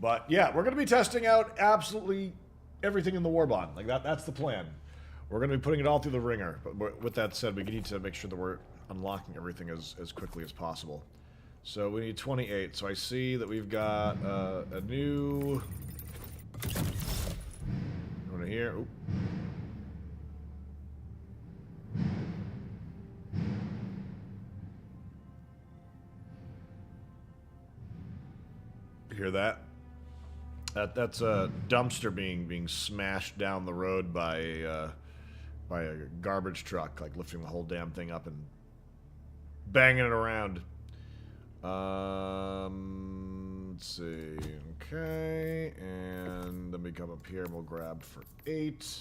But yeah, we're going to be testing out absolutely everything in the Warbond. Like that's the plan. We're going to be putting it all through the ringer. But with that said, we need to make sure that we're unlocking everything as quickly as possible. So we need 28. So I see that we've got a new... Over here. Oop. You hear that? That's a dumpster being smashed down the road by a garbage truck, like lifting the whole damn thing up and banging it around. Let's see. Okay, and then we come up here and we'll grab for 8.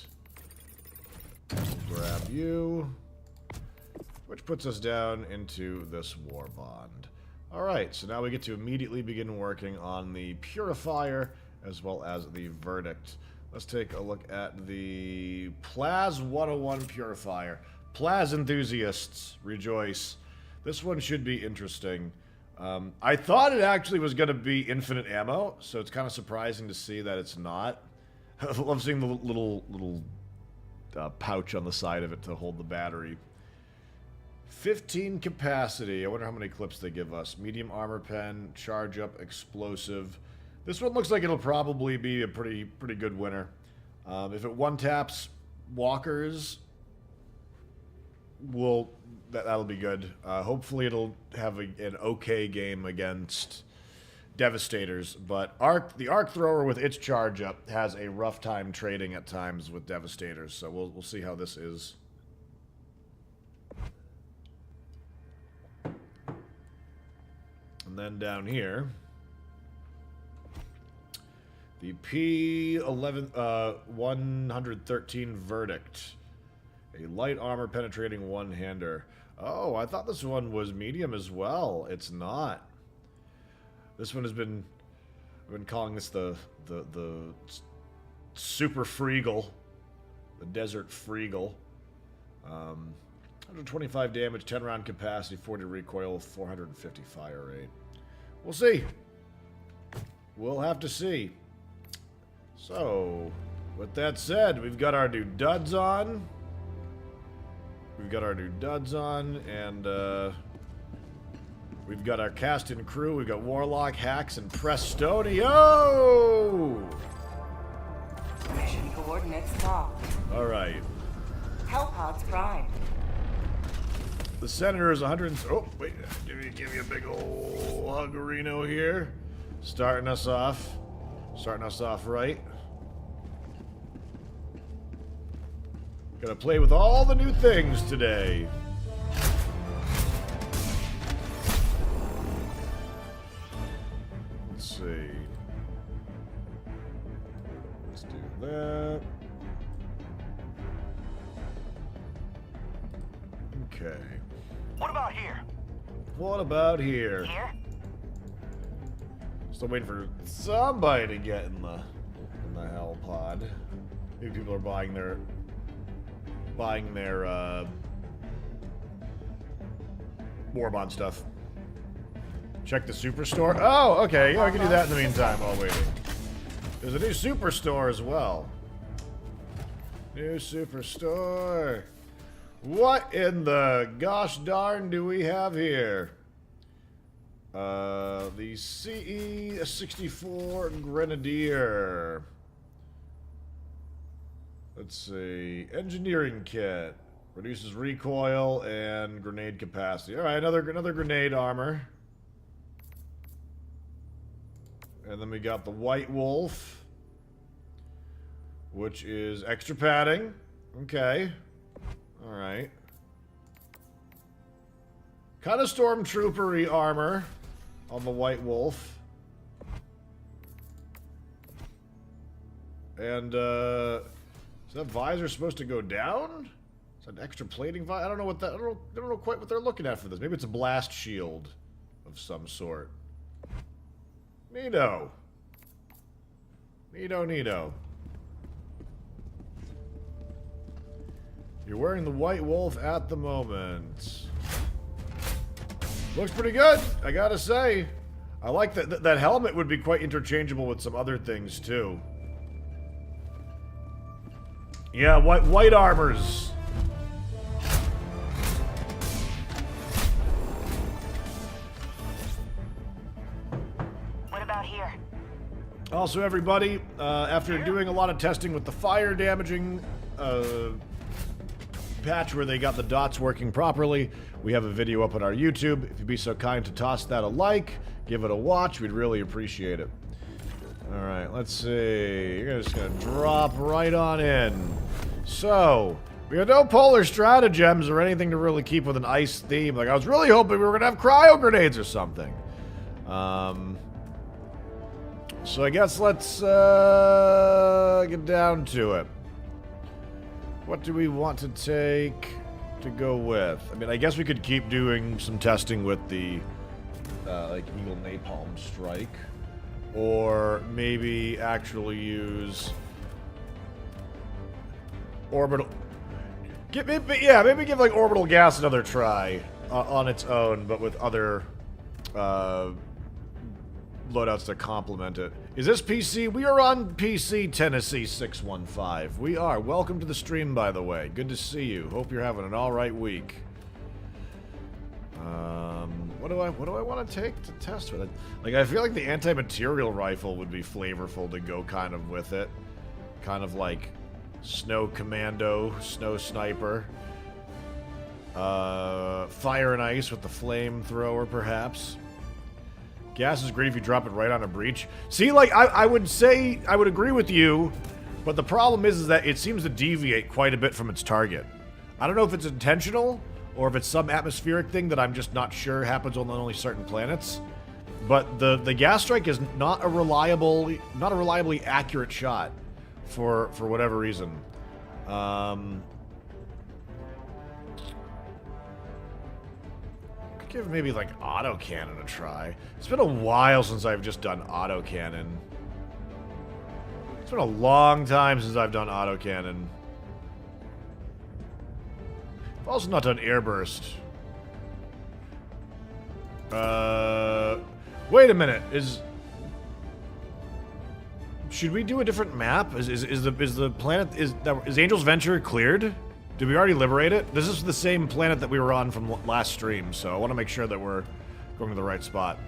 We'll grab you, which puts us down into this Warbond. Alright, so now we get to immediately begin working on the Purifier as well as the Verdict. Let's take a look at the Plaz 101 Purifier. Plaz enthusiasts, rejoice. This one should be interesting. I thought it actually was going to be infinite ammo, so it's kind of surprising to see that it's not. I love seeing the little pouch on the side of it to hold the battery. 15 capacity. I wonder how many clips they give us. Medium armor pen, charge up, explosive. This one looks like it'll probably be a pretty good winner. If it one-taps walkers, that'll be good. Hopefully it'll have an okay game against Devastators, but the Arc Thrower with its charge up has a rough time trading at times with Devastators, so we'll see how this is. And then down here, the P113 Verdict. A light armor penetrating one-hander. Oh, I thought this one was medium as well. It's not. This one has been... I've been calling this the Super Freegal. The Desert Freegal. 125 damage, 10 round capacity, 40 recoil, 450 fire rate. We'll see. We'll have to see. So, with that said, we've got our new duds on. And we've got our cast-in crew. We've got Warlock, Hacks, and Prestonio! Mission coordinates locked. Alright. Hellpods prime. The Senator is 100... Oh, wait. Give you a big ol' huggerino here. Starting us off right. Gonna play with all the new things today. Let's see. Let's do that. Okay. What about here? What about here? Here? Still waiting for somebody to get in the hell pod. Maybe people are buying their Warbond stuff. Check the superstore. Oh, okay. Yeah, I can do that in the meantime while waiting. There's a new superstore as well. New superstore. What in the gosh darn do we have here? The CE-64 Grenadier. Let's see. Engineering kit. Reduces recoil and grenade capacity. Alright, another grenade armor. And then we got the White Wolf, which is extra padding. Okay. Alright. Kind of stormtrooper-y armor on the White Wolf. And, is that visor supposed to go down? Is that an extra plating visor? I don't know what that... I don't know quite what they're looking at for this. Maybe it's a blast shield of some sort. Neato. Neato. You're wearing the White Wolf at the moment. Looks pretty good, I gotta say. I like that helmet would be quite interchangeable with some other things, too. Yeah, white armors. What about here? Also, everybody, after doing a lot of testing with the fire damaging patch where they got the dots working properly, we have a video up on our YouTube. If you'd be so kind to toss that a like, give it a watch, we'd really appreciate it. Alright, let's see. You're just gonna drop right on in. So, we got no polar stratagems or anything to really keep with an ice theme. Like, I was really hoping we were gonna have cryo grenades or something. So I guess let's get down to it. What do we want to take to go with? I mean, I guess we could keep doing some testing with the like Eagle Napalm Strike, or maybe actually use orbital. Maybe give like orbital gas another try on its own, but with other loadouts to complement it. Is this PC? We are on PC, Tennessee 615. We are. Welcome to the stream, by the way. Good to see you. Hope you're having an alright week. What do I want to take to test with it? Like, I feel like the anti-material rifle would be flavorful to go kind of with it. Kind of like Snow Commando, Snow Sniper. Fire and Ice with the flamethrower, perhaps. Gas is great if you drop it right on a breach. See, like, I would say, I would agree with you, but the problem is that it seems to deviate quite a bit from its target. I don't know if it's intentional, or if it's some atmospheric thing that I'm just not sure happens on only certain planets. But the gas strike is not a reliably accurate shot for whatever reason. Give maybe like autocannon a try. It's been a while since I've just done autocannon. It's been a long time since I've done autocannon. I've also not done airburst. Wait a minute. Should we do a different map? Is the planet is Angel's Venture cleared? Did we already liberate it? This is the same planet that we were on from last stream, so I want to make sure that we're going to the right spot.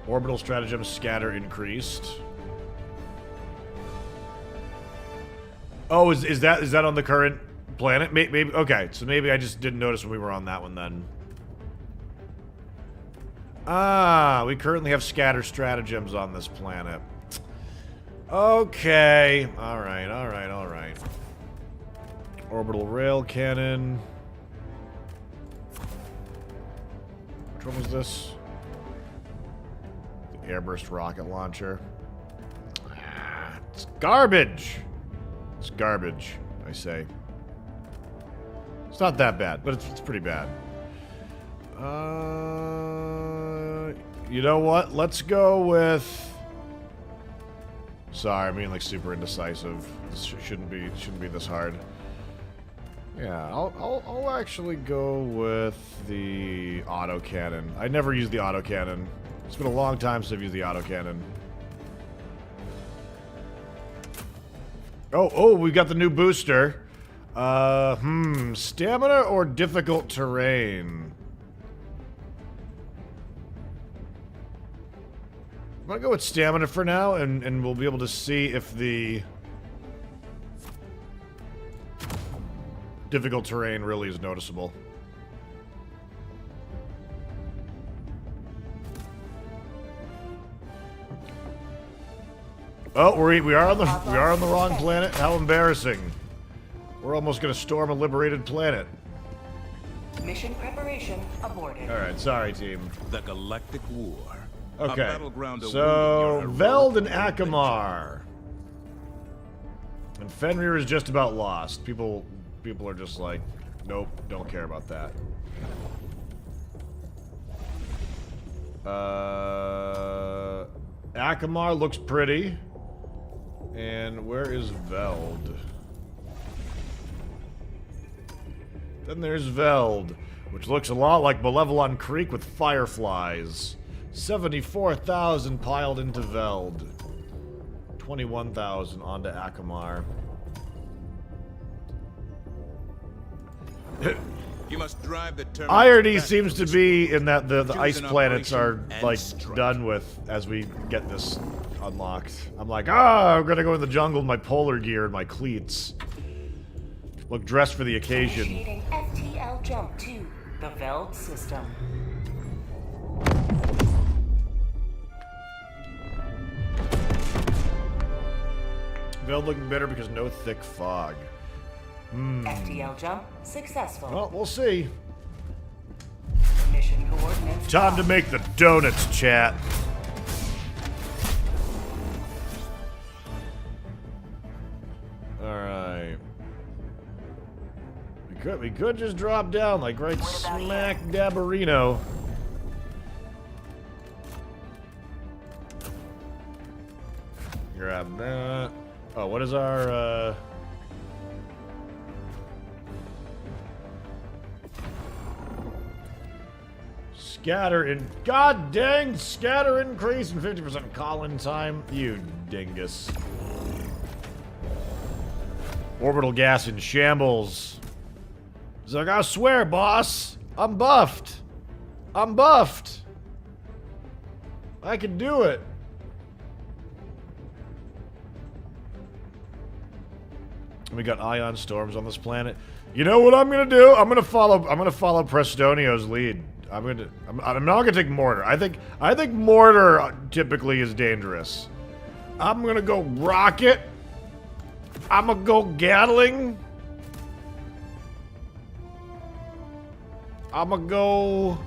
Orbital stratagem scatter increased. Oh, is that on the current planet? Maybe okay, so maybe I just didn't notice when we were on that one then. Ah, we currently have scatter stratagems on this planet. Okay. Alright. Orbital rail cannon. Which one was this? The airburst rocket launcher. Ah, it's garbage! It's garbage, I say. It's not that bad, but it's pretty bad. You know what? Let's go with... Sorry, I'm being like super indecisive. This shouldn't be this hard. Yeah, I'll actually go with the autocannon. I never used the autocannon. It's been a long time since I've used the autocannon. Oh, we've got the new booster. Stamina or difficult terrain? I'm gonna go with stamina for now, and we'll be able to see if the difficult terrain really is noticeable. Oh, we are on the wrong planet. How embarrassing! We're almost gonna storm a liberated planet. Mission preparation aborted. All right, sorry, team. The Galactic War. Okay, so Veld and Akamar. And Fenrir is just about lost. People are just like, nope, don't care about that. Akamar looks pretty. And where is Veld? Then there's Veld. Which looks a lot like Malevelon Creek with fireflies. 74,000 piled into Veld. 21,000 onto Akamar. You must drive the terminals Irony back seems from to the be in that the Choose ice an planets are, operation and like, strike. done with as we get this unlocked. I'm like, I'm gonna go in the jungle with my polar gear and my cleats. Look dressed for the occasion. Initiating FTL jump to the Veld system. Veld looking better because no thick fog. FTL jump successful. Well, we'll see. Mission coordinates. Time to make the donuts, chat. Alright. We could just drop down like right What about smack Dabarino. Grab that. Oh, what is our scatter in god dang scatter increase and 50% call-in time? You dingus. Orbital gas in shambles. He's like, I swear, boss, I'm buffed. I'm buffed. I can do it. We got ion storms on this planet. You know what I'm gonna do? I'm gonna follow Prestonio's lead. I'm not gonna take Mortar. I think Mortar typically is dangerous. I'm gonna go Rocket. I'm gonna go Gatling. I'm gonna go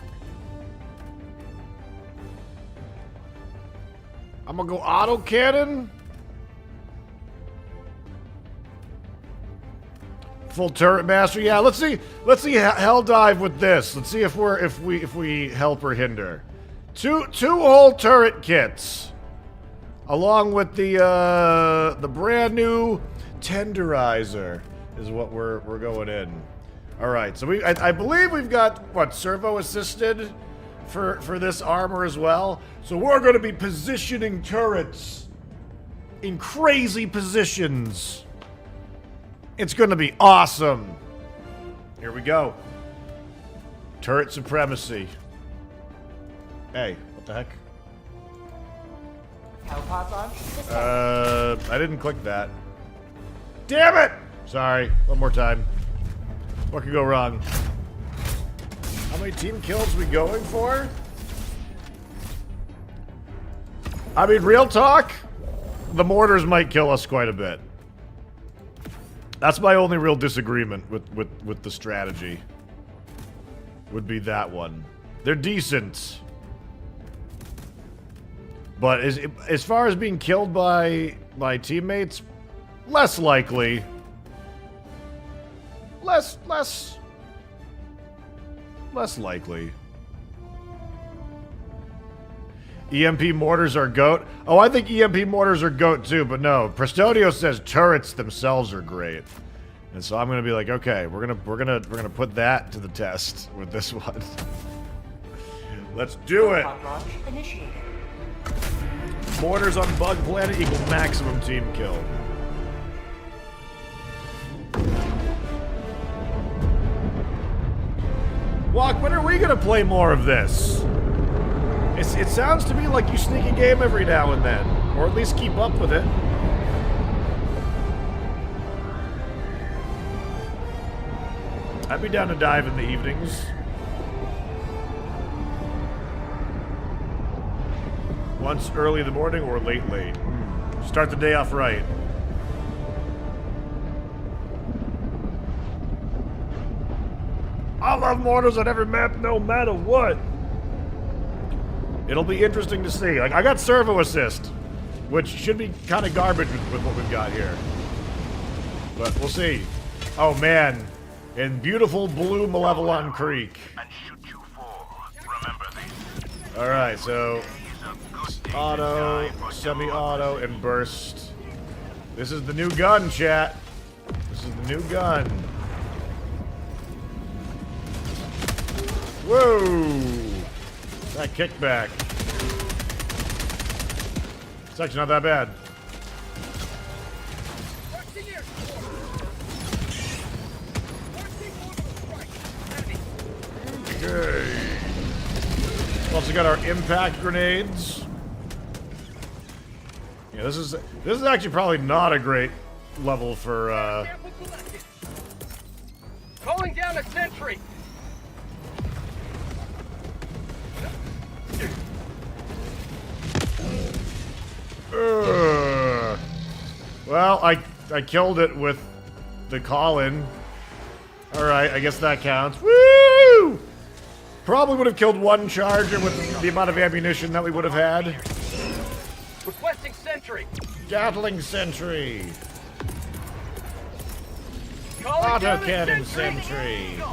Autocannon. Full turret master. Yeah, let's see Hell Dive with this. Let's see if we help or hinder. Two whole turret kits, along with the brand new tenderizer is what we're going in. All right, so I believe we've got what, servo assisted for this armor as well. So we're going to be positioning turrets in crazy positions. It's gonna be awesome. Here we go. Turret supremacy. Hey, what the heck? Hellpod launch successful. I didn't click that. Damn it! Sorry, one more time. What could go wrong? How many team kills we going for? I mean, real talk, the mortars might kill us quite a bit. That's my only real disagreement with the strategy. Would be that one. They're decent. But as far as being killed by my teammates, less likely. Less likely. EMP mortars are GOAT. Oh, I think EMP mortars are GOAT too, but no. Prestonio says turrets themselves are great. And so I'm gonna be like, okay, we're gonna put that to the test with this one. Let's do it. Hellpod launch initiated. Mortars on Bug Planet equal maximum team kill. Walk, when are we gonna play more of this? It sounds to me like you sneak a game every now and then, or at least keep up with it. I'd be down to dive in the evenings. Once early in the morning or late. Start the day off right. I love mortars on every map no matter what. It'll be interesting to see. Like, I got servo assist, which should be kind of garbage with what we've got here. But we'll see. Oh man, in beautiful blue Malevelon Creek. Alright, so auto, semi-auto, and burst. This is the new gun, chat. This is the new gun. Whoa! That kickback. It's actually not that bad. Okay. We also got our impact grenades. Yeah, this is actually probably not a great level for Calling down a sentry. Well, I killed it with the call-in. Alright, I guess that counts. Woo! Probably would have killed one charger with the amount of ammunition that we would have had. Requesting sentry. Gatling sentry. Calling down a Autocannon sentry. sentry.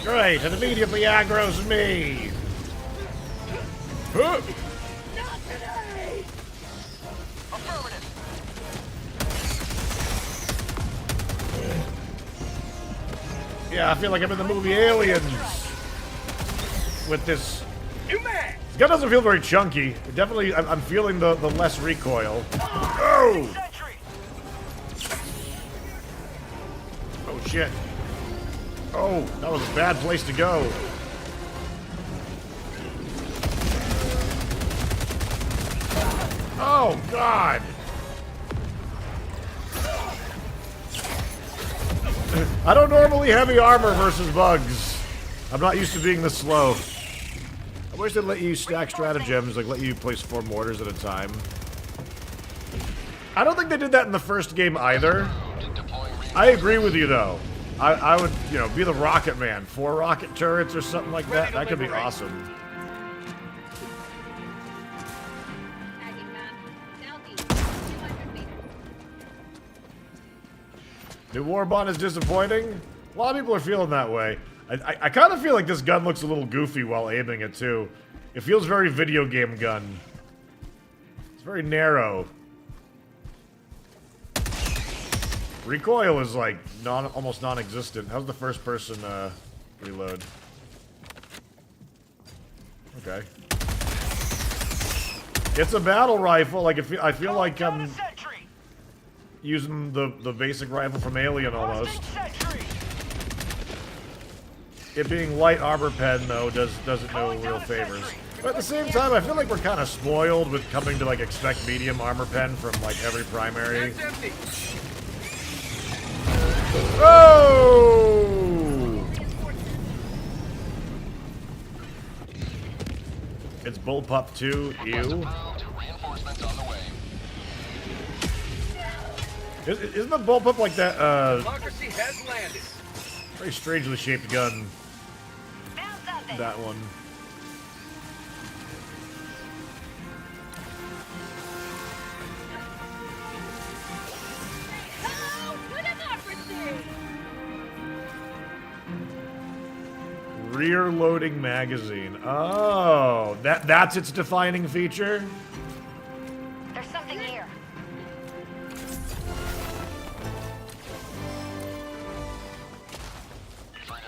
Great, it immediately aggro's me. Huh. Yeah, I feel like I'm in the movie Aliens with this. New man. This gun doesn't feel very chunky. It definitely, I'm feeling the less recoil. Oh! Oh shit. Oh, that was a bad place to go. Oh God! I don't normally heavy armor versus bugs. I'm not used to being this slow. I wish they'd let you stack stratagems, like let you place 4 mortars at a time. I don't think they did that in the first game either. I agree with you though. I would, you know, be the Rocket Man. 4 rocket turrets or something like that. That could be awesome. New Warbond is disappointing. A lot of people are feeling that way. I kind of feel like this gun looks a little goofy while aiming it too. It feels very video game gun. It's very narrow. Recoil is like almost non-existent. How's the first person reload? Okay. It's a battle rifle. Like I feel like I'm using the basic rifle from Alien almost. It being light armor pen though doesn't know real favors. But at the same time, I feel like we're kind of spoiled with coming to like expect medium armor pen from like every primary. Oh! It's Bullpup 2. Ew. Isn't the Bullpup like that, Democracy has landed. very strangely shaped gun? That one. Rear loading magazine. Oh, that's its defining feature? There's something here.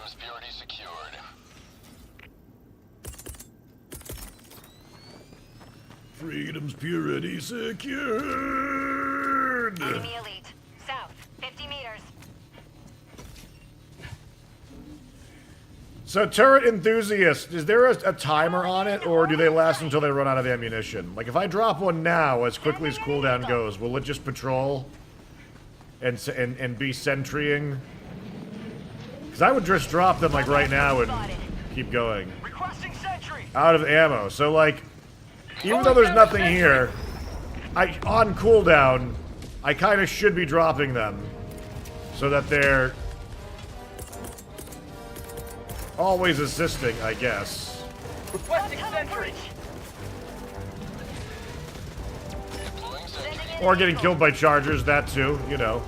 Freedom's purity secured. Freedom's purity secured. Enemy elite. South. 50 meters. So, turret enthusiast, is there a timer on it, or do they last until they run out of ammunition? Like, if I drop one now, as quickly as cooldown goes, will it just patrol and be sentrying? Because I would just drop them, like, right now and keep going. Requesting sentry. Out of ammo. So, like, even though there's nothing here, on cooldown, I kind of should be dropping them so that they're always assisting, I guess. Requesting sentry. Or getting killed by chargers, that too, you know.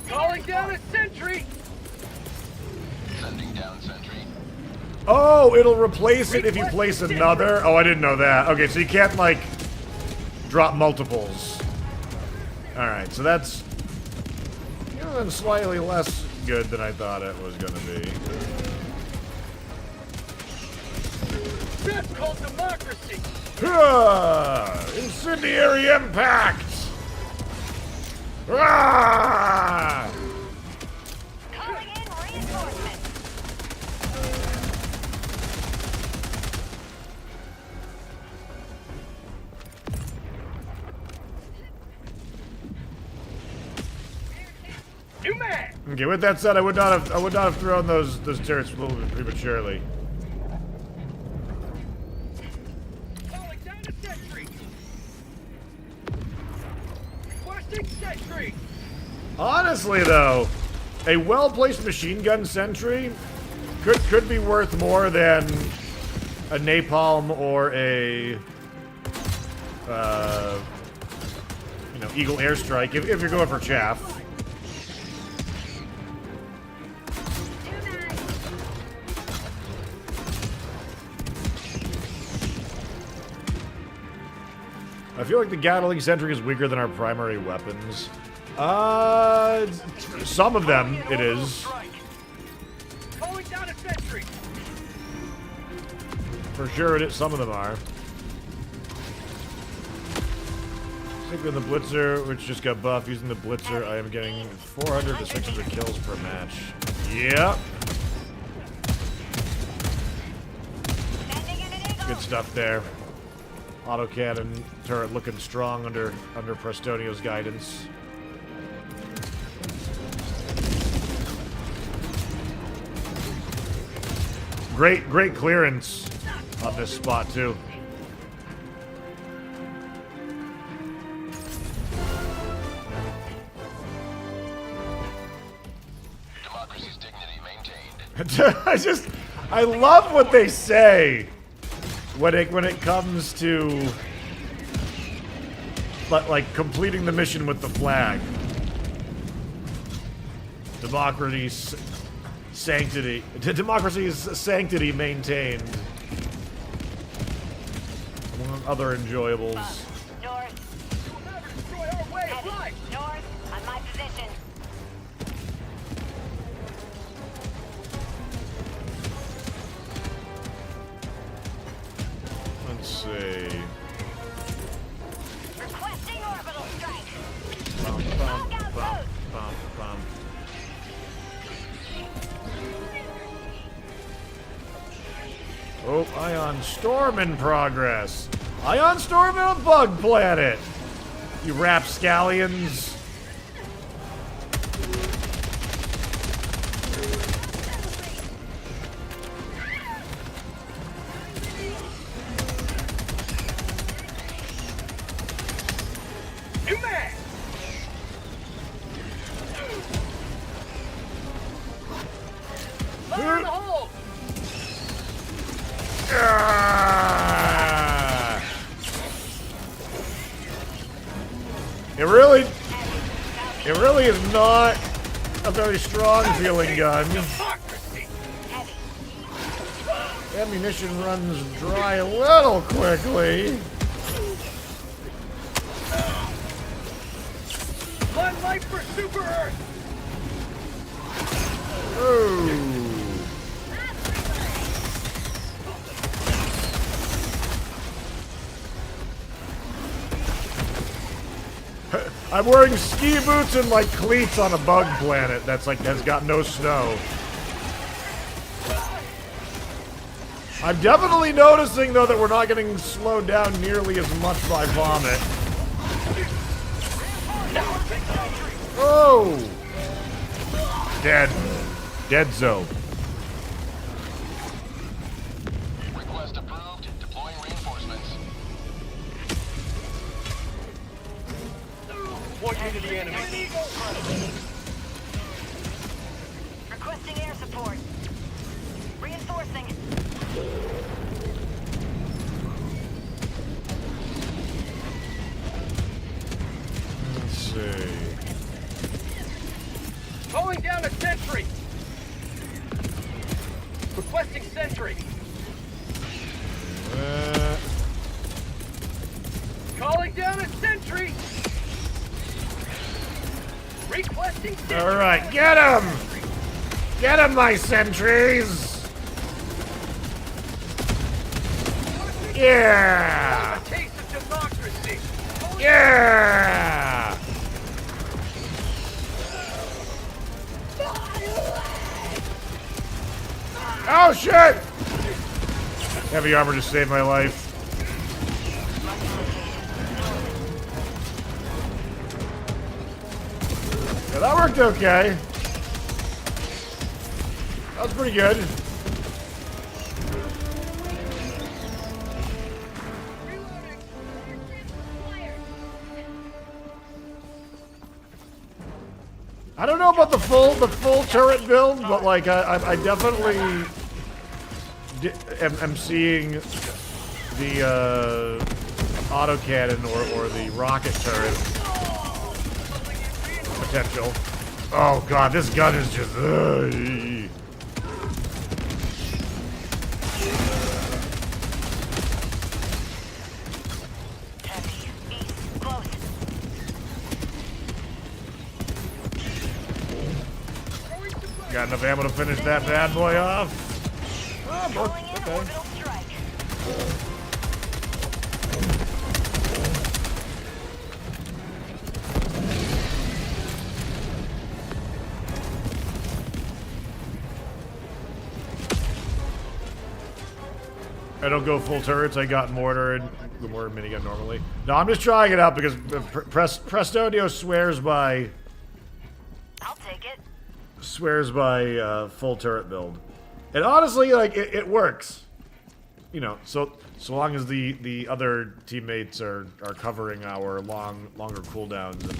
Calling down a sentry. Sending down sentry. Oh, it'll replace it if you place another? Oh, I didn't know that. Okay, so you can't, like, drop multiples. Alright, so that's slightly less good than I thought it was going to be. That's called democracy. Incendiary impact! Ah! Calling in reinforcements. New man. Okay, with that said, I would not have thrown those turrets a little bit prematurely. Calling down a sentry. Requesting sentry. Honestly, though, a well-placed machine gun sentry could be worth more than a napalm or a Eagle airstrike if you're going for chaff. I feel like the Gatling sentry is weaker than our primary weapons. Some of them it is. Calling down a sentry. For sure it is. Some of them are. Particularly the Blitzer, which just got buffed. Using the Blitzer, I am getting 400 to 600 kills per match. Yep. Good stuff there. Autocannon turret looking strong under Prestonio's guidance. Great clearance on this spot too. Democracy's dignity maintained. I love what they say when it comes to like completing the mission with the flag. Democracy's sanctity maintained. Among other enjoyables. North. Destroy our way of life. North. On my position. Let's see. Requesting orbital strike. Bum, bum, bum, bum, bum. Oh, Ion Storm in progress. Ion Storm in a bug planet. You rapscallions. New man. Fire in the hole. Ah! It really is not a very strong feeling gun. Democracy. Ammunition runs dry a little quickly. One life for Super Earth. Ooh. I'm wearing ski boots and like cleats on a bug planet that's like has got no snow. I'm definitely noticing though that we're not getting slowed down nearly as much by vomit. Oh! Dead. Dead zone. Request approved. Deploying reinforcements. Point you to the enemy. Requesting air support. Reinforcing. Let's see. Calling down a sentry. Requesting sentry. Calling down a sentry. Requesting sentry. Alright, get him! Get him, my sentries! Yeah! A taste of democracy. Yeah! Oh shit! Heavy armor just saved my life. Yeah, that worked okay. That was pretty good. I don't know about the full turret build, but like I definitely am seeing the autocannon or the rocket turret potential. Oh god, this gun is just. Got enough ammo to finish that bad boy off. Oh, okay. I don't go full turrets. I got mortar and the mortar minigun normally. No, I'm just trying it out because Prestonio swears by. I'll take it. Swears by full turret build, and honestly, like it works. You know, so long as the other teammates are covering our longer cooldowns and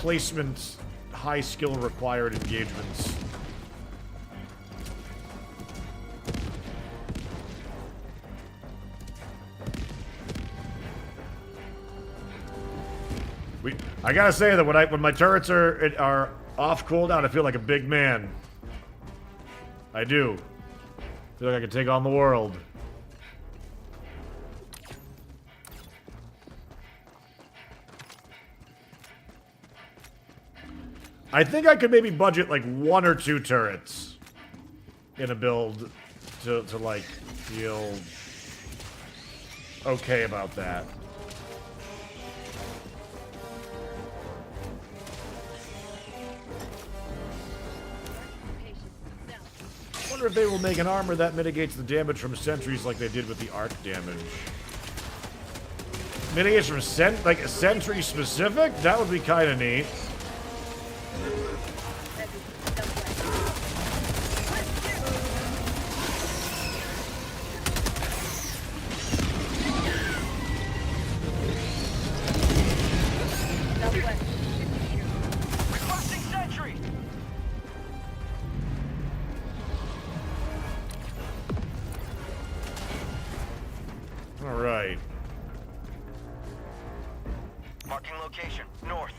placements, high skill required engagements. I gotta say that when my turrets are off cooldown, I feel like a big man. I do. I feel like I can take on the world. I think I could maybe budget like 1 or 2 turrets in a build to like feel okay about that. I wonder if they will make an armor that mitigates the damage from sentries like they did with the arc damage. Mitigates from sentry specific? That would be kind of neat. Requesting sentry. All right. Marking location. North.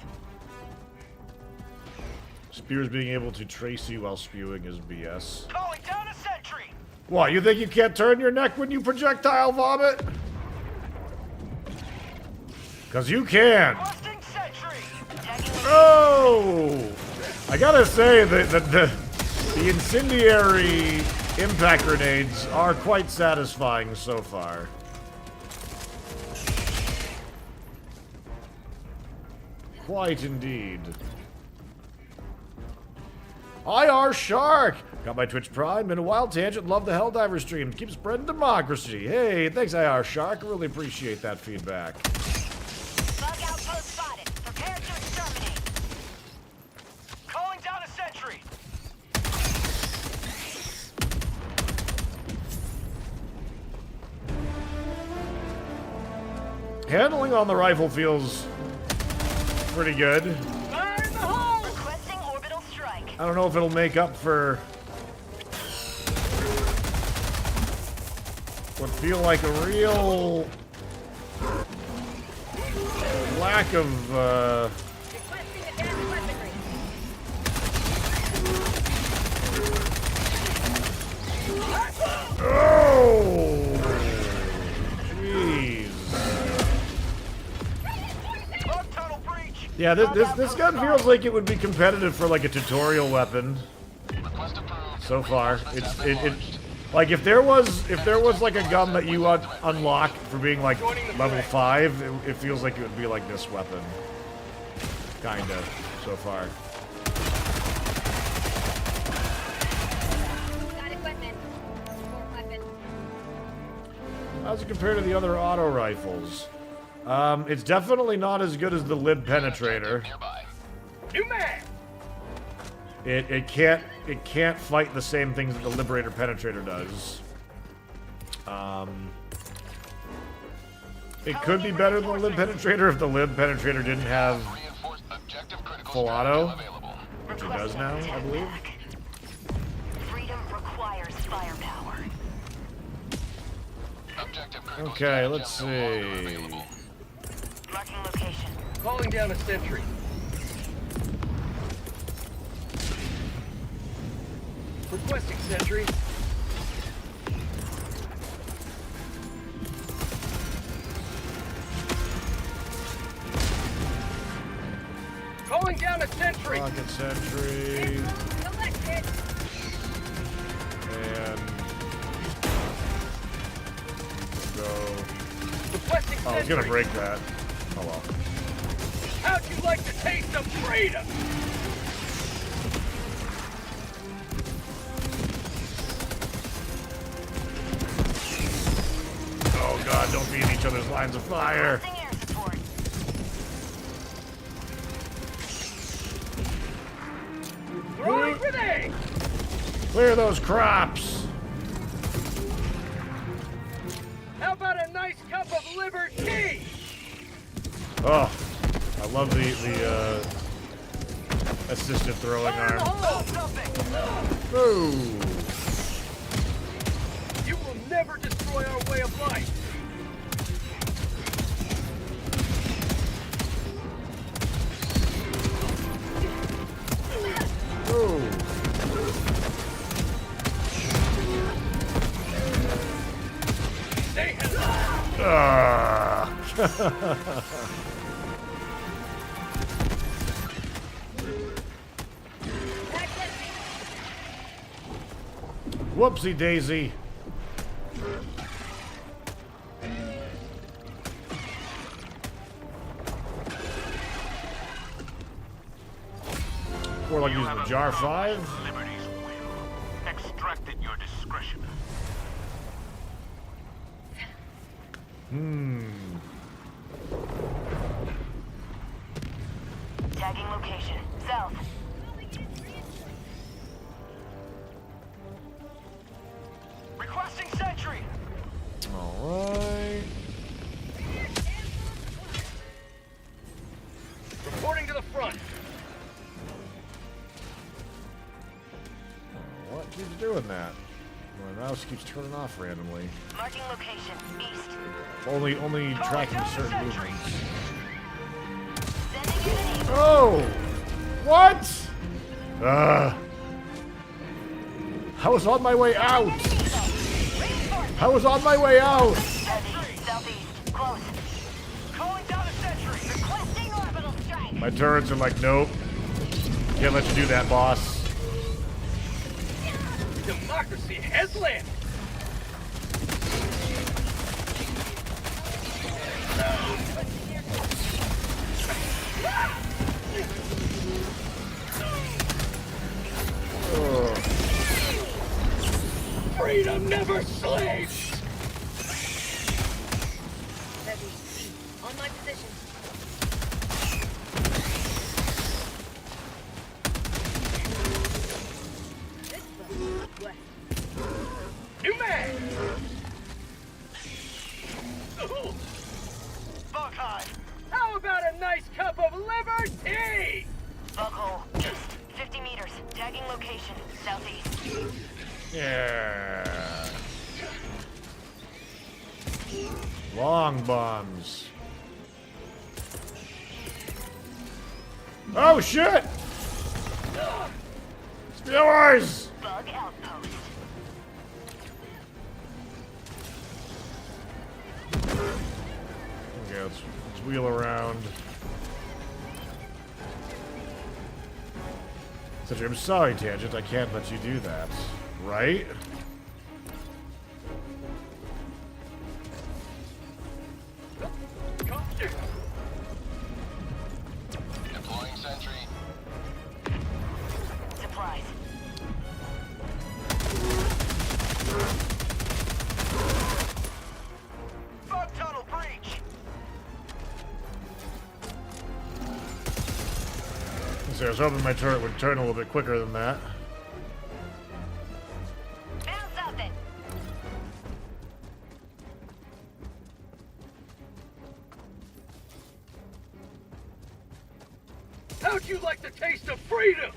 Spears being able to trace you while spewing is BS. Calling down a sentry. What, you think you can't turn your neck when you projectile vomit? Cause you can. Requesting sentry. Oh! I gotta say that the incendiary impact grenades are quite satisfying so far. Quite indeed. IR Shark! Got my Twitch Prime, been a wild tangent, love the Helldivers stream. Keep spreading democracy. Hey, thanks IR Shark, I really appreciate that feedback. Bug outpost spotted. Prepare to exterminate. Calling down a sentry. Handling on the rifle feels pretty good. Fire in the hole. Requesting orbital strike. I don't know if it'll make up for what feel like a real lack of Requesting advanced weaponry. oh jeez. Yeah, this gun feels like it would be competitive for like a tutorial weapon. Request approved. So far, Reinforcements it have been launched. like if there was like a gun that you unlock for being like level 5, it feels like it would be like this weapon, kinda so far. Got equipment. More weapons. How's it compared to the other auto rifles? It's definitely not as good as the lib penetrator. Nearby. New mag! It can't fight the same things that the Liberator Penetrator does. It could be better than the Lib Penetrator if the Lib Penetrator didn't have Reinforced objective critical full strategy auto, available. which it does now, I believe. Freedom requires firepower. Objective critical Okay, strategy let's no longer see. available. Marking location. Calling down a sentry. Requesting sentry. Calling down a sentry. Rocket Sentry, Selected. and go. Requesting Oh, I was gonna sentry. break that. Oh well. How'd you like to taste some freedom? Oh god, don't be in each other's lines of fire. Requesting air support. Throwing grenade. Clear those crops. How about a nice cup of liberty? Oh, I love the assisted throwing Fire in the arm. hole. Something. Ooh. You will never destroy our way of life. Ooh. Stay alive. Ah. Whoopsie daisy. Or like using the jar 5. Liberty's will. Extract at your discretion. Tagging location. South. Requesting sentry. Alright. Reporting to the front. What keeps doing that? My mouse keeps turning off randomly. Marking location. East. Only tracking certain sentry. movements. Sending in an eagle. Oh! What? I was on my way out! I was on my way out! Southeast. Southeast. Close. Calling down a sentry. Requesting orbital strike. My turrets are like, nope. Can't let you do that, boss. Democracy has landed. Freedom never sleeps. Heavy. On my position. New man. Ooh. Buckeye. How about a nice cup of liberty? Buckle. East. 50 meters. Tagging location. Southeast. Yeah. Long bombs. Oh shit! Spillers! Bug outpost. Okay, let's wheel around. Sentry, I'm sorry, Tangent. I can't let you do that. Right? Deploying sentry. Supplies. Bug tunnel breach. So I was hoping my turret would turn a little bit quicker than that. Found something. How'd you like the taste of freedom?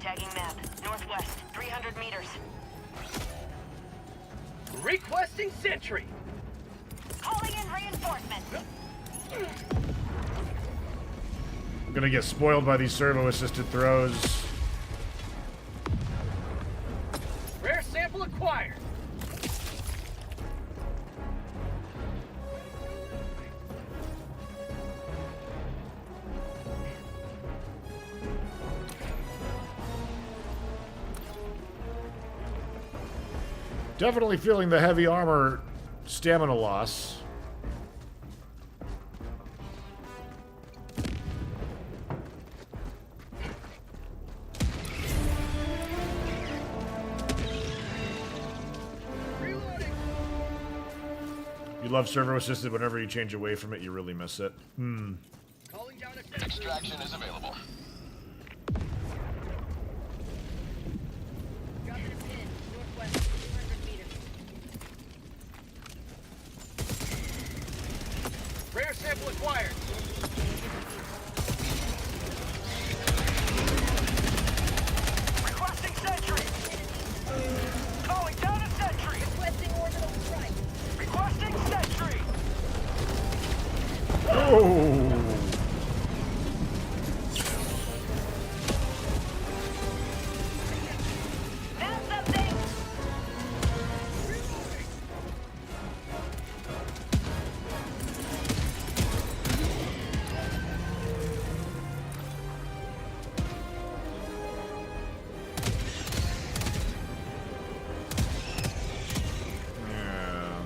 Tagging map. Northwest. 300 meters. Requesting sentry. Calling in reinforcements. I'm gonna get spoiled by these servo-assisted throws. Rare sample acquired. Definitely feeling the heavy armor stamina loss. Reloading. You love servo-assisted. Whenever you change away from it, you really miss it. Calling down a sentry. Extraction is available. Dropping a pin. Northwest. 200 meters. Rare sample acquired. Requesting sentry. Calling down a sentry. Requesting orbital strike. Requesting sentry. Oh! Found something. Yeah.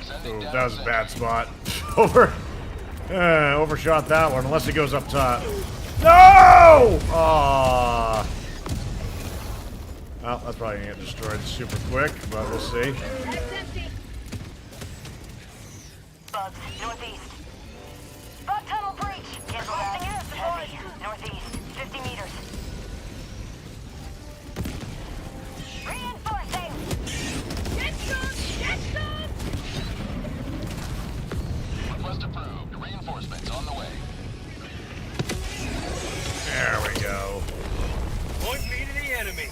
Sending Oh, down that was a sentry. bad spot. Overshot that one, unless it goes up top. No! Aww. Well, that's probably gonna get destroyed super quick, but we'll see. That's empty. Bugs. Northeast. Bug tunnel breach. Cancel that. Heavy. Northeast. 50 meters. Reinforcing. Get some! Get some! Request approved. Reinforcements on the way. There we go. Point me to the enemy.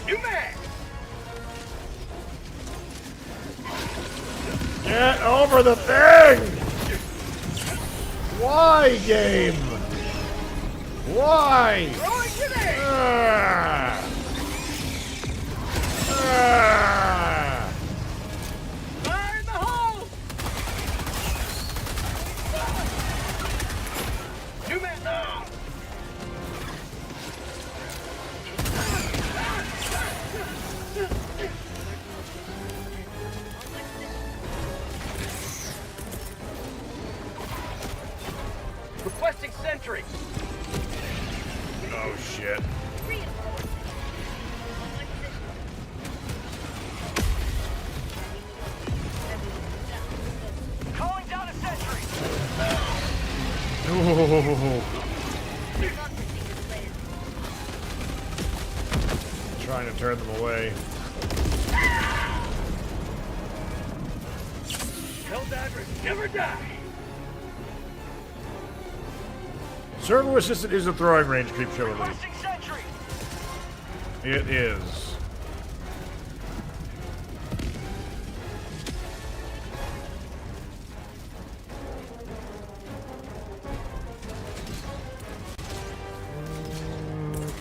New mag. Get over the thing! Why, game? Why? Throwing grenade. Ah. Ah. Fire in the hole. New mag. No. Requesting sentry. Oh shit. Calling down a sentry. Ooh. Trying to turn them away. Held down Helldivers never die. Servo assistant is a throwing range creep show elite. Requesting sentry. It is.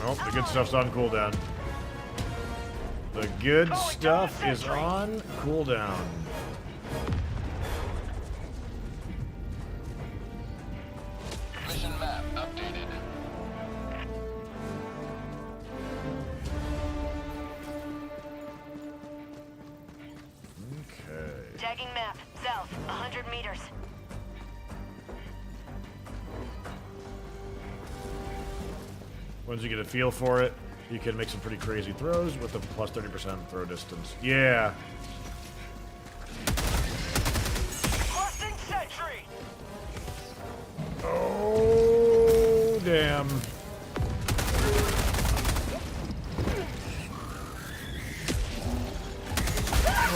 Oh, the good stuff's on cooldown. The good stuff is on cooldown. Mission map updated. Okay. Tagging map. South, 100 meters. Once you get a feel for it, you can make some pretty crazy throws with a plus 30% throw distance. Yeah. Requesting sentry. Oh, damn.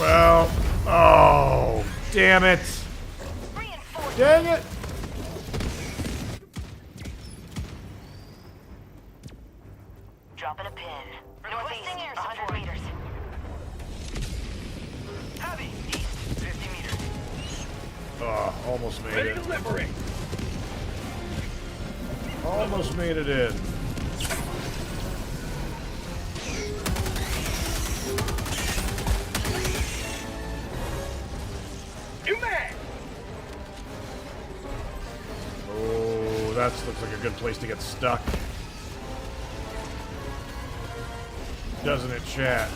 Well, oh, damn it. Reinforced. Dang it. Dropping a pin. Northeast, 100 meters. Heavy. East, 50 meters. Oh, almost made Ready it. to liberate. Almost made it in. New man. Oh, that looks like a good place to get stuck. Doesn't it, chat?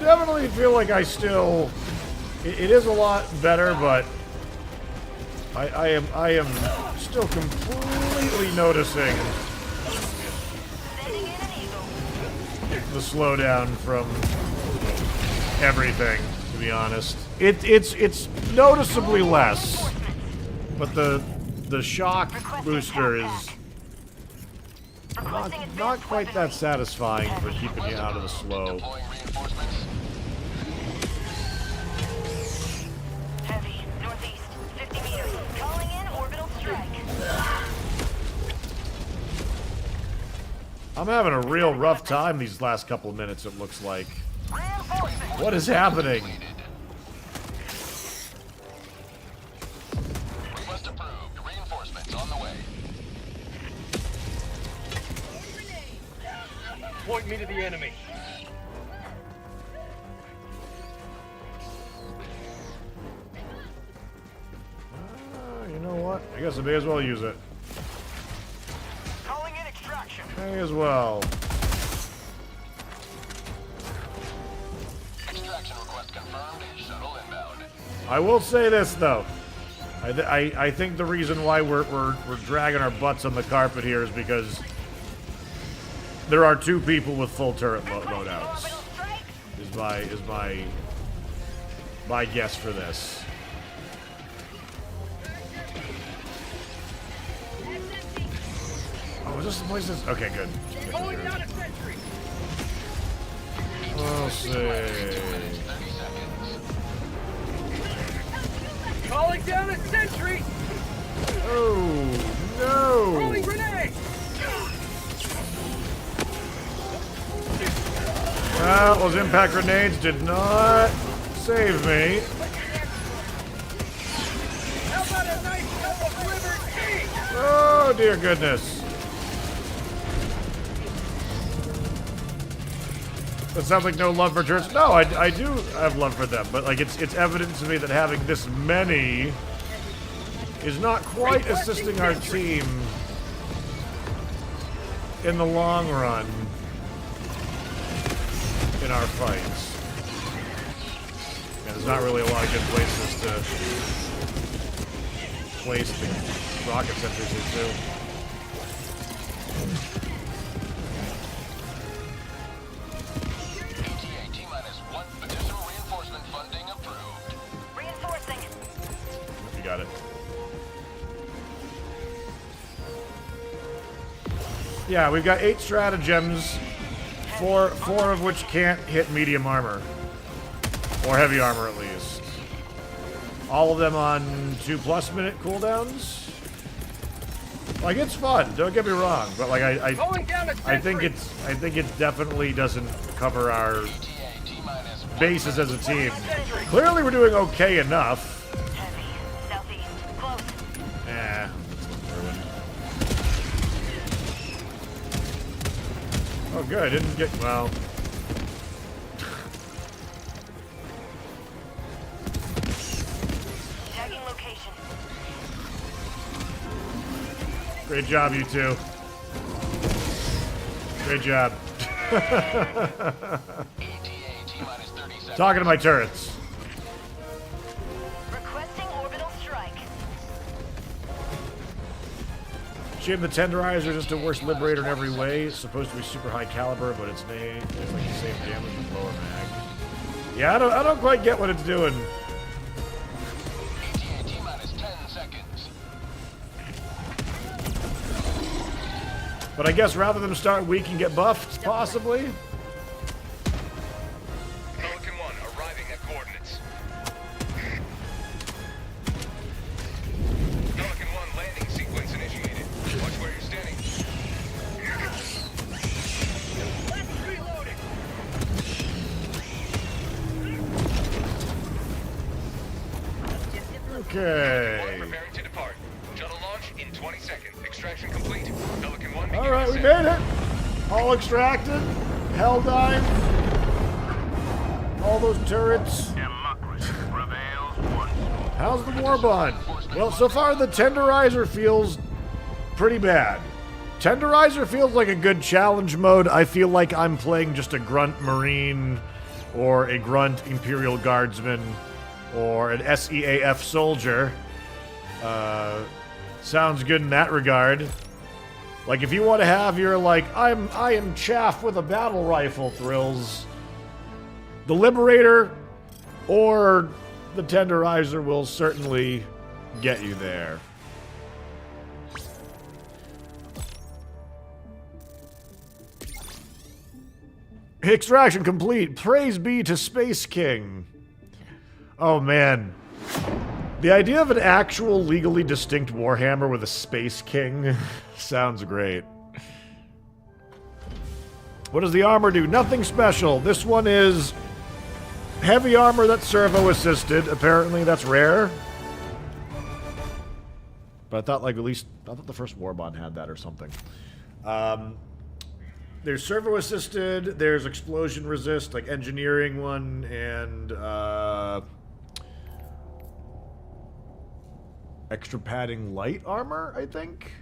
Definitely feel like I still... It is a lot better, but... I am still completely noticing Sending in an eagle. the slowdown from everything, to be honest. It's noticeably less, but the shock booster is not quite that satisfying for keeping you out of the slow. Deploying reinforcements. Heavy. Northeast, 50 meters. Calling in orbital strike. I'm having a real rough time these last couple of minutes, it looks like. Reinforcing. What is happening? Request approved. Reinforcements on the way. Point me to the enemy. You know what? I guess I may as well use it. Calling in extraction. May as well. Extraction request confirmed. Shuttle inbound. I will say this though. I think the reason why we're dragging our butts on the carpet here is because there are two people with full turret loadouts. Orbital strike. Is my guess for this. Oh, is this the place that's... Okay, good. Calling down a sentry. We'll see. 30 seconds. Calling down a sentry. Oh, Throwing no! grenade. Well, those impact grenades did not save me. How about a nice cup of liver tea? Oh, dear goodness. That sounds like no love for turrets. No, I do have love for them, but like it's evident to me that having this many is not quite assisting our team in the long run in our fights. And there's not really a lot of good places to place the rocket sentries into. ETA T-1 additional reinforcement funding approved. Reinforcing. You got it. Yeah, we've got 8 stratagems Four of which can't hit medium armor. Or heavy armor, at least. All of them on 2+ minute cooldowns. Like, it's fun, don't get me wrong, but like I think it definitely doesn't cover our bases as a team. Clearly we're doing okay enough. Heavy. Southeast. Close. Oh good, I didn't get, well. Tagging location. Great job, you two. Great job. Talking to my turrets. Requesting orbital strike. Shame the Tenderizer is just a worse Liberator in every way. It's supposed to be super high caliber, but it's like the same damage with lower mag. Yeah, I don't quite get what it's doing. But I guess rather than start weak and get buffed, possibly. Pelican 1 arriving at coordinates. Pelican 1 landing sequence initiated. Watch where you're standing. Reloading. Okay. Preparing to depart. Shuttle launch in 20 seconds. Extraction complete. Pelican 1 All right, we made it. All extracted. Helldive. All those turrets. Democracy prevails once more. How's the Warbond? Well, so far the Tenderizer feels pretty bad. Tenderizer feels like a good challenge mode. I feel like I'm playing just a grunt Marine or a grunt Imperial Guardsman or an SEAF soldier. Sounds good in that regard. Like if you want to have your like I am chaff with a battle rifle thrills, the Liberator or the Tenderizer will certainly get you there. Extraction complete. Praise be to Space King. Oh man. The idea of an actual legally distinct Warhammer with a Space King sounds great. What does the armor do? Nothing special. This one is heavy armor that's servo-assisted. Apparently that's rare. But I thought like at least, I thought the first Warbond had that or something. There's servo-assisted, there's explosion resist, like engineering one, and extra padding light armor, I think?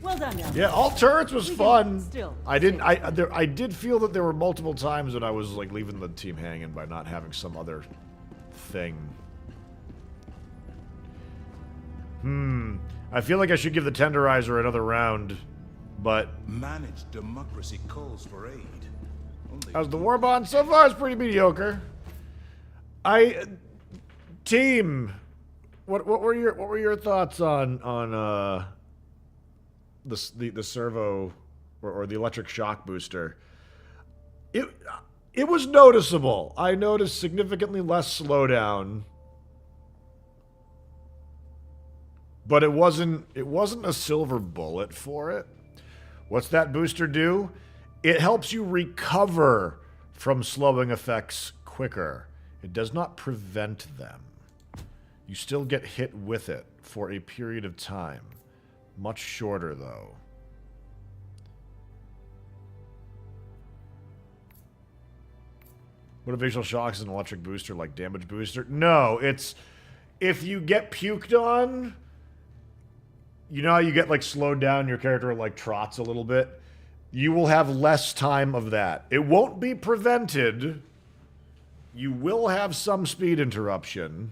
Well done, young. Yeah, all turrets was fun. Still. I did feel that there were multiple times that I was like leaving the team hanging by not having some other thing. I feel like I should give the Tenderizer another round, but Managed democracy calls for aid. how's the Warbond? So far, it's pretty mediocre. Team, what were your thoughts on the servo or the electric shock booster? It was noticeable. I noticed significantly less slowdown, but it wasn't a silver bullet for it. What's that booster do? It helps you recover from slowing effects quicker. It does not prevent them. You still get hit with it for a period of time. Much shorter, though. Motivational shock is an electric booster like damage booster? No, it's... If you get puked on... You know how you get, like, slowed down, your character, like, trots a little bit? You will have less time of that. It won't be prevented. You will have some speed interruption.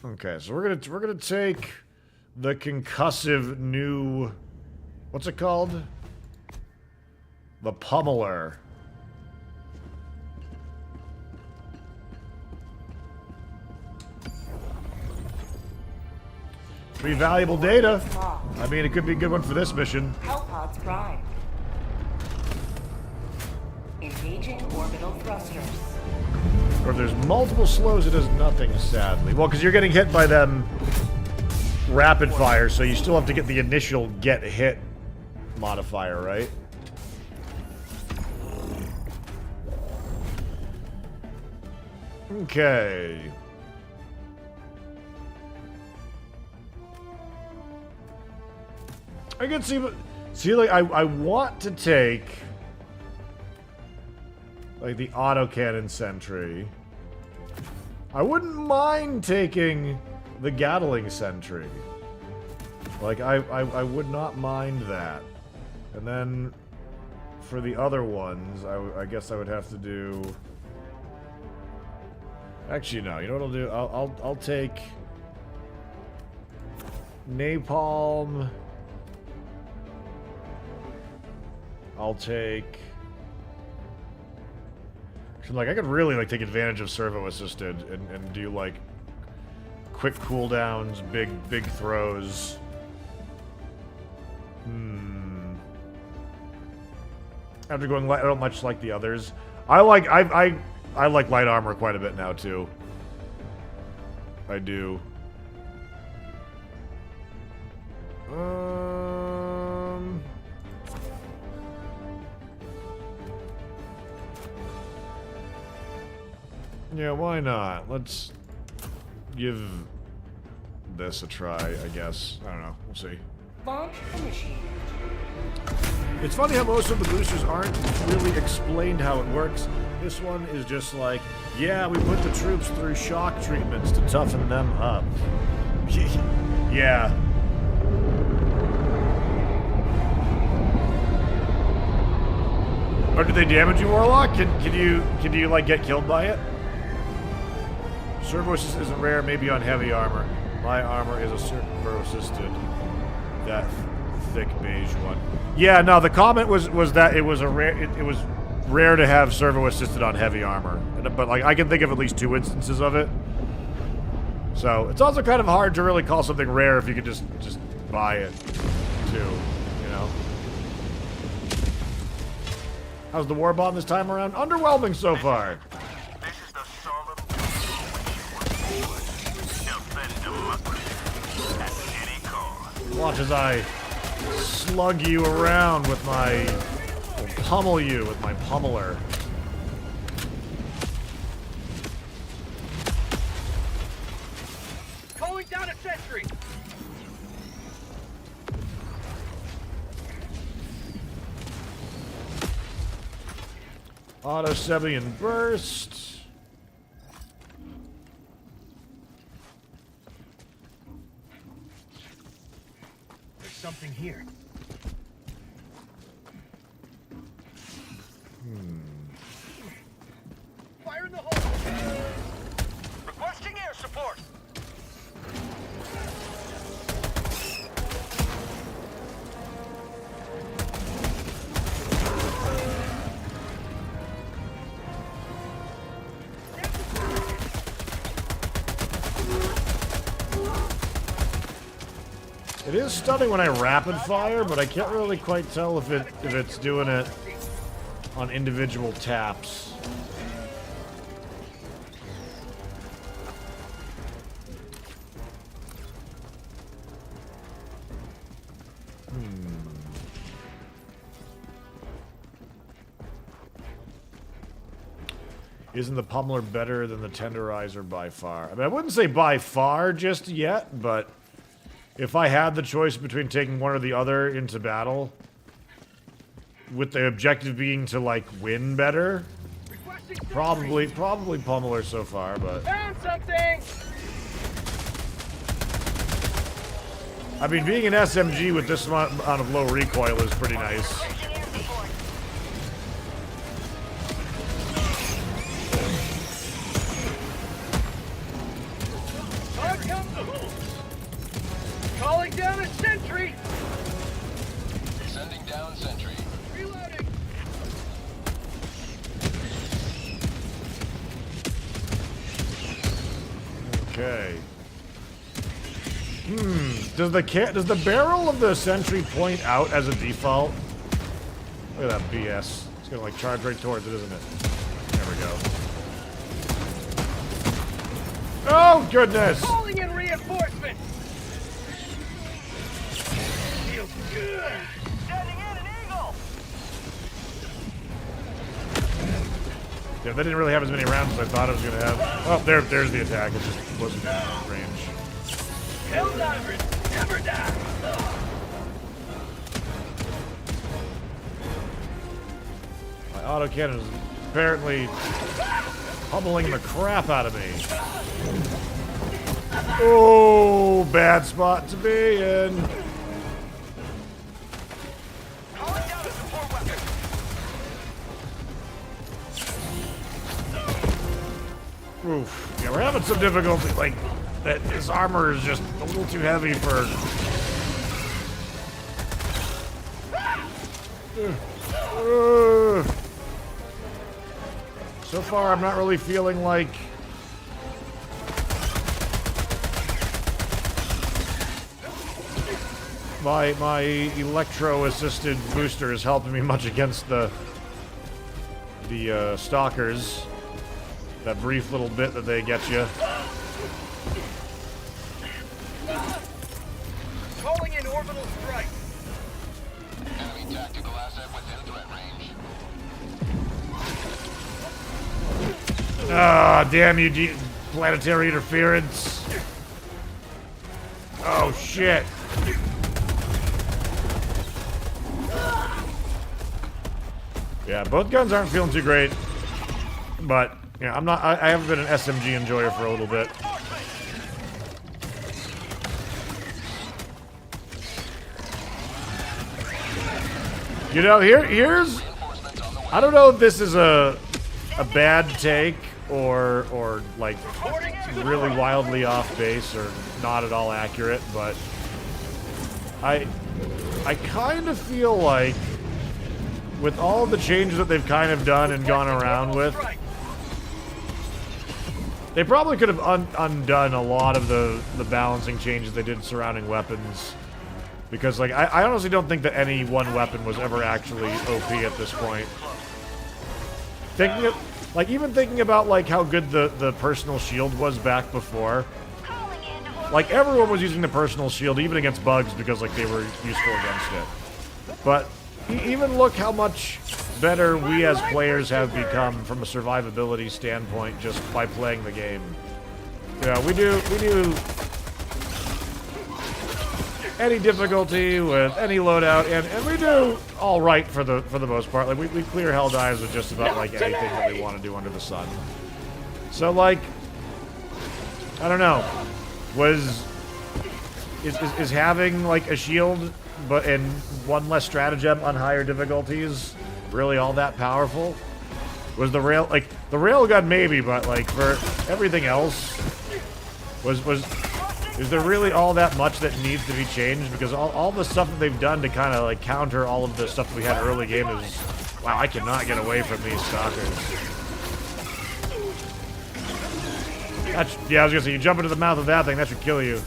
Okay, so we're gonna take the concussive new, what's it called? The Pummeler. Pretty valuable data. Locked. I mean, it could be a good one for this mission. Hellpods prime. Engaging orbital thrusters. Or if there's multiple slows, it does nothing, sadly. Well, because you're getting hit by them rapid fire, so you still have to get the initial get hit modifier, right? Okay. I can see, like, I want to take, like, the autocannon sentry. I wouldn't mind taking the Gatling sentry. Like, I would not mind that. And then, for the other ones, I guess I would have to do... Actually, no. You know what I'll do? I'll take... Napalm... I'll take... Like, I could really, like, take advantage of servo-assisted and do, like, quick cooldowns, big throws. After going light, I don't much like the others. I like light armor quite a bit now, too. I do. Yeah, why not? Let's give this a try, I guess. I don't know. We'll see. Launch initiated. It's funny how most of the boosters aren't really explained how it works. This one is just like, yeah, we put the troops through shock treatments to toughen them up. Yeah. Or do they damage you, Warlock? Can you like get killed by it? Servo assist isn't rare, maybe on heavy armor. My armor is a servo assisted. That thick beige one. Yeah, no, the comment was that it was a rare it was rare to have servo assisted on heavy armor. But like I can think of at least 2 instances of it. So it's also kind of hard to really call something rare if you could just buy it too, you know. How's the Warbond this time around? Underwhelming so far. Watch as I slug you around with my... pummel you with my pummeler. Calling down a sentry. Auto Sebian burst. Something here. Fire in the hole. Requesting air support. It is stunning when I rapid fire, but I can't really quite tell if it's doing it on individual taps. Isn't the pummeler better than the tenderizer by far? I mean, I wouldn't say by far just yet, but if I had the choice between taking one or the other into battle, with the objective being to, like, win better, probably pummeler so far, but... Found something! I mean, being an SMG with this amount of low recoil is pretty nice. Calling down a sentry! Sending down sentry. Reloading! Okay. Does the barrel of the sentry point out as a default? Look at that BS. It's gonna like charge right towards it, isn't it? There we go. Oh goodness! Calling in reinforcements! Feels good! Sending in an eagle! Yeah, they didn't really have as many rounds as I thought it was gonna have. Oh, there's the attack. It just wasn't in range. Helldivers never die! My autocannon is apparently pummeling the crap out of me. Oh, bad spot to be in. Calling down a support weapon! Oof. Yeah, we're having some difficulty. Like, that his armor is just a little too heavy for. So far, I'm not really feeling like. My electro-assisted booster is helping me much against the stalkers. That brief little bit that they get you. Calling in orbital strike! Enemy tactical asset within threat range. Ah, damn you, planetary interference. Oh, shit. Yeah, both guns aren't feeling too great. But, yeah, I haven't been an SMG enjoyer for a little bit. You know, here's... I don't know if this is a bad take or like really wildly off base or not at all accurate, but I kind of feel like with all the changes that they've kind of done and gone around with, they probably could have undone a lot of the balancing changes they did surrounding weapons. Because, like, I honestly don't think that any one weapon was ever actually OP at this point. Even thinking about, like, how good the personal shield was back before. Like, everyone was using the personal shield, even against bugs, because, like, they were useful against it. But even look how much better we as players have become from a survivability standpoint just by playing the game. Yeah, we do any difficulty with any loadout, and we do all right for the most part. Like we clear Helldivers with just about like anything that we want to do under the sun. So like, I don't know, is having like a shield and one less stratagem on higher difficulties really all that powerful? Was the railgun maybe, but like for everything else, is there really all that much that needs to be changed? Because all the stuff that they've done to kind of like counter all of the stuff we had early game is, wow, I cannot get away from these stalkers. Yeah, I was gonna say, you jump into the mouth of that thing, that should kill you.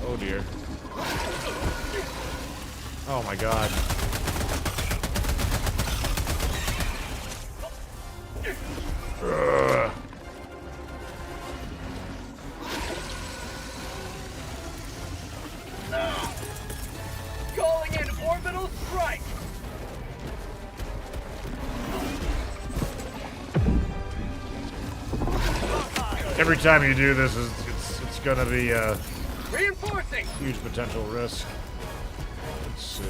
Oh dear. Oh my god. Ugh. Calling in orbital strike! Every time you do this, it's gonna be a Reinforcing! huge potential risk. Let's see.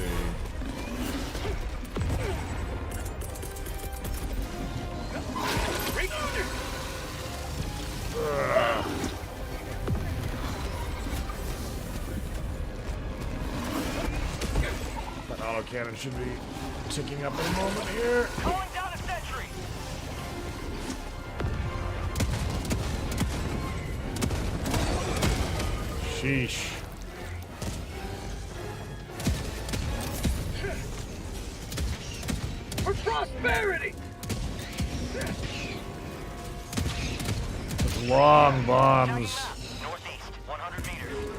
Ugh. That autocannon should be ticking up in a moment here. Calling down a sentry! Sheesh. For prosperity! long bombs. Northeast, 100 meters.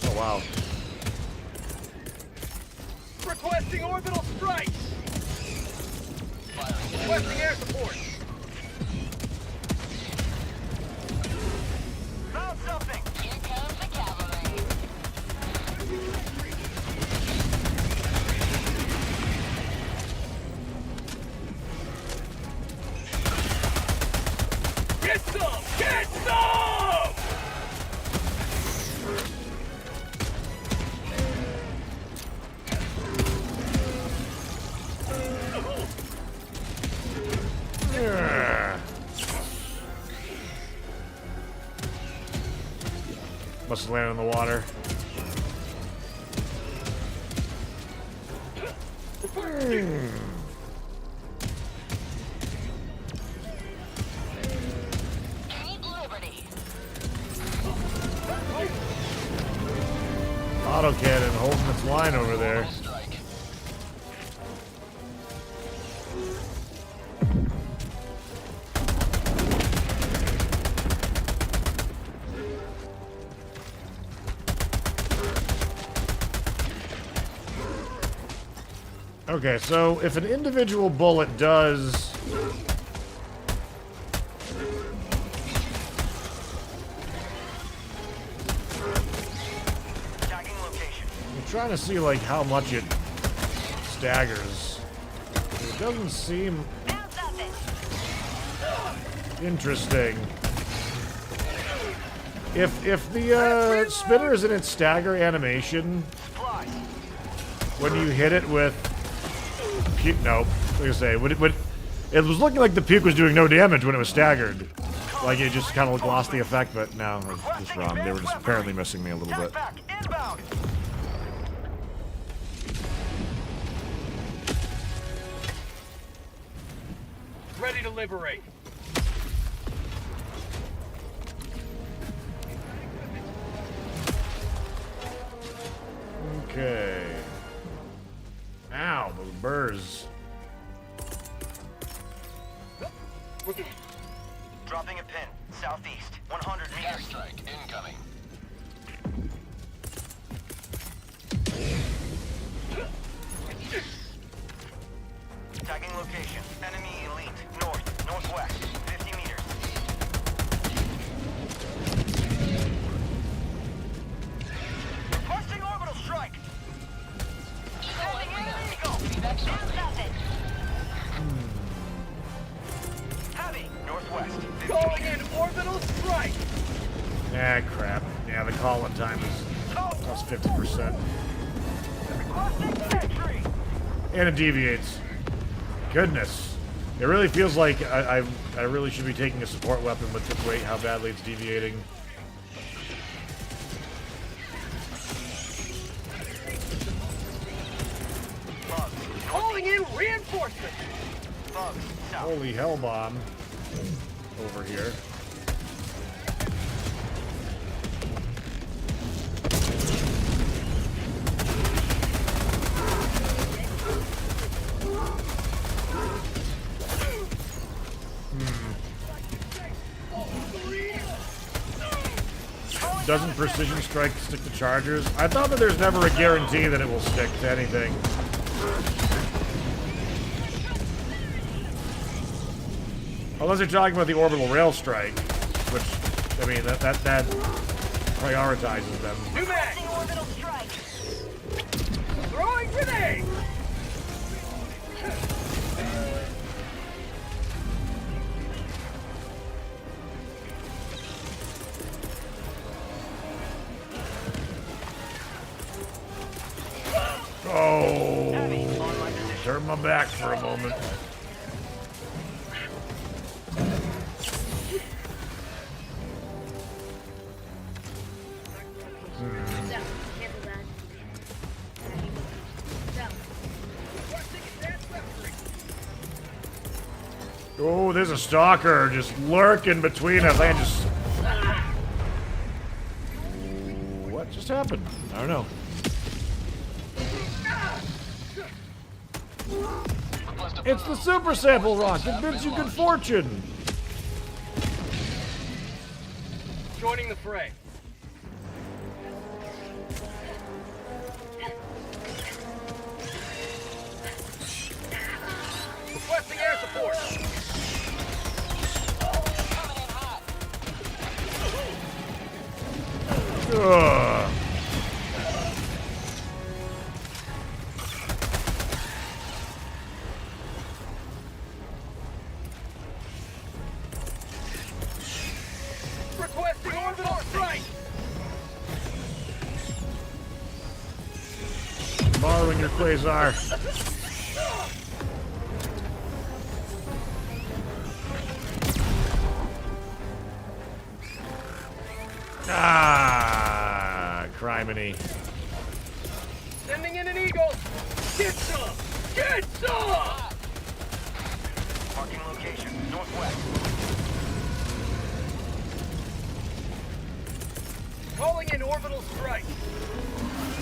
Oh, wow. Requesting orbital strikes. Requesting air support. Found something. Here comes the cavalry. Get some! Get some! Yeah. Must have landed in the water. Keep liberty. Autocannon holding its line over there. Strike. Okay, so if an individual bullet does... Tagging location. I'm trying to see, like, how much it staggers. It doesn't seem Found something. interesting. If the spinner is in its stagger animation, Supplies. when you hit it with puke, nope. Like I say, when it was looking like the puke was doing no damage when it was staggered. Like it just kind of lost the effect, but no, I was just wrong. They were just apparently missing me a little bit. Back inbound. Ready to liberate. Okay. Ow, those burrs. Dropping a pin. Southeast, 100 meters. Airstrike incoming. Tagging location. Enemy elite. North, northwest, 50 meters. Requesting orbital strike. Sending in illegal. Feedback Found shortly. something. Heavy. Northwest, 50 Calling in orbital strike. Ah, crap. Yeah, the call-in time is plus 50%. Requesting entry. And it deviates. Goodness. It really feels like I really should be taking a support weapon with the way how badly it's deviating. Bugs. Calling in reinforcements. Bugs. South. Holy hell bomb. Over here. Doesn't precision strike stick to chargers? I thought that there's never a guarantee that it will stick to anything. Unless you're talking about the orbital rail strike, which, I mean, that prioritizes them. New mag. Sending orbital strike. Throwing grenade. Oh, Heavy. On my position. turn my back for a moment. Oh, there's a stalker just lurking between us. I can just... What just happened? I don't know. It's the super sample rocket. Bids you good fortune. Joining the fray. Requesting air support. Ugh. Requesting orbital strike. Borrowing your quasar. Ah, criminy. Sending in an eagle. Get some. Get some. Marking location. Northwest. Calling in orbital strike.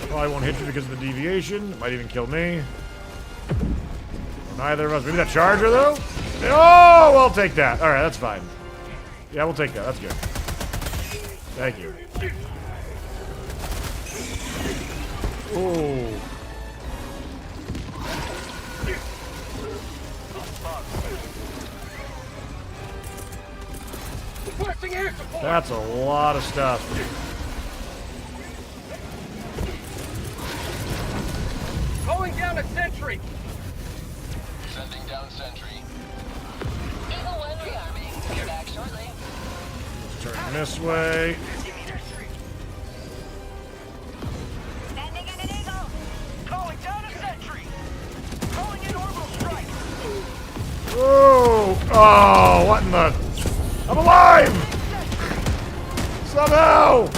Probably won't hit you because of the deviation. Might even kill me. Neither of us. Maybe that charger, though? Oh, we'll take that. All right, that's fine. Yeah, we'll take that. That's good. Thank you. Oh. Requesting air support. That's a lot of stuff. Calling down a sentry. Sending down sentry. Eagle 1 rearming. Be back shortly. Turn this way. Sending in an eagle. Calling down a sentry. Calling in orbital strike. Oh, oh, what in the... I'm alive! Somehow!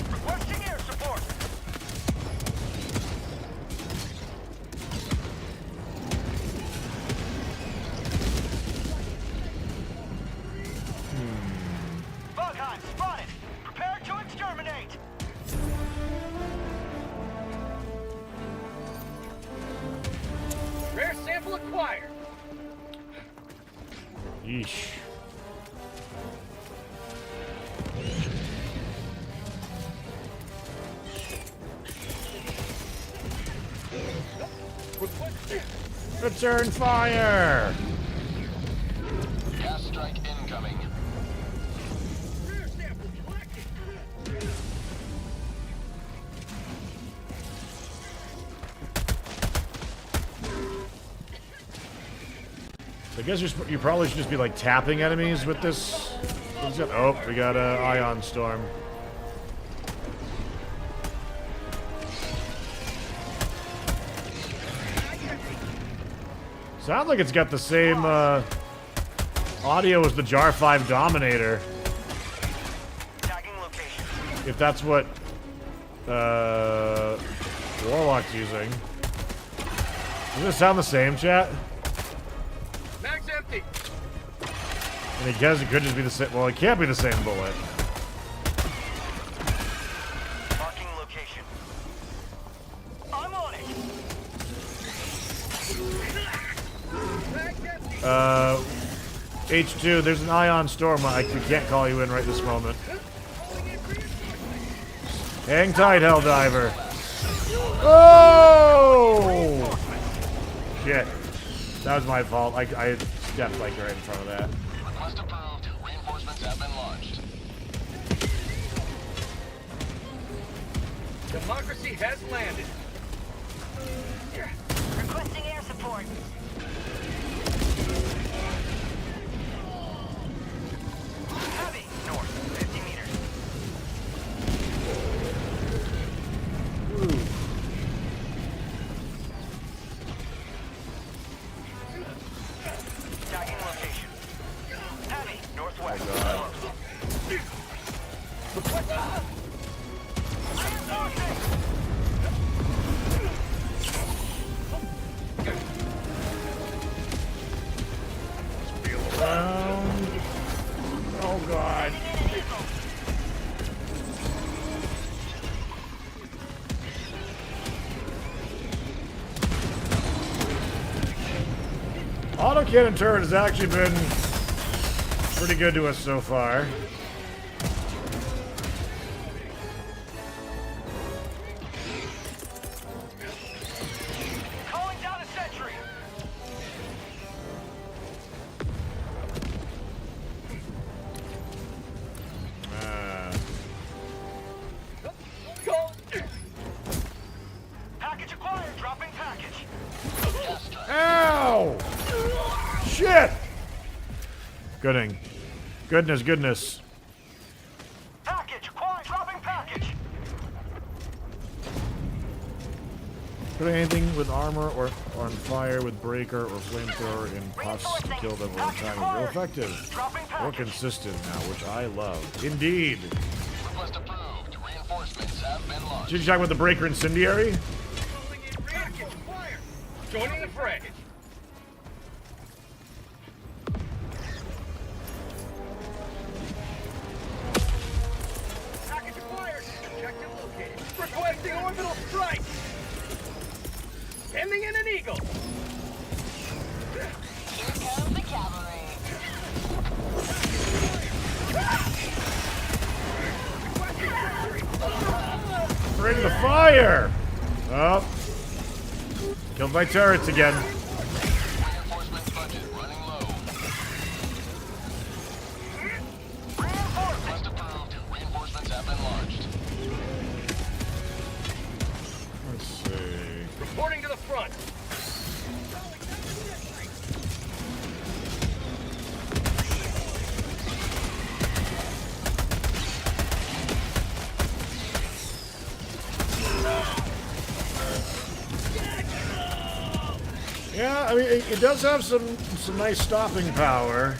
Requesting air support. Bug hunt spotted. Prepare to exterminate. Rare sample acquired. Yeesh. Return fire! Gas strike incoming. Rare sample collected. I guess you probably should just be like tapping enemies with this. Oh, we got a ion storm. Sounds like it's got the same audio as the Jar 5 Dominator. Tagging location. If that's what Warlock's using. Does it sound the same, chat? Mag's empty. And it could just be the same. Well, it can't be the same bullet. Marking location. I'm on it. Mag's empty. H2, there's an ion storm. We can't call you in right this moment. Hang tight, Helldiver. Oh! Shit. That was my fault. I stepped like right in front of that. Request approved. Reinforcements have been launched. Democracy has landed. Requesting air support. Heavy. North. 50 meters. Tagging location. Heavy. Northwest. cannon turret has actually been pretty good to us so far. Calling down a sentry. Package acquired. Dropping package. Ow! Shit! Goodness. Package acquired. Dropping package. Put anything with armor or on fire with breaker or flamethrower in pots to kill them over time. Real effective. Dropping More package. consistent now, which I love. Indeed. Request approved. Reinforcements have been launched. Did you talk about the breaker incendiary? Package acquired. Joining the fray. Package acquired. Objective located. Requesting orbital strike. Sending in an eagle. Here comes the cavalry. Bring the fire! Oh. Killed my turrets again. Reinforcements budget running low. Request approved. Reinforcements have been launched. Let's see. Reporting to the front. Yeah, I mean, it does have some nice stopping power.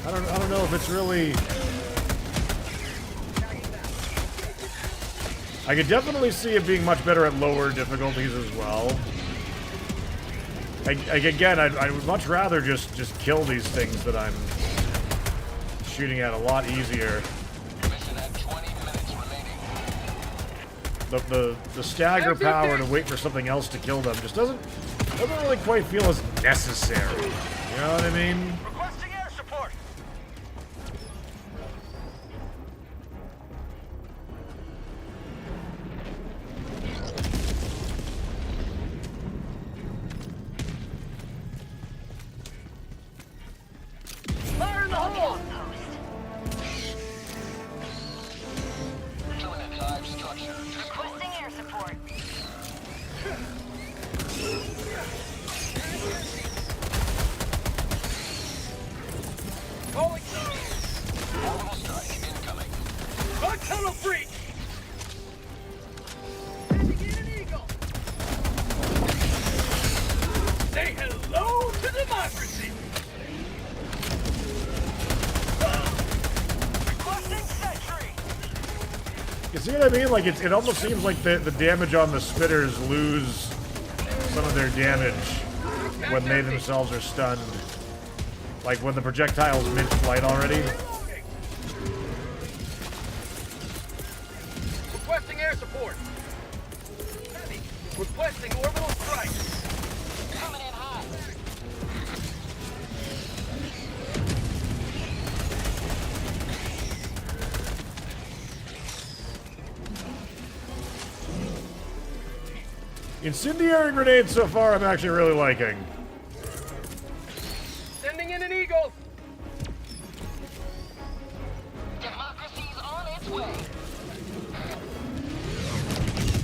I don't know if it's really. I could definitely see it being much better at lower difficulties as well. Again, I would much rather just kill these things that I'm shooting at a lot easier. Mission at 20 minutes remaining. The stagger power to wait for something else to kill them just doesn't really quite feel as necessary. You know what I mean? Requesting air support. Fire in the hole. Terminate hive structure. Requesting air support. Calling. Orbital strike incoming. Bug tunnel breach. Sending in an eagle. Say hello to democracy. Requesting sentry. You see what I mean? Like it almost seems like the damage on the spitters lose some of their damage when they themselves are stunned. Like when the projectiles mint flight already. Requesting air support. Heavy. Requesting orbital strike. Coming in hot. Incendiary grenades so far I'm actually really liking. Sending in an eagle. Democracy's on its way.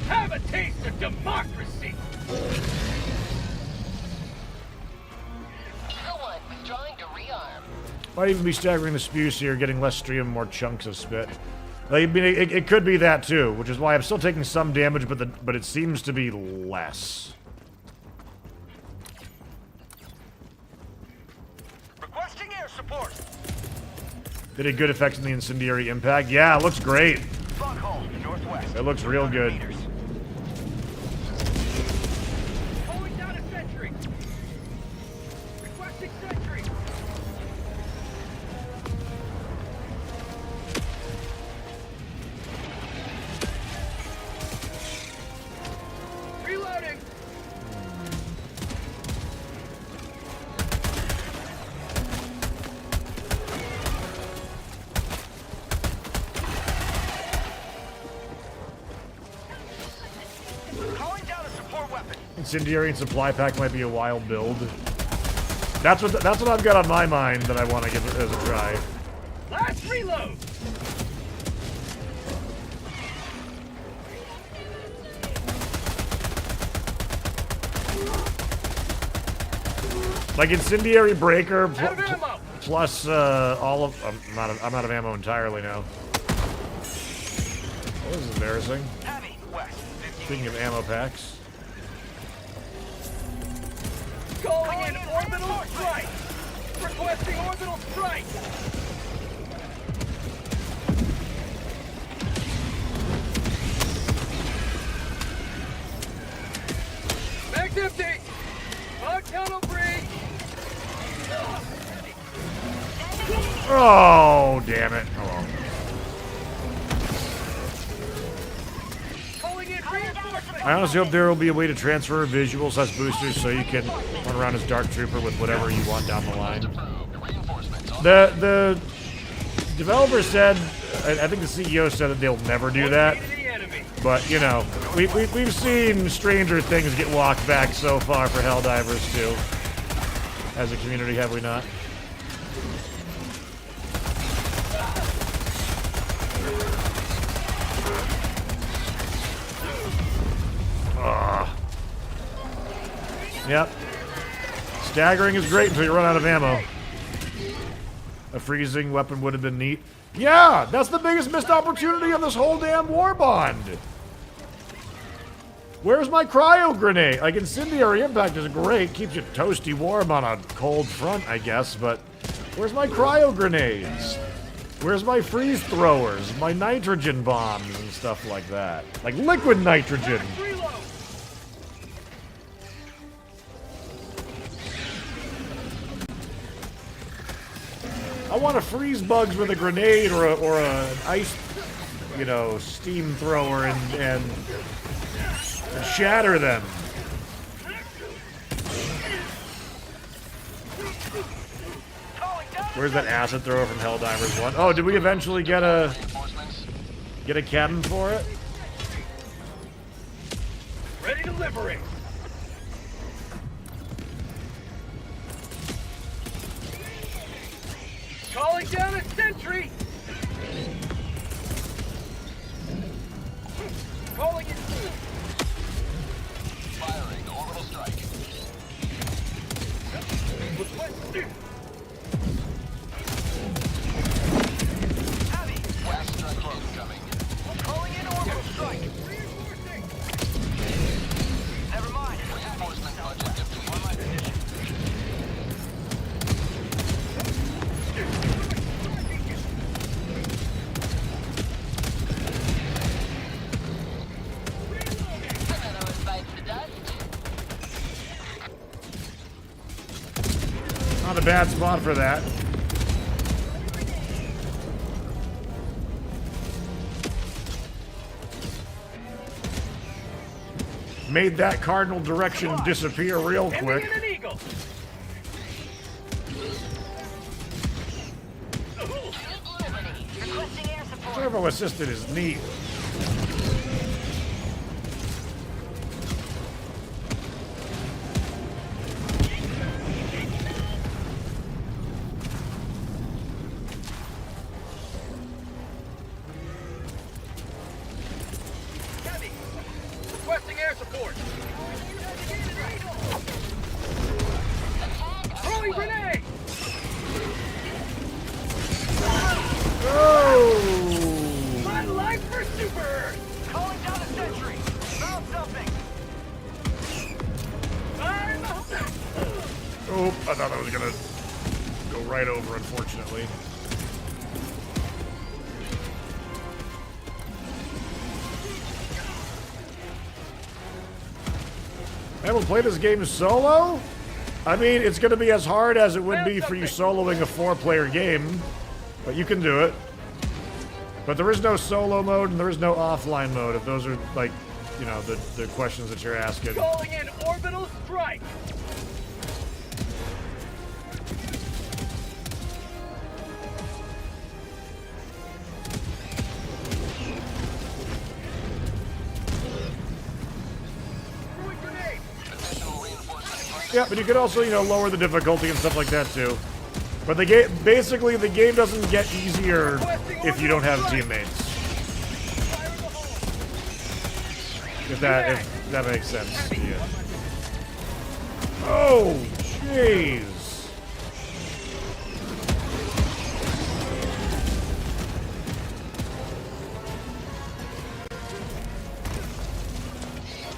Have a taste of democracy. Eagle One withdrawing to rearm. Might even be staggering the spews here, getting less stream, more chunks of spit. Like, I mean, it could be that too, which is why I'm still taking some damage, but it seems to be less. Requesting air support. Did a good effect in the incendiary impact? Yeah, it looks great. Bug hole, northwest. It looks real good. Meters. Calling down a sentry. Requesting sentry. Reloading. Incendiary and supply pack might be a wild build. That's what I've got on my mind that I want to give it as a try. Last reload! Like Incendiary Breaker Out of ammo! plus all of... I'm out of ammo entirely now. Oh, this is embarrassing. Heavy, west. Speaking of ammo packs. Calling in orbital strike! Requesting orbital strike! Mag's empty! Fog tunnel breach! Oh, damn it. Oh, well. Calling in reinforcements! I honestly hope there will be a way to transfer visuals as boosters so you can run around as Dark Trooper with whatever you want down the line. The developer said, I think the CEO said that they'll never do that. But, you know, we've seen stranger things get walked back so far for Helldivers, too. As a community, have we not? Yep. Staggering is great until you run out of ammo. A freezing weapon would have been neat. Yeah, that's the biggest missed opportunity on this whole damn Warbond. Where's my cryo grenade? Like, incendiary impact is great, keeps you toasty warm on a cold front, I guess, but where's my cryo grenades? Where's my freeze throwers, my nitrogen bombs and stuff like that? Like liquid nitrogen. I want to freeze bugs with a grenade or an ice, you know, steam thrower and shatter them. Where's that acid thrower from Helldivers 1? Oh, did we eventually get a cannon for it? Ready to liberate! Calling down a sentry! Calling it. Firing orbital strike. Heavy! Blast strike incoming. Calling in orbital strike! Never mind. Reinforcement budget depleted. On my position. Not a bad spot for that. Made that cardinal direction disappear real quick. An eagle! Requesting air support. Servo assisted is neat. Heavy! Requesting air support! Throwing grenade! Oh! My life for Super! Calling down a sentry! Found something! I'm out! Oh, I thought I was gonna go right over, unfortunately. I haven't played this game solo? I mean, it's gonna be as hard as it would be for you soloing a 4-player game, but you can do it. But there is no solo mode and there is no offline mode, if those are, like, you know, the questions that you're asking. Calling in orbital strike! Throwing grenade! Yeah, but you could also, you know, lower the difficulty and stuff like that too. But the game, basically, the game doesn't get easier if you don't have teammates. If that makes sense. Yeah. Oh, jeez.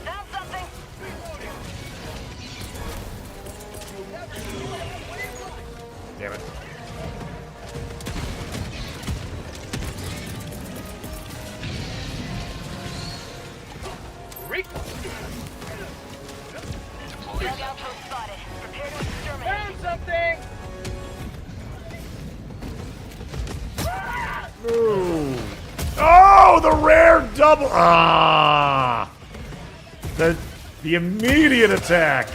Found something. Damn it. Dug outpost spotted. Prepare to exterminate. something! Ooh. Oh, the rare double. Ah. The immediate attack.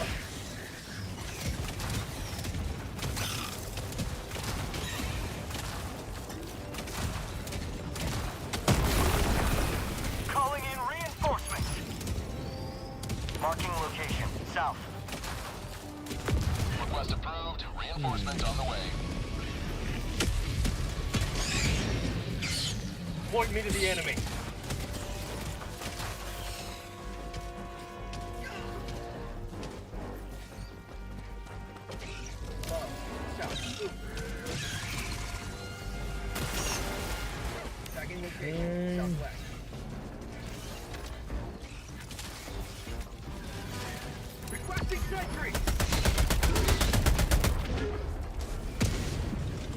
Calling in reinforcements. Marking location. South. Request approved. Reinforcements on the way. Point me to the enemy. Tagging location. Southwest. Requesting sentry.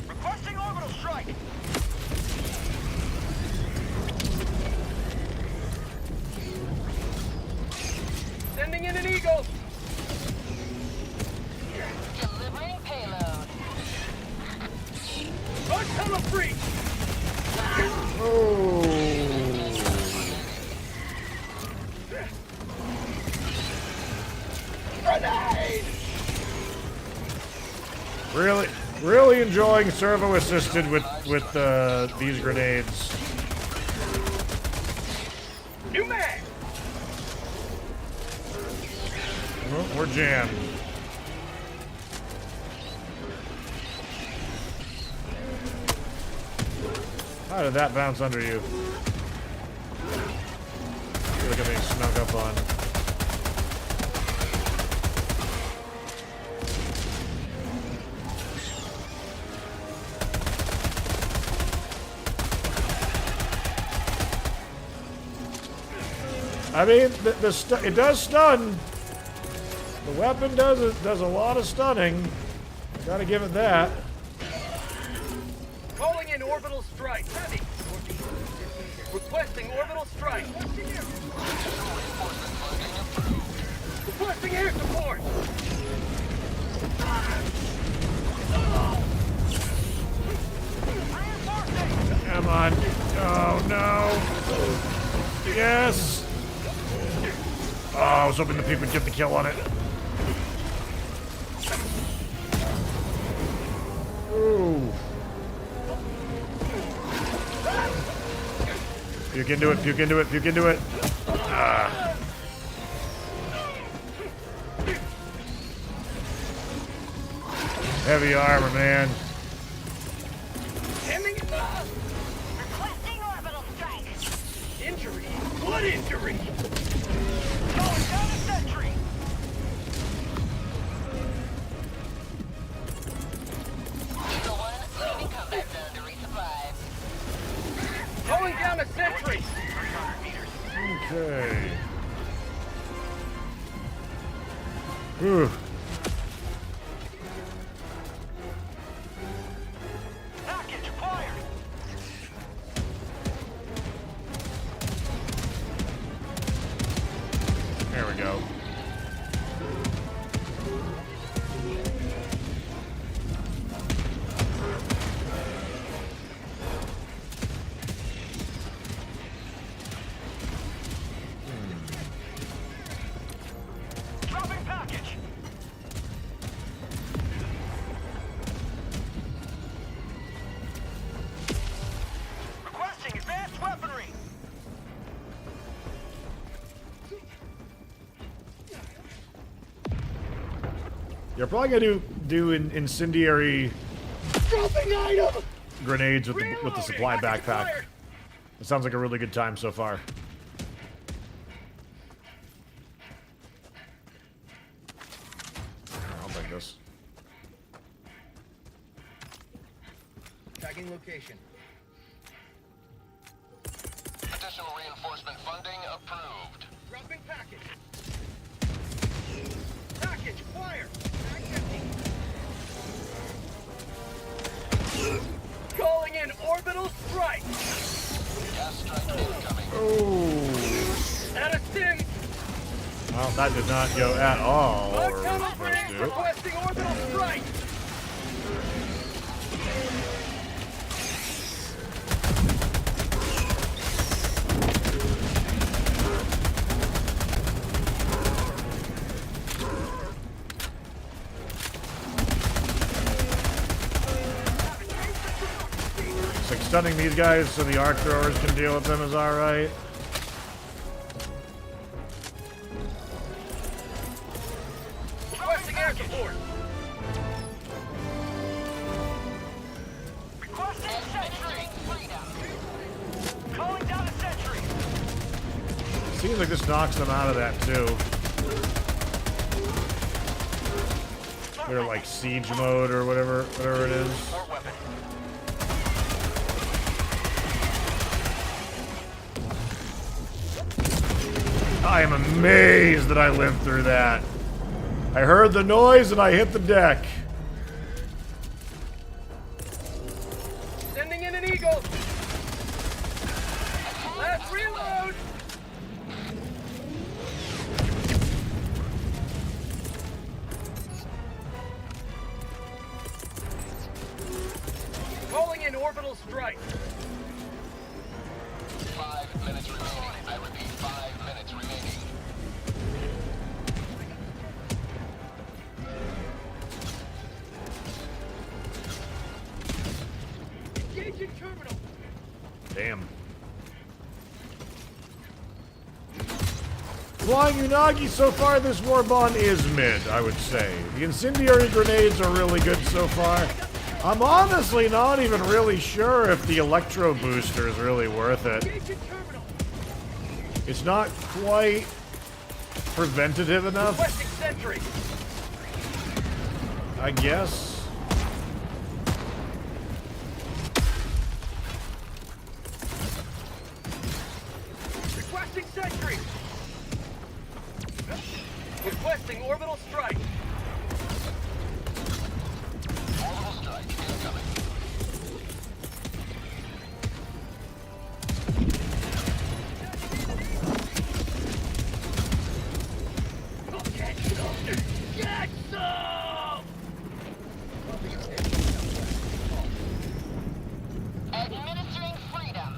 Requesting orbital strike. Sending in an eagle. Delivering payload. Our tunnel breach. Grenade. Really enjoying servo assisted with these grenades. New mag. Well, we're jammed. How did that bounce under you? I feel like I'm being snuck up on. I mean, it does stun. The weapon does a lot of stunning. Gotta give it that. Calling in orbital strike. Heavy. Requesting orbital strike. Requesting air support. Come on. Oh, no. Yes. Oh, I was hoping the people would get the kill on it. Ooh. Puke into it, puke into it, puke into it. Ah. Heavy armor, man. Ending it up. Requesting orbital strike. Injury. What injury? Calling down a sentry. Eagle 1, leaving combat zone to resupply. Calling down a sentry. Okay. Whew. Package acquired. There we go. Dropping package. You're probably gonna do incendiary Dropping item! grenades with the supply Reloading. backpack. Fired. It sounds like a really good time so far. I'll take this. Tagging location. Additional reinforcement funding approved. Dropping package. Package acquired. Tag empty. Calling in orbital strike. Gas strike incoming. Oh. At a sim. Well, that did not go at all. Our Or tunnel was supposed bridge to. requesting orbital strike. It's like stunning these guys so the arc throwers can deal with them is alright. Requesting air support. Requesting sentry. Calling down a sentry. Seems like this knocks them out of that too. They're like siege mode or whatever it is. More weapon. I am amazed that I lived through that. I heard the noise and I hit the deck. Sending in an eagle. Last reload. Calling in orbital strike. 5 minutes remaining. I repeat, 5 minutes remaining. Engaging terminal. Damn. Flying Unagi so far this Warbond is mid, I would say. The incendiary grenades are really good so far. I'm honestly not even really sure if the electro booster is really worth it. Engaging terminal. It's not quite preventative enough, Requesting sentry. I guess. Requesting sentry. Requesting orbital strike. Orbital strike incoming. Get some! Get some! Administering freedom.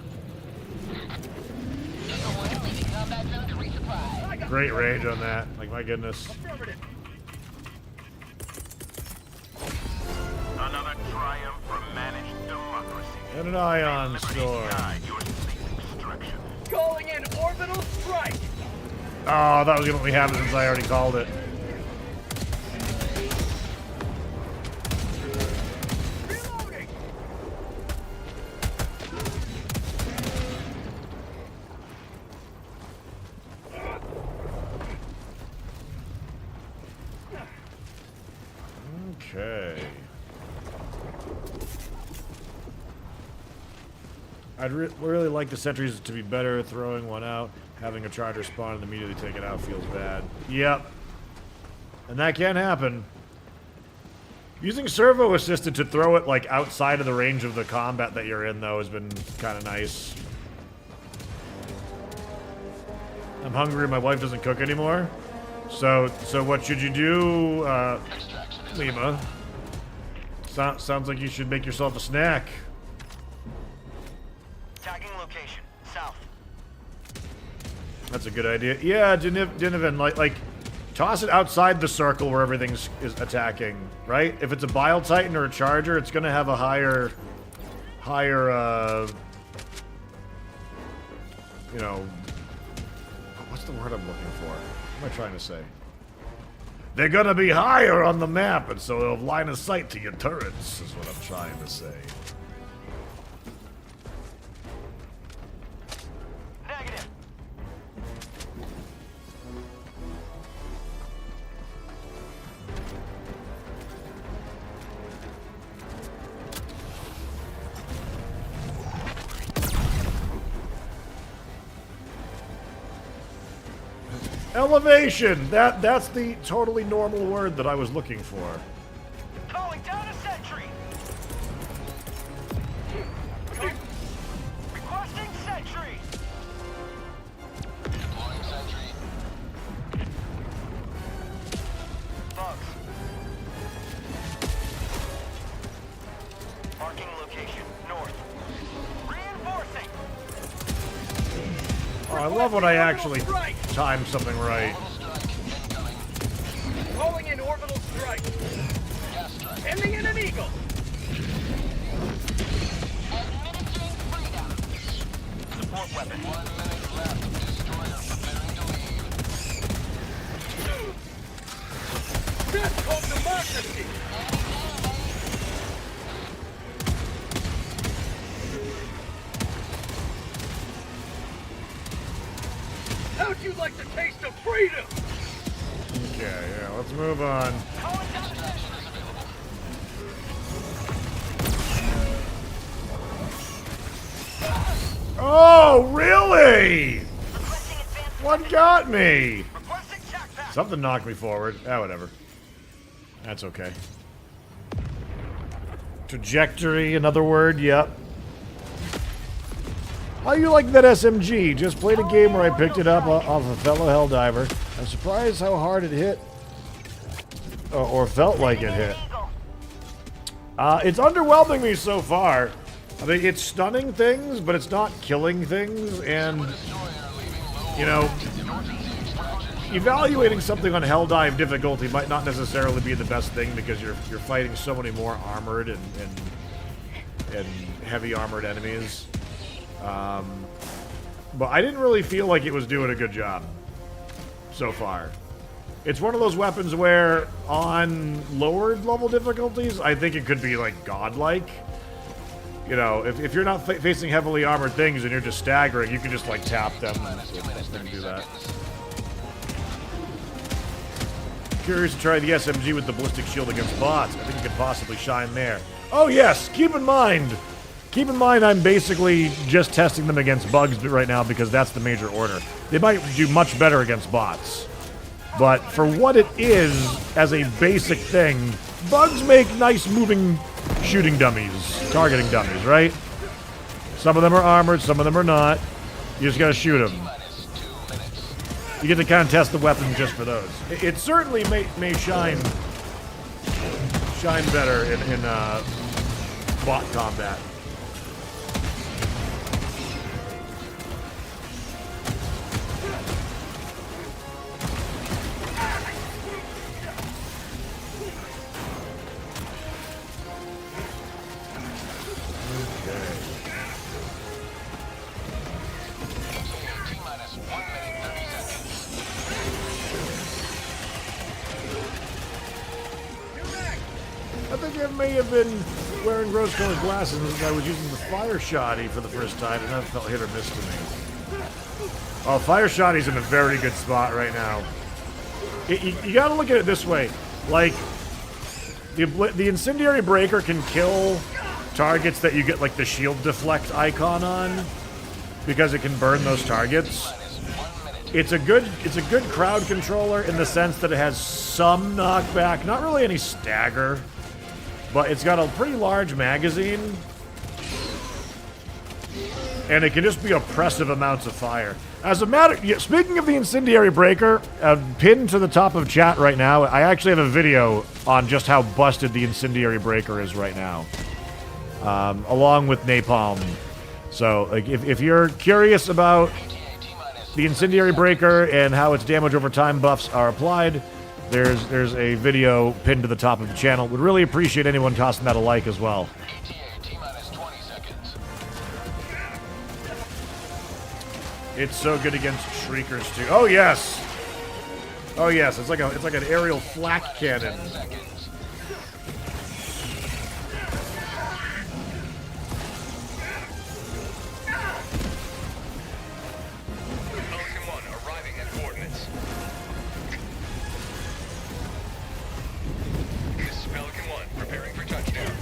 Eagle 1 leaving combat zone to resupply. Great range on that. Like, my goodness. Affirmative. Another triumph for managed democracy. And an ion storm. Guide your safe destruction. Calling in orbital strike. Oh, that was gonna only happen since I already called it. Reloading. Okay. I'd really like the sentries to be better. Throwing one out, having a charger spawn and immediately take it out feels bad. Yep. And that can happen. Using servo assisted to throw it like outside of the range of the combat that you're in though has been kind of nice. I'm hungry. My wife doesn't cook anymore. So what should you do, Extraction is Lima? Sounds like you should make yourself a snack. Tagging location. South. That's a good idea. Yeah, Dinovan, like, toss it outside the circle where everything is attacking, right? If it's a Bile Titan or a Charger, it's gonna have a higher, you know, what's the word I'm looking for? What am I trying to say? They're gonna be higher on the map, and so they'll have line of sight to your turrets, is what I'm trying to say. Negative. Elevation! That's the totally normal word that I was looking for. Calling down a sentry. Requesting sentry. Deploying sentry. Bugs. Marking location. North. Reinforcing. Oh, I love when I actually time something right. Strike incoming. Calling in orbital strike. Gas strike. Ending in an eagle. Administering freedom. Support weapon. 1 minute left. Destroyer preparing to leave. That's called democracy. How'd you like the taste of freedom? Okay, yeah, let's move on. Calling down a sentry. Oh, really? Requesting advanced What got me? Requesting tac pack. Something knocked me forward. Ah, whatever. That's okay. Trajectory, another word, yep. How you like that SMG? Just played a game where I picked it up off a fellow Helldiver. I'm surprised how hard it hit. Or felt like it hit. eagle. It's underwhelming me so far. I mean, it's stunning things, but it's not killing things, and, you know, evaluating something on Helldive difficulty might not necessarily be the best thing because you're fighting so many more armored and heavy armored enemies. But I didn't really feel like it was doing a good job so far. It's one of those weapons where on lower level difficulties, I think it could be like godlike. You know, if you're not facing heavily armored things and you're just staggering, you can just like tap them and do that. Curious to try the SMG with the ballistic shield against bots. I think it could possibly shine there. Oh yes, keep in mind I'm basically just testing them against bugs right now because that's the major order. They might do much better against bots. But for what it is, as a basic thing, bugs make nice moving shooting dummies, targeting dummies, right? Some of them are armored, some of them are not. You just gotta shoot them. You get to kind of test the weapon just for those. It certainly may shine better in bot combat. I think I may have been wearing rose-colored glasses as I was using the fire shoddy for the first time, and that felt hit or miss to me. Oh, fire shoddy's in a very good spot right now. You gotta look at it this way. Like, the incendiary breaker can kill targets that you get, like, the shield deflect icon on, because it can burn those targets. It's a good crowd controller in the sense that it has some knockback, not really any stagger. But it's got a pretty large magazine, and it can just be oppressive amounts of fire. As a matter, speaking of the incendiary breaker, pinned to the top of chat right now, I actually have a video on just how busted the incendiary breaker is right now, along with napalm. So, like, if you're curious about the incendiary breaker and how its damage over time buffs are applied, there's a video pinned to the top of the channel. Would really appreciate anyone tossing that a like as well. T-minus 20 seconds. It's so good against Shriekers too. Oh yes! Oh yes, it's like an aerial flak cannon. 10 seconds. Pelican 1 arriving at coordinates. This is Pelican 1, preparing for touchdown.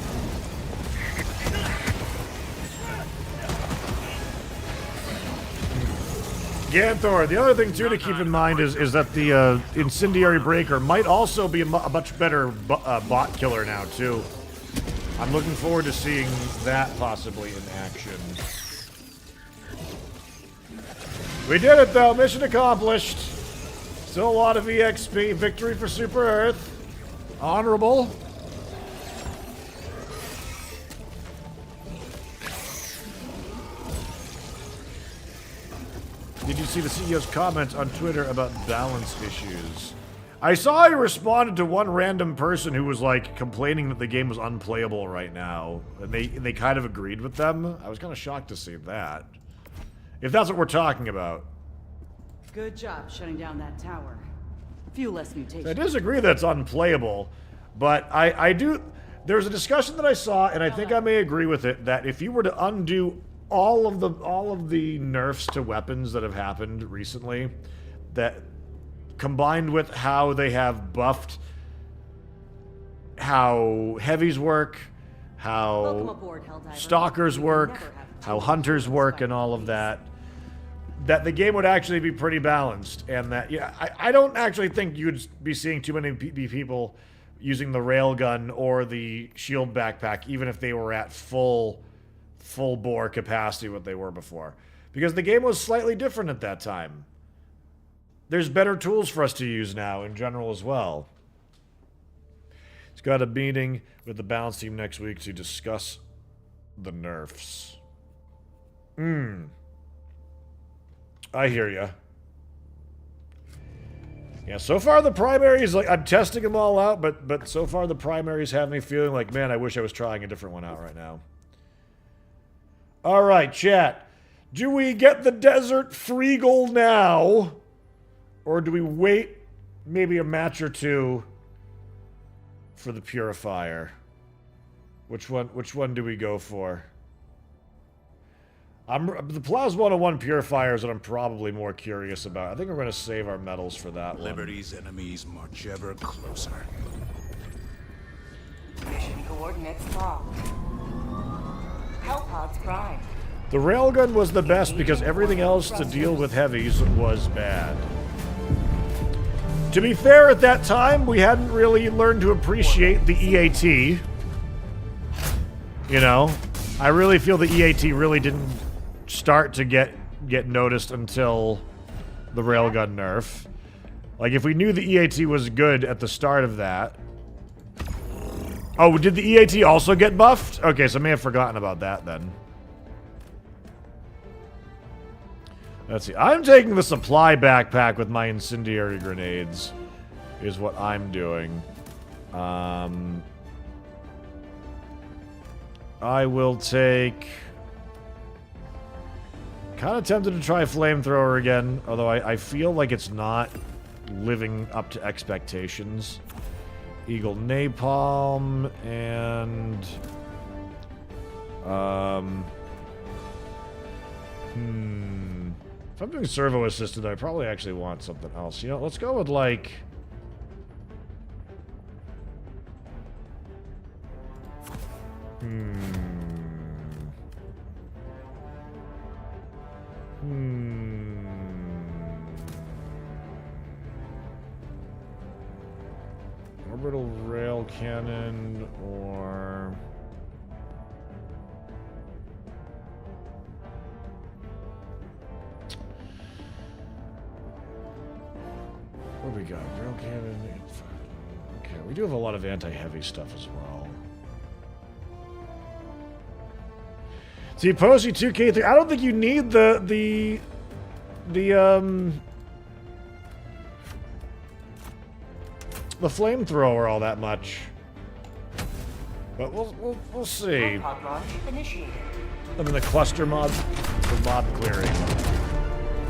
Ganthor, the other thing too to keep in mind is that the incendiary breaker might also be a much better bot killer now too. I'm looking forward to seeing that possibly in action. We did it though, mission accomplished. Still a lot of EXP, victory for Super Earth. Honorable. Did you see the CEO's comments on Twitter about balance issues? I saw he responded to one random person who was like complaining that the game was unplayable right now, and they kind of agreed with them. I was kind of shocked to see that. If that's what we're talking about. Good job shutting down that tower. Few less mutations. I disagree that it's unplayable, but I do. There's a discussion that I saw, and I think I may agree with it, that if you were to undo all of the nerfs to weapons that have happened recently, that combined with how they have buffed how heavies work, Welcome how aboard, Helldiver. stalkers You will work, never have how too hunters much work, and all of that the game would actually be pretty balanced, and that, yeah, I don't actually think you'd be seeing too many people using the railgun or the shield backpack, even if they were at full bore capacity what they were before. Because the game was slightly different at that time. There's better tools for us to use now in general as well. He's got a meeting with the balance team next week to discuss the nerfs. I hear ya. Yeah, so far the primaries, like, I'm testing them all out, but so far the primaries have me feeling like, man, I wish I was trying a different one out right now. Alright, chat. Do we get the Desert Freegal now? Or do we wait maybe a match or two for the Purifier? Which one do we go for? The Plasma 101 Purifier is what I'm probably more curious about. I think we're going to save our medals for that one. Liberty's enemies march ever closer. Mission coordinates locked. Hellpods prime. The railgun was the best because everything else to deal with heavies was bad. To be fair, at that time, we hadn't really learned to appreciate the EAT. You know, I really feel the EAT really didn't start to get noticed until the railgun nerf. Like, if we knew the EAT was good at the start of that... Oh, did the EAT also get buffed? Okay, so I may have forgotten about that then. Let's see. I'm taking the supply backpack with my incendiary grenades, is what I'm doing. I will take... Kind of tempted to try flamethrower again, although I feel like it's not living up to expectations. Eagle Napalm, and... If I'm doing servo assisted, I probably actually want something else. You know, let's go with like... Orbital rail cannon, or... What do we got? Rail cannon. Okay, we do have a lot of anti-heavy stuff as well. See, Posey 2K3. I don't think you need the flamethrower all that much. But we'll see. Hellpod launch initiated. I mean, the cluster mod for mob clearing.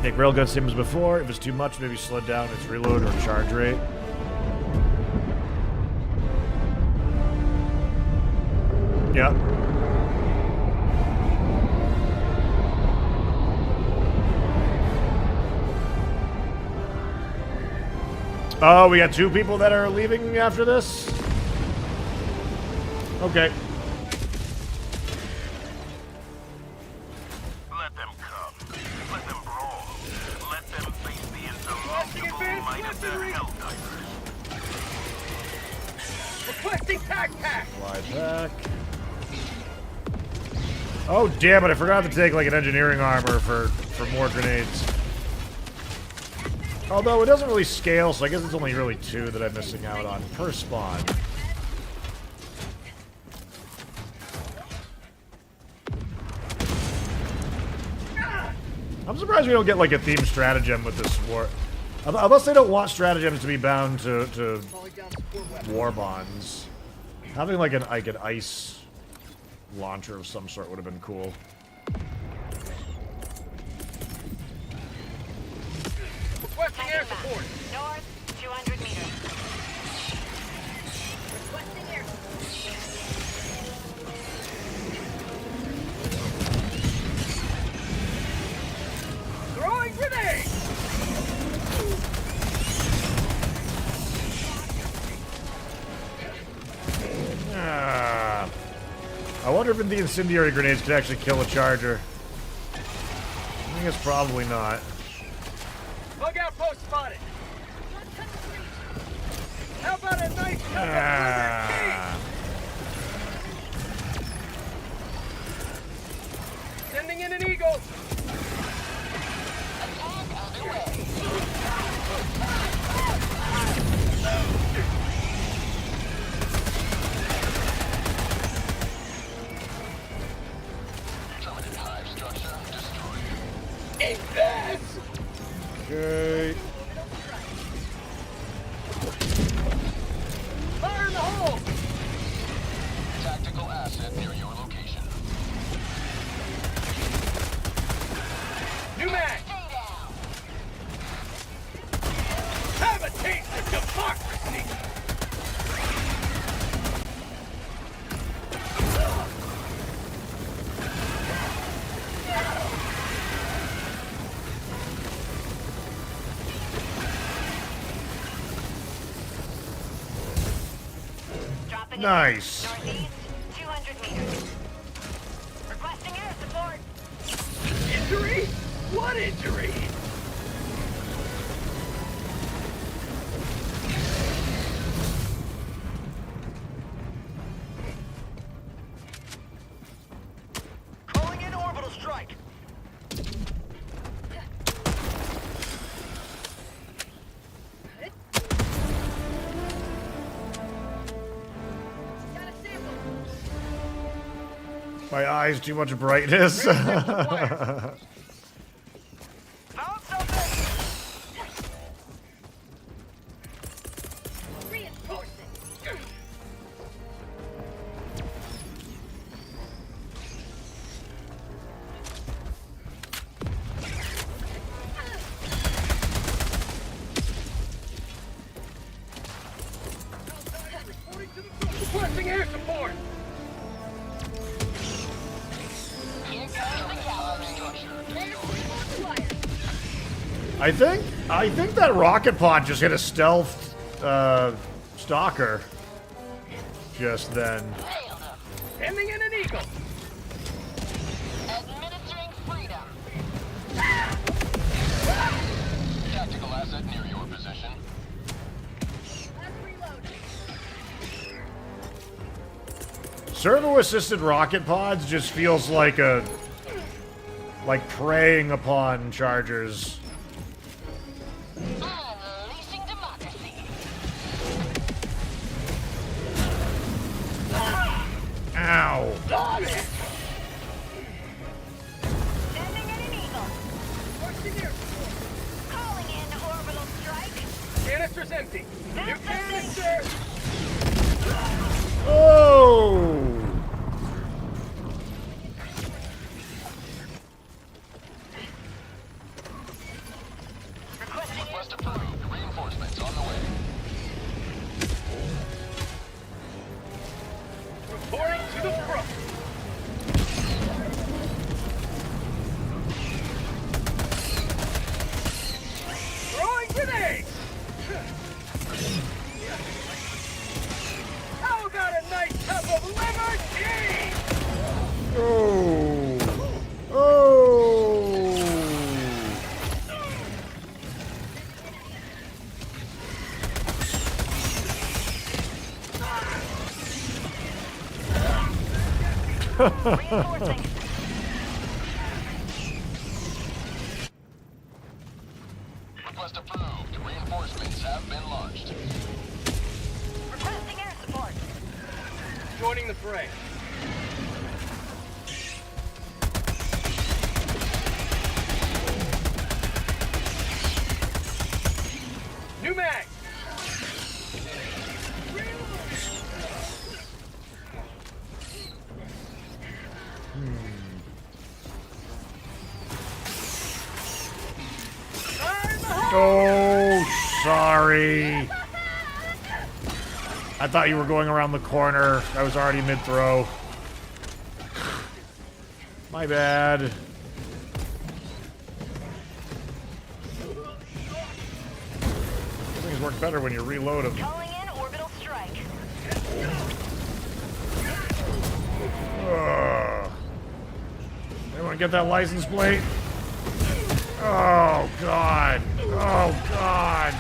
Make railgun same as before. If it's too much, maybe slow down its reload or charge rate. Yep. Oh, we got 2 people that are leaving after this? Okay. Let them come. Let them brawl. Let them face the insurmountable might of the Helldivers. Requesting tac pack. Fly back. Oh, damn it. I forgot to take, like, an engineering armor for more grenades. Although it doesn't really scale, so I guess it's only really 2 that I'm missing out on per spawn. I'm surprised we don't get, like, a theme stratagem with this war. Unless they don't want stratagems to be bound to Warbonds. Having, like, an ice launcher of some sort would have been cool. Requesting air support. North, 200 meters. Requesting air support. Throwing grenade. Ah. I wonder if the incendiary grenades could actually kill a charger. I guess probably not. Bug outpost spotted. How about a nice Ah. sending in an eagle. Terminate hive structure destroyed. Ain't bad. Okay. Fire in the hole. Tactical asset near your location. New mag. Have a taste of democracy. Dropping Nice. northeast, 200 meters. Requesting air support. Injury? What injury? Calling in orbital strike. My eyes too much brightness. Found something. Reinforcing. Requesting air support. I think that rocket pod just hit a stealth stalker just then. Ending in an eagle. Administering freedom. Tactical asset near your position. Servo-assisted rocket pods just feels like preying upon chargers. Unleashing democracy. Ow. Sending in an eagle. Calling in orbital strike. Canister's empty. New canister. Oh! Reinforcing. Request approved. Reinforcements have been launched. Requesting air support. Joining the fray. New mag! Oh, sorry. I thought you were going around the corner. I was already mid-throw. My bad. Things work better when you reload them. Calling in orbital strike. Anyone get that license plate? Oh, God. Oh, God.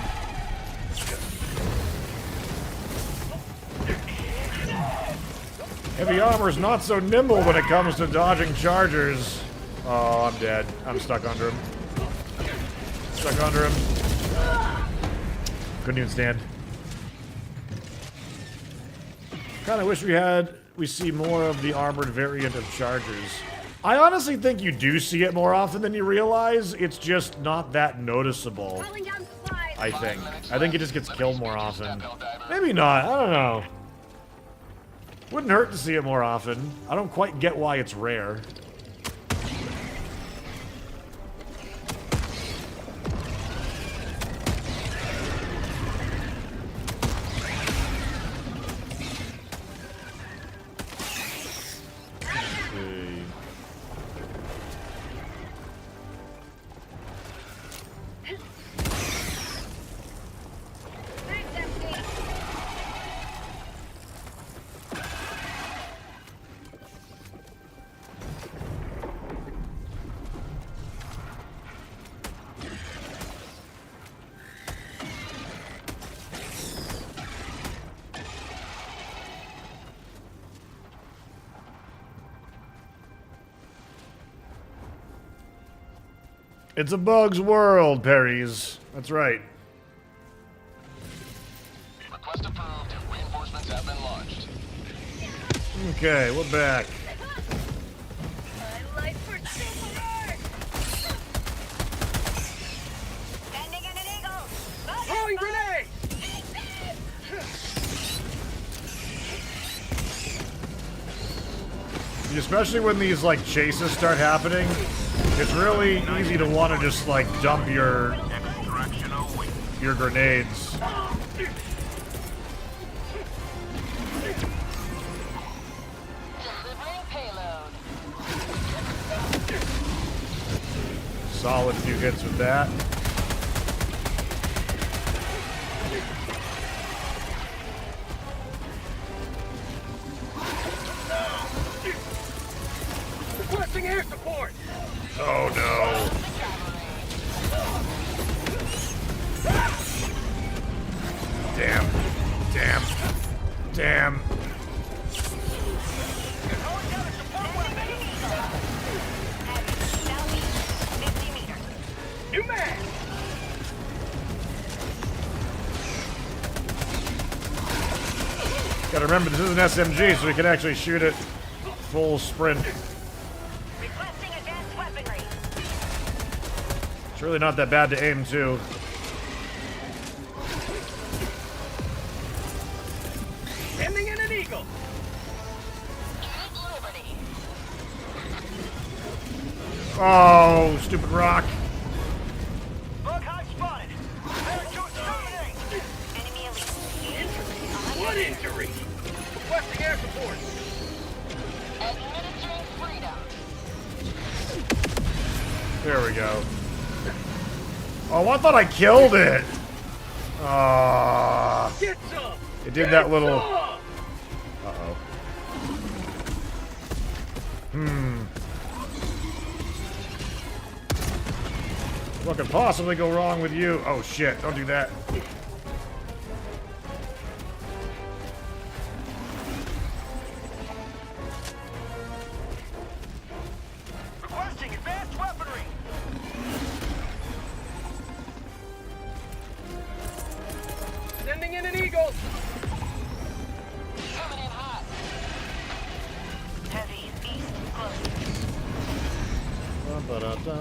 Heavy armor's not so nimble when it comes to dodging chargers. Oh, I'm dead. I'm stuck under him. Stuck under him. Couldn't even stand. Kinda wish we see more of the armored variant of chargers. I honestly think you do see it more often than you realize. It's just not that noticeable. I think. I think it just gets killed more often. Maybe not. I don't know. Wouldn't hurt to see it more often. I don't quite get why it's rare. It's a bug's world, Perry's. That's right. Request approved. Reinforcements have been launched. Okay, we're back. My life for super. Sending in an eagle. Throwing grenade! Especially when these, like, chases start happening, it's really easy to want to just, like, dump your grenades. Delivering payload. Solid few hits with that. Requesting air support! Oh no. Damn. Damn. Damn. Calling down a support weapon! Southeast, 50 meters. New mag! Gotta remember, this is an SMG, so we can actually shoot it full sprint. Requesting advanced weaponry. It's really not that bad to aim, too. Sending in an eagle! Liberty. Oh, stupid rock. Bug hive spotted! Better to exterminate! Enemy elite. What injury? Requesting air support! Administering freedom. There we go. Oh, I thought I killed it. Get some! It did that little... Some! Uh-oh. What could possibly go wrong with you? Oh, shit. Don't do that. Ba-da-da.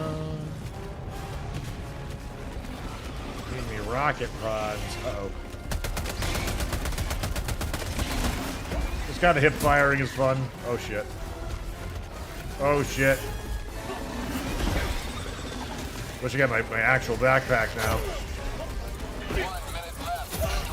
Need me rocket pods. Uh-oh. This kind of hip firing is fun. Oh shit. Oh shit. Wish I got my actual backpack now. 1 minute left.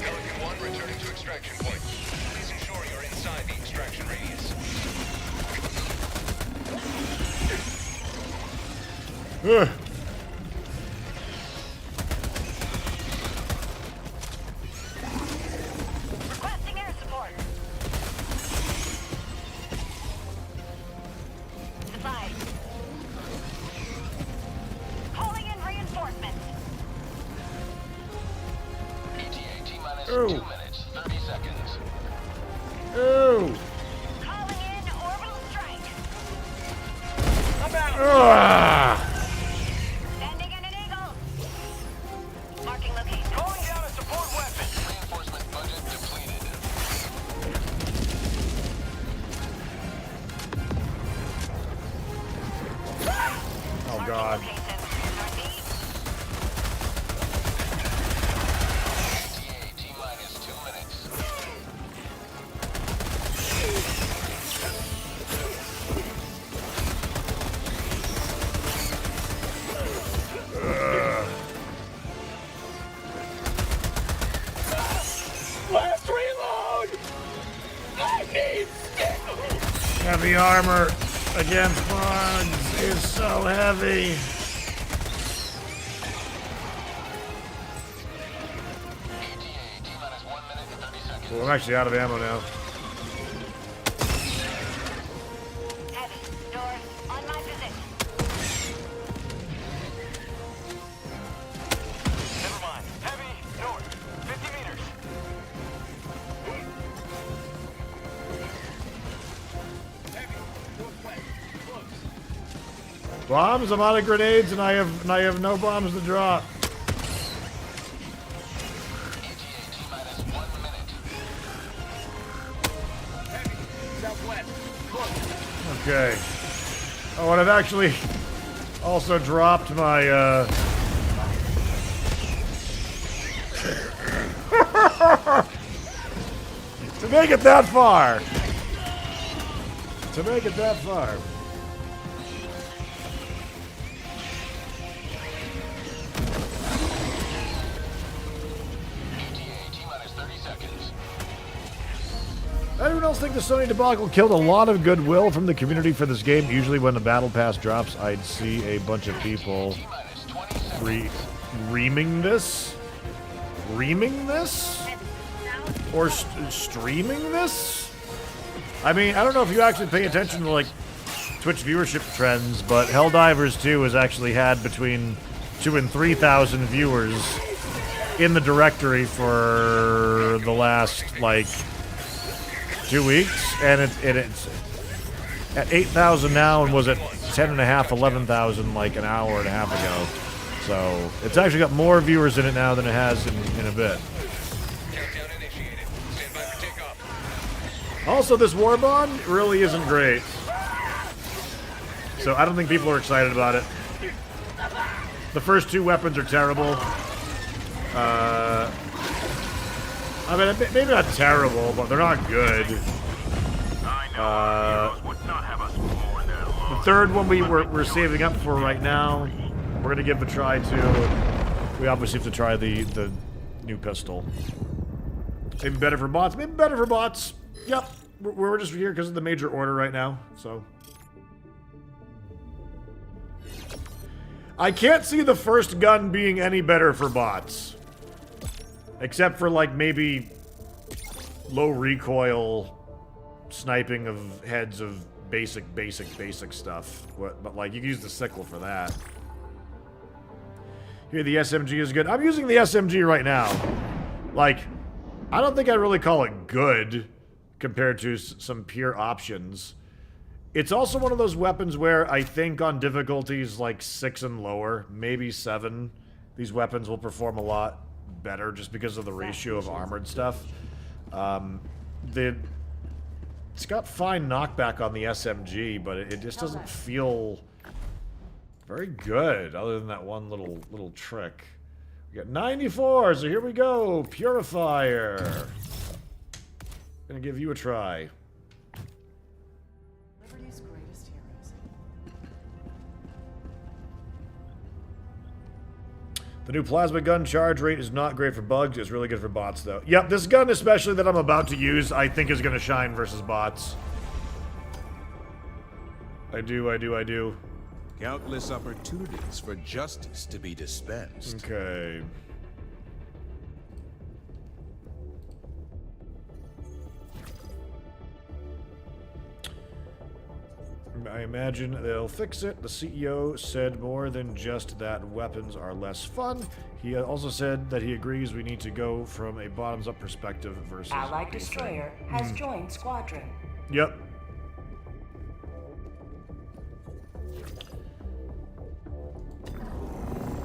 Pelican 1 returning to extraction point. Please ensure you're inside the extraction radius. Ugh. Requesting air support. Supplies. Calling in reinforcements. ETA T-minus Ooh. 2 minutes, 30 seconds. Ooh. Calling in orbital strike. Ah. Standing in an eagle. Marking location. Calling down a support weapon. Reinforcement budget depleted. Oh god. Location. Northeast. ETA T-minus 2 minutes. Last reload! I need skill! Heavy armor against bugs is so heavy. ETA T-minus 1 minute and 30 seconds. Well, I'm actually out of ammo now. Heavy. Door. On my position. Never mind. Heavy, north. 50 meters. Heavy, northwest. Close. Bombs? I'm out of grenades and I have no bombs to drop. ETA T-minus 1 minute. Heavy, southwest. Close. Okay. Oh, and I've actually also dropped my to make it that far. To make it that far. ETA T-minus 30 seconds. Anyone else think the Sony debacle killed a lot of goodwill from the community for this game? Usually when the battle pass drops, I'd see a bunch of people T-minus 20 seconds. reaming this? Reaming this? Or streaming this? I mean, I don't know if you actually pay attention to, like, Twitch viewership trends, but Helldivers 2 has actually had between 2,000 and 3,000 viewers in the directory for the last, like, 2 weeks, and it's at 8,000 now and was at 10.5, 11,000 like an hour and a half ago. So it's actually got more viewers in it now than it has in a bit. Countdown initiated. Stand by for takeoff. Also, this Warbond really isn't great. So I don't think people are excited about it. The first 2 weapons are terrible. I mean, maybe not terrible, but they're not good. I know our heroes would not have us more than The third one we're saving up for right now. We're gonna give a try to. We obviously have to try the new pistol. Maybe better for bots. Maybe better for bots. Yep. We're just here because of the major order right now. So I can't see the first gun being any better for bots. Except for, like, maybe low recoil sniping of heads of basic stuff. But, like, you can use the sickle for that. Here, the SMG is good. I'm using the SMG right now. Like, I don't think I'd really call it good compared to some pure options. It's also one of those weapons where I think on difficulties like 6 and lower, maybe 7, these weapons will perform a lot better just because of the ratio of armored stuff. It's got fine knockback on the SMG, but it just doesn't feel very good, other than that one little trick. We got 94, so here we go. Purifier. Gonna give you a try. Liberty's greatest heroes. The new plasma gun charge rate is not great for bugs. It's really good for bots, though. Yep, this gun, especially that I'm about to use, I think is gonna shine versus bots. I do. Countless opportunities for justice to be dispensed. Okay. I imagine they'll fix it. The CEO said more than just that weapons are less fun. He also said that he agrees we need to go from a bottoms-up perspective versus... Allied destroyer has joined squadron. Yep.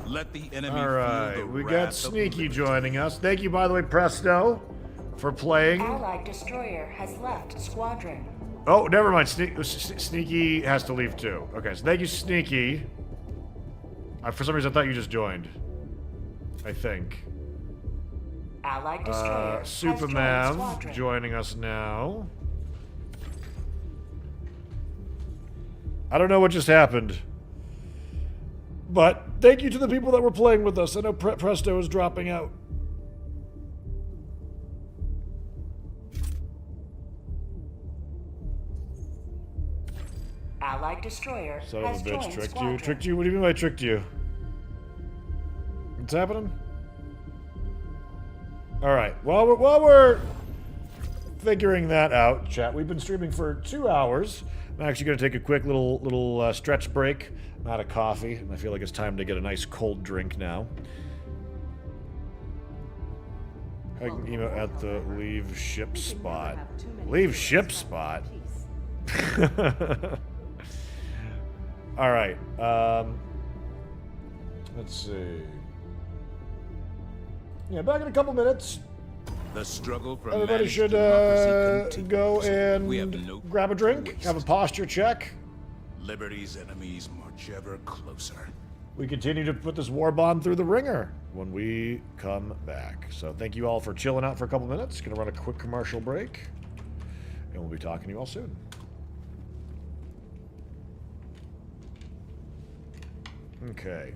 Let the enemy All feel right, the we got wrath of Sneaky liberty. joining us. Thank you, by the way, Presto, for playing. Allied destroyer has left squadron. Oh, never mind. Sneaky has to leave too. Okay, so thank you, Sneaky. For some reason, I thought you just joined. I think. Allied destroyer has joined Superman squadron. joining us now. I don't know what just happened. But thank you to the people that were playing with us. I know Presto is dropping out. Allied destroyer Son has of a bitch, joined tricked squadron. you. Tricked you? What do you mean by tricked you? What's happening? Alright, while we're figuring that out, chat, we've been streaming for 2 hours. I'm actually going to take a quick little stretch break. I'm out of coffee, and I feel like it's time to get a nice cold drink now. I can email at the leave ship spot. Leave ship spot? Alright, let's see. Yeah, back in a couple minutes. The struggle for Everybody managed should democracy go continues. We have and no grab a time to drink, waste. have a posture check. Liberty's enemies march ever closer. We continue to put this Warbond through the ringer when we come back. So thank you all for chilling out for a couple minutes. Gonna run a quick commercial break, and we'll be talking to you all soon. Okay.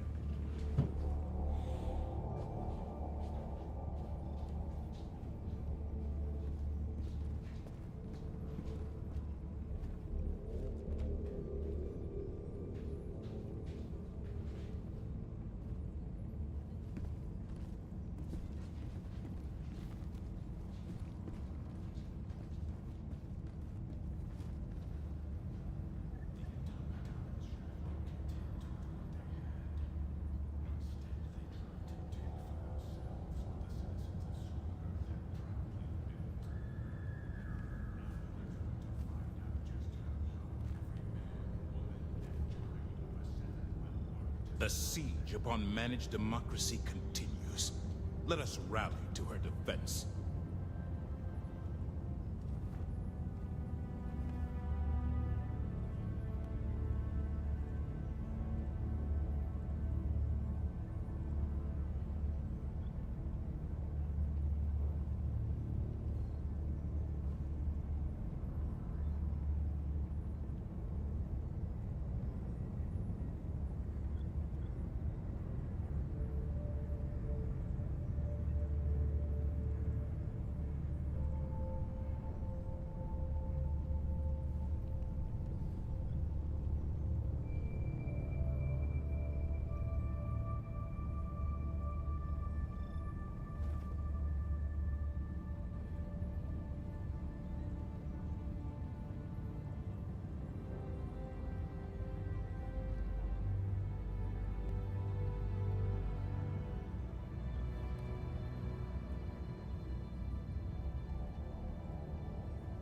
The siege upon managed democracy continues. Let us rally to her defense.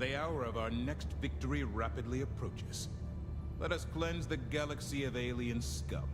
The hour of our next victory rapidly approaches. Let us cleanse the galaxy of alien scum.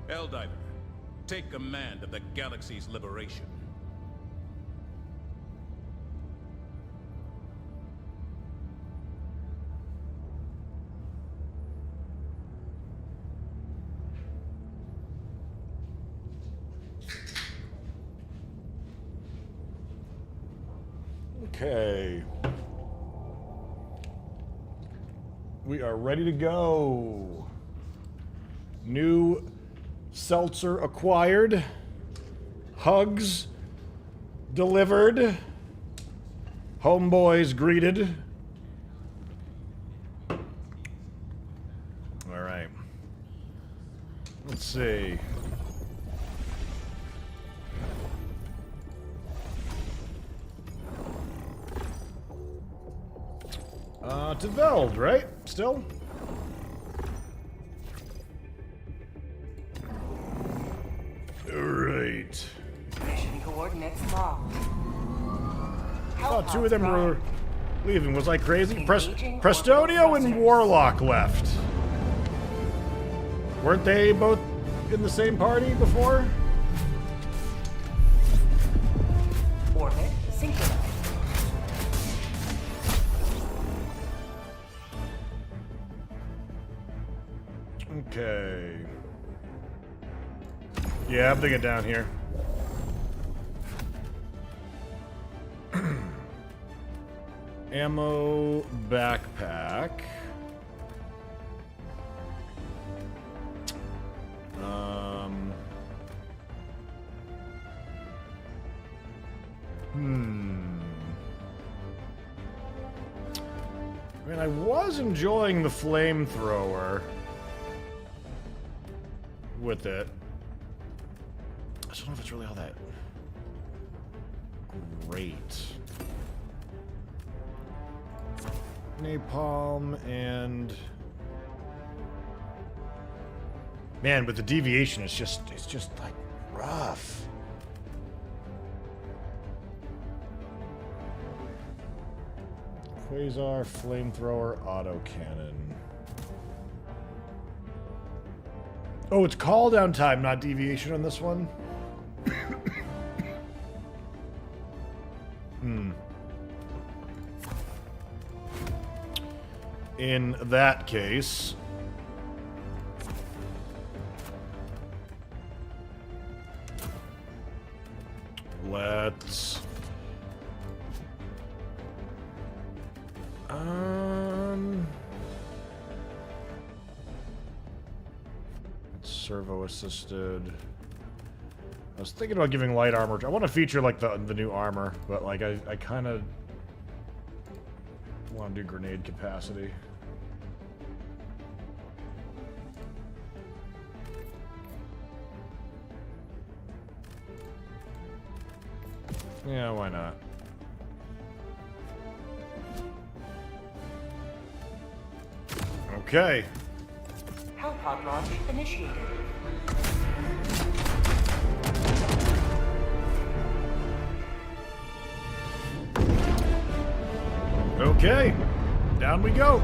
Helldiver, take command of the galaxy's liberation. Okay. We are ready to go. New seltzer acquired. Hugs delivered. Homeboys greeted. All right. Let's see. To Veld, right? Still? Alright. Mission coordinates logged. Oh, two of them were leaving. Was I crazy? Prestodio and Warlock left. Weren't they both in the same party before? Orbit synchronized. Okay. Yeah, I'm thinking down here. Ammo backpack. I mean, I was enjoying the flamethrower with it. I just don't know if it's really all that great. Napalm and man, with the deviation, it's just like rough. Quasar, flamethrower, autocannon. Oh, it's call down time, not deviation on this one? In that case... let's... servo assisted. I was thinking about giving light armor. I want to feature like the new armor, but like I kind of want to do grenade capacity. Yeah, why not? Okay. Hellpod launch initiated. Okay. Down we go.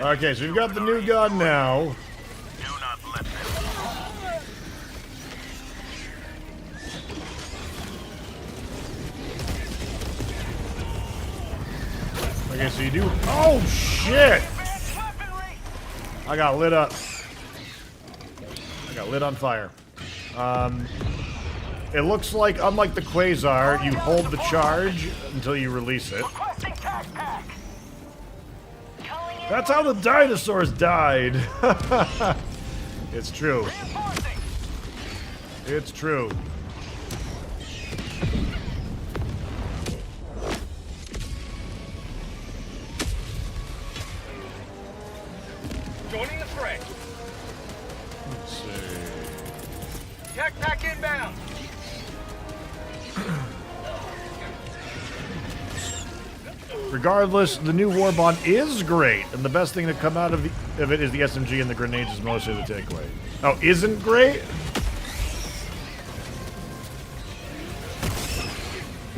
Okay, so we've got the new gun now. Do not let them. Okay, so you do. Oh shit! I got lit up. I got lit on fire. It looks like, unlike the Quasar, you hold the charge until you release it. That's how the dinosaurs died. It's true. It's true. Joining the fray. Let's see. Tech pack inbound. Regardless, the new Warbond is great, and the best thing to come out of it is the SMG and the grenades is mostly the takeaway. Oh, isn't great?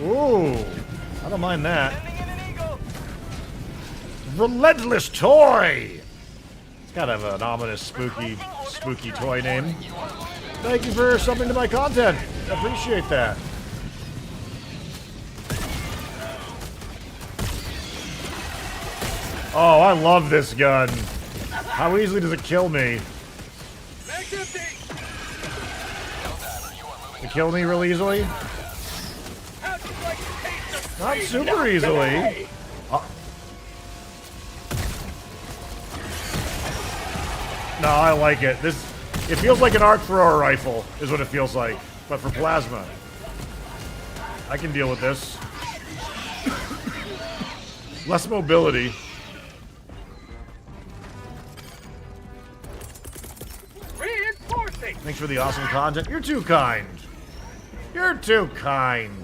Ooh, I don't mind that. Relentless Toy! It's kind of an ominous, spooky toy name. Thank you for subbing to my content. I appreciate that. Oh, I love this gun. How easily does it kill me? It kill me real easily? Not super easily. No, I like it. It feels like an arc thrower rifle, is what it feels like, but for plasma. I can deal with this. Less mobility. Thanks for the awesome content. You're too kind. You're too kind.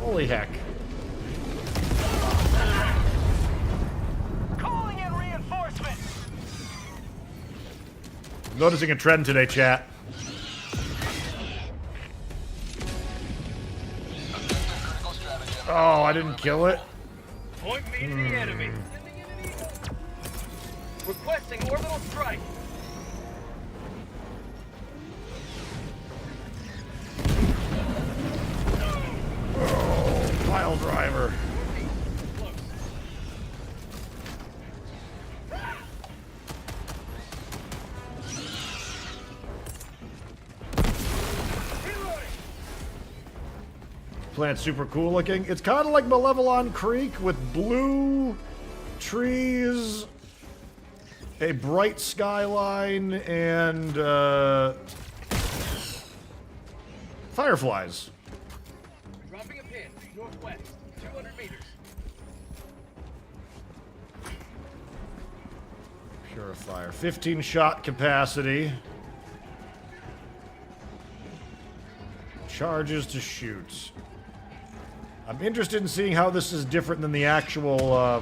Holy heck. Calling in reinforcements. Noticing a trend today, chat. Oh, I didn't kill it. Point me to the enemy. Requesting orbital strike. Pile driver. Plant's super cool looking. It's kind of like Malevelon Creek with blue trees, a bright skyline, and fireflies. Dropping a pin. Northwest. 200 meters. Purifier. 15 shot capacity. Charges to shoot. I'm interested in seeing how this is different than the actual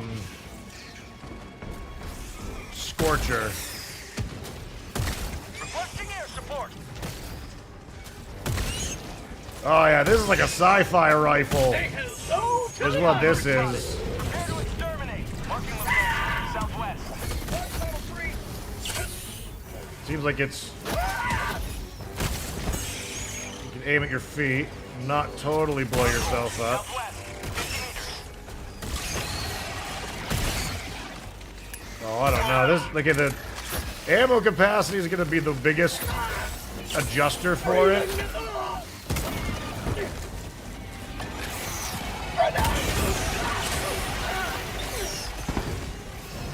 Scorcher. Requesting air support. Oh yeah, this is like a sci-fi rifle. Is what this is. Prepare to exterminate. Marking location. Southwest. Seems like it's... You can aim at your feet, not totally blow yourself up. Oh, I don't know. This, like, the ammo capacity is going to be the biggest adjuster for it.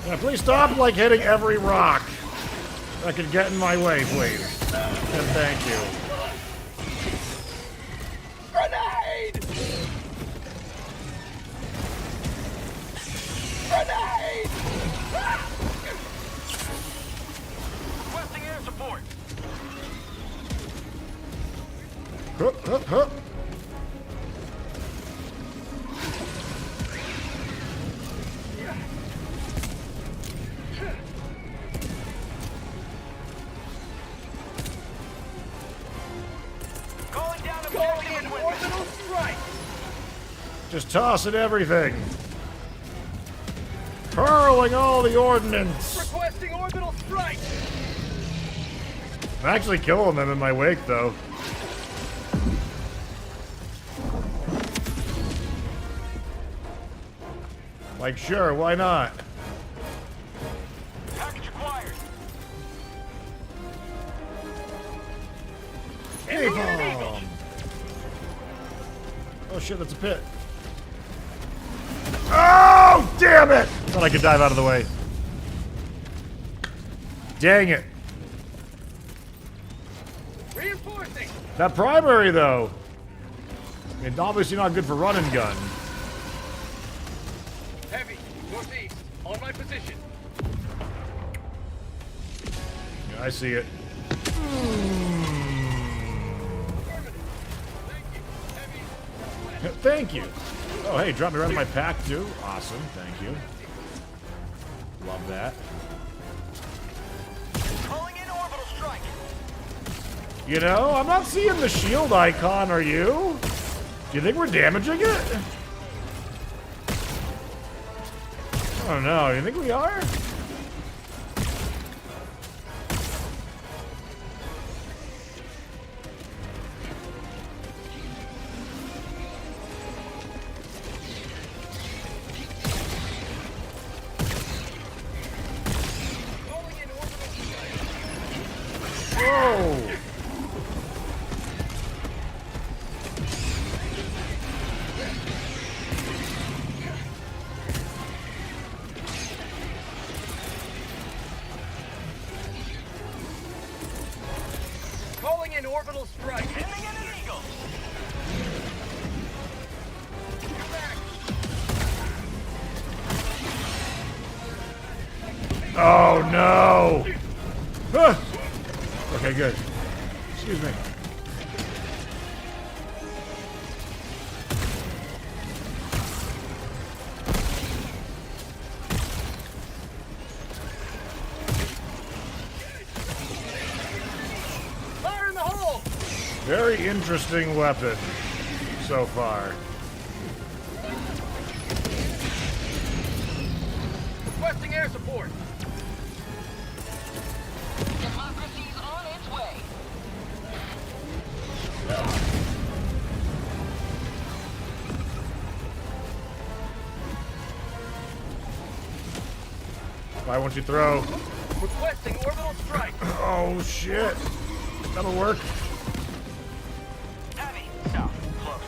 Yeah, please stop, like, hitting every rock that could get in my way, please. And thank you. Grenade! Grenade! Requesting air support. Hup, hup, hup. Calling in orbital strike. Just tossing everything. Hurling all the ordnance. Requesting orbital strike. I'm actually killing them in my wake, though. Like, sure, why not? Package acquired. Napalm! Oh shit, that's a pit. Oh, damn it! Thought I could dive out of the way. Dang it. Reinforcing. That primary, though. I mean, obviously not good for run and gun. Heavy. Northeast. On my position. Yeah, I see it. Thank you. Oh, hey, drop me right in my pack, too. Awesome, thank you. Love that. Calling in orbital strike. You know, I'm not seeing the shield icon, are you? Do you think we're damaging it? I don't know, you think we are? Whoa! Calling in orbital strike. Sending in an eagle. Get back. Oh no! Ah! Okay, good. Excuse me. Fire in the hole. Very interesting weapon so far. Requesting air support. Democracy's on its way. Why won't you throw? Requesting orbital strike. Oh shit! That'll work. Heavy. South. Close.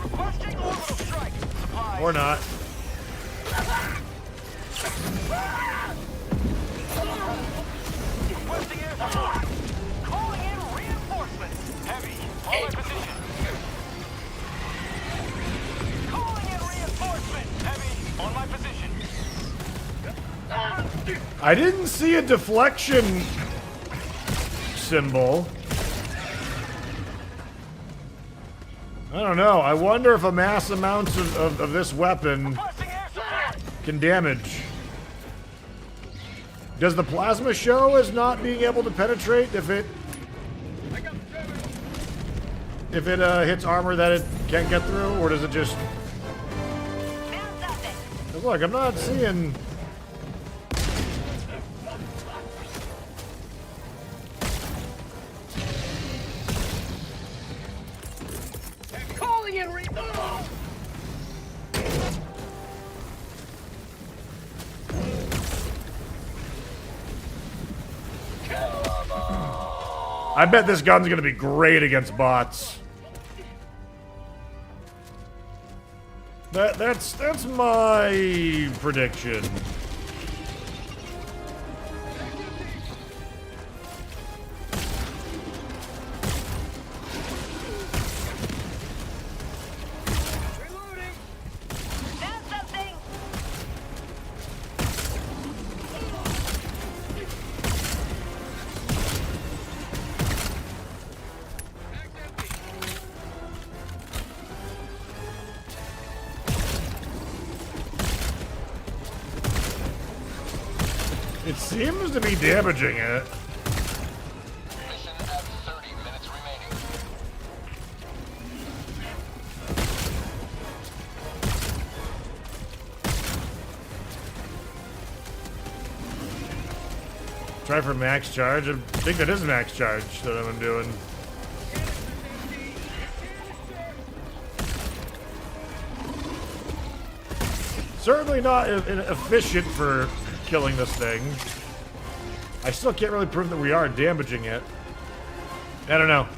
Requesting orbital strike. Supplies. Or not. Requesting air support. Calling in reinforcements. Heavy. On my position. Calling in reinforcements. Heavy. On my position. I didn't see a deflection symbol. I don't know. I wonder if a mass amounts of this weapon Requesting air support. can damage. Does the plasma show as not being able to penetrate if it I got seven. hits armor that it can't get through, or does it just? Found something. 'Cause look, I'm not seeing. Calling in re. I bet this gun's gonna be great against bots. That's my prediction. Reloading. Found something. Bag's empty. It seems to be damaging it. Mission at 30 minutes remaining. Try for max charge. I think that is max charge that I'm doing. Certainly not efficient for killing this thing. I still can't really prove that we are damaging it. I don't know.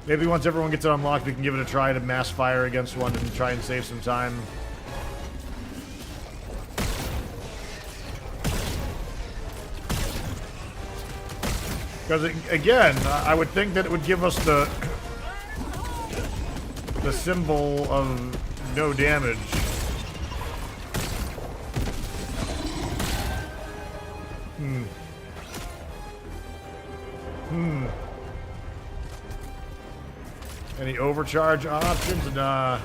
Maybe once everyone gets it unlocked, we can give it a try to mass fire against one and try and save some time. Because, again, I would think that it would give us the symbol of no damage. Any overcharge options? Nah.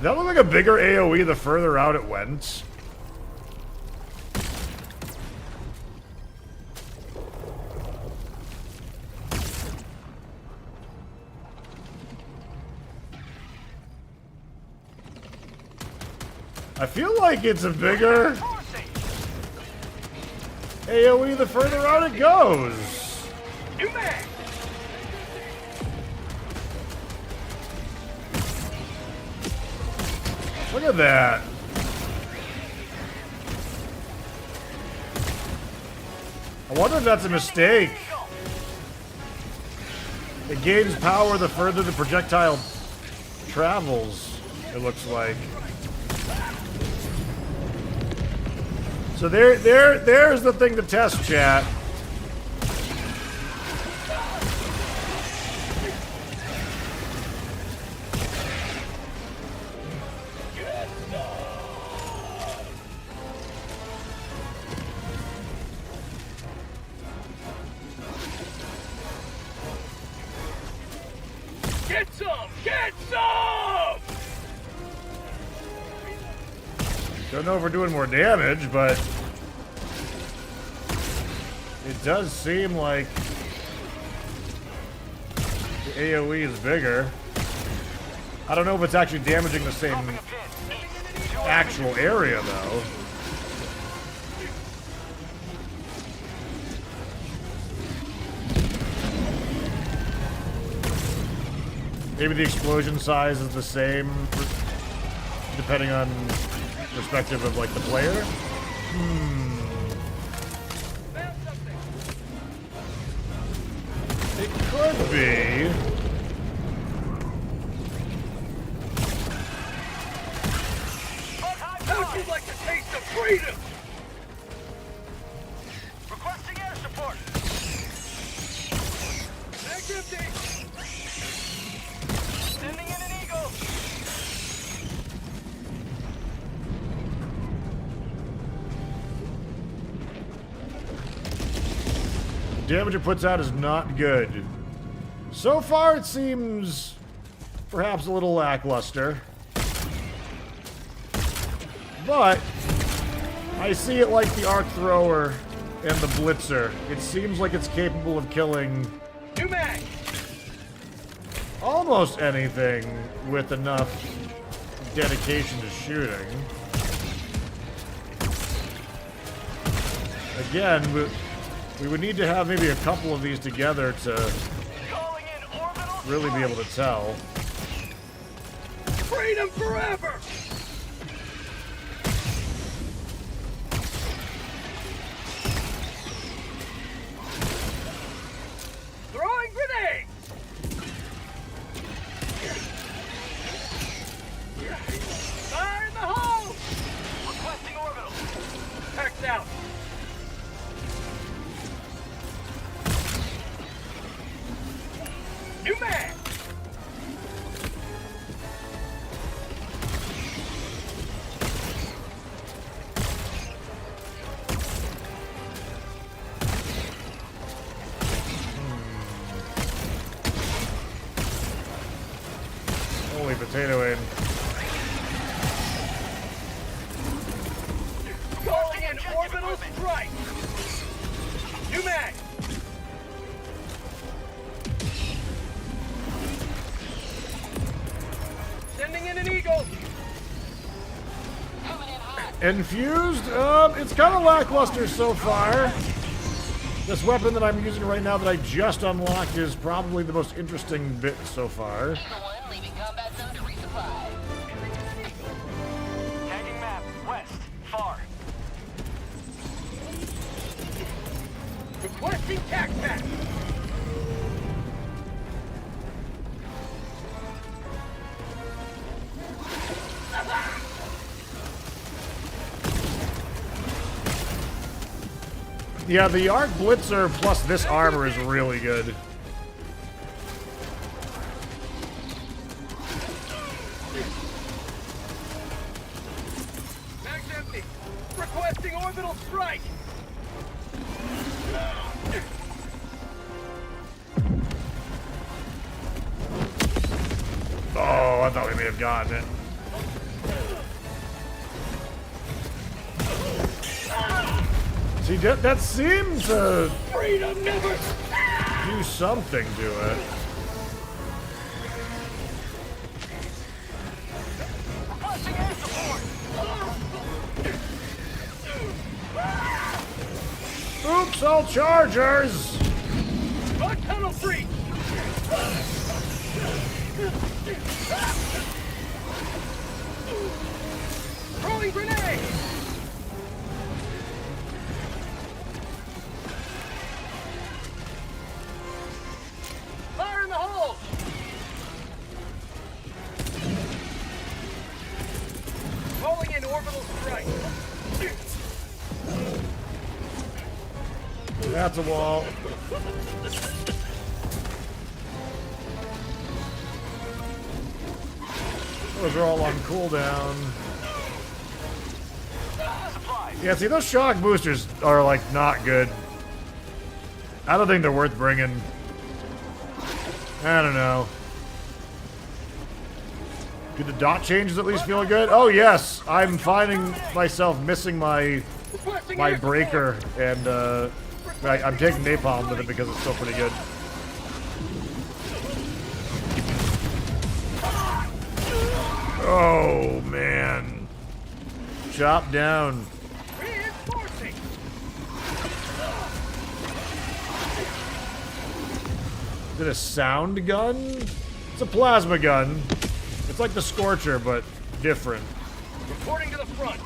That looked like a bigger AoE the further out it went. I feel like it's a bigger AoE the further out it goes. Look at that. I wonder if that's a mistake. It gains power the further the projectile travels, it looks like. So there's the thing to test, chat. Get some! Get some! Don't know if we're doing more damage, but it does seem like the AoE is bigger. I don't know if it's actually damaging the same actual area, though. Maybe the explosion size is the same, depending on perspective of, like, the player? It could be. How'd you like to taste of freedom? Requesting air support. Next empty. Sending in an eagle. Damage it puts out is not good. So far, it seems perhaps a little lackluster. But I see it like the Arc Thrower and the Blitzer. It seems like it's capable of killing New mag. almost anything with enough dedication to shooting. Again, we would need to have maybe a couple of these together to really be able to tell. Freedom forever! Throwing grenade! Fire in the hole! Requesting orbital. Packed out. New man! Holy potato aim. Calling in orbital strike! New mag! Sending in an eagle! Coming in hot. Infused? It's kind of lackluster so far. This weapon that I'm using right now that I just unlocked is probably the most interesting bit so far. Eagle 1 leaving combat zone to resupply. Tagging map. West. Far. Requesting tac pack. Yeah, the Arc Blitzer plus this armor is really good. Mag's empty. Requesting orbital strike. Oh, I thought we may have gotten it. See, that seemed to Freedom never. do something to it. Requesting air support. Oops, all chargers! Bug tunnel breach. Throwing grenade. Fire in the hole. Calling in orbital strike. That's a wall. Those are all on cooldown. Yeah, see, those shock boosters are, like, not good. I don't think they're worth bringing. I don't know. Do the dot changes at least feel good? Oh, yes. I'm finding myself missing my breaker, and I'm taking napalm with it because it's still pretty good. Oh, man. Chop down. Reinforcing. Is it a sound gun? It's a plasma gun. It's like the Scorcher, but different. Reporting to the front.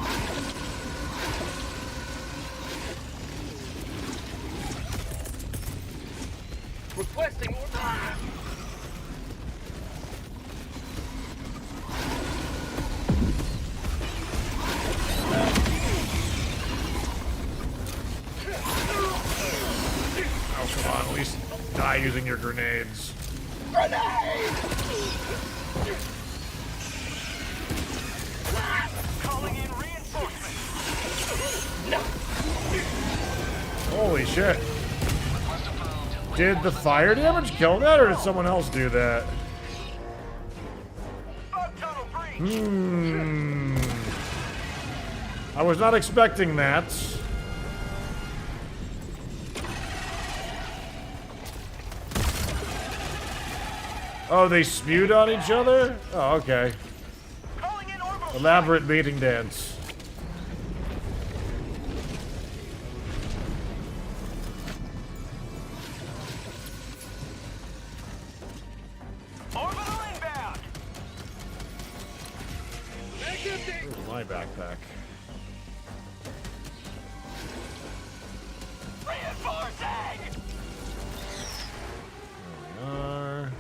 Requesting order. Oh, come on, at least die using your grenades. Grenade! Calling in reinforcements. Holy shit. Did the fire damage kill that, or did someone else do that? Bug tunnel breach. I was not expecting that. Oh, they spewed on each other? Oh, okay. Calling in orbital. Elaborate mating dance. Orbital inbound. Where's my backpack? Reinforcing. There we are.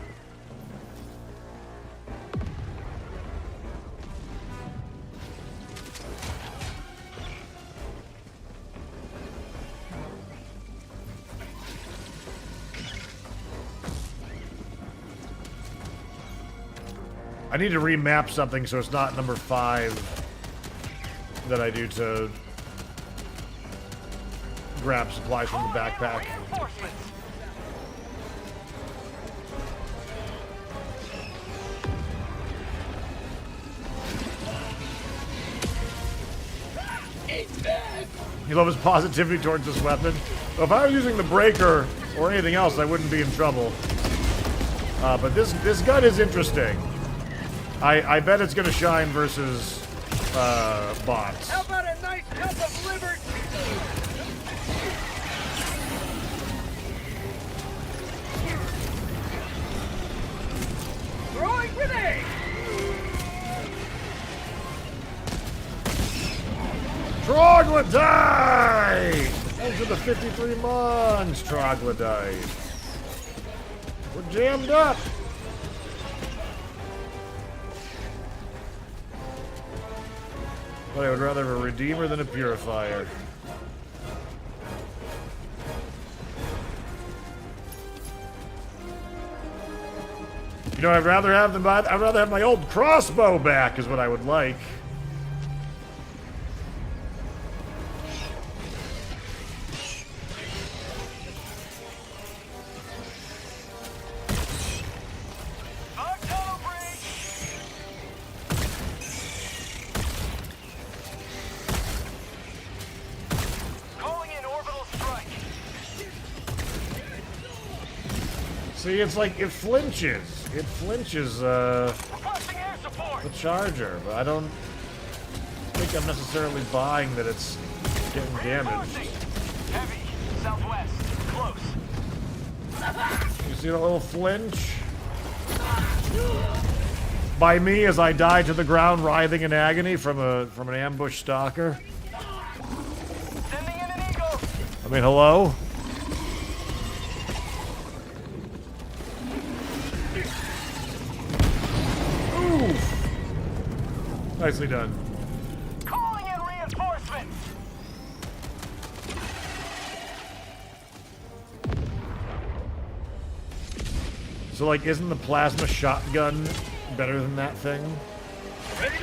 I need to remap something so it's not number 5 that I do to grab supplies from the backpack. Reinforcements. You love his positivity towards this weapon. So if I was using the breaker or anything else, I wouldn't be in trouble. But this gun is interesting. I bet it's going to shine versus bots. How about a nice cup of liver? Throwing grenade! Troglodyte! Those are the 53 months, Troglodyte. We're jammed up. But I would rather have a Redeemer than a Purifier. You know, I'd rather have them. I'd rather have my old crossbow back, is what I would like. See, it's like, it flinches. It flinches, the charger, but I don't think I'm necessarily buying that it's getting damaged. Heavy, southwest, close. You see the little flinch? By me as I die to the ground, writhing in agony from an ambush stalker. Sending in an eagle. I mean, hello? Nicely done. Calling in reinforcements. So, like, isn't the plasma shotgun better than that thing?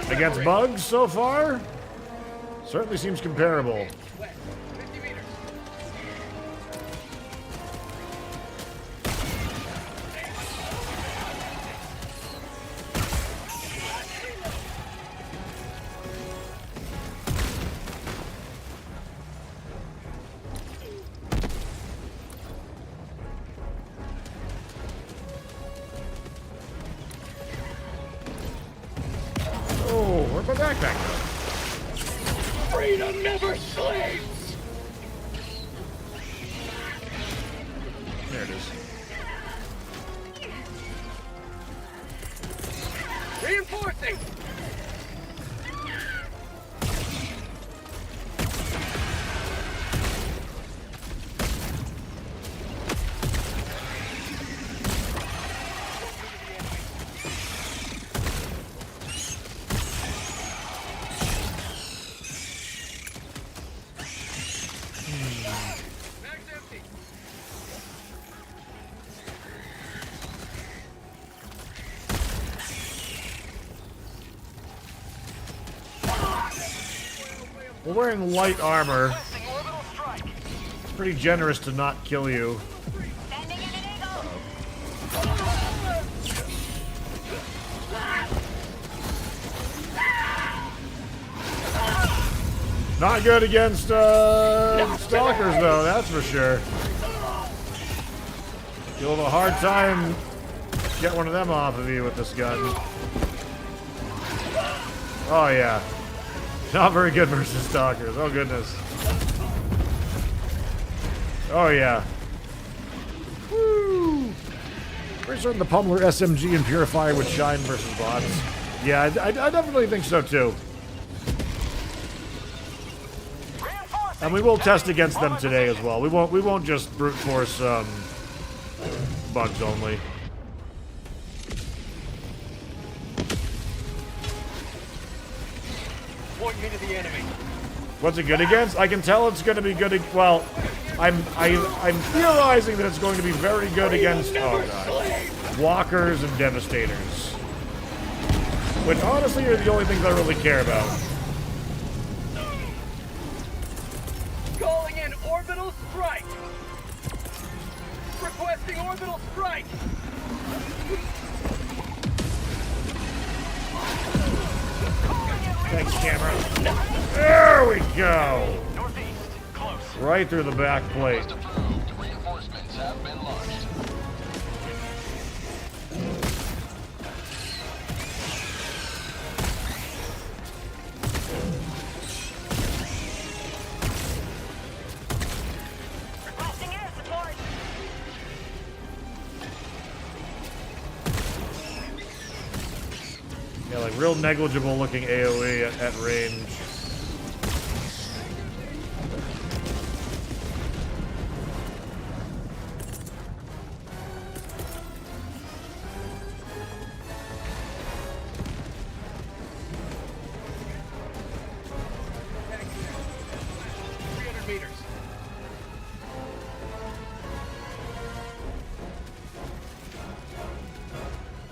Against bugs so far? Certainly seems comparable. 50 meters. Oh, where'd my backpack go? Freedom never sleeps. There it is. Reinforcing. Mag's empty. We're wearing light armor. Requesting orbital strike. It's pretty generous to not kill you. Sending in an eagle. Not good against stalkers, though, that's for sure. You'll have a hard time get one of them off of you with this gun. Oh, yeah. Not very good versus stalkers. Oh, goodness. Oh, yeah. Woo! Pretty certain the Pummeler SMG and Purifier would shine versus bots. Yeah, I definitely think so, too. And we will test against them today as well. We won't just brute force bugs only. Point me to the enemy. What's it good against? I can tell it's going to be good. Well, I'm theorizing that it's going to be very good against walkers and devastators, which honestly are the only things I really care about. Calling in orbital strike. Requesting orbital strike. Thanks, camera. There we go. Northeast, close. Right through the back plate. Must approved. Reinforcements have been launched. Yeah, like real negligible looking AoE at range.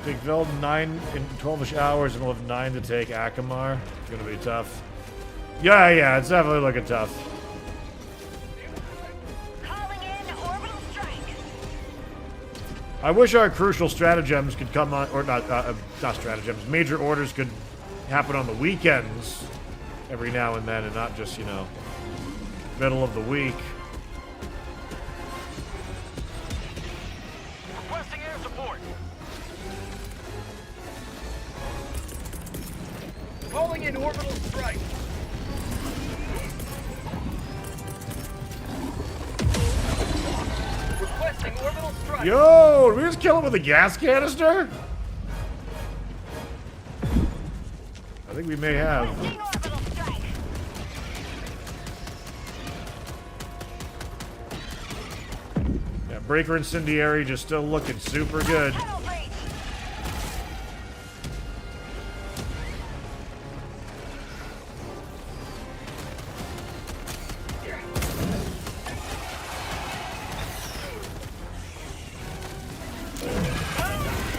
Take Veld 9 in 12-ish hours, and we'll have 9 to take Akamar. It's gonna be tough. Yeah, it's definitely looking tough. Calling in orbital strike. I wish our crucial stratagems could come on, or not stratagems, major orders could happen on the weekends every now and then, and not just, you know, middle of the week. Requesting air support. Calling in orbital strike. Requesting orbital strike. Yo, did we just kill him with a gas canister? I think we may have. Requesting orbital strike. Yeah, Breaker Incendiary just still looking super good. Tunnel breach.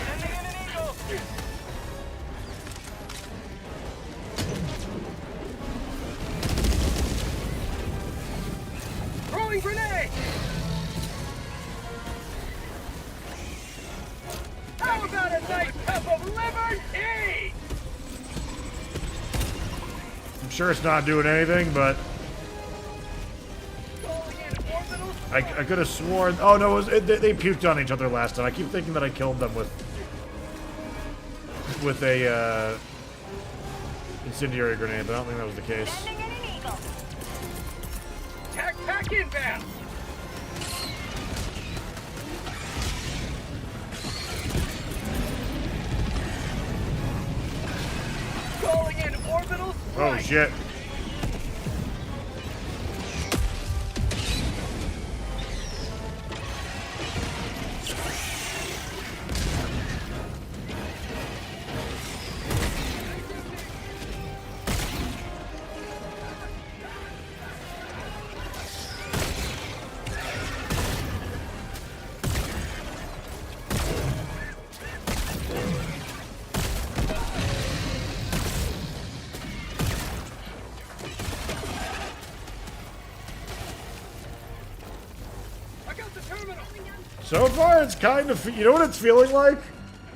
Sending in an eagle. Throwing grenade. How about a nice cup of liberty? I'm sure it's not doing anything, but Calling in orbital I could have sworn. Oh no, they puked on each other last time. I keep thinking that I killed them with a incendiary grenade, but I don't think that was the case. Sending in an eagle. Tac inbound. Calling in orbital Oh strike. shit. I got the terminal. So far, it's kind of, you know what it's feeling like?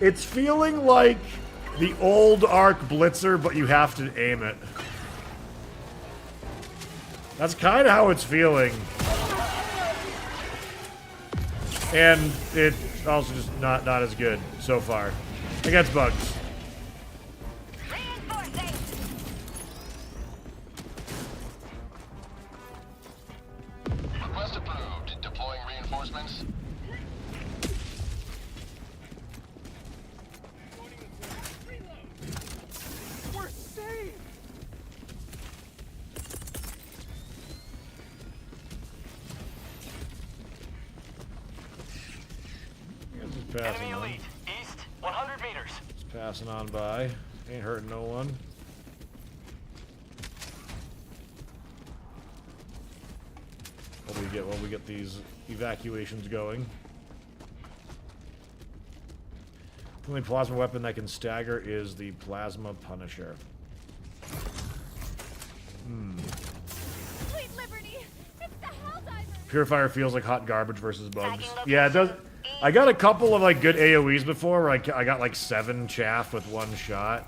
It's feeling like the old Arc Blitzer, but you have to aim it. That's kind of how it's feeling. And it's also just not as good so far. Against bugs. Reinforcing. Request approved. Deploying reinforcements. We're safe. Just passing Enemy on. elite. East, 100 meters. Just passing on by. Ain't hurting no one. While we get these evacuations going. The only plasma weapon that can stagger is the Plasma Punisher. Sweet liberty. It's the Helldivers. Purifier feels like hot garbage versus bugs. Tagging Yeah, it does. I got a couple of like good AoEs before where I got like 7 chaff with 1 shot.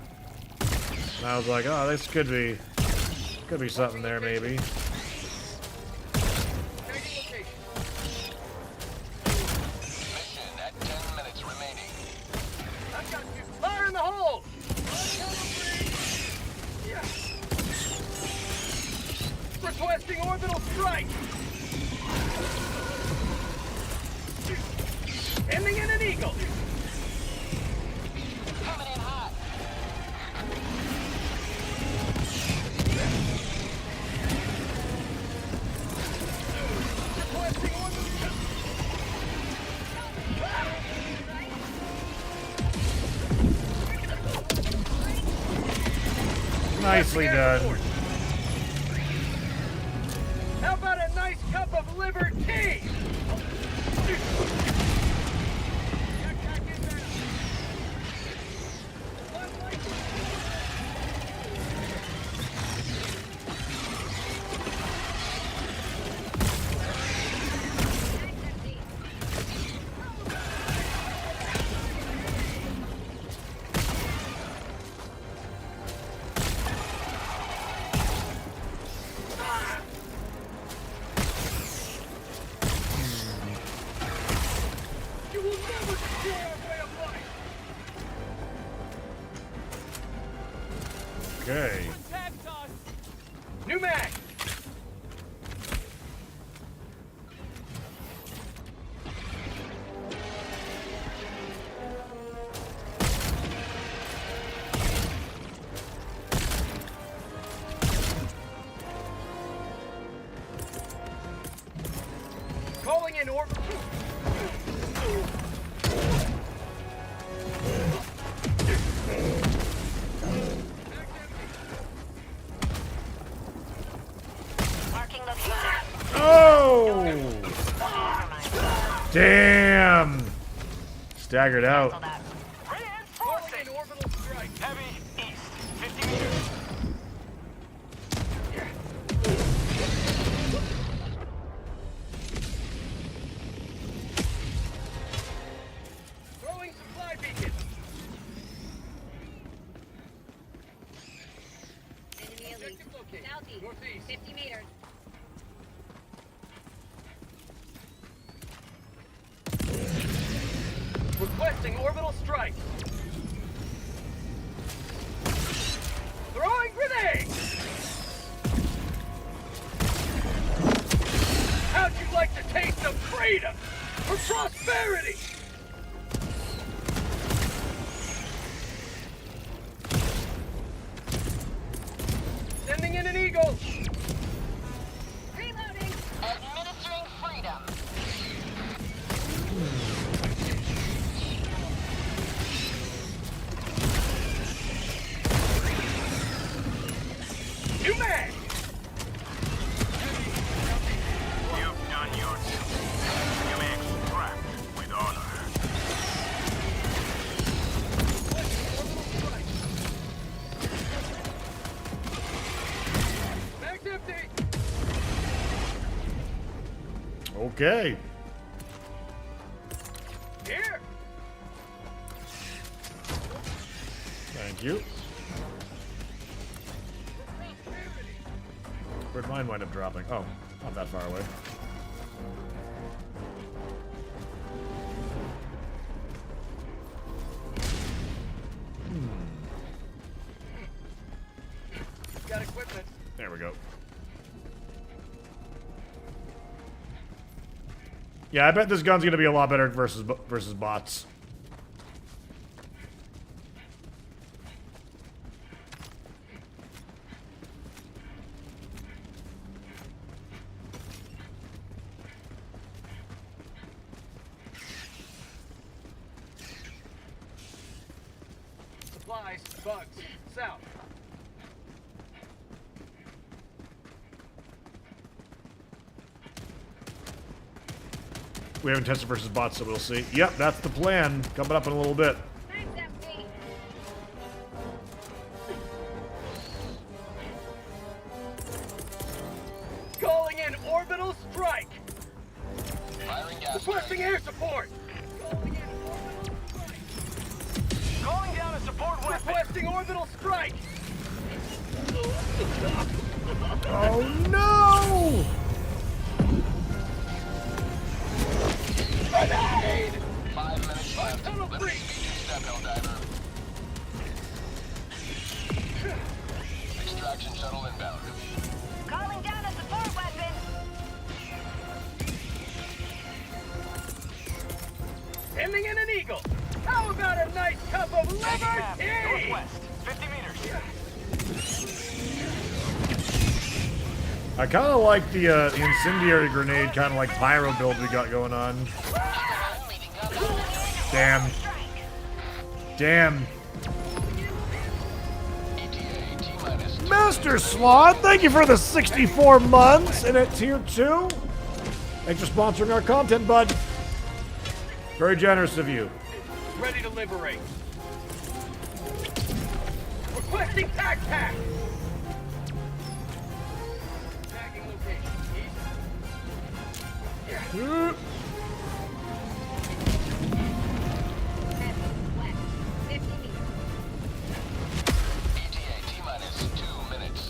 And I was like, oh, this could be something there maybe. Tagging location. Mission at 10 minutes remaining. I've got you. Fire in the hole. Yeah. Requesting orbital strike. Ending in an eagle. Coming in hot. Nicely done. How about a nice cup of liver tea? You will never destroy our way of life. Okay. New mag. Calling in order. Marking location. Oh! Damn! Staggered out. Cancel that. Calling in orbital strike. Heavy east. 50 meters. Throwing supply beacon. Enemy elite. Objective located. Southeast. Northeast. 50 meters. Requesting orbital strike. Throwing grenade. How'd you like the taste of freedom or prosperity? Sending in an eagle. Reloading. Administering freedom. New mag. You've done your duty. You may extract with honor. Mag's empty. Okay. Here. Thank you. Where'd mine wind up dropping? Oh, not that far away. Got equipment. There we go. Yeah, I bet this gun's gonna be a lot better versus bots. Supplies. Bugs. South. We haven't tested versus bots, so we'll see. Yep, that's the plan. Coming up in a little bit. Mag's empty. Calling in orbital strike. Firing gas. Requesting air support. Calling in orbital strike. Calling down a support weapon. Requesting orbital strike. Oh no! Grenade! 5 minutes left. Tunnel Liberty breach. Speed 2 step, Helldiver. Extraction shuttle inbound. Calling down a support weapon. Sending in an eagle. How about a nice cup of liver tea? Northwest, 50 meters. I kind of like the incendiary grenade, kind of like pyro build we got going on. Damn. Damn. ETA T-minus Master Slot, thank you for the 64 months and at tier 2. Thanks for sponsoring our content, bud. Very generous of you. Ready to liberate. Requesting tac pack. Tagging location. East. ETA T-minus 2 minutes.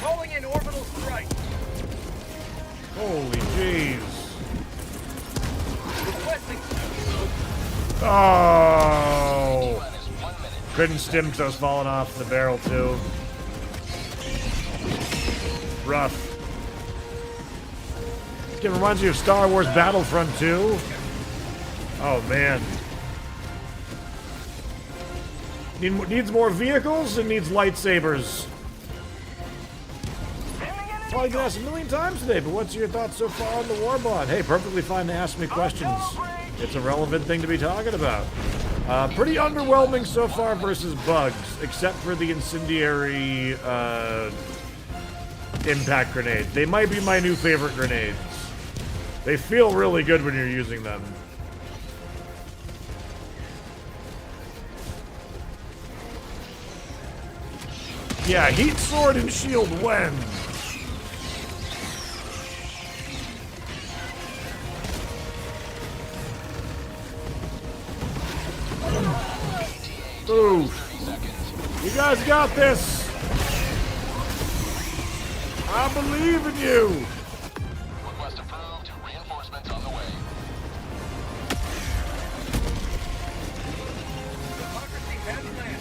Calling in orbital strike. Holy jeez. Requesting. Oh! T-minus 1 minute. Couldn't stim because I was falling off the barrel too. Rough. It reminds me of Star Wars Battlefront 2. Oh man. Needs more vehicles and needs lightsabers. Probably gonna ask a million times today, but what's your thoughts so far on the Warbond? Hey, perfectly fine to ask me questions. It's a relevant thing to be talking about. Pretty underwhelming so far versus bugs, except for the incendiary impact grenade. They might be my new favorite grenades. They feel really good when you're using them. Yeah, heat sword and shield when. Ooh. You guys got this. I believe in you. Request approved. Reinforcements on the way. Democracy has landed.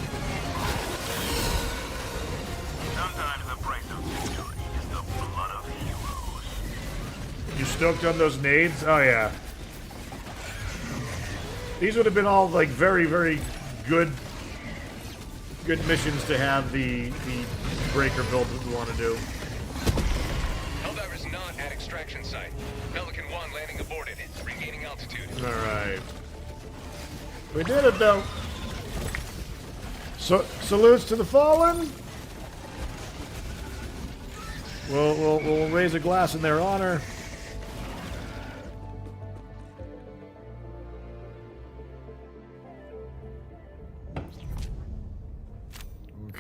Sometimes the price of victory is the blood of heroes. You stoked on those nades? Oh yeah. These would have been all like very, very good missions to have the breaker build that we want to do. Helldivers not at extraction site. Pelican 1 landing aborted. Regaining altitude. Alright. We did it though. So salutes to the fallen. We'll raise a glass in their honor.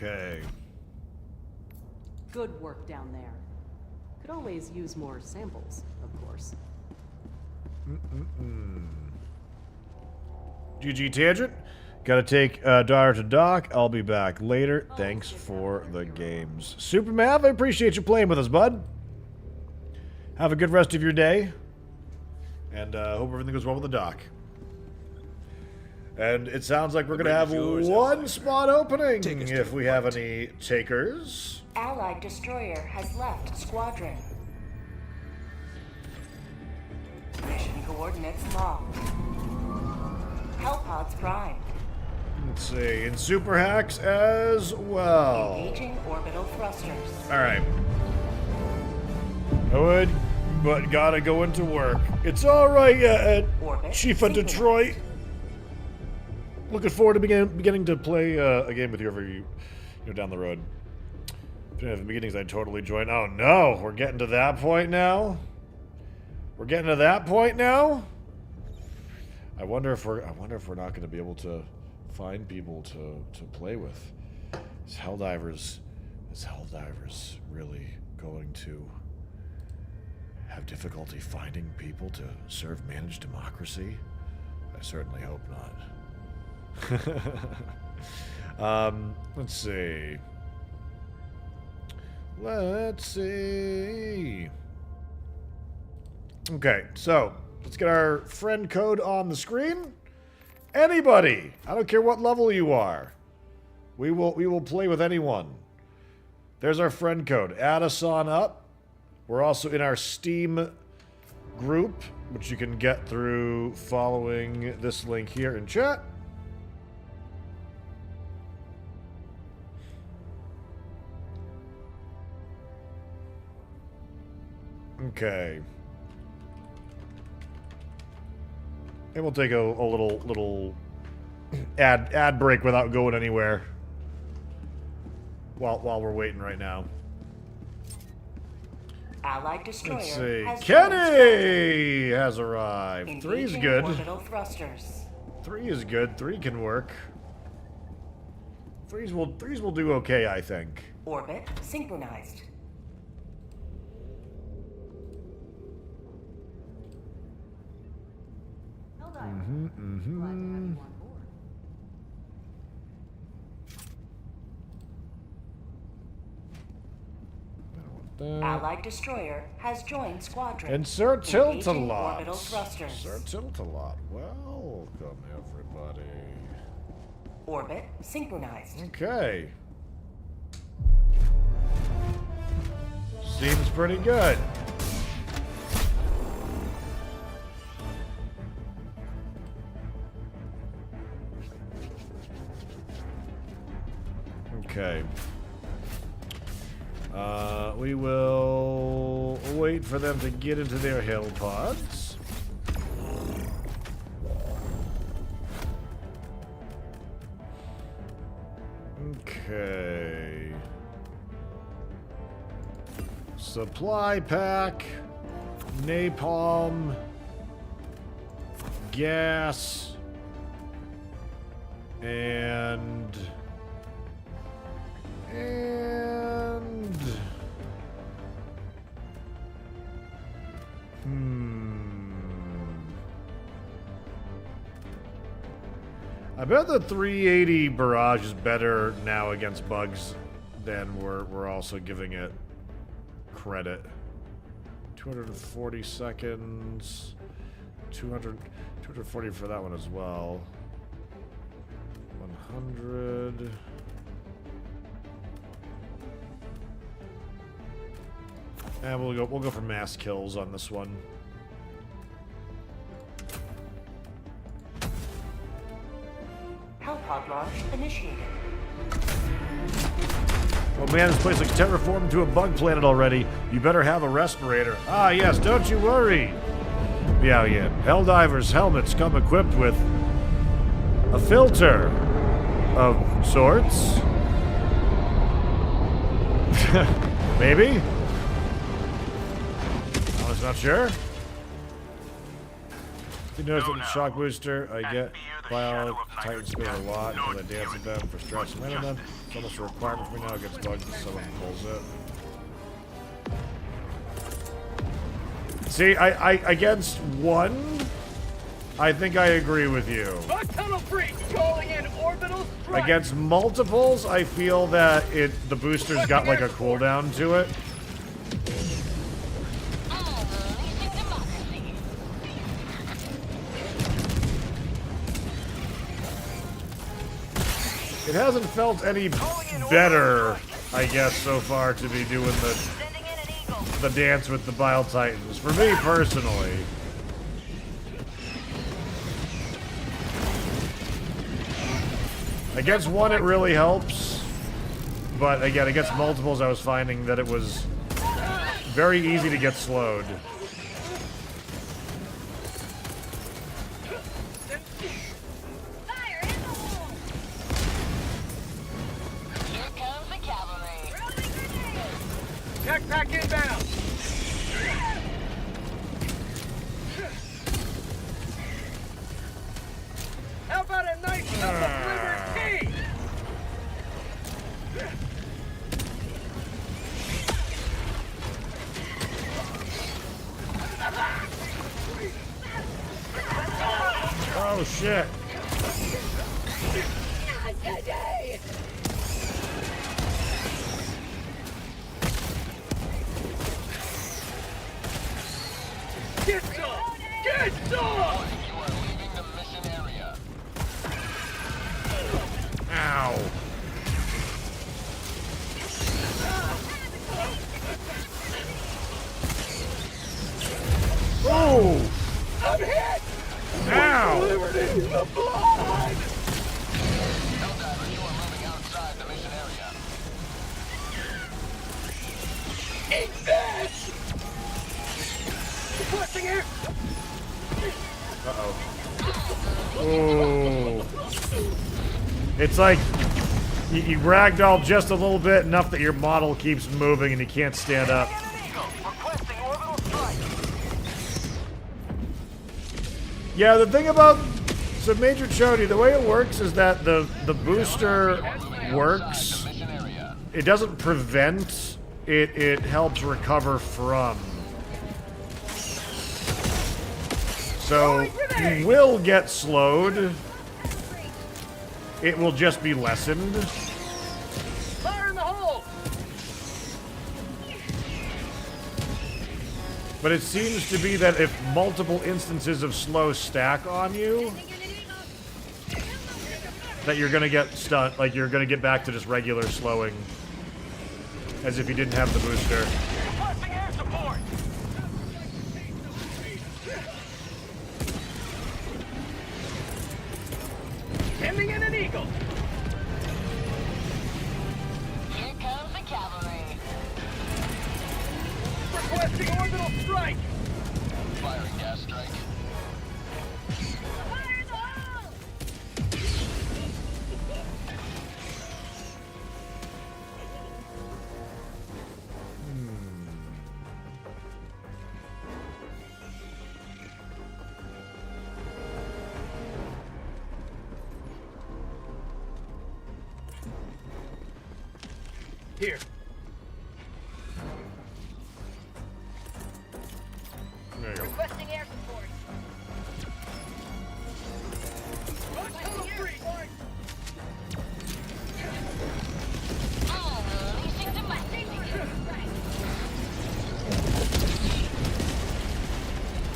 Okay. Good work down there. Could always use more samples, of course. GG Tangent. Gotta take daughter to dock. I'll be back later. Thanks for the games. Supermav, I appreciate you playing with us, bud. Have a good rest of your day. And hope everything goes well with the dock. And it sounds like we're gonna have one spot opening if we have any takers. Allied destroyer has left squadron. Mission coordinates locked. Hellpods prime. Let's see, in super hacks as well. Engaging orbital thrusters. Alright. I would, but gotta go into work. It's alright, Orbit Chief of synchronized. Detroit. Looking forward to beginning to play a game with you over down the road. The beginnings I totally join. Oh no, we're getting to that point now. We're getting to that point now. I wonder if we're not going to be able to find people to play with. Is Helldivers really going to have difficulty finding people to serve managed democracy? I certainly hope not. Let's see. Let's see. Okay, so let's get our friend code on the screen. Anybody, I don't care what level you are. We will play with anyone. There's our friend code. Add us on up. We're also in our Steam group, which you can get through following this link here in chat. Okay. And we'll take a little ad break without going anywhere while we're waiting right now. Allied destroyer Let's see. has Kenny has arrived. engaging 3's good. orbital thrusters. 3 is good. 3 can work. 3's will do okay, I think. Orbit synchronized. Helldivers. Allied destroyer has joined squadron. And Sir Engaging Tilt-a-lot. orbital thrusters. Sir Tilt-a-lot. Welcome, everybody. Orbit synchronized. Okay. Seems pretty good. Okay. We will wait for them to get into their hill pods. Okay. Supply pack, napalm, gas, and I bet the 380 barrage is better now against bugs than we're also giving it credit. 240 seconds. 240 for that one as well. 100. And we'll go for mass kills on this one. Hellpod launch initiated. Oh man, this place looks terraformed into a bug planet already. You better have a respirator. Ah yes, don't you worry. Yeah. Helldivers helmets come equipped with a filter of sorts. Maybe? I was not sure. You notice that the shock booster I get Bio Titan spin a lot because I dance with them for stress and them. It's almost a requirement for me now against bugs if someone pulls it. See, I against one, I think I agree with you. Tunnel breach calling in orbital strike. Against multiples, I feel that the booster's got like a cooldown to it. It hasn't felt any better, I guess, so far to be doing the dance with the Bile Titans. For me, personally. Against one, it really helps. But again, against multiples, I was finding that it was very easy to get slowed. Backpack inbound. How about a nice cup of liberty? Oh shit. Get some! Get some! You are leaving the mission area. Ow. Oh! I'm hit! Ow! Liberty! The blood! Helldivers, you are moving outside the mission area. Eat this! It's like you ragdoll just a little bit, enough that your model keeps moving and you can't stand up. Requesting orbital strike. Yeah, the thing about... So, Major Chody, the way it works is that the booster works. It doesn't prevent, it helps recover from. So, you will get slowed. It will just be lessened. Fire in the hole. But it seems to be that if multiple instances of slow stack on you, that you're gonna get stunned, like you're gonna get back to just regular slowing, as if you didn't have the booster. Requesting air support. Sending in an eagle. Here comes the cavalry. Requesting orbital strike. Firing gas strike. Fire in the hole! Here. There you go. Requesting air support. Unleashing domestic.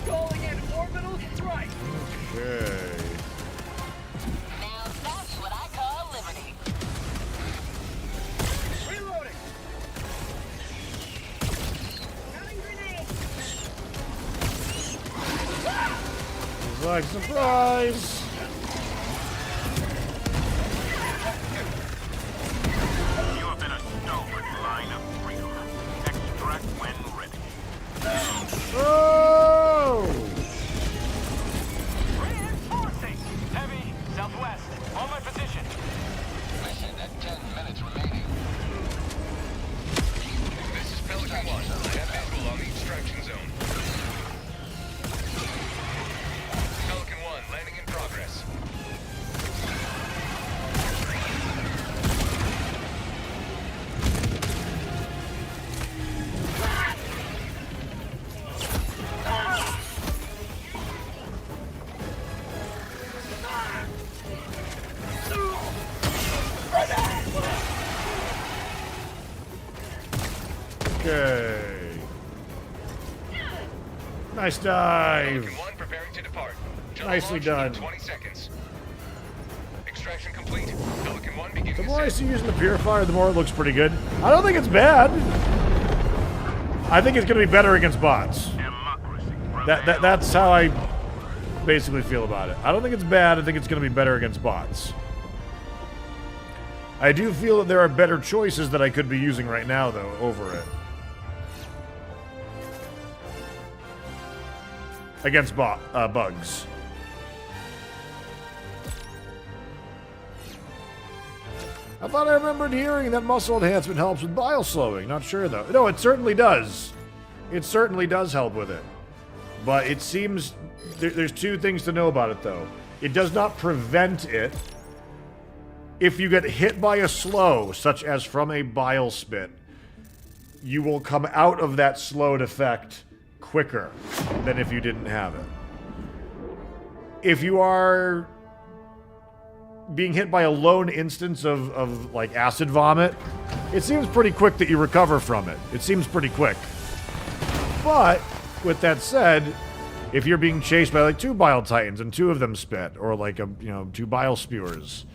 Calling in orbital strike. Okay. Now that's what I call liberty. Reloading. Throwing grenade. It's like, surprise! You have been a stalwart line of freedom. Extract when ready. Oh! Reinforcing. Heavy. Southwest. On my position. Mission at 10 minutes remaining. This is Pelican 1. Have visual on the extraction zone. Pelican 1, landing in progress. Okay. Nice dive. Pelican 1 preparing to depart. Shuttle Nicely launch in done. 20 seconds. Extraction complete. Pelican 1 beginning The more I ascent. see using the purifier, the more it looks pretty good. I don't think it's bad. I think it's going to be better against bots. Democracy. That's how I basically feel about it. I don't think it's bad. I think it's going to be better against bots. I do feel that there are better choices that I could be using right now, though, over it. Against bugs. I thought I remembered hearing that muscle enhancement helps with bile slowing. Not sure, though. No, it certainly does. It certainly does help with it. But it seems... There's two things to know about it, though. It does not prevent it. If you get hit by a slow, such as from a bile spit, you will come out of that slowed effect quicker than if you didn't have it. If you are being hit by a lone instance of like acid vomit, it seems pretty quick that you recover from it. It seems pretty quick. But with that said, if you're being chased by like 2 bile titans and 2 of them spit, or like a 2 bile spewers,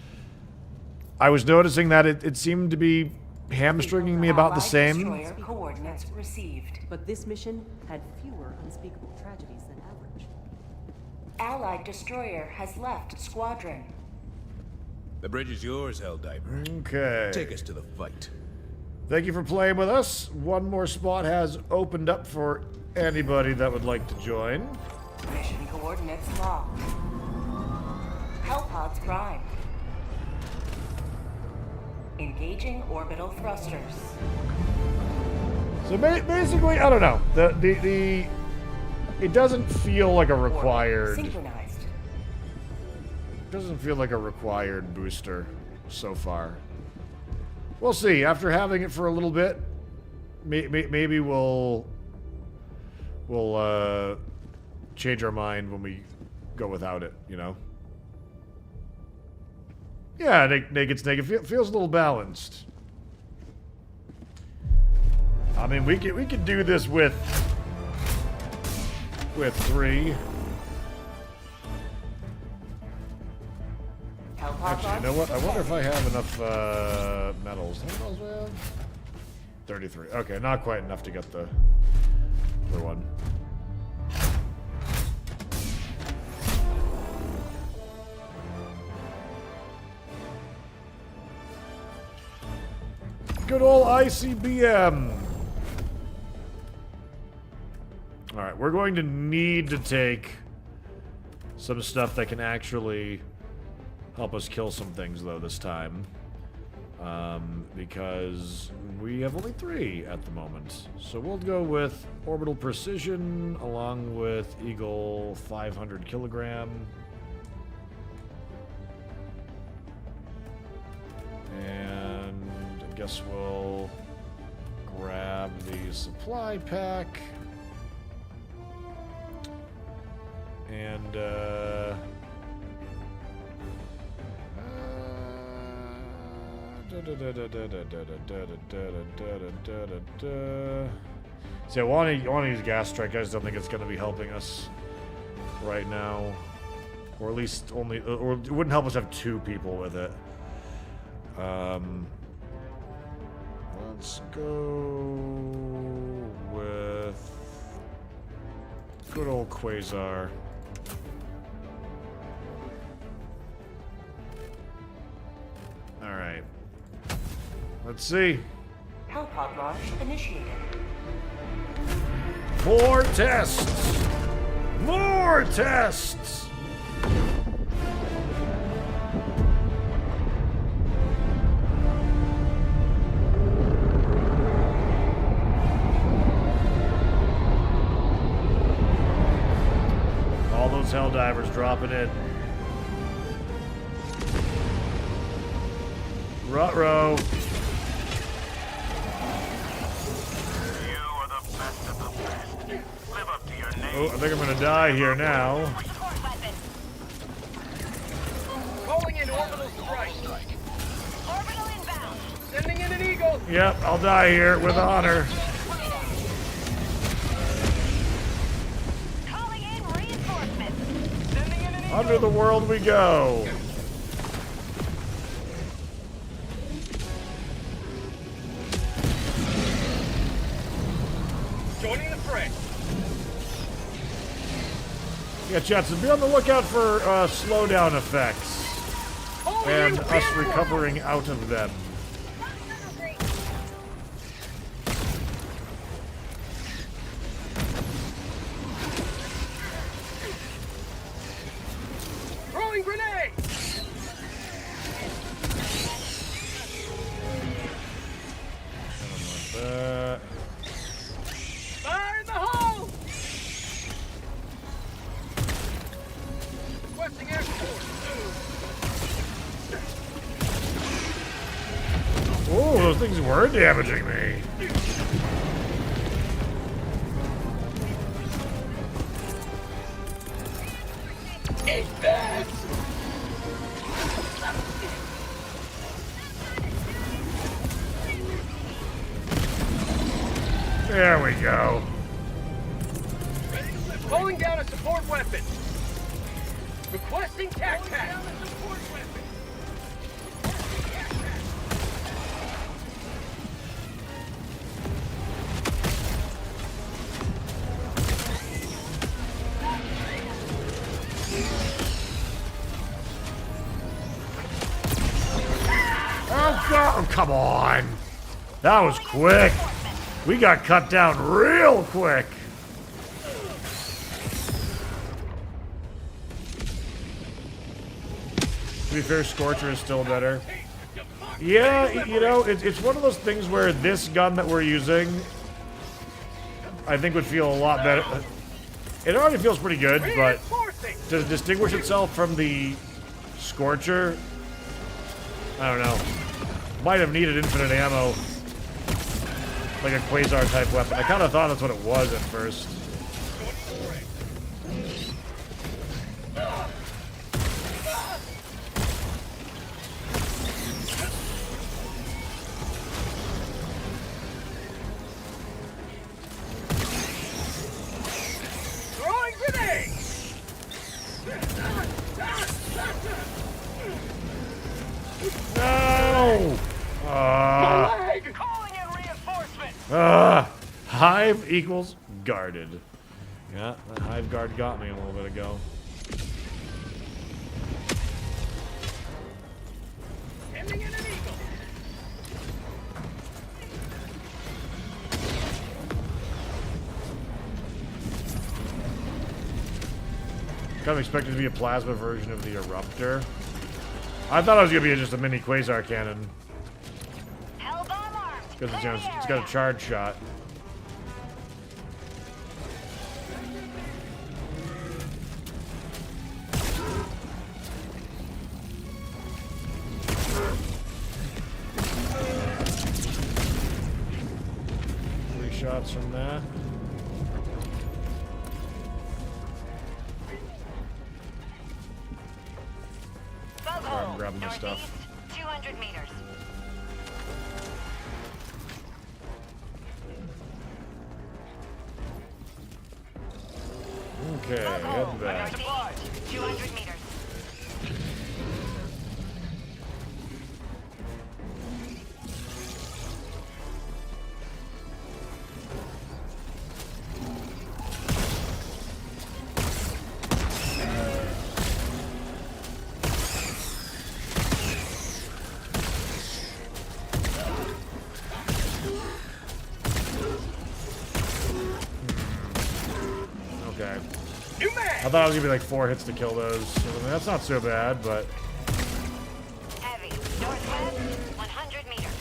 I was noticing that it seemed to be hamstringing me about the Allied same. Destroyer coordinates received. But this mission had fewer unspeakable tragedies than average. Allied destroyer has left squadron. The bridge is yours, Helldiver. Okay. Take us to the fight. Thank you for playing with us. One more spot has opened up for anybody that would like to join. Mission coordinates locked. Hellpods prime. Engaging orbital thrusters. So basically, I don't know. It doesn't feel like a required. Synchronized. Doesn't feel like a required booster so far. We'll see. After having it for a little bit, maybe we'll change our mind when we go without it. You know. Yeah, naked snake. It feels a little balanced. I mean, we could do this with 3. Actually, you know what? I wonder if I have enough metals. How many metals do I have? 33. Okay, not quite enough to get the other one. Good old ICBM. Alright, we're going to need to take some stuff that can actually help us kill some things, though, this time. Because we have only 3 at the moment. So we'll go with Orbital Precision, along with Eagle 500 kilogram. And I guess we'll grab the supply pack. And, see, I want to use gas strike. I just don't think it's going to be helping us right now. Or at least only, or it wouldn't help us have 2 people with it. Let's go with good old Quasar. Alright. Let's see. Hellpod launch initiated. More tests! More tests! All those Helldivers dropping in. Ruh-roh. You are the best of the best. Live up to your name. Oh, I think I'm gonna die here now. Calling in orbital strike. Orbital inbound. Sending in an Eagle. Yep, I'll die here with honor. Calling in reinforcements. Sending in an Eagle. Under the world we go. Joining the fray. Yeah, Jetson, be on the lookout for slowdown effects. And us recovering out of them. Throwing grenade. Fire in the hole. Requesting air support. Oh, those things were damaging me. There we go. Calling down a support weapon. Requesting tac pack. Oh, God. Oh, come on. That was quick. We got cut down real quick. To be fair, Scorcher is still better. Yeah, you know, it's one of those things where this gun that we're using, I think would feel a lot better. It already feels pretty good, but to distinguish itself from the Scorcher, I don't know. Might have needed infinite ammo, like a Quasar type weapon. I kind of thought that's what it was at first. Throwing grenade! No! Calling in reinforcements! Hive equals guarded. Yeah, that Hive guard got me a little bit ago. Ending in an eagle! Kind of expected to be a plasma version of the Eruptor. I thought it was gonna be just a mini Quasar cannon. Hellbomb armed. Because it's got a charge shot. Three shots from that. I'm grabbing this stuff. 200 meters. Okay, head back. 200 meters. Okay. New man! I thought it was gonna be like 4 hits to kill those. I mean, that's not so bad, but Heavy. Northwest, 100 meters.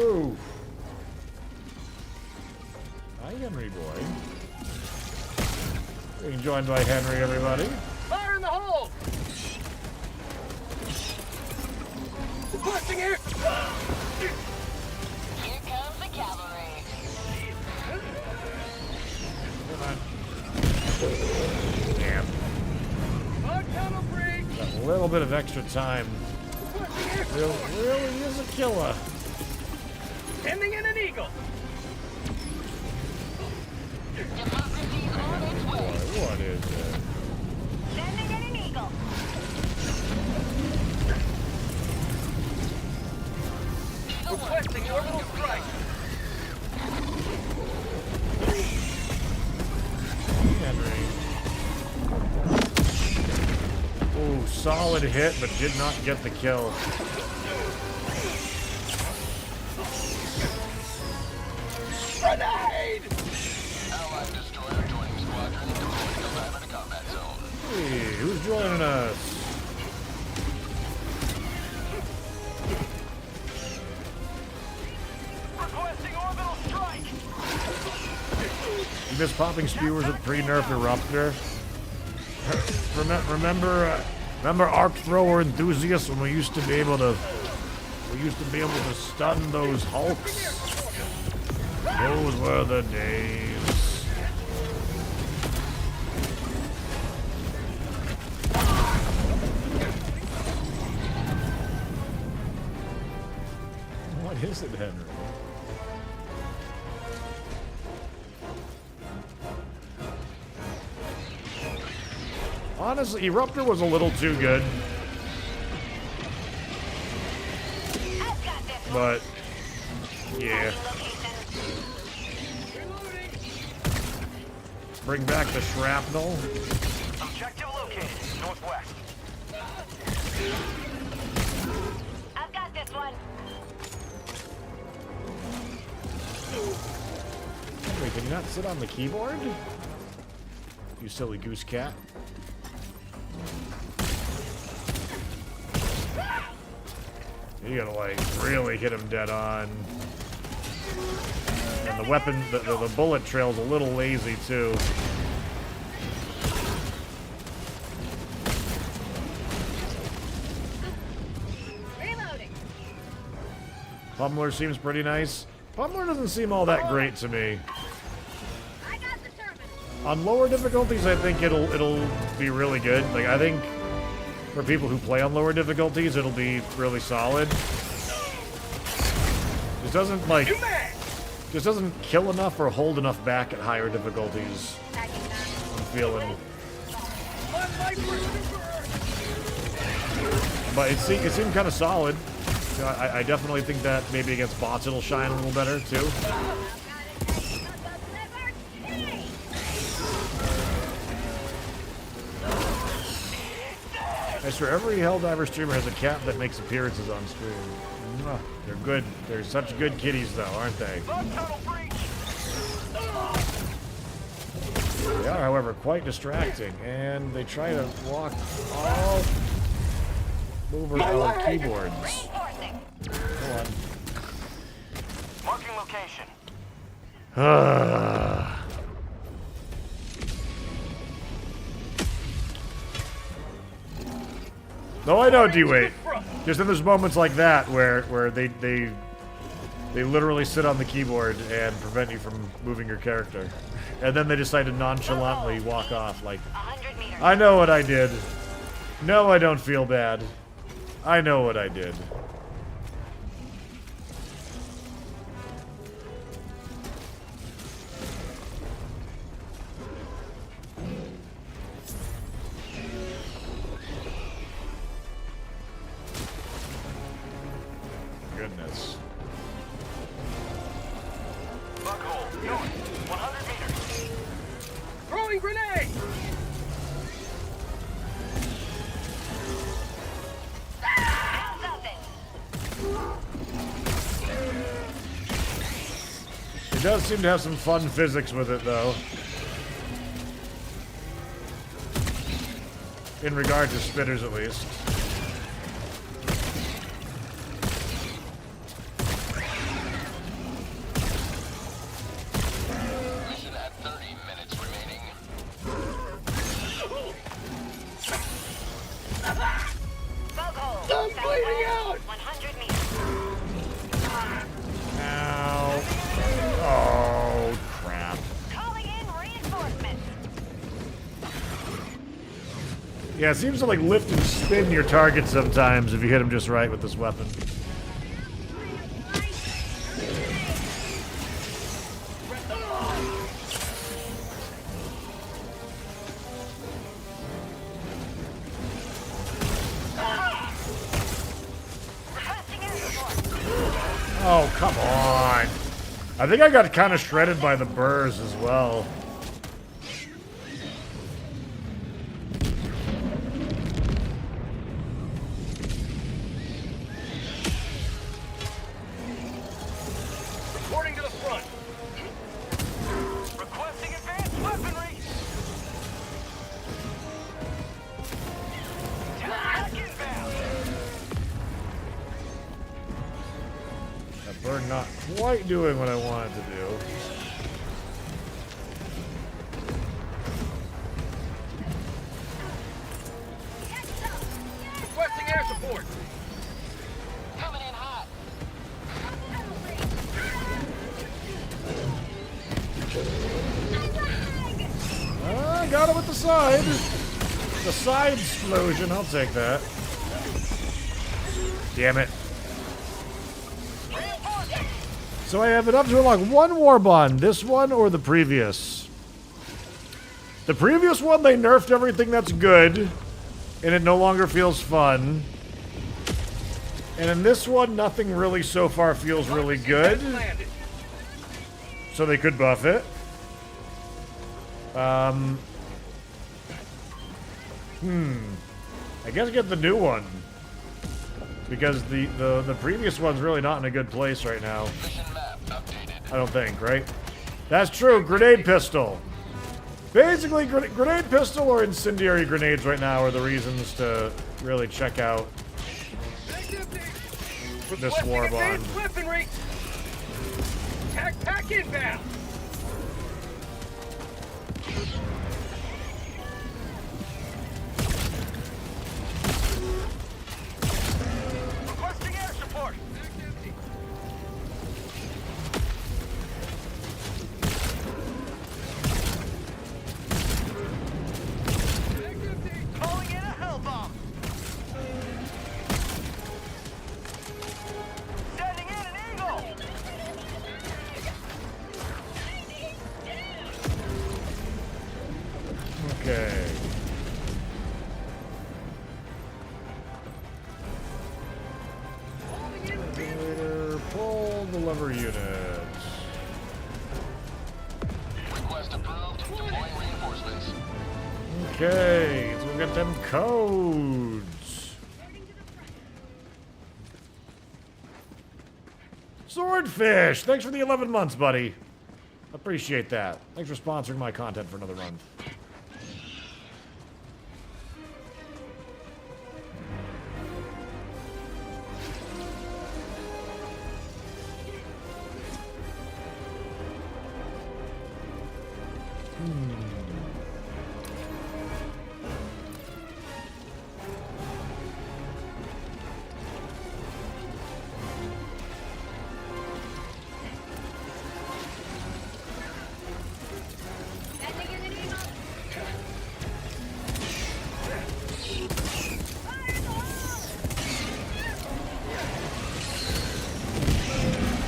ooh. Hi, Henry boy. Being joined by Henry, everybody. Fire in the hole! Requesting air! Here comes the cavalry. Damn. Bug tunnel breach! Got a little bit of extra time. Really is a killer. Ending in an eagle! Democracy's on its way. Boy, what is it? Sending in an eagle. Requesting orbital strike! Henry. Ooh, solid hit, but did not get the kill. Grenade! Allied destroyer joining squadron. Deploying the lab in a combat zone. Hey, who's joining us? Requesting orbital strike! You miss popping spewers with pre-nerfed Eruptor? Remember Arc Thrower enthusiasts when we used to be able to stun those Hulks? Those were the days. What is it, Henry? Honestly, Eruptor was a little too good. I've got this. But, yeah. Bring back the shrapnel. Objective located, northwest. I've got this one. Wait, can you not sit on the keyboard? You silly goose cat. You gotta, like, really hit him dead on. And the weapon, the bullet trail's a little lazy, too. Reloading. Pummeler seems pretty nice. Pummeler doesn't seem all that great to me. I got the terminal. On lower difficulties, I think it'll be really good. Like, I think for people who play on lower difficulties, it'll be really solid. Just doesn't, like, just doesn't kill enough or hold enough back at higher difficulties. I'm feeling. But it seemed kind of solid. You know, I definitely think that maybe against bots it'll shine a little better, too. I swear, every Helldiver streamer has a cat that makes appearances on stream. Mwah. They're good. They're such good kitties, though, aren't they? They are, however, quite distracting, and they try to walk all over our keyboards. Go on. Marking location. No, I know, D-Wait. Just in those moments like that where they literally sit on the keyboard and prevent you from moving your character. And then they decide to nonchalantly walk off like, I know what I did. No, I don't feel bad. I know what I did. Goodness. Buckhole, north, 100 meters. Throwing grenade! It does seem to have some fun physics with it, though. In regard to spitters, at least. Mission at 30 minutes remaining. I'm bleeding out! 100 meters. Ow. Oh, crap. Calling in reinforcements. Yeah, it seems to, like, lift and spin your target sometimes if you hit him just right with this weapon. Oh, come on. I think I got kind of shredded by the burrs as well. Reporting to the front. Requesting advanced weaponry. Attack inbound. That burn not quite doing what I wanted to do. Requesting air support. Coming in hot. I got him with the side. The side explosion, I'll take that. Damn it. So I have it up to unlock one Warbond, this one or the previous. The previous one, they nerfed everything that's good, and it no longer feels fun. And in this one, nothing really so far feels really good. Landed. So they could buff it. I guess get the new one. Because the previous one's really not in a good place right now. Mission map updated. I don't think, right? That's true, grenade pistol. Basically, grenade pistol or incendiary grenades right now are the reasons to really check out this Requesting Warbond. advanced weaponry. Tac pack inbound. Requesting air support. Calling in a hell bomb. Sending in an eagle. Okay. Later, pull the lever units. Request approved. Deploying reinforcements. Okay, so we got them codes. Swordfish! Thanks for the 11 months, buddy. Appreciate that. Thanks for sponsoring my content for another month.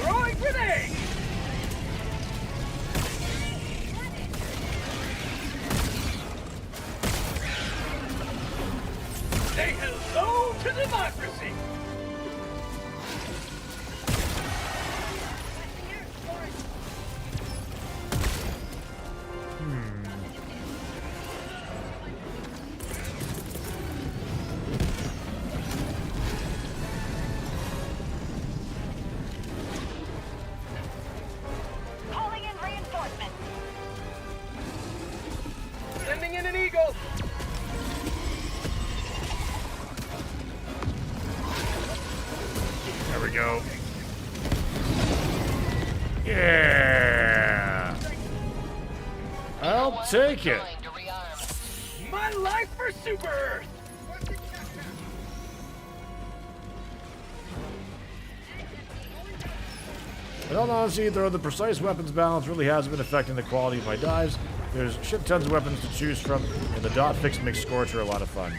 Throwing grenade. Say hello to democracy. Calling in reinforcements. Sending in an eagle. There we go. Yeah! I'll take it. Trying to rearm. My life for Super Earth. In all honesty, though, the precise weapons balance really has been affecting the quality of my dives. There's shit tons of weapons to choose from, and the dot fix makes Scorcher a lot of fun.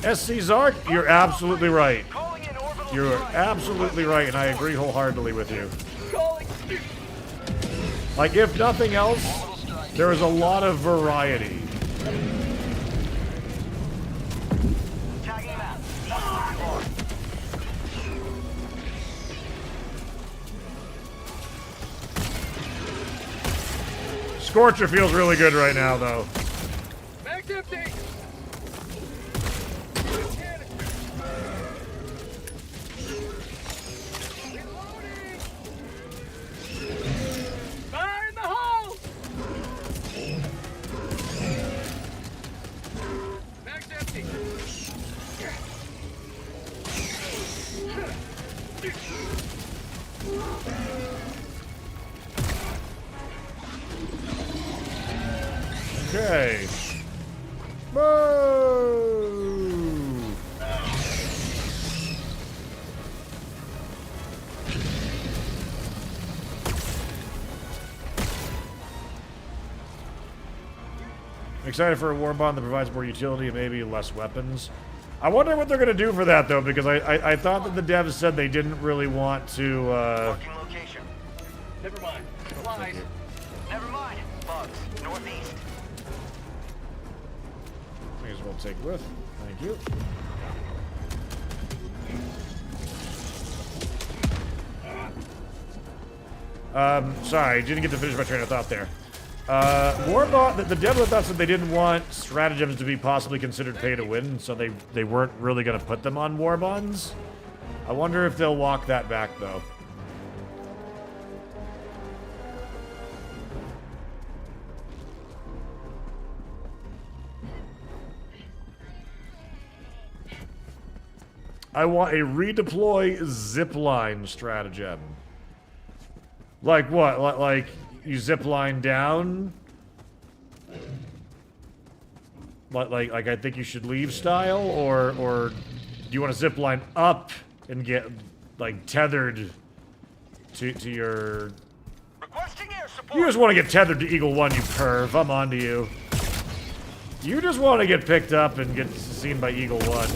SC Zark, you're absolutely right. Calling in orbital You're strike. absolutely right, and I agree wholeheartedly with you. Calling. Like, if nothing else, there is a lot of variety. Tagging him out. Scorcher feels really good right now, though. Back empty. Reloading. Fire in the hole. Back's empty. Okay. Move! I'm excited for a Warbond that provides more utility and maybe less weapons. I wonder what they're going to do for that, though, because I thought that the devs said they didn't really want to, Marking location. Never mind. Supplies. Never mind. Bugs. Northeast. May as well take with. Thank you. Sorry, didn't get to finish my train of thought there. Warbond, the dev thought said they didn't want stratagems to be possibly considered pay to win, so they weren't really going to put them on Warbonds. I wonder if they'll walk that back, though. I want a redeploy zipline stratagem. Like what? Like you zipline down? Like I think you should leave style? Or do you want to zipline up and get, like, tethered to your... Requesting air support. You just want to get tethered to Eagle 1, you perv. I'm onto you. You just want to get picked up and get seen by Eagle 1.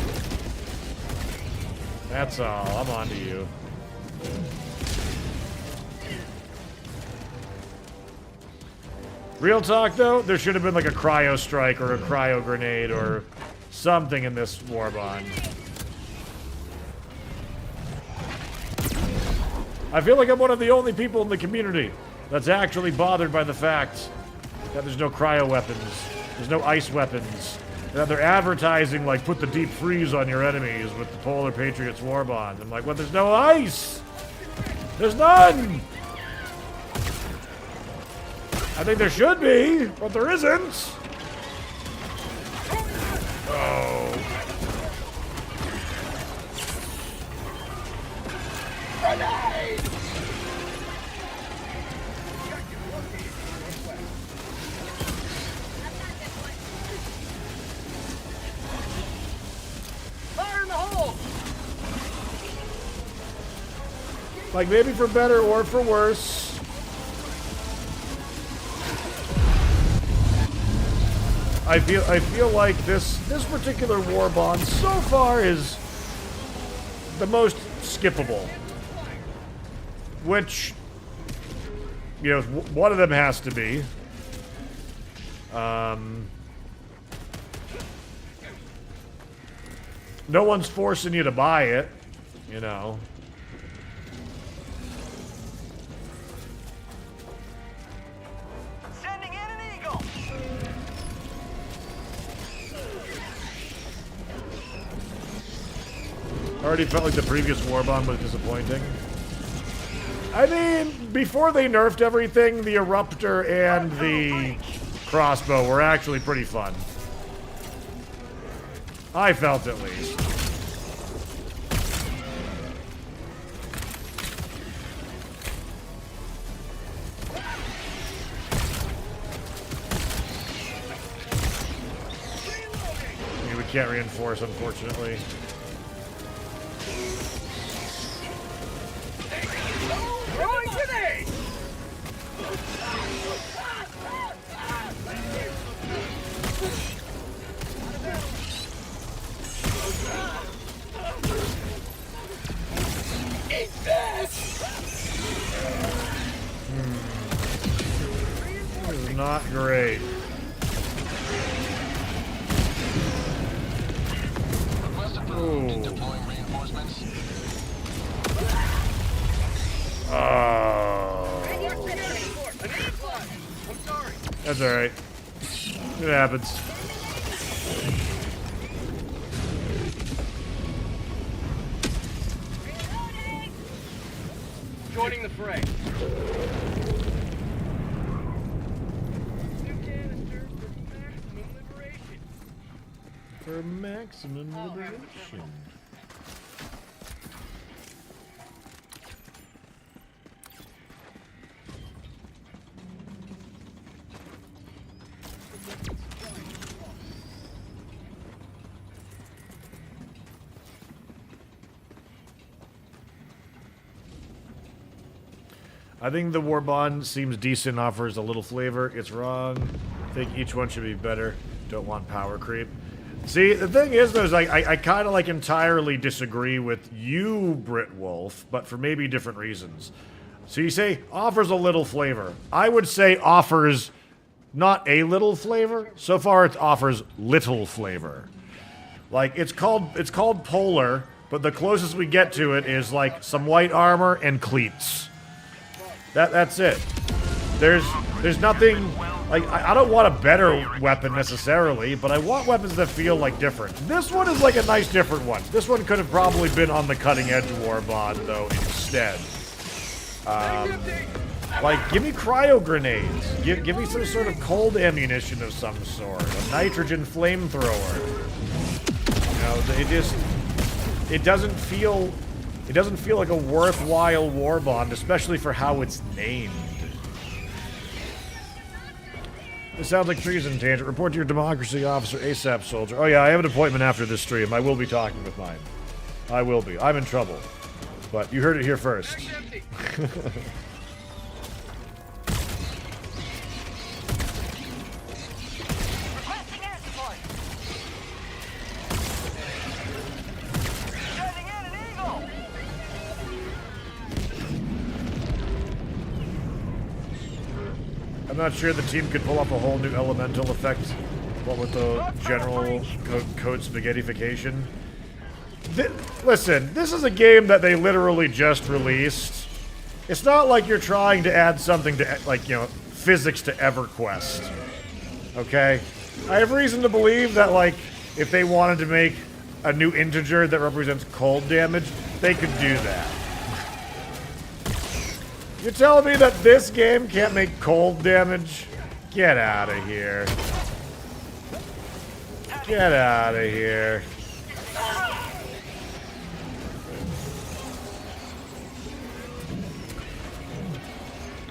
That's all. I'm onto you. Real talk, though, there should have been like a cryo strike or a cryo grenade or something in this Warbond. I feel like I'm one of the only people in the community that's actually bothered by the fact that there's no cryo weapons, there's no ice weapons, that they're advertising like put the deep freeze on your enemies with the Polar Patriot's Warbond. I'm like, well, there's no ice! There's none! I think there should be, but there isn't. Oh. Grenade! Fire in the hole! Like maybe for better or for worse. I feel like this particular Warbond so far is the most skippable. Which, you know, one of them has to be. No one's forcing you to buy it, you know. Sending in an Eagle. I already felt like the previous Warbond was disappointing. I mean, before they nerfed everything, the Eruptor and the crossbow were actually pretty fun. I felt at least. I mean, we can't reinforce, unfortunately. Throwing grenade! Eat this! This is not great. Request approved. Deploying reinforcements. Oh. I'm sorry. That's alright. It happens. Joining the fray. New canister for maximum liberation. For maximum liberation. I think the Warbond seems decent, offers a little flavor. It's wrong. I think each one should be better. Don't want power creep. See, the thing is, though, is like, I kind of like entirely disagree with you, Brit Wolf, but for maybe different reasons. So you say offers a little flavor. I would say offers not a little flavor. So far, it offers little flavor. Like it's called Polar, but the closest we get to it is like some white armor and cleats. That's it. There's nothing, like, I don't want a better weapon necessarily, but I want weapons that feel like different. This one is like a nice different one. This one could have probably been on the cutting edge Warbond though instead. Like, give me cryo grenades. Give me some sort of cold ammunition of some sort. A nitrogen flamethrower. You know, they just... it doesn't feel like a worthwhile Warbond, especially for how it's named. This sounds like treason, Tangent. Report to your democracy officer, ASAP, soldier. Oh yeah, I have an appointment after this stream. I will be talking with mine. I will be. I'm in trouble. But you heard it here first. Requesting air support. Sending in an Eagle. I'm not sure the team could pull off a whole new elemental effect. What with the general code spaghettification. Listen, this is a game that they literally just released. It's not like you're trying to add something to, like, you know, physics to EverQuest. Okay? I have reason to believe that, like, if they wanted to make a new integer that represents cold damage, they could do that. You're telling me that this game can't make cold damage? Get out of here. Get out of here.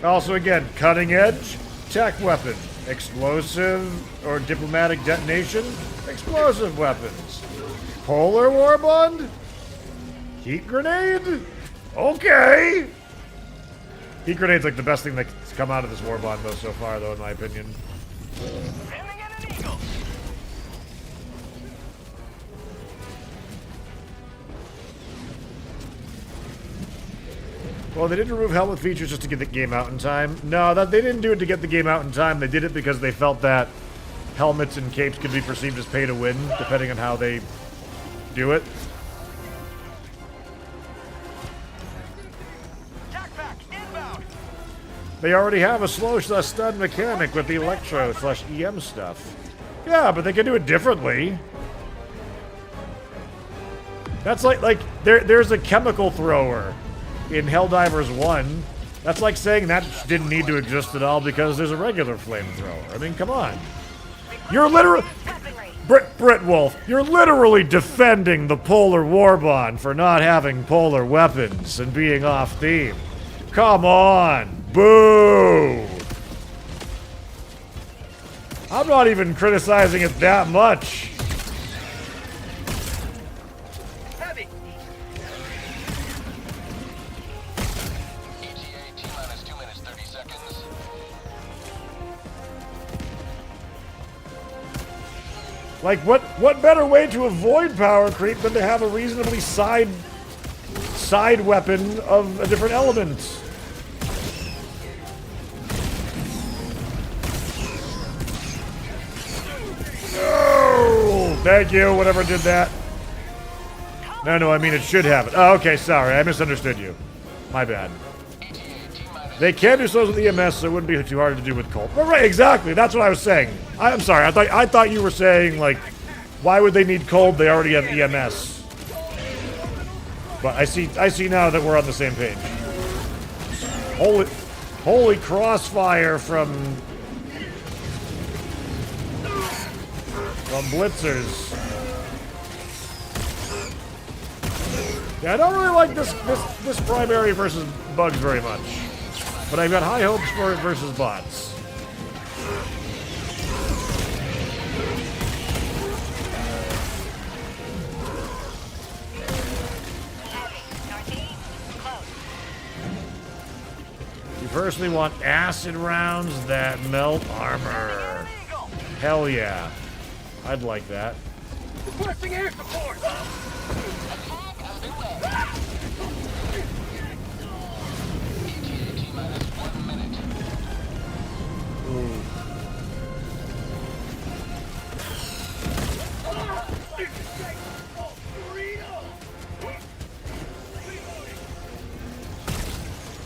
Also, again, cutting edge, tech weapon, explosive or diplomatic detonation, explosive weapons. Polar Warbond? Heat grenade? Okay. Heat grenade's like the best thing that's come out of this Warbond though so far, though, in my opinion. Sending in an Eagle. Well, they didn't remove helmet features just to get the game out in time. No, they didn't do it to get the game out in time. They did it because they felt that helmets and capes could be perceived as pay to win, depending on how they do it. They already have a slow/stun mechanic with the electro/EM stuff. Yeah, but they can do it differently. That's like there's a chemical thrower in Helldivers 1. That's like saying that didn't need to exist at all because there's a regular flamethrower. I mean, come on. You're literally... Brit Wolf, you're literally defending the Polar Warbond for not having polar weapons and being off theme. Come on. Boo! I'm not even criticizing it that much. Heavy. ETA T-minus 2 minutes 30 seconds. Like, what better way to avoid power creep than to have a reasonably side weapon of a different element? No! Thank you, whatever did that. No, I mean it should have it. Oh, okay, sorry, I misunderstood you. My bad. They can do so with EMS, so it wouldn't be too hard to do with Colt. But right, exactly, that's what I was saying. I'm sorry, I thought you were saying, like, why would they need Cold? They already have EMS. But I see now that we're on the same page. Holy crossfire from Blitzers. Yeah, I don't really like this primary versus bugs very much. But I've got high hopes for it versus bots. You personally want acid rounds that melt armor. Hell yeah. I'd like that. Requesting air support. Ooh.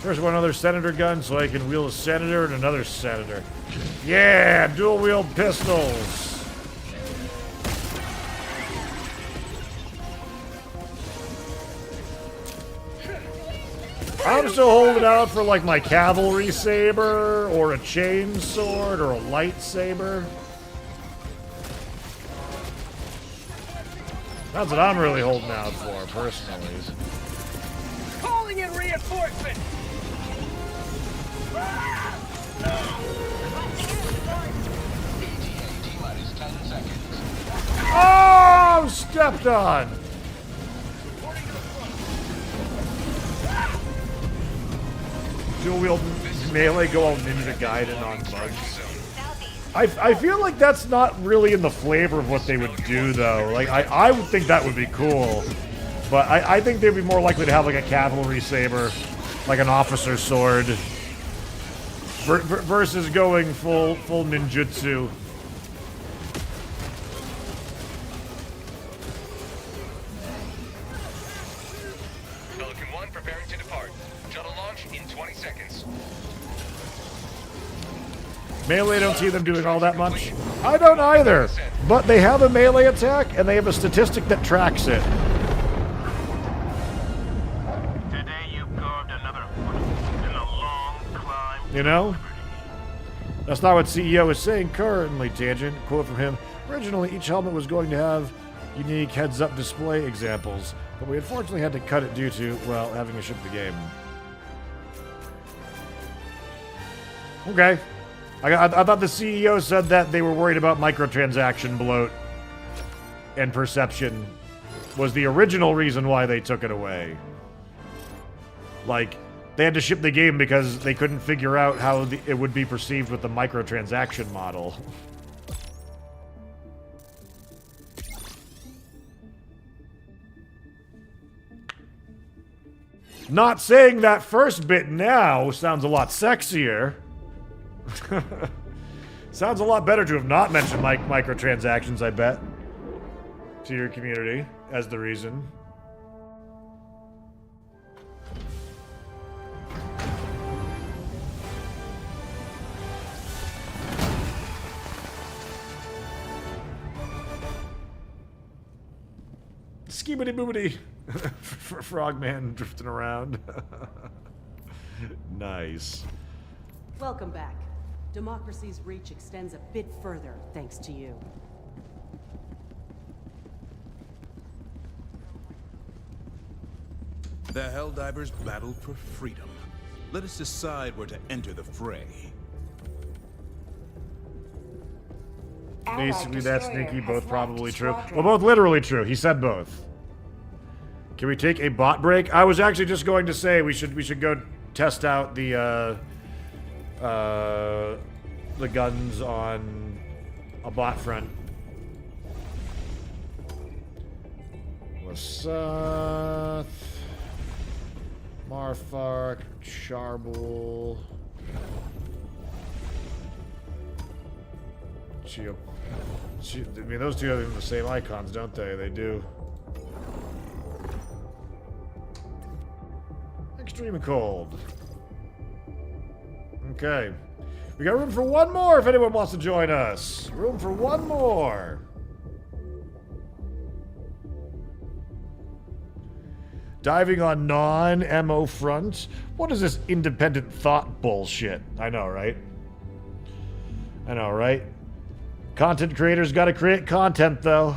First one, another senator gun so I can wield a senator and another senator. Yeah, dual wield pistols. I'm still holding out for like my cavalry saber or a chain sword or a lightsaber. That's what I'm really holding out for, personally. Calling in reinforcements! T-minus 10 seconds. Oh, stepped on. Dual wield melee, go all Ninja Gaiden on bugs. I feel like that's not really in the flavor of what they would do, though. Like, I would think that would be cool. But I think they'd be more likely to have, like, a cavalry saber, like an officer's sword, versus going full ninjutsu. Pelican 1 preparing to depart. Shuttle launch in 20 seconds. Melee, don't see them doing all that much. I don't either. But they have a melee attack, and they have a statistic that tracks it. Today you carved another foot in the long climb. You know? That's not what CEO is saying currently, Tangent. Quote from him. Originally, each helmet was going to have unique heads-up display examples, but we unfortunately had to cut it due to, well, having to ship the game. Okay. I thought the CEO said that they were worried about microtransaction bloat and perception was the original reason why they took it away. Like, they had to ship the game because they couldn't figure out how it would be perceived with the microtransaction model. Not saying that first bit now sounds a lot sexier. Sounds a lot better to have not mentioned microtransactions, I bet, to your community as the reason. Skibbity boobity. Frogman drifting around. Nice. Welcome back. Democracy's reach extends a bit further, thanks to you. The Helldivers battle for freedom. Let us decide where to enter the fray. Basically, that's sneaky. Both probably true. Well, both literally true. He said both. Can we take a bot break? I was actually just going to say we should go test out the guns on a bot front. Lasath, Marfark, Charbel, Chio. I mean, those two have the same icons, don't they? They do. Extreme cold. Okay. We got room for one more if anyone wants to join us. Room for one more. Diving on non-MO front? What is this independent thought bullshit? I know, right? I know, right? Content creators gotta create content, though.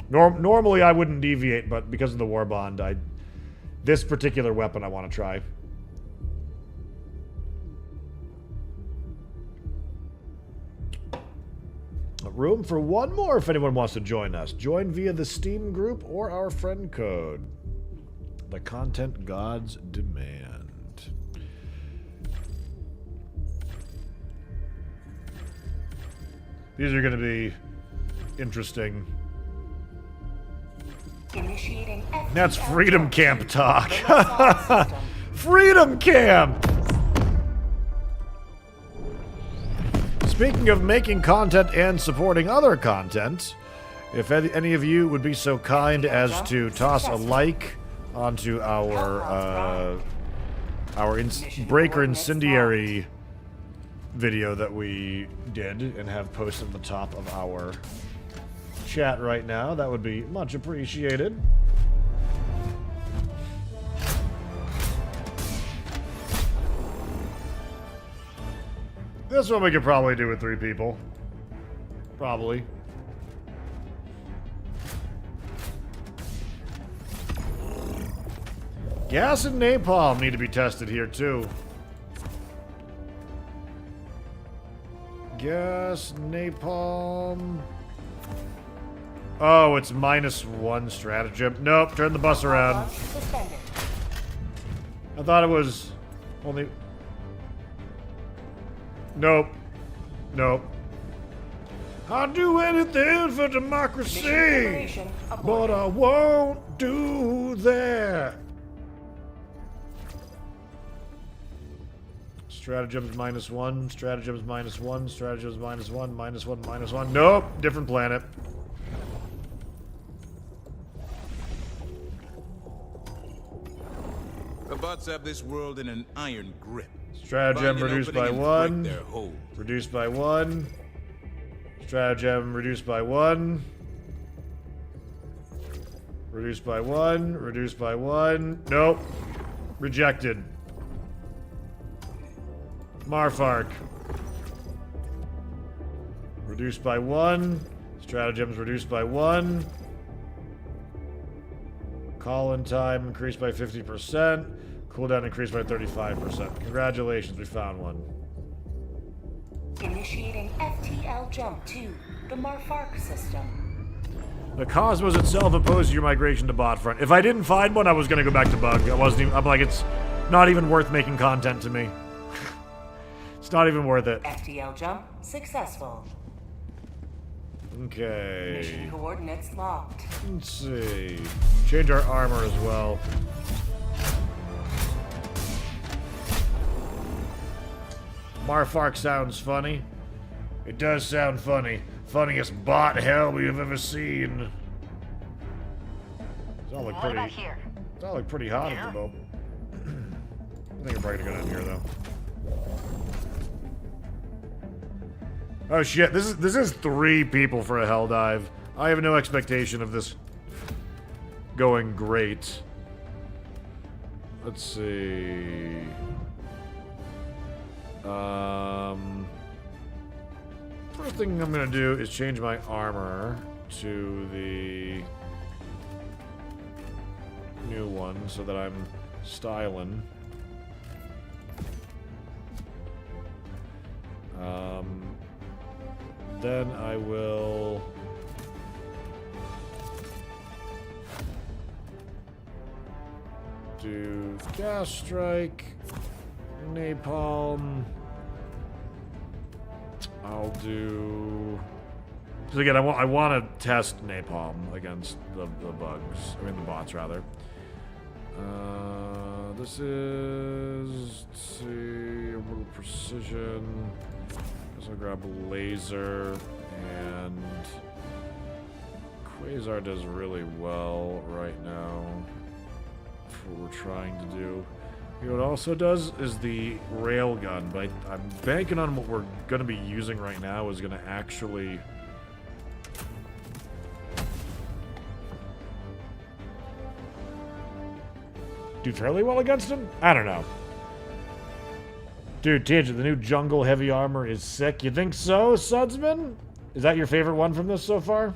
Normally I wouldn't deviate, but because of the Warbond, this particular weapon I want to try. Room for one more if anyone wants to join us. Join via the Steam group or our friend code. The content gods demand. These are going to be interesting. Initiating That's Freedom Camp talk. Freedom Camp! Speaking of making content and supporting other content, if any of you would be so kind as to toss a like onto our Breaker Incendiary video that we did and have posted at the top of our chat right now, that would be much appreciated. This one we could probably do with 3 people. Probably. Gas and napalm need to be tested here, too. Gas, napalm... Oh, it's -1 stratagem. Nope, turn the bus around. Suspended. I thought it was only... Nope. Nope. I'll do anything for democracy, Preparation but aborted. I won't do that. Stratagems -1, stratagems -1, stratagems -1, -1, -1. Nope, different planet. The bots have this world in an iron grip. Stratagem Find an reduced by opening and 1. break their hold. Reduced by 1. Stratagem reduced by 1. Reduced by 1. Reduced by 1. Nope. Rejected. Marfark. Reduced by 1. Stratagems reduced by 1. Call-in time increased by 50%. Cooldown increased by 35%. Congratulations, we found one. Initiating FTL jump to the Marfark system. The Cosmos itself opposes your migration to Botfront. If I didn't find one, I was gonna go back to Bug. I'm like, it's not even worth making content to me. It's not even worth it. FTL jump successful. Okay. Mission coordinates locked. Let's see. Change our armor as well. Marfark sounds funny. It does sound funny. Funniest bot hell we've ever seen. It's all look What pretty. about here? It's all look pretty hot at the moment. I think I'm probably gonna go down here though. Oh shit! This is 3 people for a hell dive. I have no expectation of this going great. Let's see. First thing I'm gonna do is change my armor to the new one so that I'm styling. Then I will do gas strike, napalm. I'll do. Because again, I want to test napalm against the bugs. I mean the bots rather. This is, let's see, a little precision. Guess I'll grab a laser, and Quasar does really well right now for what we're trying to do. You know what it also does is the railgun, but I'm banking on what we're going to be using right now is going to actually do fairly well against him? I don't know. Dude, Tangent, the new jungle heavy armor is sick. You think so, Sudsman? Is that your favorite one from this so far?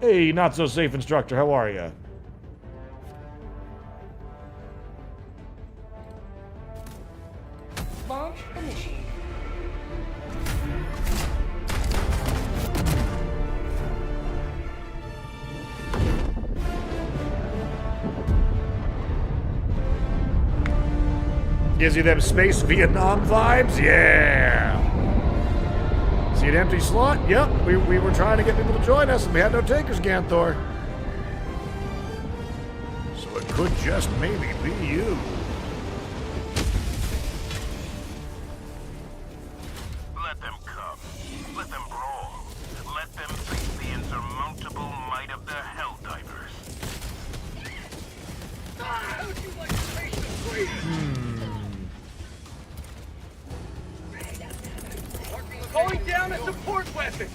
Hey, not so safe instructor, how are you? Launch initiated. Gives you them space Vietnam vibes? Yeah! See an empty slot? Yep, we were trying to get people to join us and we had no takers, Ganthor. So it could just maybe be you. Let them come. Let them brawl. Let them face the insurmountable might of the Helldivers. How'd you like to face the freedom? Calling down a support weapon!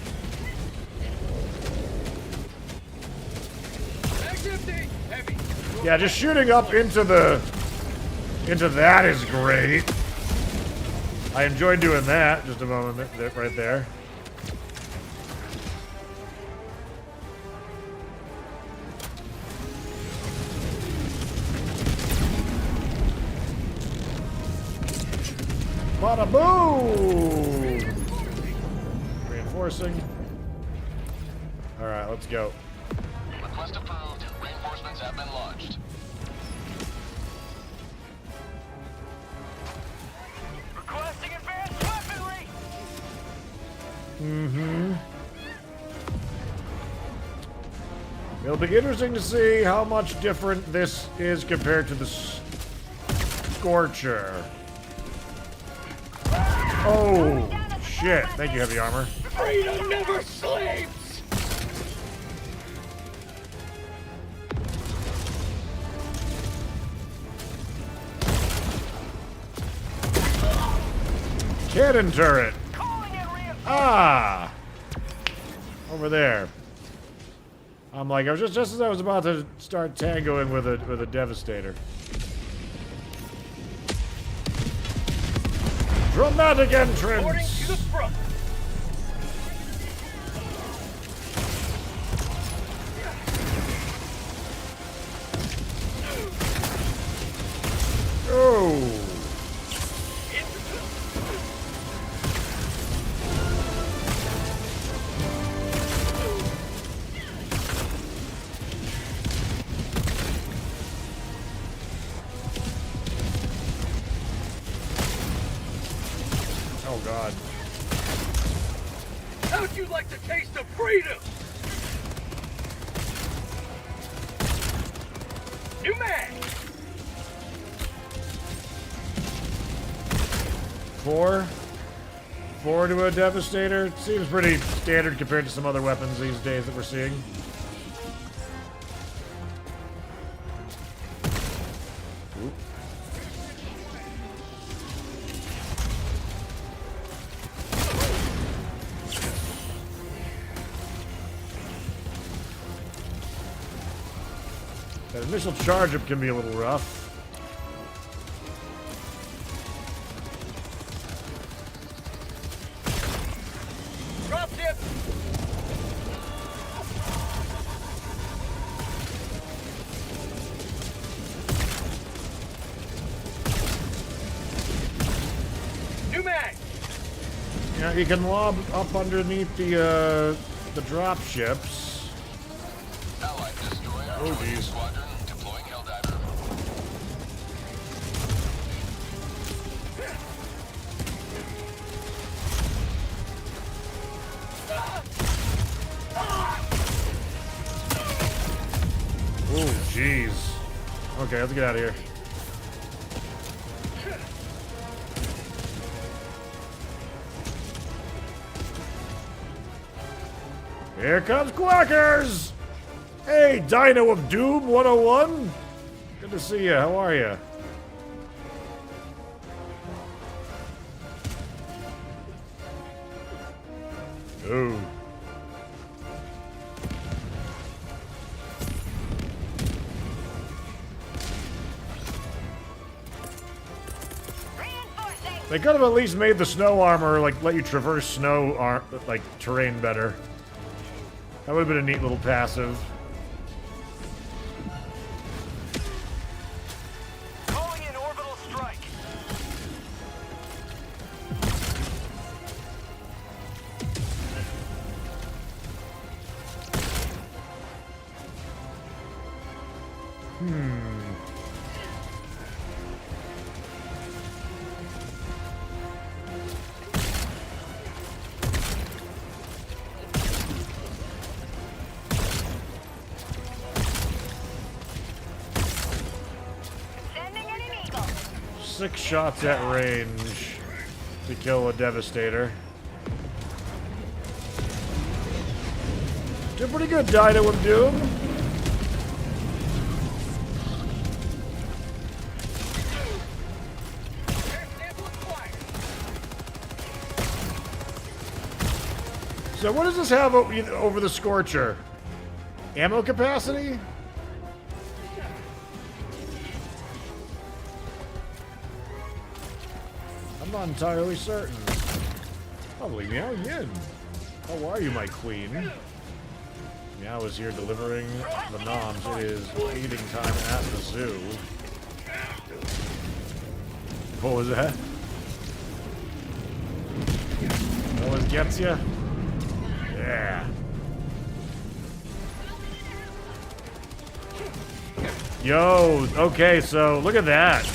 Mag's empty! Heavy! Yeah, just shooting up into that is great. I enjoyed doing that. Just a moment right there. Bada boom! Reinforcing. Alright, let's go. Request approved. Reinforcements have been launched. Requesting advanced weaponry! It'll be interesting to see how much different this is compared to the Scorcher. Oh, shit. Thank you, heavy armor. Freedom never sleeps! Cannon turret. Ah! Over there. I'm like, I was just as I was about to start tangoing with a Devastator. Dramatic Boarding entrance! to the front! Oh! Oh god. How'd you like the taste of freedom? New mag! 4 to a Devastator. Seems pretty standard compared to some other weapons these days that we're seeing. Oop. That initial charge-up can be a little rough. Drop ship! New mag! Yeah, you can lob up underneath the drop ships. Allied destroyer Oh, joining geez. squadron, deploying Helldiver. Oh, jeez. Okay, let's get out of here. Here comes Quackers! Hey, Dino of Doom 101! Good to see you. How are you? Ooh. They could have at least made the snow armor, like, let you traverse snow, like, terrain better. That would have been a neat little passive. Calling in orbital strike! Sending in an eagle. 6 shots at range to kill a Devastator. Did pretty good, Dino of Doom. So what does this have over the Scorcher? Ammo capacity? I'm not entirely certain. Probably Meow Yin. How are you, my queen? Meow is here delivering the noms. It is eating time at the zoo. What was that? That always gets you? Yeah. Yo, okay, so look at that.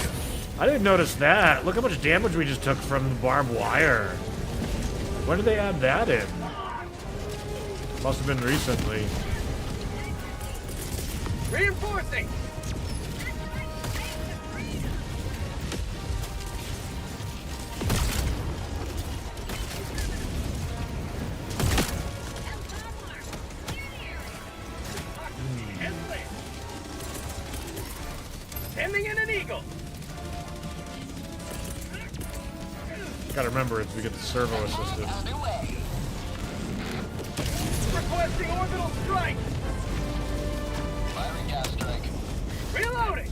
I didn't notice that. Look how much damage we just took from the barbed wire. When did they add that in? Must have been recently. Reinforcing! Sending in an eagle! Gotta remember it's we get the servo assisted. Requesting orbital strike! Firing gas strike. Reloading!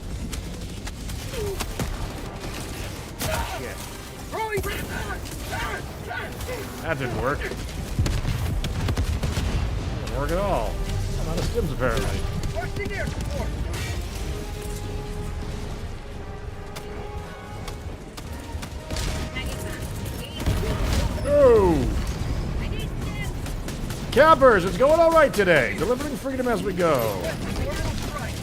Yeah. Throwing... That didn't work. Didn't work at all. I'm out of stims apparently. Requesting air support! Oh! Campers, it's going all right today. Delivering freedom as we go. Orbital strike!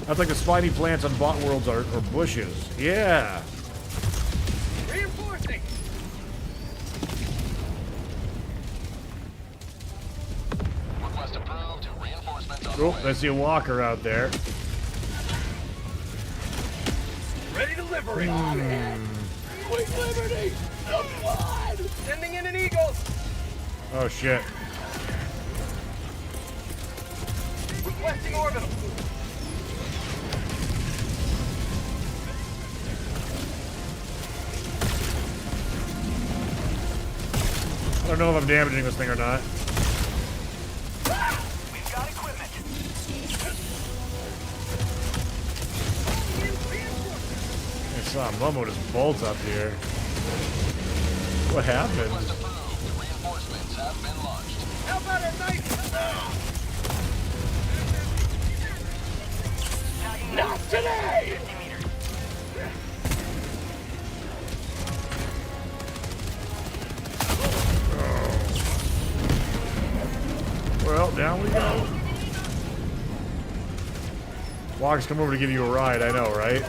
That's like the spiny plants on bot worlds or bushes. Yeah. Reinforcing! Request approved. Reinforcements on the Oh, way. I see a walker out there. Ready to liberate! Quick liberty! Someone! Sending in an eagle! Oh shit. Requesting orbital! I don't know if I'm damaging this thing or not. We've got equipment! I saw Momo just bolt up here. What happened? Request approved. Reinforcements have been launched. How about a knife? Not today! 50 meters. Well, down we go. Walk's come over to give you a ride, I know, right?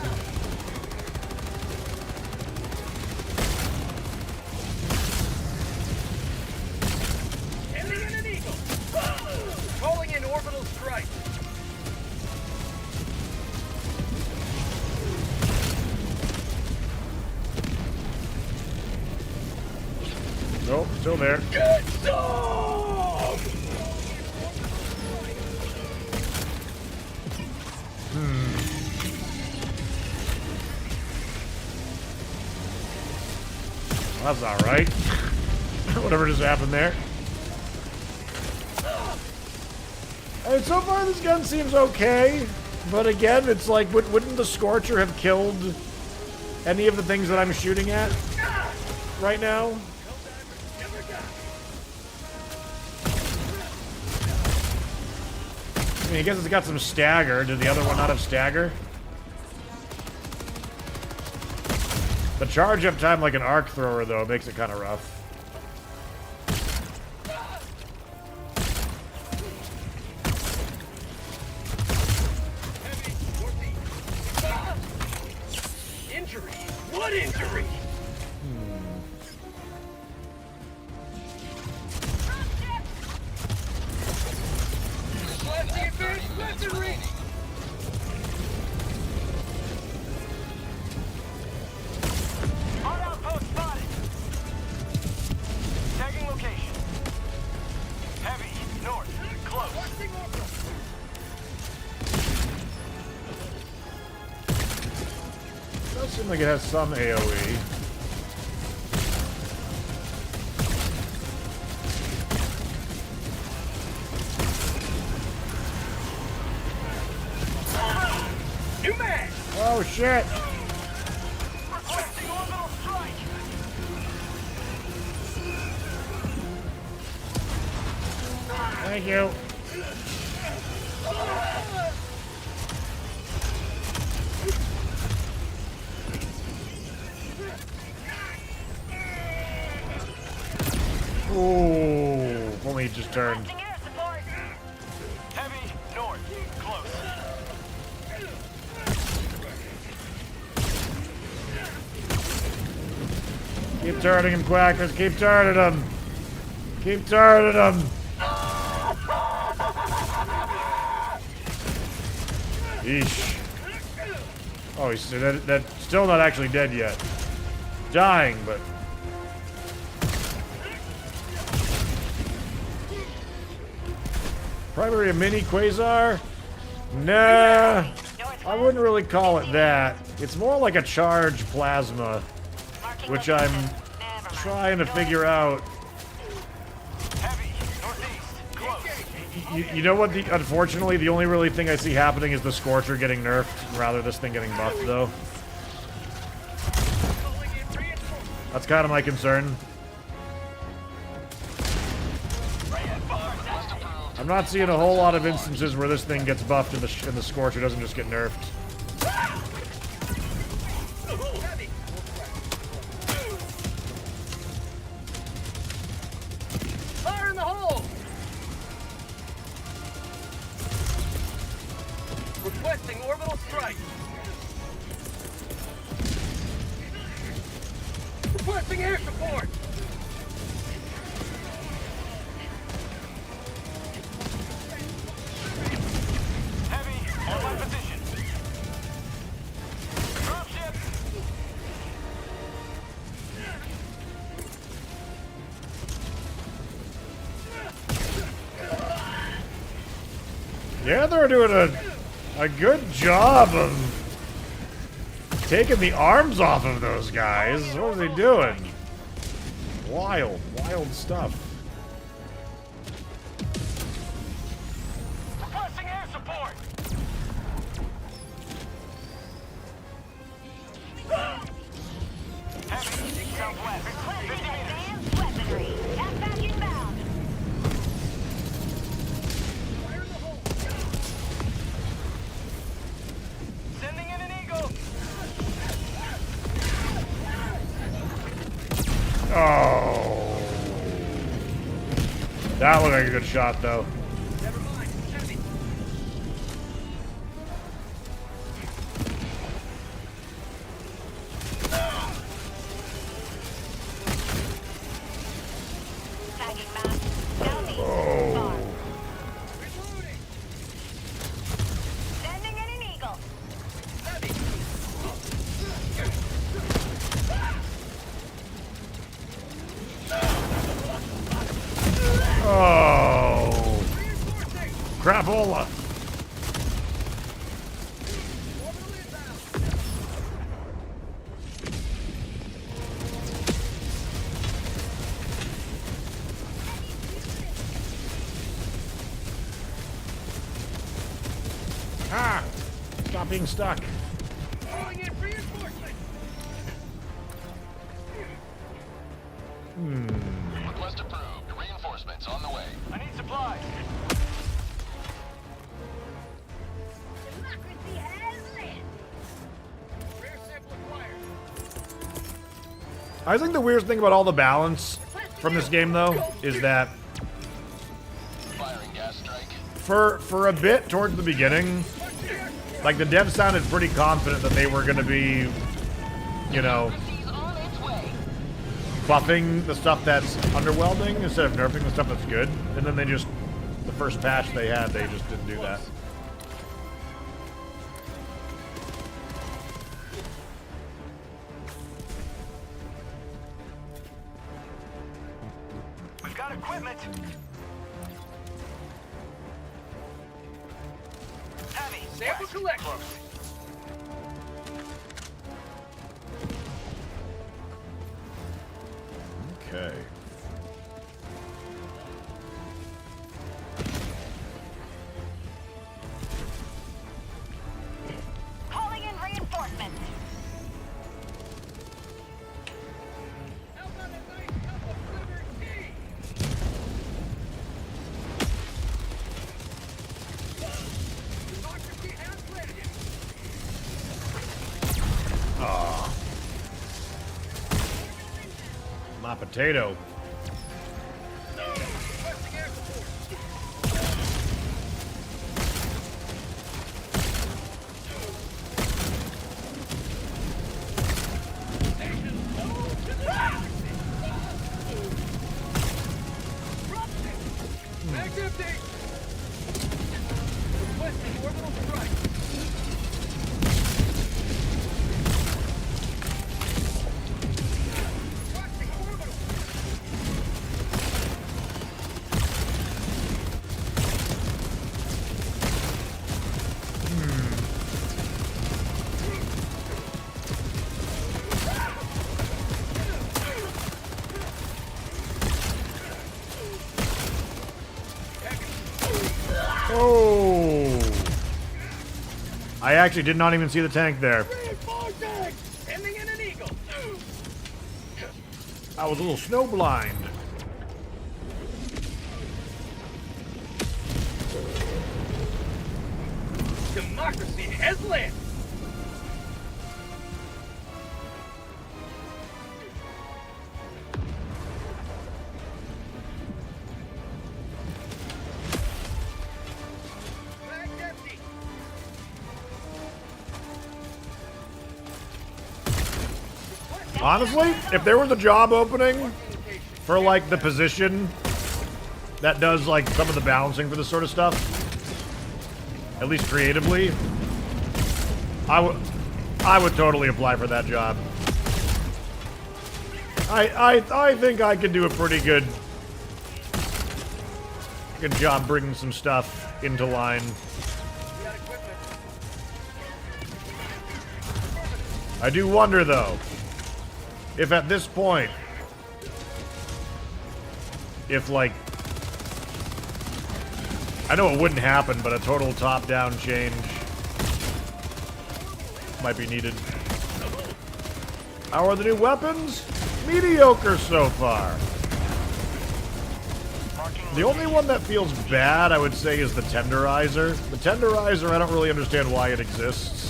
Sending in an eagle! Calling in orbital strike! Nope, still there. Get some! Well, that's not right. Whatever just happened there. I mean, so far this gun seems okay, but again, it's like, wouldn't the Scorcher have killed any of the things that I'm shooting at right now? I mean, I guess it's got some stagger. Did the other one not have stagger? The charge up time like an arc thrower, though, makes it kind of rough. Injury? What injury? Requesting advanced weaponry! On outpost spotted! Tagging location. Heavy, north, close. Does seem like it has some AoE. New man! Oh shit! Requesting orbital strike! Thank you. Ooh, if only he just turned. Requesting air support. Heavy, north, close. Keep turning him, Quackers. Keep turning him. Keep turning him. Yeesh. Oh, he's that's still not actually dead yet. Dying, but. Primary a mini quasar? Nah. I wouldn't really call it that. It's more like a charged plasma, which I'm trying to figure out. Heavy, northeast, close. You know what? Unfortunately, the only really thing I see happening is the Scorcher getting nerfed, rather this thing getting buffed, though. That's kind of my concern. I'm not seeing a whole lot of instances where this thing gets buffed and the Scorcher doesn't just get nerfed. Fire in the hole! Requesting orbital strike. Requesting air support. Heavy, on my position. Dropship. Yeah, they're doing a good job of taking the arms off of those guys. What are they doing? Wild stuff. Requesting air support. Heavy, southwest. 50 meters. Advanced weaponry. Halfback inbound. Fire in the hole. Sending in an eagle. Oh. That looked like a good shot, though. Never mind. Heavy. Tagging map. Southeast. Oh. Far. Reloading. Sending in an eagle. Heavy. Oh. Reinforcing. Crapola. Orbital inbound. Ah. Stop being stuck. Calling in reinforcement. Request approved. Reinforcements on the way. I need supplies. Democracy has landed. Rare sample acquired. I think the weirdest thing about all the balance from this game, though, is that Firing gas strike. for a bit towards the beginning, like the devs sounded pretty confident that they were going to be, you know, Democracy's on its way. buffing the stuff that's underwhelming instead of nerfing the stuff that's good. And then they just, the first patch they had, they just didn't do that. We've got equipment. Heavy. Sample collection. Okay. Calling in reinforcements. How about a nice cup of liver tea? Hot potato. Requesting air support. Mag's empty. Requesting orbital strike. Requesting orbital. Oh! I actually did not even see the tank there. Sending in an eagle. I was a little snowblind. Democracy has landed. Mag's empty. Honestly, if there was a job opening for like the position that does like some of the balancing for this sort of stuff, at least creatively, I would totally apply for that job. I think I could do a pretty good job bringing some stuff into line. We got equipment. I do wonder though, if at this point, if like, I know it wouldn't happen, but a total top-down change might be needed. How are the new weapons? Mediocre so far. The only one that feels bad, I would say, is the Tenderizer. The Tenderizer, I don't really understand why it exists.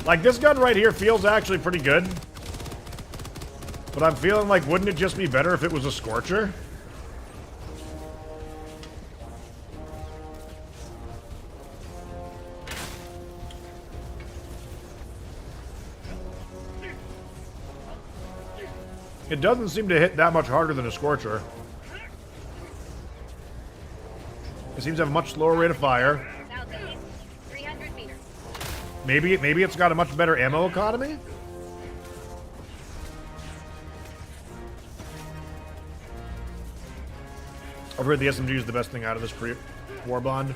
Like, this gun right here feels actually pretty good. But I'm feeling like, wouldn't it just be better if it was a Scorcher? It doesn't seem to hit that much harder than a Scorcher. It seems to have a much slower rate of fire. Southeast, 300 meters. Maybe it's got a much better ammo economy? I've heard the SMG is the best thing out of this Warbond.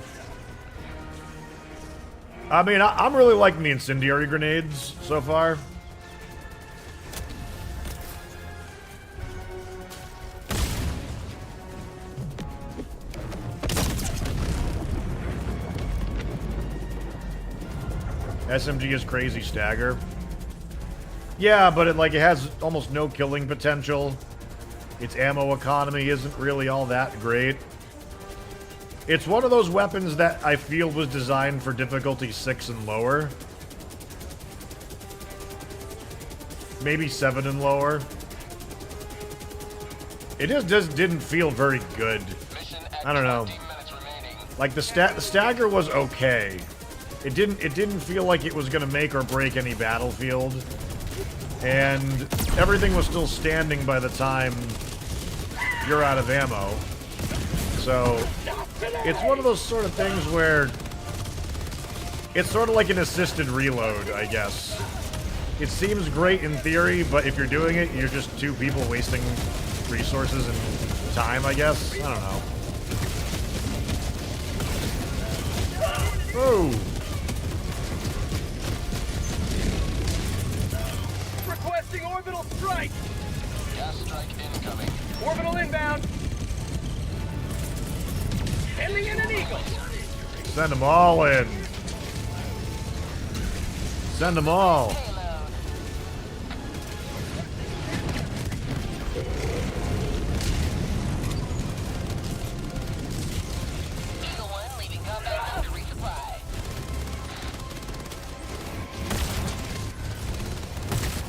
I mean, I'm really liking the incendiary grenades so far. SMG is crazy stagger. Yeah, but it has almost no killing potential. Its ammo economy isn't really all that great. It's one of those weapons that I feel was designed for difficulty 6 and lower. Maybe 7 and lower. It just didn't feel very good. I don't know. Like the stagger was okay. It didn't feel like it was gonna make or break any battlefield. And everything was still standing by the time you're out of ammo. So it's one of those sort of things where it's sort of like an assisted reload, I guess. It seems great in theory, but if you're doing it, you're just two people wasting resources and time, I guess. I don't know. Oh! Requesting orbital strike. Gas strike incoming. Orbital inbound. Sending in an eagle. Send them all in. Send them all.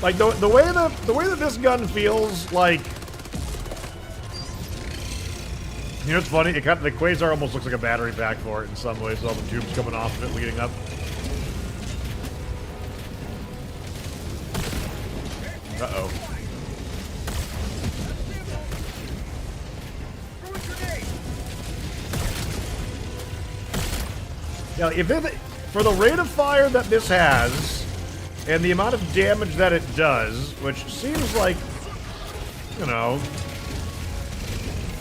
Like the way that this gun feels like. You know, it's funny. The Quasar almost looks like a battery pack for it in some ways. All the tubes coming off of it leading up. Uh-oh. Yeah, for the rate of fire that this has, and the amount of damage that it does, which seems like, you know,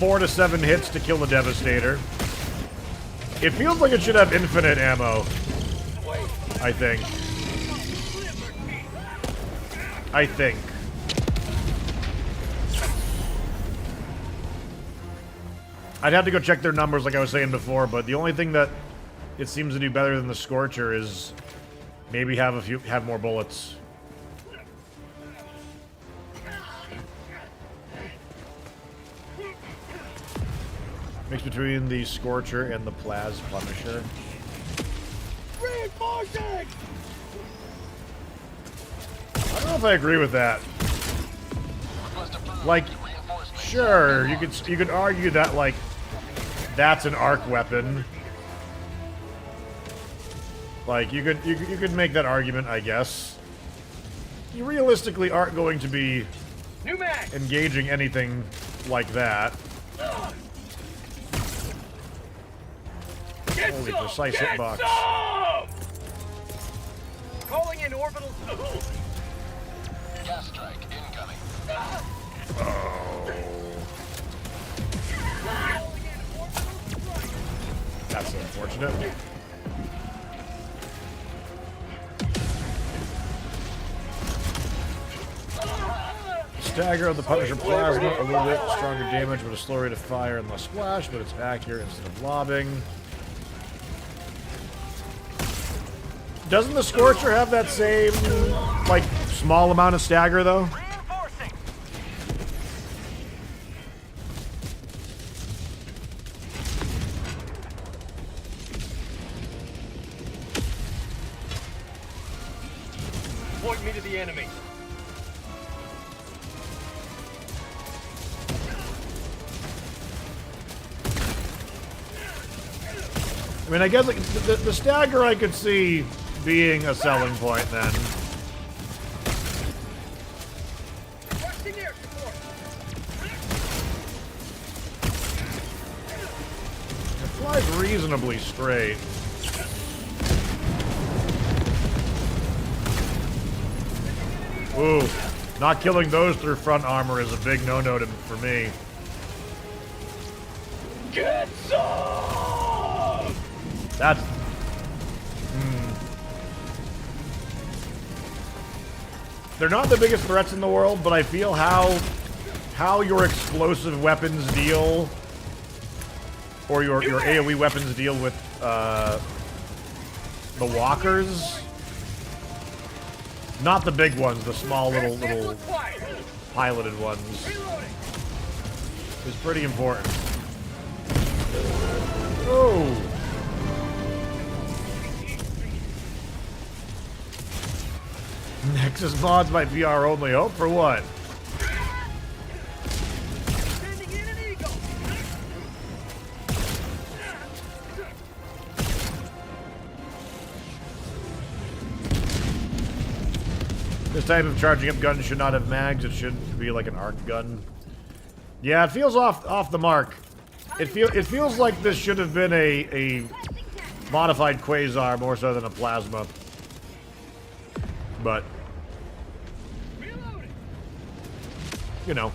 4 to 7 hits to kill the Devastator. It feels like it should have infinite ammo. I think. I'd have to go check their numbers like I was saying before, but the only thing that it seems to do better than the Scorcher is maybe have more bullets. Mix between the Scorcher and the Plaz Punisher. Reinforcing! I don't know if I agree with that. Like, sure, you could argue that like that's an arc weapon. Like you could make that argument, I guess. You realistically aren't going to be engaging anything like that. Holy precise hitbox. Calling in orbital. Gas strike incoming. Oh. That's unfortunate. Stagger of the Punisher Plasma, a little bit stronger damage, but a slower rate of fire and less splash, but it's accurate instead of lobbing. Doesn't the Scorcher have that same, like, small amount of stagger, though? Point me to the enemy. I mean, I guess like, the stagger I could see being a selling point then. It flies reasonably straight. Ooh, not killing those through front armor is a big no-no for me. Get some! That's... They're not the biggest threats in the world, but I feel how your explosive weapons deal, or your AoE weapons deal with the walkers. Not the big ones, the small little piloted ones. Is pretty important. Oh. Nexus mods might be our only hope for what? This type of charging up gun should not have mags. It should be like an arc gun. Yeah, it feels off the mark. It feels like this should have been a modified Quasar more so than a plasma. But you know.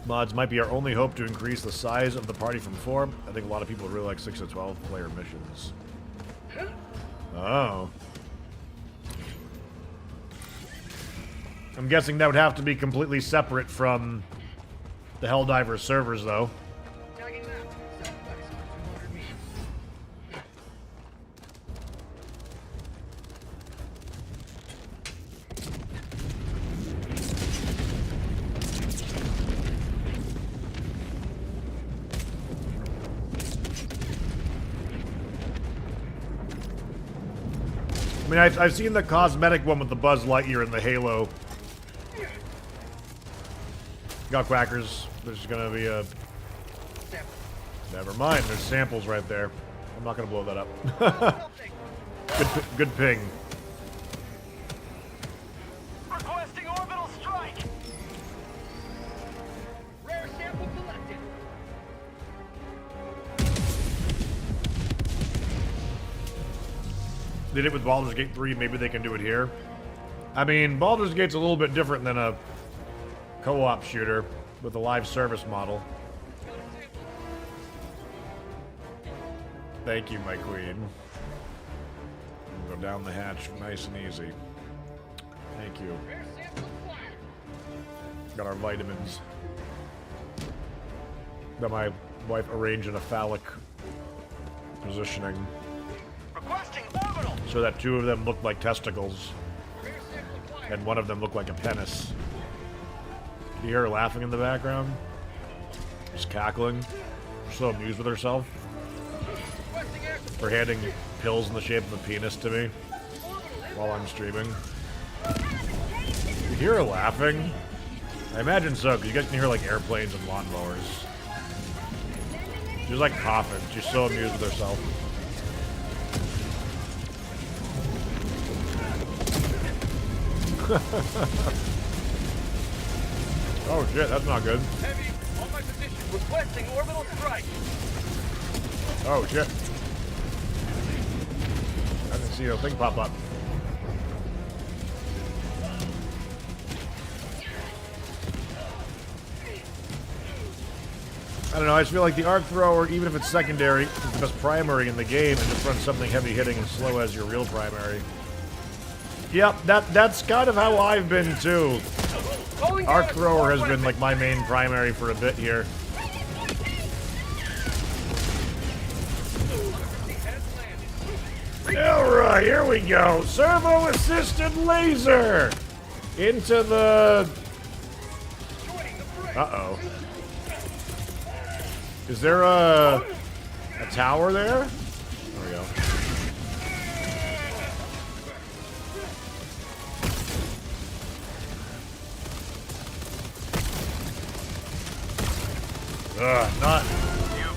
Mods might be our only hope to increase the size of the party from 4. I think a lot of people really like 6 to 12 player missions. Oh. I'm guessing that would have to be completely separate from the Helldivers servers, though. mean, I've seen the cosmetic one with the Buzz Lightyear and the Halo. Got quackers. There's gonna be a... Never mind, there's samples right there. I'm not gonna blow that up. Good ping. Requesting orbital strike. Rare sample collected. Did it with Baldur's Gate 3, maybe they can do it here. I mean, Baldur's Gate's a little bit different than a co-op shooter with a live service model. Thank you, my queen. Go down the hatch nice and easy. Thank you. Got our vitamins. Got my wife arranged in a phallic positioning. Requesting orbital. So that two of them looked like testicles. And one of them looked like a penis. You hear her laughing in the background? Just cackling. So amused with herself. For handing pills in the shape of a penis to me while I'm streaming. You hear her laughing? I imagine so, because you guys can hear like airplanes and lawnmowers. She's like coughing. She's so amused with herself. Oh shit, that's not good. Heavy on my position. Requesting orbital strike. Oh shit. I didn't see a thing pop up. I don't know, I just feel like the arc thrower, even if it's secondary, is the best primary in the game, and just run something heavy hitting and slow as your real primary. Yep, that's kind of how I've been too. Arc thrower has been like my main primary for a bit here. Alright, here we go. Servo assisted laser into the... Uh-oh. Is there a tower there? There we go.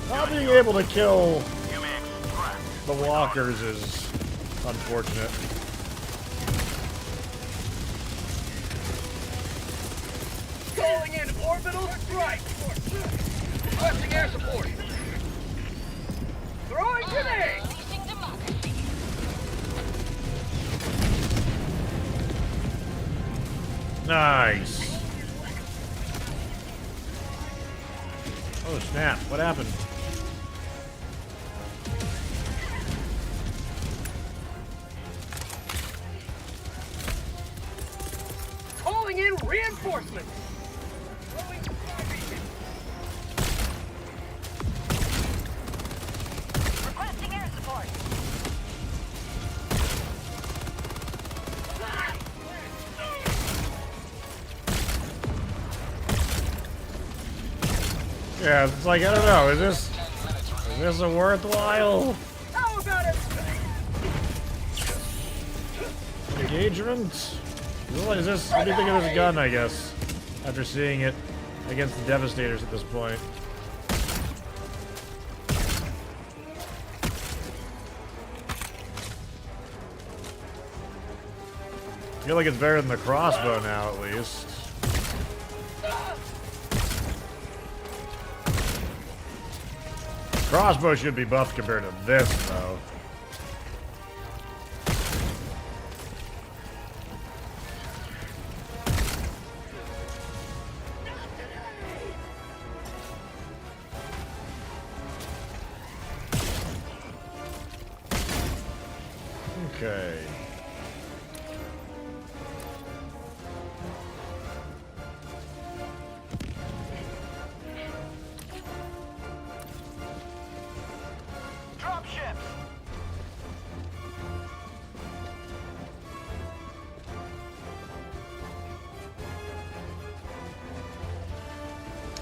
Not being able to kill the walkers is unfortunate. Calling in orbital strike. Requesting air support. Throwing grenade. Nice. Oh snap, what happened? Calling in reinforcements. Throwing supply beacon. Requesting air support. Yeah, it's like, I don't know, is this a worthwhile How about it? engagement? Is this, what do you think of this gun, I guess, after seeing it against the Devastators at this point? I feel like it's better than the crossbow now, at least. Crossbow should be buffed compared to this, though. Okay. Drop ships.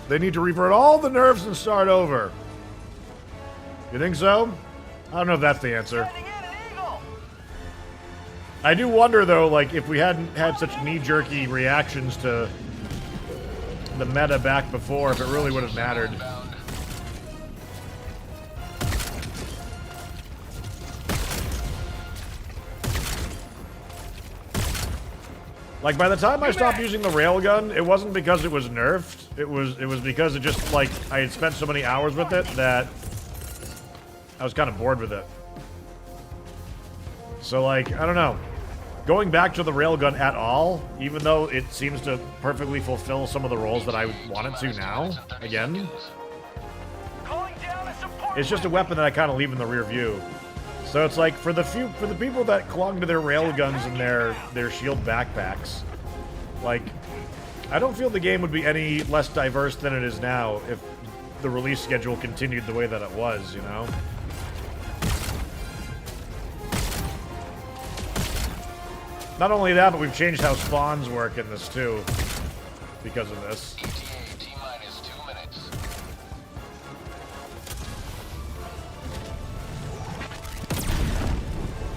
They need to revert all the nerfs and start over. You think so? I don't know if that's the answer. Sending in an eagle. I do wonder, though, like, if we hadn't had such knee-jerky reactions to the meta back before, if it really would have mattered. Like, by the time I stopped using the railgun, it wasn't because it was nerfed. It was because it just, like, I had spent so many hours with it that I was kind of bored with it. So, like, I don't know. Going back to the railgun at all, even though it seems to perfectly fulfill some of the roles that I want it to now, again, it's just a weapon that I kind of leave in the rear view. So it's like, for the people that clung to their railguns and their shield backpacks, like, I don't feel the game would be any less diverse than it is now if the release schedule continued the way that it was, you know? Not only that, but we've changed how spawns work in this too, because of this. ETA T-minus 2 minutes.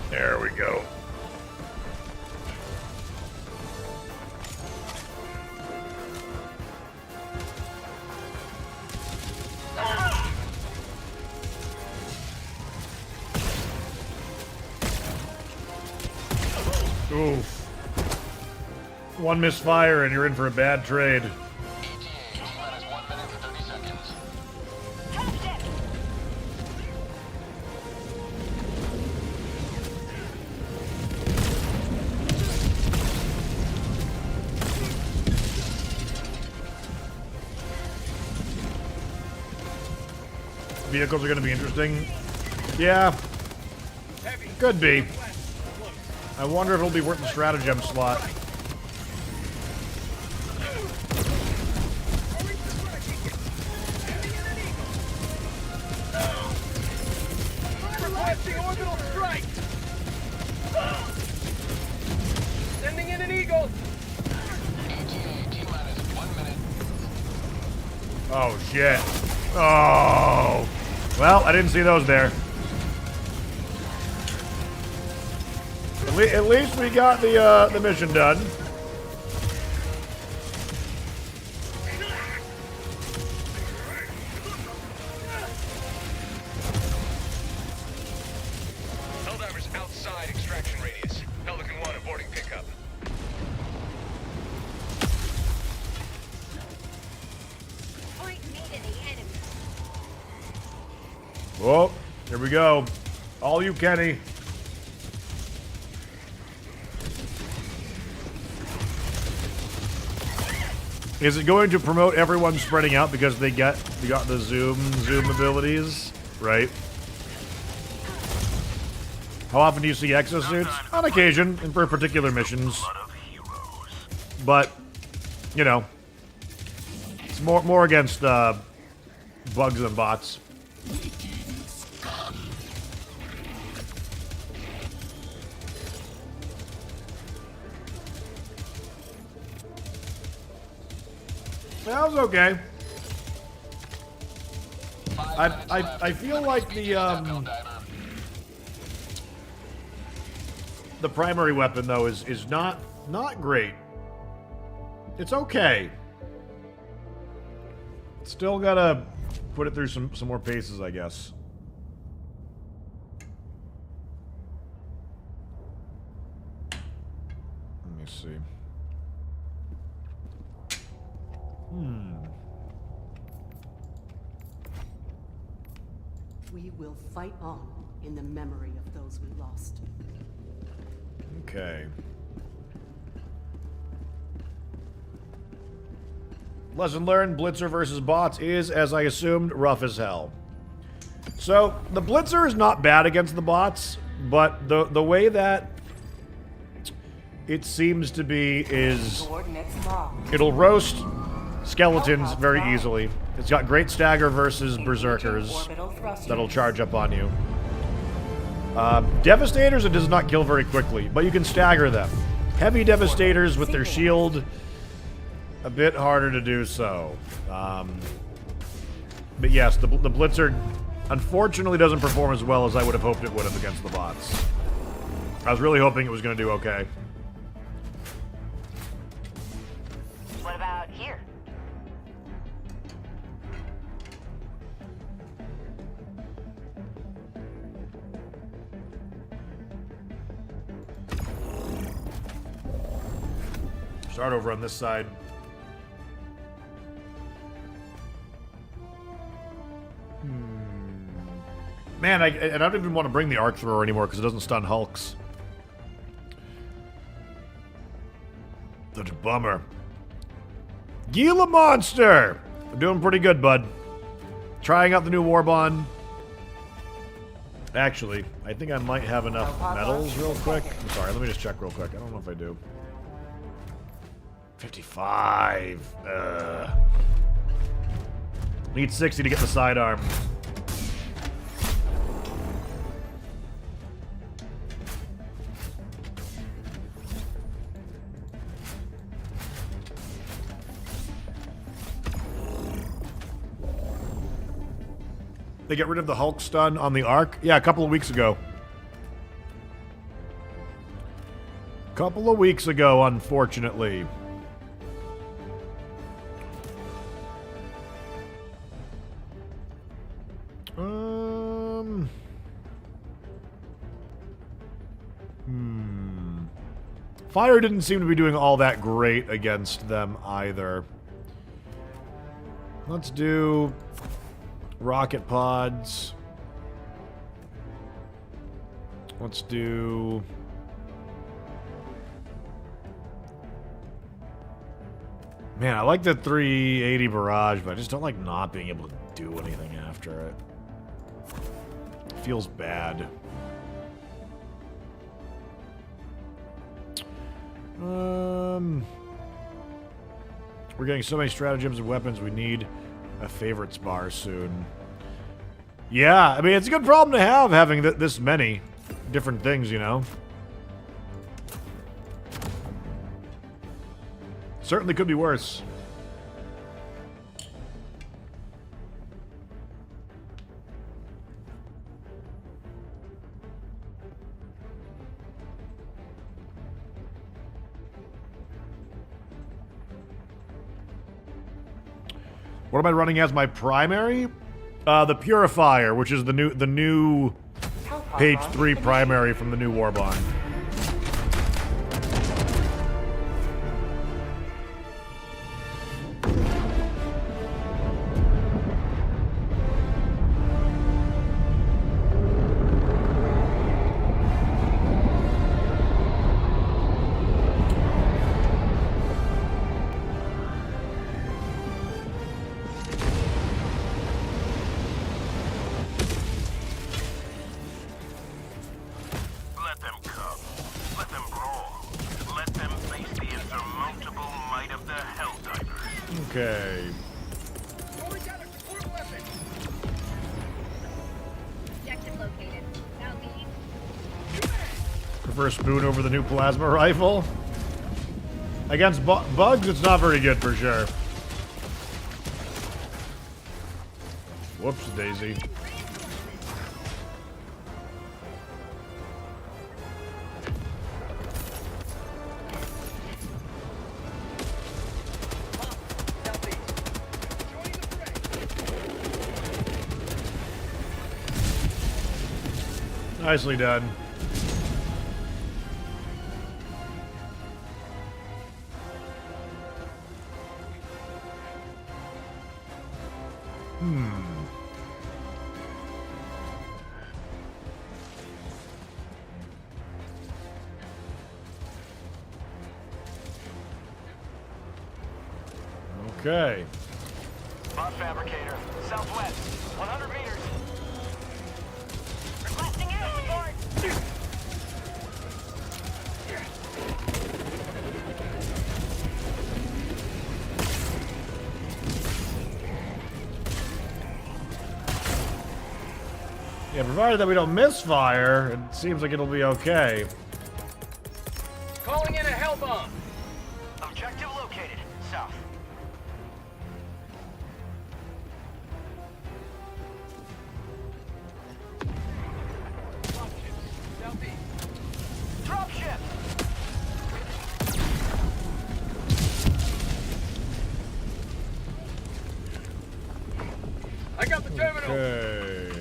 There we go. Oof. One misfire and you're in for a bad trade. ETA T-minus 1 minute and 30 seconds. Vehicles are going to be interesting. Yeah. Could be. I wonder if it'll be worth the stratagem slot. Requesting orbital strike. Sending in an eagle. ETA T-minus 1 minute. Oh, shit. Oh. Well, I didn't see those there. At least we got the mission done. Helldivers outside extraction radius. Pelican 1 aborting pickup. Point me to the enemy. Whoa, here we go. All you, Kenny. Is it going to promote everyone spreading out because they got the zoom abilities? Right. How often do you see exosuits? On occasion, and for particular missions. But, you know, it's more against bugs than bots. That was okay. I feel like the primary weapon though is not great. It's okay. Still gotta put it through some more paces, I guess. Let me see. We will fight on in the memory of those we lost. Okay. Lesson learned, Blitzer versus bots is, as I assumed, rough as hell. So, the Blitzer is not bad against the bots, but the way that it seems to be is Coordinates locked. it'll roast skeletons very easily. It's got great stagger versus berserkers Orbital thrusters. that'll charge up on you. Devastators it does not kill very quickly, but you can stagger them. Heavy Devastators with their shield, a bit harder to do so. But yes, the Blitzer unfortunately doesn't perform as well as I would have hoped it would have against the bots. I was really hoping it was going to do okay. What about here? Start over on this side. Man, I don't even want to bring the arc thrower anymore because it doesn't stun Hulks. Such a bummer. Gila Monster! We're doing pretty good, bud. Trying out the new Warbond. Actually, I think I might have enough metals real quick. I'm sorry, let me just check real quick. I don't know if I do. 55. Need 60 to get the sidearm. They get rid of the Hulk stun on the arc? Yeah, a couple of weeks ago. Couple of weeks ago, unfortunately. Fire didn't seem to be doing all that great against them either. Let's do rocket pods. Let's do... Man, I like the 380 barrage, but I just don't like not being able to do anything after it. Feels bad. We're getting so many stratagems and weapons, we need a favorites bar soon. Yeah, I mean, it's a good problem to have, having this many different things, you know? Certainly could be worse. What am I running as my primary? The Purifier, which is the new page 3 primary from the new Warbond. Okay. Prefer Spoon over the new plasma rifle? Against bugs, it's not very good for sure. Whoops, Daisy. Nicely done. Okay. Bot fabricator, southwest, 100 meters. Requesting air support. Yeah, provided that we don't misfire, it seems like it'll be okay. Calling in a hell bomb. Objective located. South. Southeast. terminal. Okay.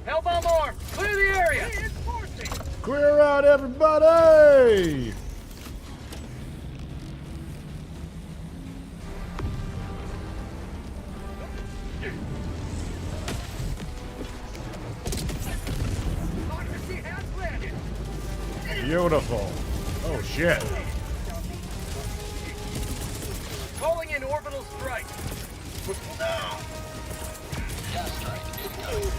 Hellbomb armed. Clear the area. Reinforcing. Clear out, everybody! Democracy has landed. Beautiful. Oh, shit. Calling in orbital strike. Gas strike incoming.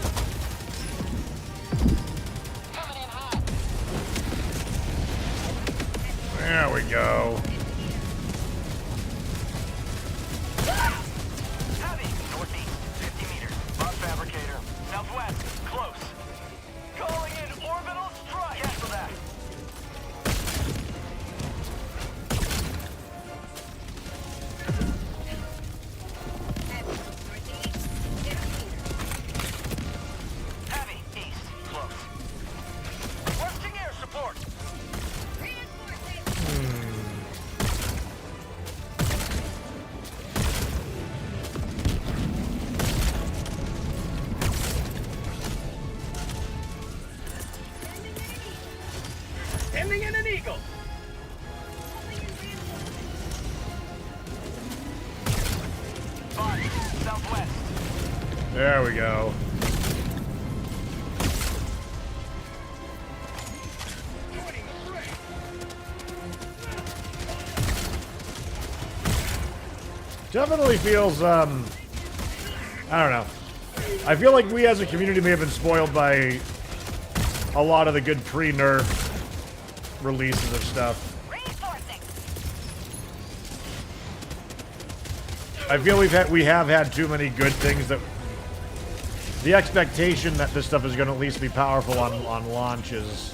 Coming in hot. There we go. Heavy. Northeast, 50 meters. Bot fabricator. Southwest, close. Calling in orbital strike. Cancel that. Heavy, east, close. Requesting air support. Sending in an eagle. Bot, southwest. There we go. Joining the fray. Definitely feels, I don't know. I feel like we as a community may have been spoiled by a lot of the good pre-nerf releases of stuff. Reinforcing. I feel we have had too many good things that the expectation that this stuff is going to at least be powerful on launch is...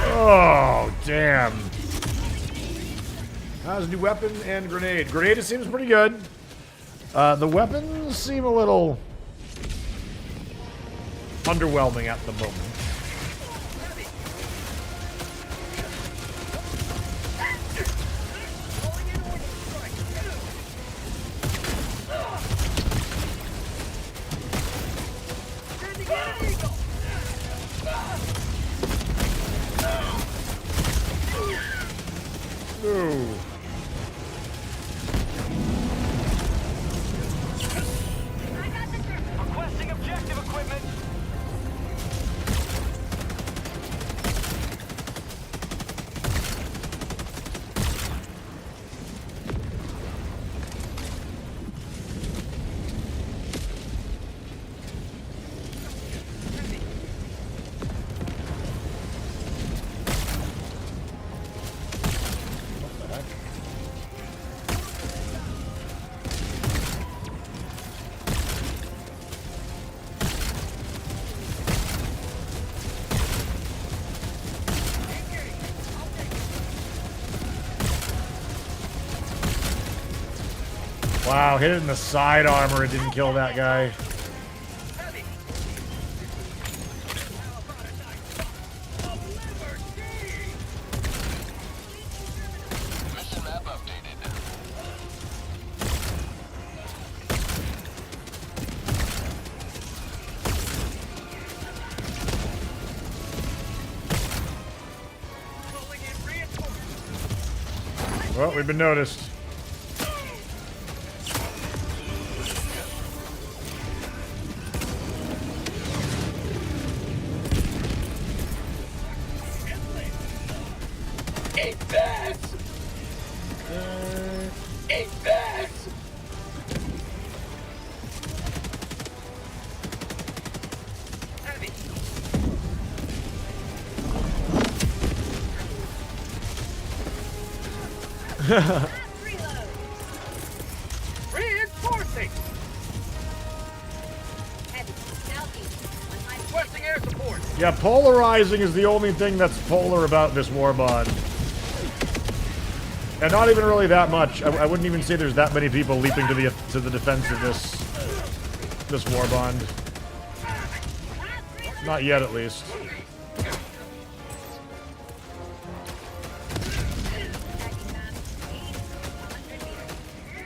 Oh, damn. How's a new weapon and grenade? Grenade seems pretty good. The weapons seem a little underwhelming at the moment. Calling in orbital strike. Sending in an eagle. Ooh. Requesting objective equipment. Wow, hit it in the side armor. It didn't kill that guy. Heavy. Mission map updated. Calling in reinforcements. Well, we've been noticed. Eat this! Eat this! Heavy. Reinforcing! Requesting air support. Yeah, polarizing is the only thing that's polar about this Warbond. And not even really that much. I wouldn't even say there's that many people leaping to the defense of this Warbond. Not yet, at least.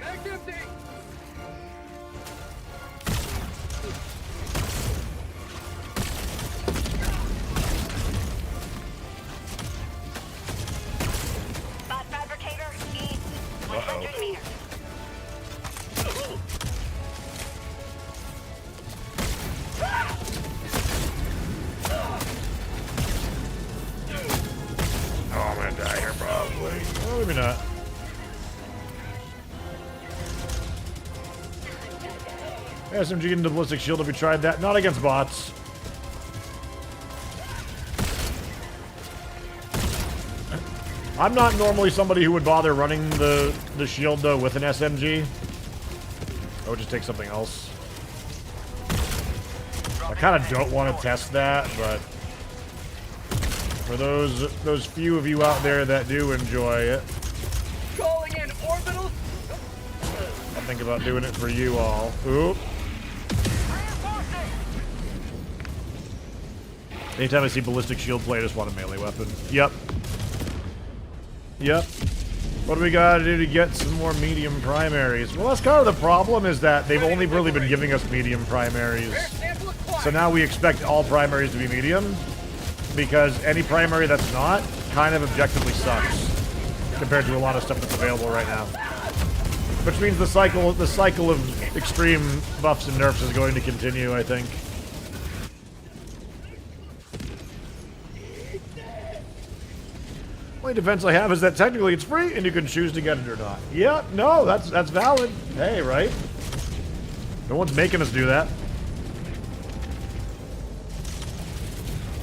Back empty. 100 meters. Oh, I'm gonna die here probably. Well, maybe not. SMG into ballistic shield. Have we tried that? Not against bots. I'm not normally somebody who would bother running the shield though with an SMG. I would just take something else. I kind of don't want to test that, but for those few of you out there that do enjoy it, Calling in orbital. I'll think about doing it for you all. Oop. Anytime I see ballistic shield play, I just want a melee weapon. Yep. Yep. What do we gotta do to get some more medium primaries? Well, that's kind of the problem, is that they've only really been giving us medium primaries. So now we expect all primaries to be medium, because any primary that's not kind of objectively sucks compared to a lot of stuff that's available right now. Which means the cycle of extreme buffs and nerfs is going to continue, I think. Only defense I have is that technically it's free and you can choose to get it or not. Yeah, no, that's valid. Hey, right? No one's making us do that.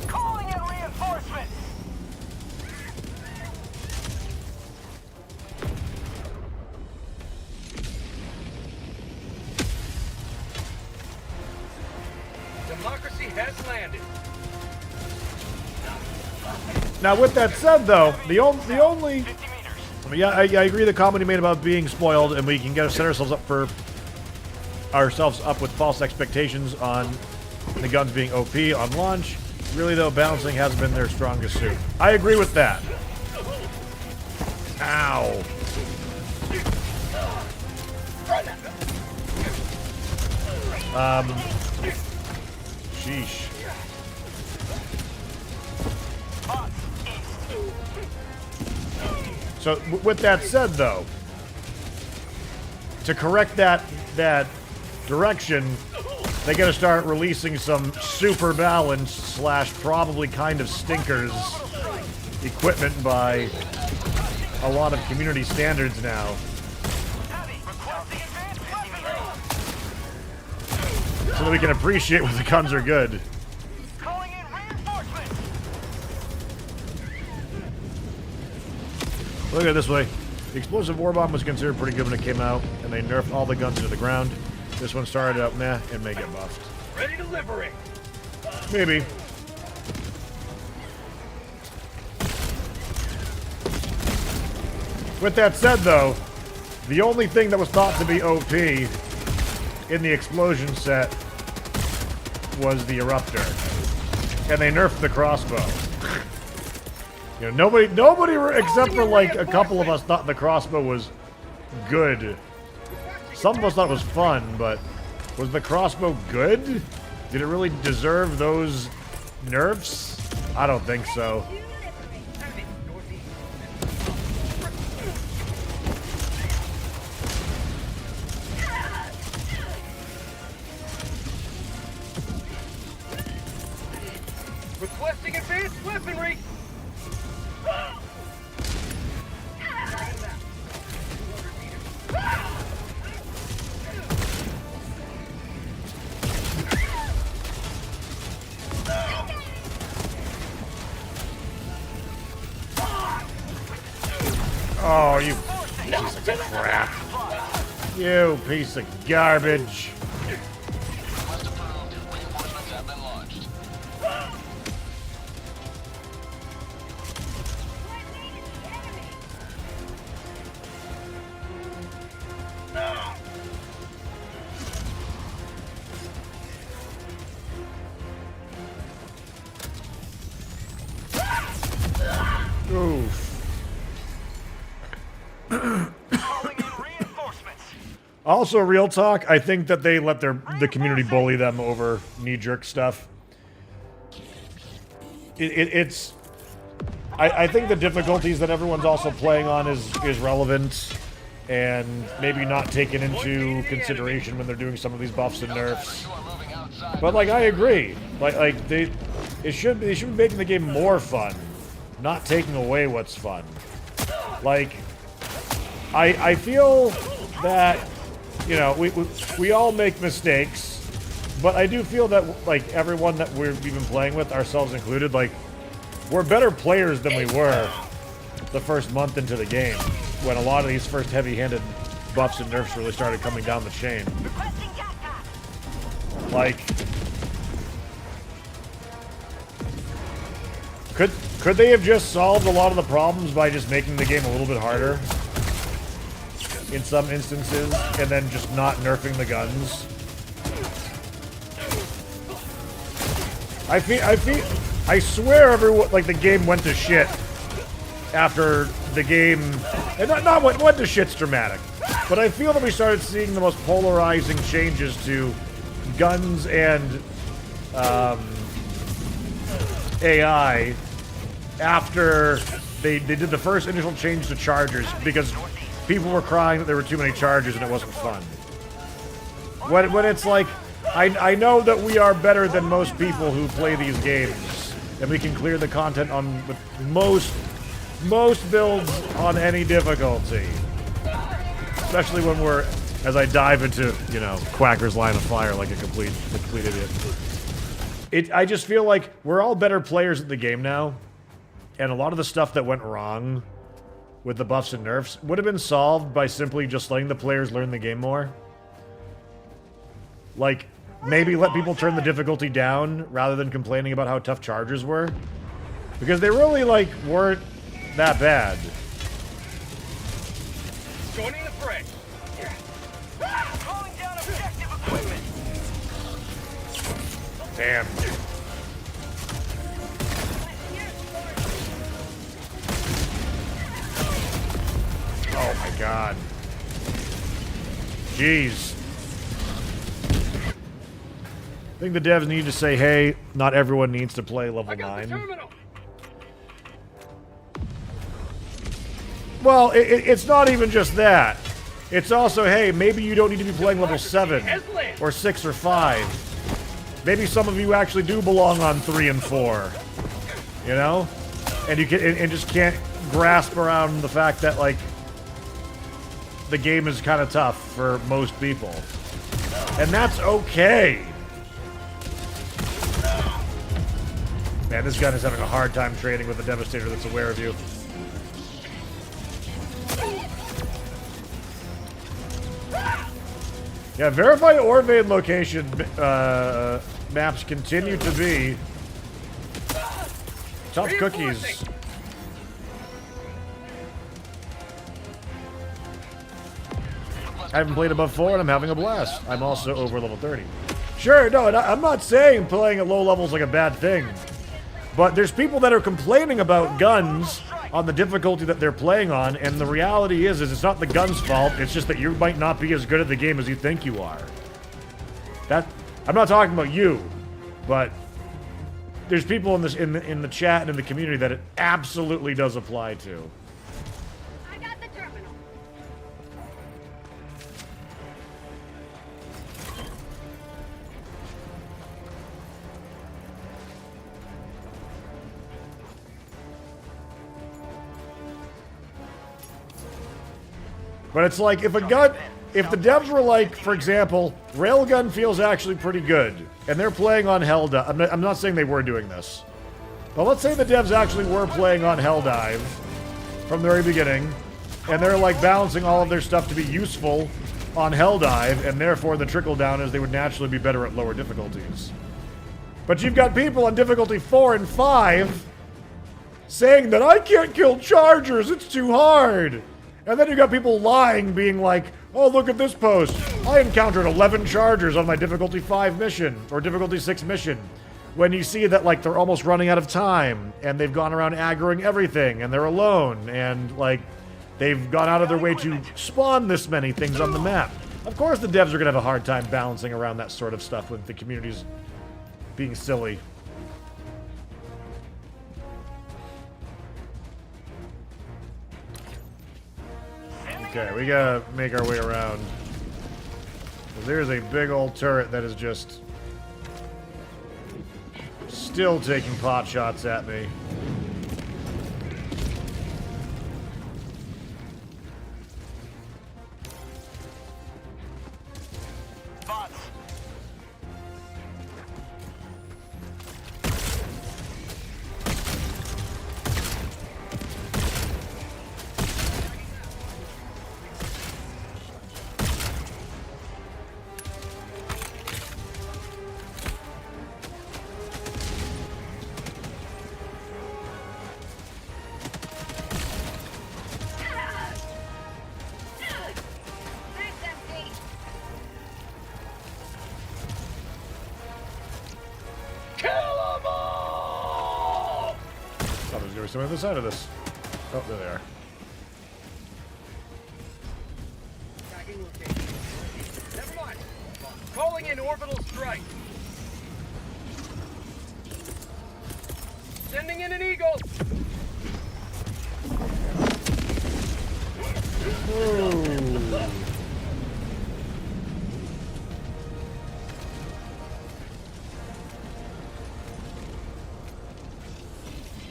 Calling in reinforcements. Democracy has landed. Now, with that said, though, the only... Yeah, I agree the comment he made about being spoiled, and we can set ourselves up with false expectations on the guns being OP on launch. Really, though, balancing hasn't been their strongest suit. I agree with that. Ow. Sheesh. So, with that said, though, to correct that direction, they gotta start releasing some super balanced / probably kind of stinkers equipment by a lot of community standards now. So that we can appreciate when the guns are good. Look at it this way. The explosive Warbond was considered pretty good when it came out, and they nerfed all the guns into the ground. This one started out meh and may get buffed. Ready to liberate. Maybe. With that said, though, the only thing that was thought to be OP in the explosion set was the Eruptor. And they nerfed the crossbow. You know, nobody except for like a couple of us thought the crossbow was good. Some of us thought it was fun, but was the crossbow good? Did it really deserve those nerfs? I don't think so. Requesting advanced weaponry. Oh, you piece of crap. You piece of garbage. Request approved. Reinforcements have been launched. Oof. Also, real talk, I think that they let the community bully them over knee-jerk stuff. I think the difficulties that everyone's also playing on is relevant. and maybe not taken into consideration when they're doing some of these buffs and nerfs. But like, I agree. Like they should be making the game more fun, not taking away what's fun. Like, I feel that, you know, we all make mistakes, but I do feel that, like, everyone that we've been playing with, ourselves included, like, we're better players than we were the first month into the game, when a lot of these first heavy-handed buffs and nerfs really started coming down the chain. Like, could they have just solved a lot of the problems by just making the game a little bit harder in some instances, and then just not nerfing the guns? I swear everyone, like, the game went to shit after the game, and not went to shit's dramatic, but I feel that we started seeing the most polarizing changes to guns and AI after they did the first initial change to chargers, because people were crying that there were too many chargers and it wasn't fun. When it's like, I know that we are better than most people who play these games, and we can clear the content on with most builds on any difficulty. Especially when we're, as I dive into, you know, Quacker's line of fire like a complete idiot. I just feel like we're all better players at the game now, and a lot of the stuff that went wrong with the buffs and nerfs would have been solved by simply just letting the players learn the game more. Like, maybe let people turn the difficulty down rather than complaining about how tough chargers were. Because they really, like, weren't that bad. Joining the fray. Calling down objective equipment. Damn. Oh my god. Jeez. I think the devs need to say, hey, not everyone needs to play level 9. Well, it's not even just that. It's also, hey, maybe you don't need to be playing level 7 or 6 or 5. Maybe some of you actually do belong on 3 and 4. You know? And you can and just can't grasp around the fact that, like, the game is kind of tough for most people. And that's okay. Man, this gun is having a hard time trading with a Devastator that's aware of you. Yeah, verified Orvade location maps continue to be tough cookies. I haven't played above 4 and I'm having a blast. I'm also over level 30. Sure, no, and I'm not saying playing at low levels is like a bad thing. But there's people that are complaining about guns on the difficulty that they're playing on, and the reality is it's not the gun's fault, it's just that you might not be as good at the game as you think you are. I'm not talking about you, but there's people in this in the chat and in the community that it absolutely does apply to. I got the terminal. But it's like, if the devs were like, for example, Railgun feels actually pretty good, and they're playing on Helldive. I'm not saying they were doing this, but let's say the devs actually were playing on Helldive from the very beginning, and they're like balancing all of their stuff to be useful on Helldive, and therefore the trickle down is they would naturally be better at lower difficulties. But you've got people on difficulty 4 and 5 saying that I can't kill chargers, it's too hard. And then you got people lying, being like, oh, look at this post. I encountered 11 chargers on my difficulty 5 mission, or difficulty 6 mission. When you see that, like, they're almost running out of time, and they've gone around aggroing everything, and they're alone, and, like, they've gone out of their way to spawn this many things on the map. Of course the devs are gonna have a hard time balancing around that sort of stuff with the communities being silly. Sending Okay, we gotta make our way around. There's a big old turret that is just still taking pot shots at me. Bots. Thought there was something on the side of this. Oh, there they are. Tracking location. Never mind. Calling in orbital strike. Sending in an eagle.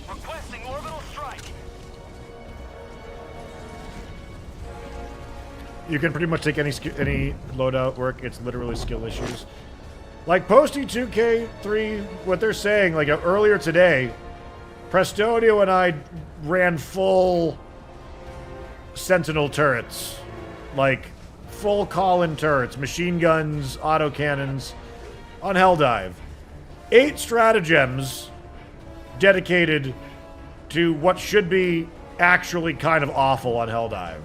Requesting orbital strike. You can pretty much take any loadout work. It's literally skill issues. Like Posty 2K3, what they're saying, like earlier today, Prestodio and I ran full Sentinel turrets. Like, full call-in turrets, machine guns, autocannons, on Helldive. 8 stratagems dedicated to what should be actually kind of awful on Helldive.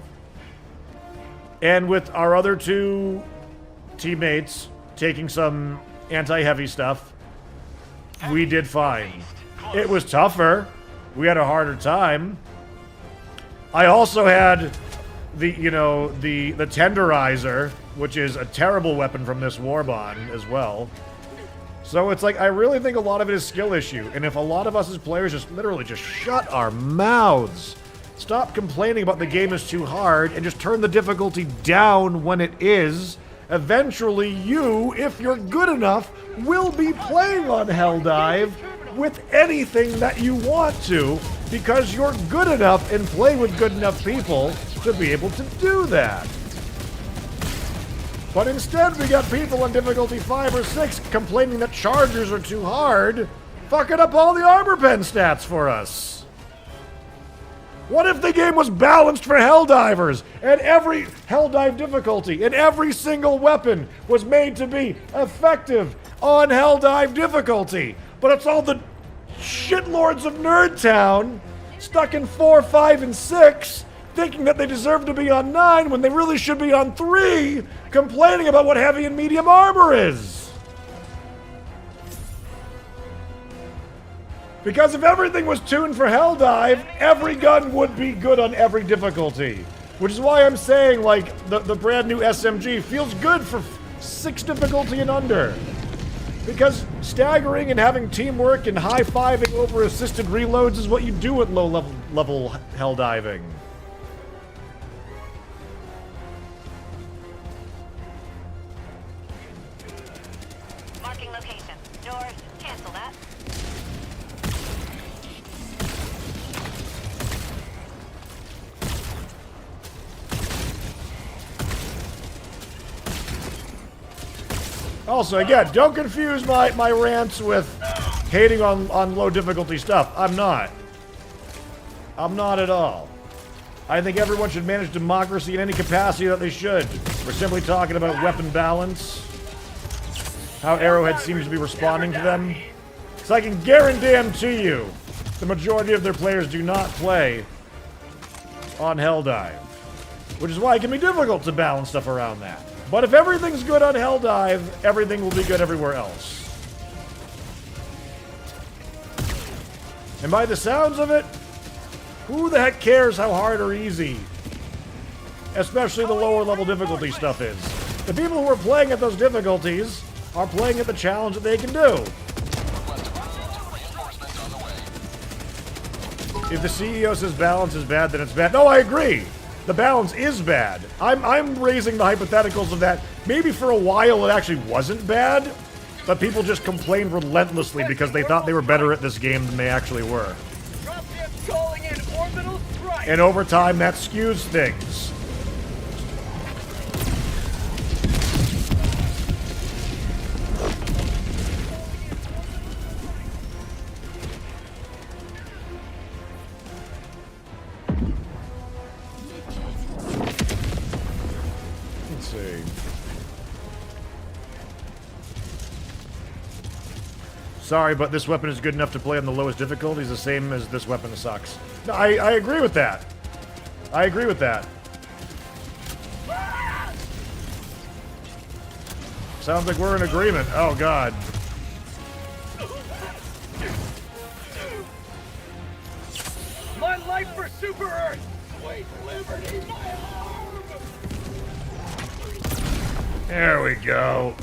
And with our other 2 teammates taking some anti-heavy stuff, we did fine. It was tougher. We had a harder time. I also had the tenderizer, which is a terrible weapon from this Warbond as well. So it's like, I really think a lot of it is skill issue. And if a lot of us as players just literally just shut our mouths, stop complaining about the game is too hard, and just turn the difficulty down when it is, eventually you, if you're good enough, will be playing on Helldive with anything that you want to, because you're good enough and play with good enough people to be able to do that. But instead, we got people on difficulty 5 or 6 complaining that chargers are too hard, fucking up all the armor pen stats for us. What if the game was balanced for Helldivers, and every Helldive difficulty and every single weapon was made to be effective on Helldive difficulty? But it's all the shitlords of Nerdtown stuck in 4, 5, and 6, thinking that they deserve to be on 9 when they really should be on 3, complaining about what heavy and medium armor is. Because if everything was tuned for Helldive, every gun would be good on every difficulty. Which is why I'm saying, like, the brand new SMG feels good for 6 difficulty and under. Because staggering and having teamwork and high-fiving over assisted reloads is what you do at low-level Helldiving. Marking location. North. Cancel that. Also, again, don't confuse my rants with hating on low difficulty stuff. I'm not. I'm not at all. I think everyone should manage democracy in any capacity that they should. We're simply talking about weapon balance. How Arrowhead seems to be responding to them. So I can guarantee you, the majority of their players do not play on Helldive. Which is why it can be difficult to balance stuff around that. But if everything's good on Helldive, everything will be good everywhere else. And by the sounds of it, who the heck cares how hard or easy, especially the lower level difficulty stuff is? The people who are playing at those difficulties are playing at the challenge that they can do. If the CEO says balance is bad, then it's bad. No, I agree. the balance is bad. I'm raising the hypotheticals of that. Maybe for a while it actually wasn't bad, but people just complained relentlessly because they thought they were better at this game than they actually were. Dropship calling in orbital strike. And over time, that skews things. Let's see. Sorry, but this weapon is good enough to play on the lowest difficulties, the same as this weapon sucks. No, I agree with that. I agree with that. Sounds like we're in agreement. Oh, God. My life for Super Earth. Wait, Liberty, my arm. There we go.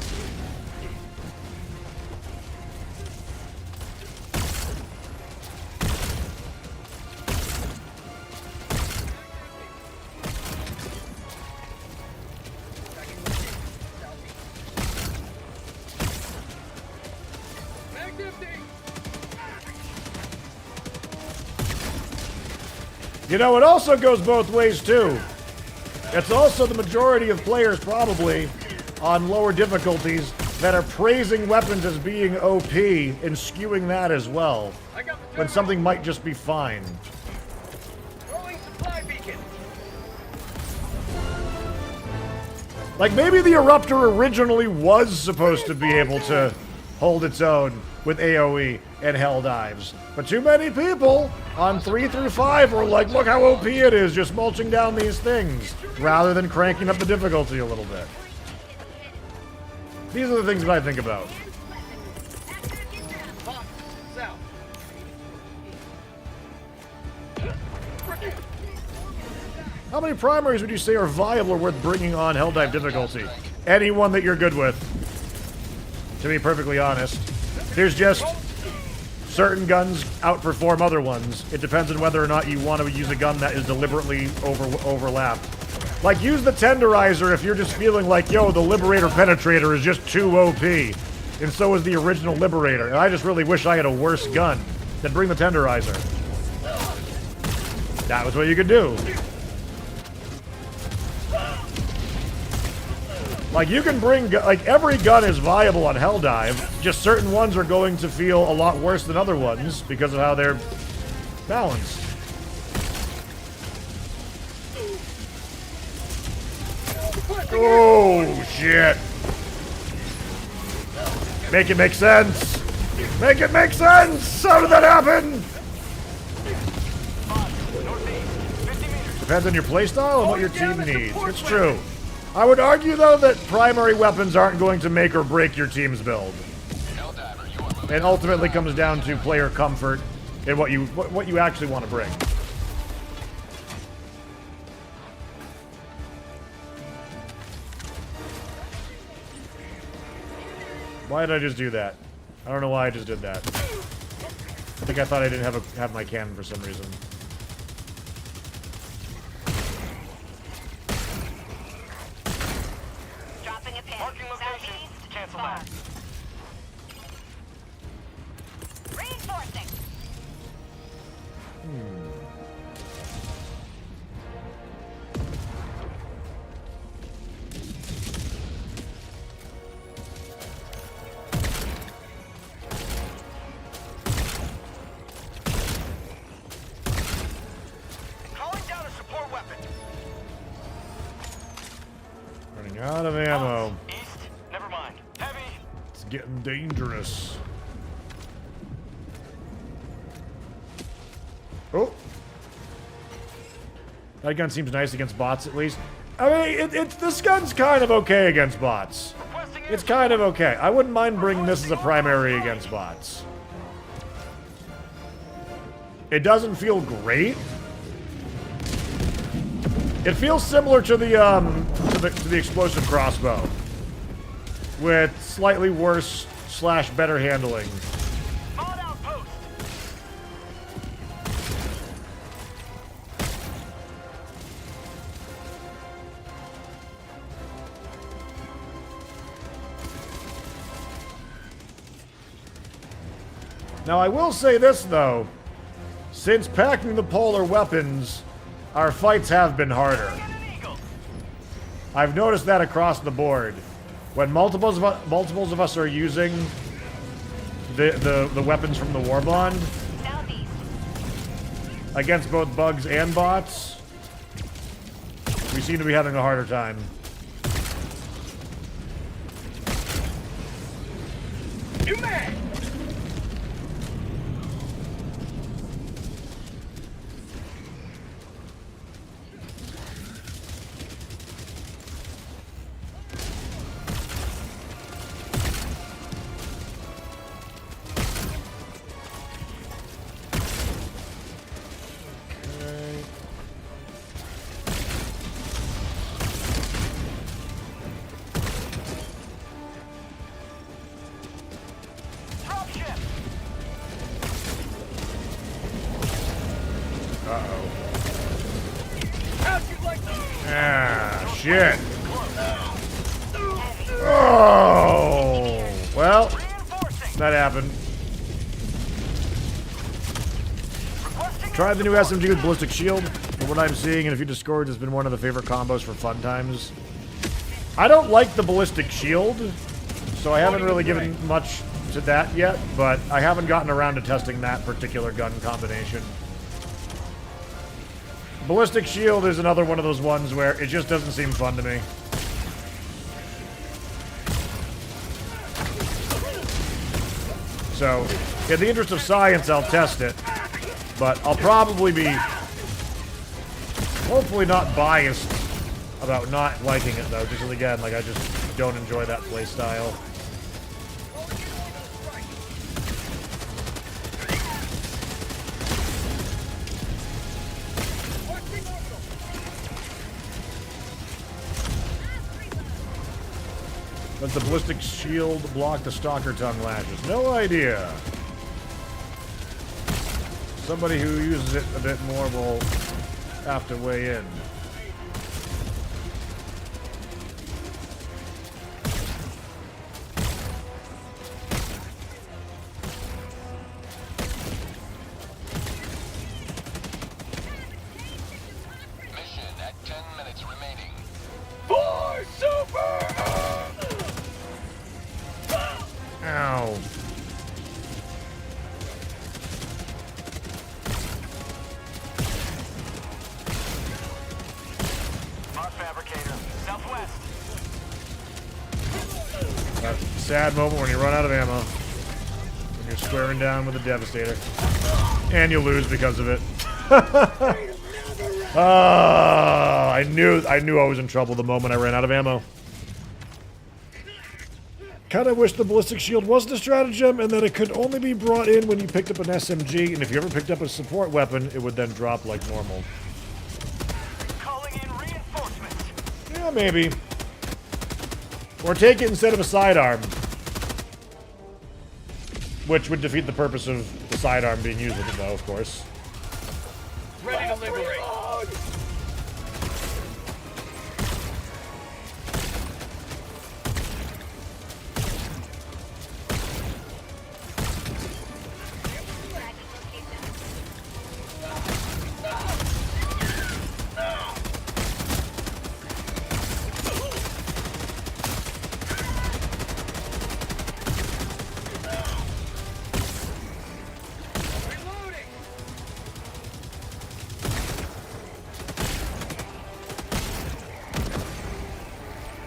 You know, it also goes both ways, too. It's also the majority of players, probably, on lower difficulties, that are praising weapons as being OP and skewing that as well, when something might just be fine. Throwing supply beacon. Like, maybe the Eruptor originally was supposed to be able to hold its own with AoE and Helldives. But too many people on 3 through 5 were like, look how OP it is, just mulching down these things, rather than cranking up the difficulty a little bit. These are the things that I think about. South. How many primaries would you say are viable or worth bringing on Helldive difficulty? Any one that you're good with, to be perfectly honest. There's just certain guns outperform other ones. It depends on whether or not you want to use a gun that is deliberately overlapped. Like, use the Tenderizer if you're just feeling like, yo, the Liberator Penetrator is just too OP. And so is the original Liberator. And I just really wish I had a worse gun. Then bring the Tenderizer. That was what you could do. Like, you can bring, like, every gun is viable on Helldive, just certain ones are going to feel a lot worse than other ones because of how they're balanced. Oh, shit. Make it make sense. Make it make sense! How did that happen? Depends on your playstyle and what your team needs. It's true. I would argue, though, that primary weapons aren't going to make or break your team's build. It ultimately comes down to player comfort and what you actually want to bring. Why did I just do that? I don't know why I just did that. I think I thought I didn't have my cannon for some reason. Dropping a pin. Marking location. Southeast. Cancel that. Reinforcing. Calling down a support weapon. Running out of ammo. East. Never mind. Heavy. It's getting dangerous. Oh. That gun seems nice against bots, at least. I mean, this gun's kind of okay against bots. It's kind of okay. I wouldn't mind bringing this as a primary against bots. It doesn't feel great. It feels similar to the explosive crossbow, with slightly worse / better handling. Mod outpost. Now, I will say this, though. Since packing the polar weapons, our fights have been harder. I've noticed that across the board. When multiples of us are using the weapons from the Warbond against both bugs and bots, we seem to be having a harder time. You mad? Ah, shit. Oh, well, that happened. Tried the new SMG with Ballistic Shield. From what I'm seeing in a few Discords, has been one of the favorite combos for fun times. I don't like the Ballistic Shield, so I haven't really given much to that yet, but I haven't gotten around to testing that particular gun combination. Ballistic Shield is another one of those ones where it just doesn't seem fun to me. So, in the interest of science, I'll test it. But I'll probably be, hopefully not biased about not liking it, though. Because again, like, I just don't enjoy that playstyle. Does the Ballistic Shield block the Stalker Tongue lashes? No idea. Somebody who uses it a bit more will have to weigh in. Mission at 10 minutes remaining. For super! Ow. Fabricator, southwest. That sad moment when you run out of ammo. When you're squaring down with a Devastator. And you lose because of it. I knew I was in trouble the moment I ran out of ammo. Kinda wish the Ballistic Shield wasn't a stratagem and that it could only be brought in when you picked up an SMG, and if you ever picked up a support weapon, it would then drop like normal. Calling in reinforcements. Yeah, maybe. Or take it instead of a sidearm. Which would defeat the purpose of the sidearm being used with it, though, of course. Ready to liberate.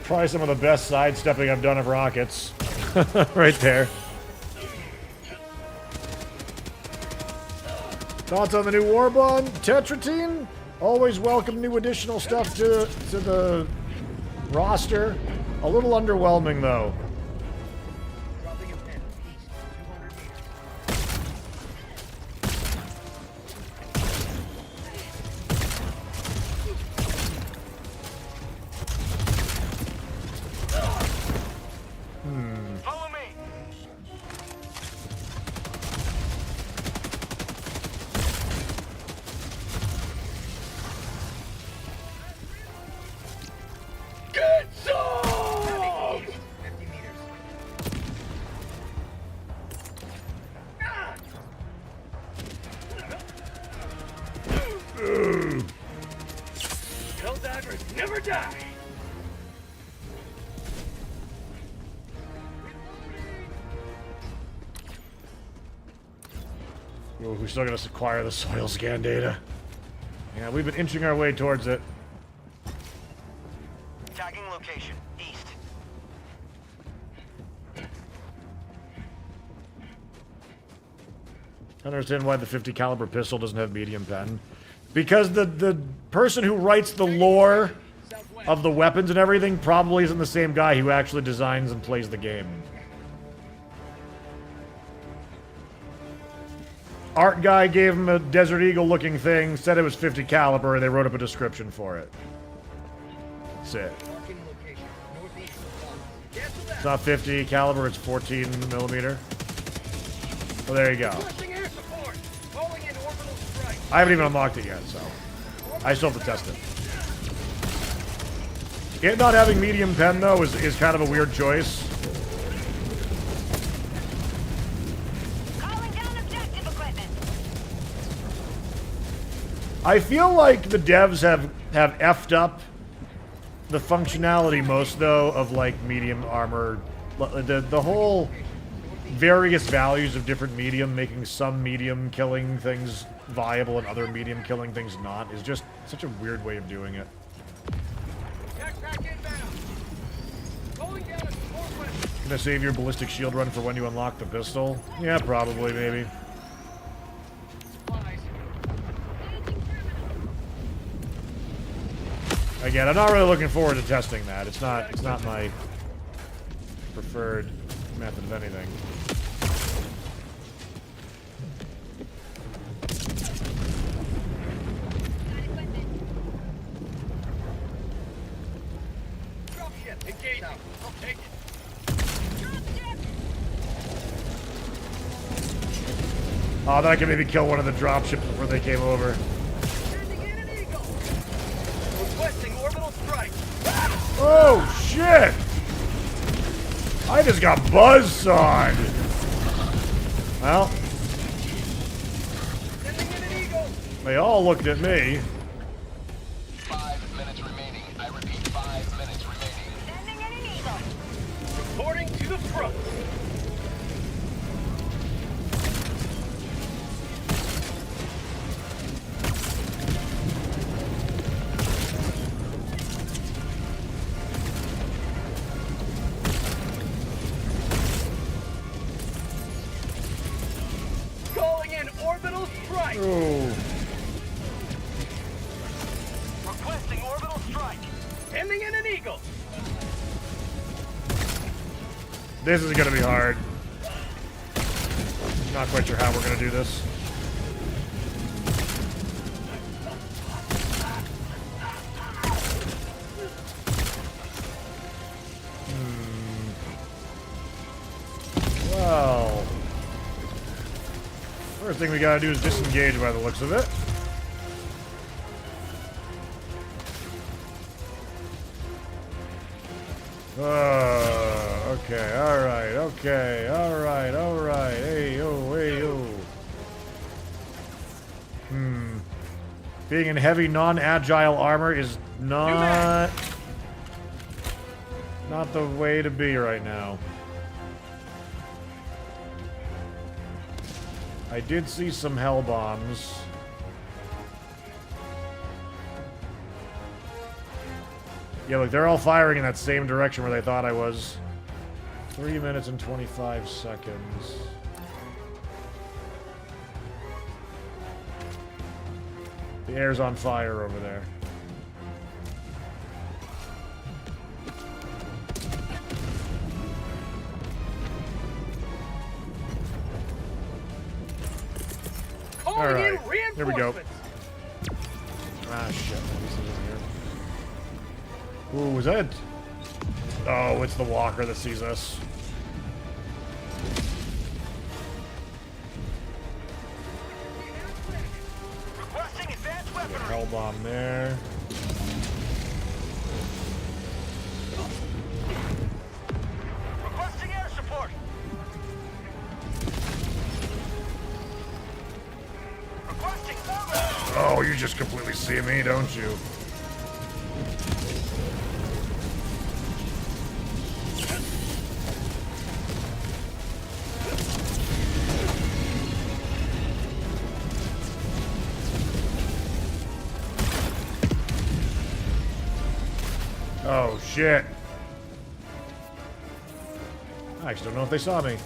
Probably some of the best sidestepping I've done of rockets. Right there. Thoughts on the new Warbond? Tetratine? Always welcome new additional stuff to the roster. A little underwhelming, though. Follow me. Get some! 50 meters. Helldivers never die! Ooh, we still gotta acquire the soil scan data. Yeah, we've been inching our way towards it. Tagging location, east. I don't understand why the 50 caliber pistol doesn't have medium pen. Because the person who writes the lore of the weapons and everything probably isn't the same guy who actually designs and plays the game. Art guy gave him a Desert Eagle looking thing, said it was 50 caliber, and they wrote up a description for it. That's it. Marking location, northeast of Warbond. Cancel It's that! not 50 caliber, it's 14 millimeter. Well, there you go. Requesting air support! Calling in orbital strike! I haven't even unlocked it yet, so I still have to test it. It not having medium pen, though, is kind of a weird choice. Calling down objective equipment. I feel like the devs have effed up the functionality most, though, of, like, medium armor. The whole various values of different medium, making some medium killing things viable and other medium killing things not, is just such a weird way of doing it. Backpack inbound! Calling down a support weapon! Gonna save your ballistic shield run for when you unlock the pistol? Yeah, probably, maybe. Supplies. Again, I'm not really looking forward to testing that. It's not my preferred method of anything. Dropship, engage! I'll take it! Oh, that could maybe kill one of the dropships before they came over. Sending in an eagle! Requesting orbital strike! Oh, shit! I just got buzzsawed! Well, Sending in an eagle! they all looked at me. 5 minutes remaining. I repeat, 5 minutes remaining. Sending in an eagle. Reporting to the front! Calling in orbital strike! Ooh. Requesting orbital strike! Sending in an eagle! This is gonna be hard. Not quite sure how we're gonna do this. Well, first thing we gotta do is disengage by the looks of it. Okay, alright, okay, alright, alright, hey yo. Being in heavy, non-agile armor is not the way to be right now. I did see some hell bombs. Yeah, look, they're all firing in that same direction where they thought I was. 3 minutes and 25 seconds. The air's on fire over there. Calling All right, in here we go. reinforcements! Ah, shit. This isn't here. Ooh, was that? Oh, it's the walker that sees us. Requesting advanced Got a weaponry! hell bomb there. Requesting air support! Requesting orbital! Oh, you just completely see me, don't you? Oh, shit. I actually don't know if they saw me.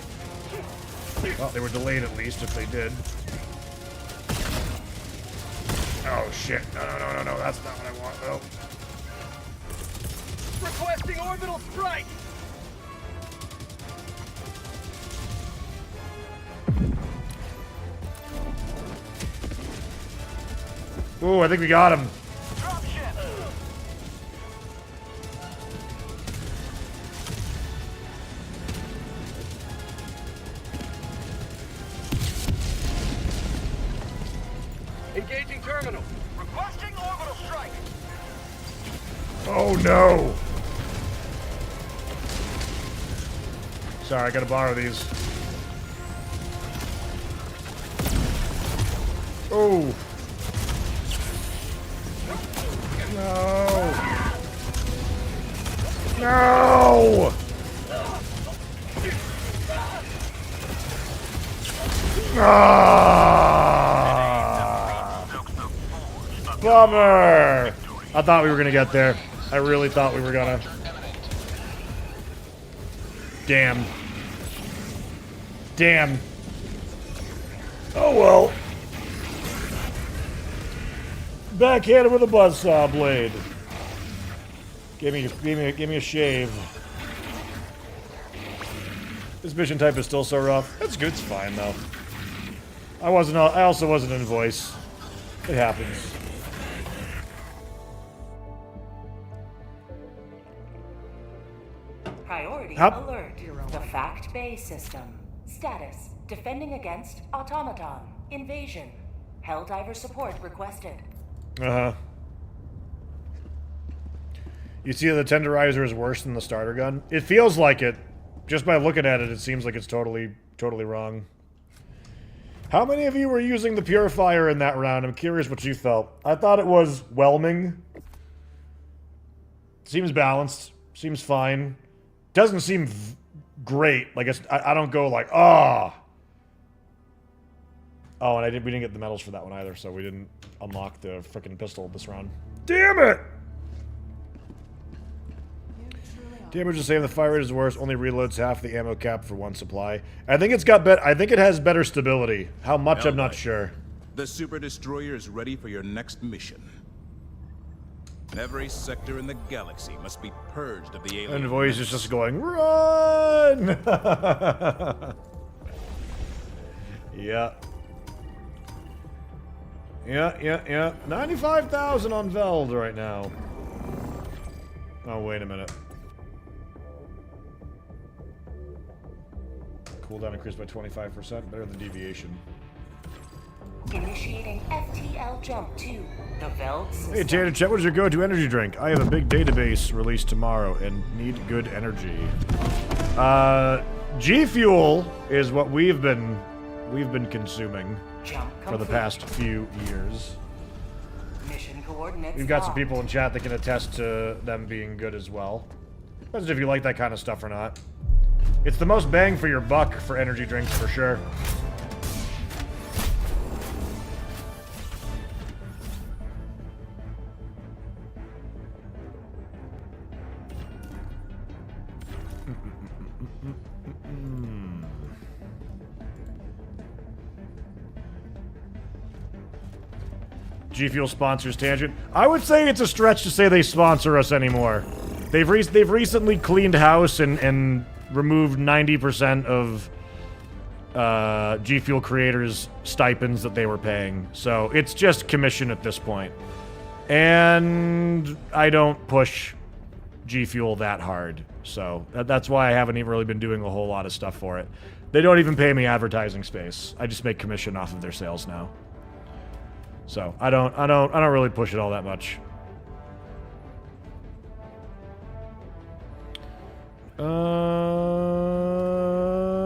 Well, they were delayed at least, if they did. Oh, shit. No, no, no, no, no. That's not what I want, though. Requesting orbital strike! Ooh, I think we got him. Engaging terminal. Requesting orbital strike. Oh, no. Sorry, I gotta borrow these. Oh. No. No. Ah. Bummer. I thought we were gonna get there. I really thought we were gonna. Damn. Damn. Oh well. Backhanded with a buzzsaw blade. Give me a shave. This mission type is still so rough. That's good. It's fine though. I also wasn't in voice. It happens. Priority Hup. alert. The Fact Bay system. Status. Defending against automaton. Invasion. Helldiver support requested. Uh-huh. You see the tenderizer is worse than the starter gun? It feels like it. Just by looking at it, it seems like it's totally wrong. How many of you were using the purifier in that round? I'm curious what you felt. I thought it was whelming. Seems balanced. Seems fine. Doesn't seem great. Like I don't go like, ah. Oh, and we didn't get the medals for that one either, so we didn't unlock the frickin' pistol this round. Damn it! Damage to save the fire rate is worse. Only reloads half the ammo cap for one supply. I think it's got I think it has better stability. How much, I'm not sure. The Super Destroyer is ready for your next mission. Every sector in the galaxy must be purged of the alien. And voice is just going, run! Yeah. Yeah. 95,000 on Veld right now. Oh, wait a minute. Cooldown increased by 25%. Better than deviation. Initiating FTL jump to the Veld system. Hey, Tater Chet, what is your go-to energy drink? I have a big database released tomorrow and need good energy. G Fuel is what we've been consuming for the past few years. Mission coordinates. We've got some people in chat that can attest to them being good as well. Depends if you like that kind of stuff or not. It's the most bang for your buck for energy drinks for sure. G Fuel sponsors Tangent. I would say it's a stretch to say they sponsor us anymore. They've recently cleaned house and removed 90% of G Fuel creators' stipends that they were paying. So it's just commission at this point. And I don't push G Fuel that hard. So that's why I haven't even really been doing a whole lot of stuff for it. They don't even pay me advertising space. I just make commission off of their sales now. So I don't really push it all that much.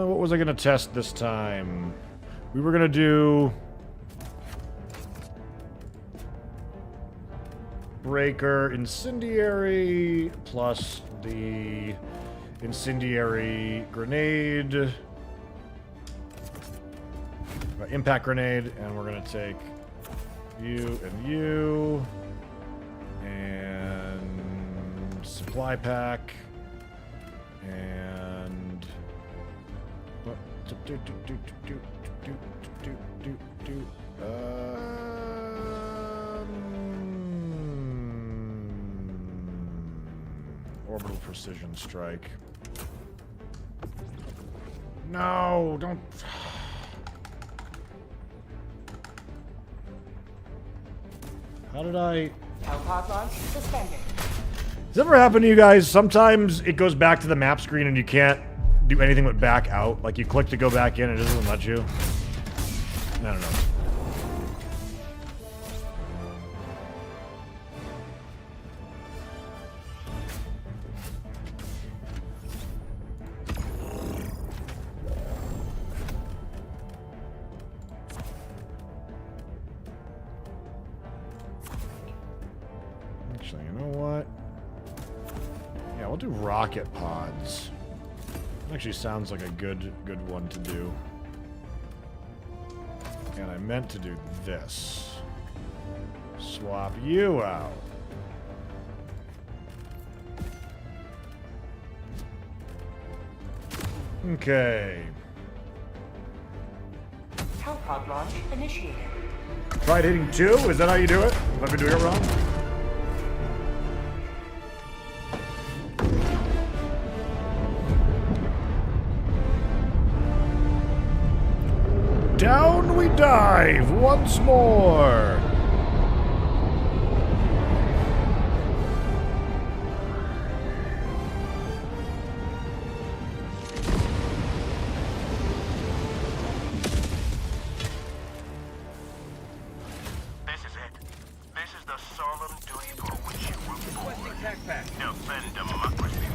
What was I gonna test this time? We were gonna do Breaker Incendiary plus the Incendiary Grenade, Impact Grenade, and we're gonna take you and you, and supply pack. And... What? Orbital precision strike. No, don't... How did I... Hellpod launch suspended. Does it ever happen to you guys? Sometimes it goes back to the map screen and you can't do anything but back out. Like you click to go back in and it doesn't let you. I don't know. Actually, you know what? Yeah, we'll do rocket pods. Actually sounds like a good one to do. And I meant to do this. Swap you out. Okay. Hellpod launch initiated. Tried hitting 2? Is that how you do it? Have I been doing it wrong? Down we dive once more. This is it. This is the solemn duty for which you were born. Requesting tac pack. Defend democracy.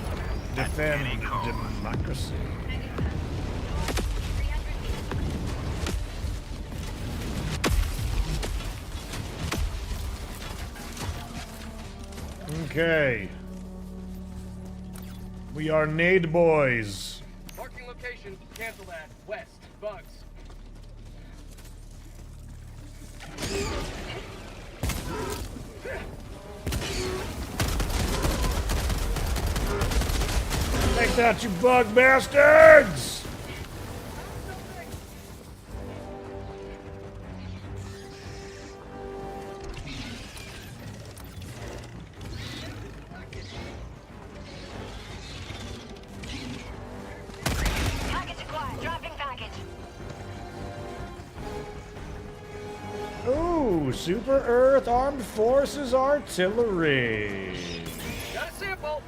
Defend democracy. Okay. We are Nade boys. Marking location. Cancel that. West. Bugs. Take that, you bug bastards! Package acquired. Dropping package. Ooh, Super Earth Armed Forces Artillery. Got a sample.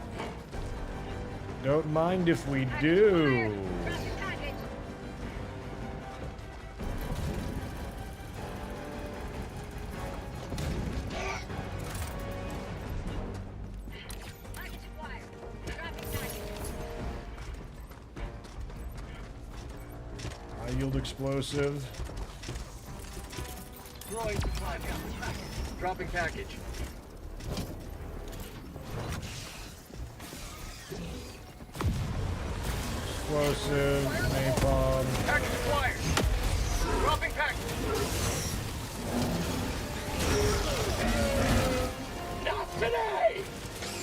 Don't mind if we do. Dropping package. Package acquired. Dropping package. High yield explosive. Throwing supply package. Dropping package. Explosive. Napalm. Package acquired. Dropping package. Not today.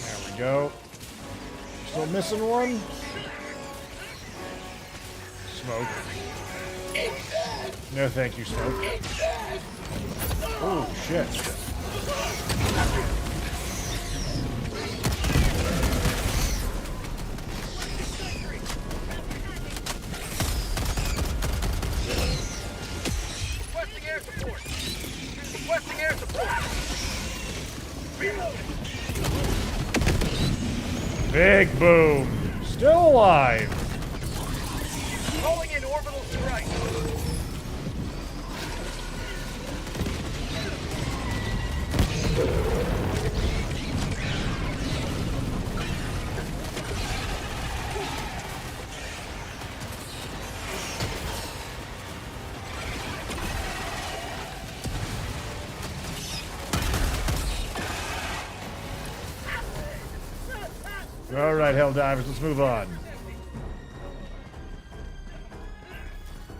There we go. Still missing one? Smoke. No, thank you, Smoke. Oh, shit. Requesting air support. Requesting air support. Big boom. Still alive. Calling in orbital strike. All right, Helldivers, let's move on.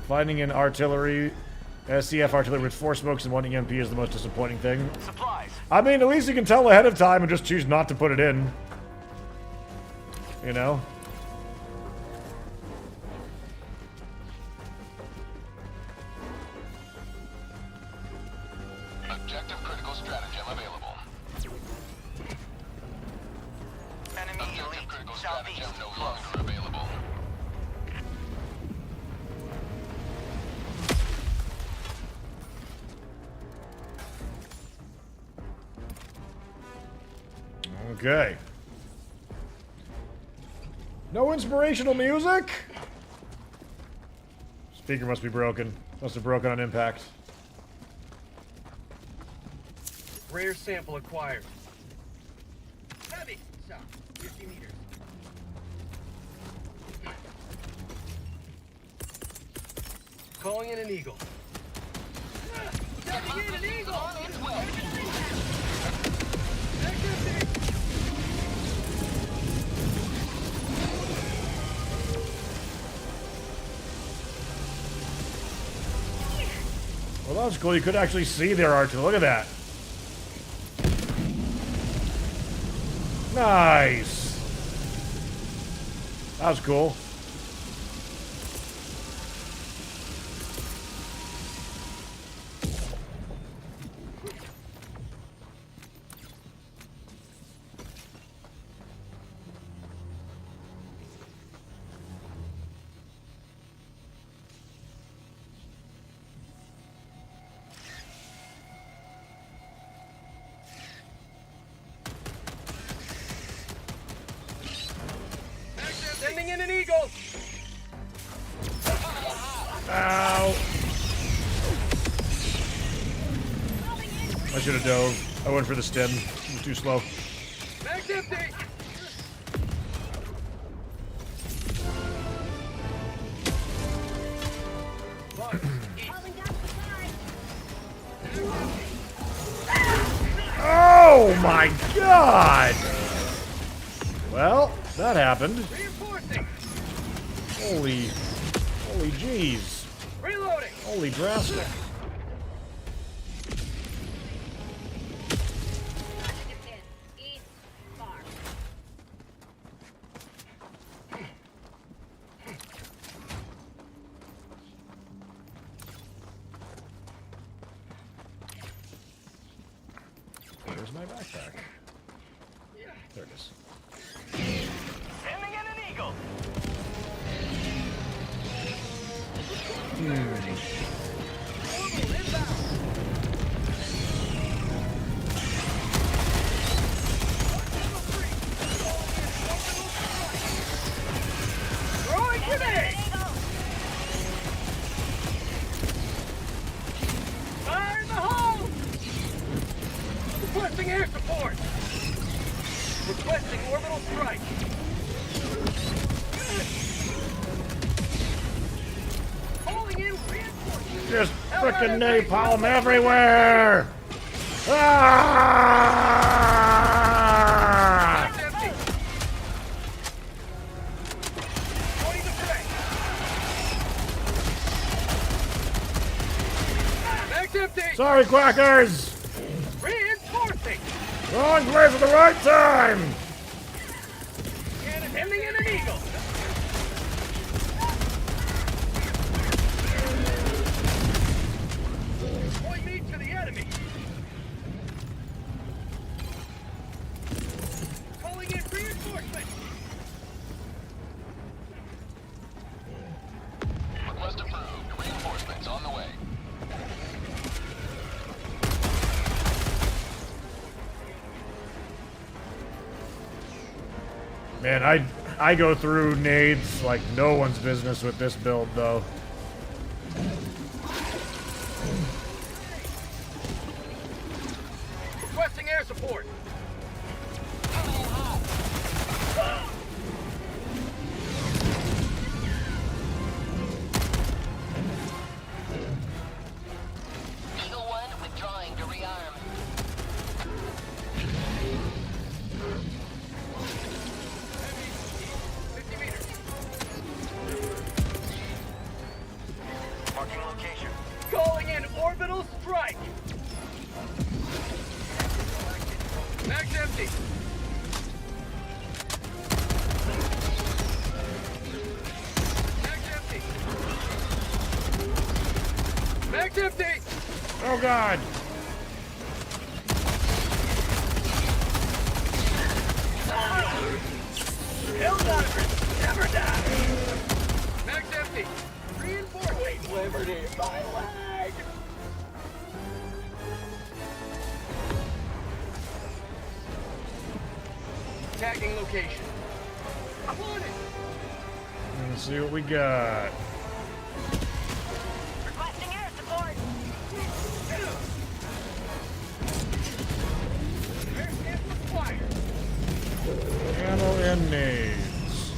Finding an artillery, SCF artillery with 4 smokes and 1 EMP is the most disappointing thing. Supplies. I mean, at least you can tell ahead of time and just choose not to put it in. you know? Objective critical stratagem available. Enemy Objective elite critical southeast. stratagem no longer available. Okay. No inspirational music? Speaker must be broken. Must have broken on impact. Rare sample acquired. Heavy. South. 50 meters. Calling in an eagle. Sending in an eagle! Well, that was cool. You could actually see their archer. Look at that. Nice. That was cool. Sending in an eagle! Ow. I should have dove. I went for the stem. It was too slow. Mag's empty! Oh my god! Well, that happened. Reinforcing! Holy jeez. Reloading! Holy drastic. Where's my backpack? There it is. Sending in an eagle! Throwing grenade! Fire in the hole! Requesting air support! Requesting orbital strike! Calling in reinforcements! Just frickin' napalm everywhere! Ah! Mag's empty! Joining the fray! Mag's empty! Sorry, quackers! Reinforcing! Wrong place at the right time! And sending in an eagle! Point me to the enemy! Calling in reinforcement! Request approved. Reinforcements on the way. Man, I go through nades like no one's business with this build, though. Requesting air support! Eagle 1 withdrawing to rearm. empty! Oh god! Helldivers never die! Mag's empty! Reinforcing liberty, my leg! Tagging location. I'm on it! Let's see what we got. Requesting air support. Air sample acquired. Ammo and nades.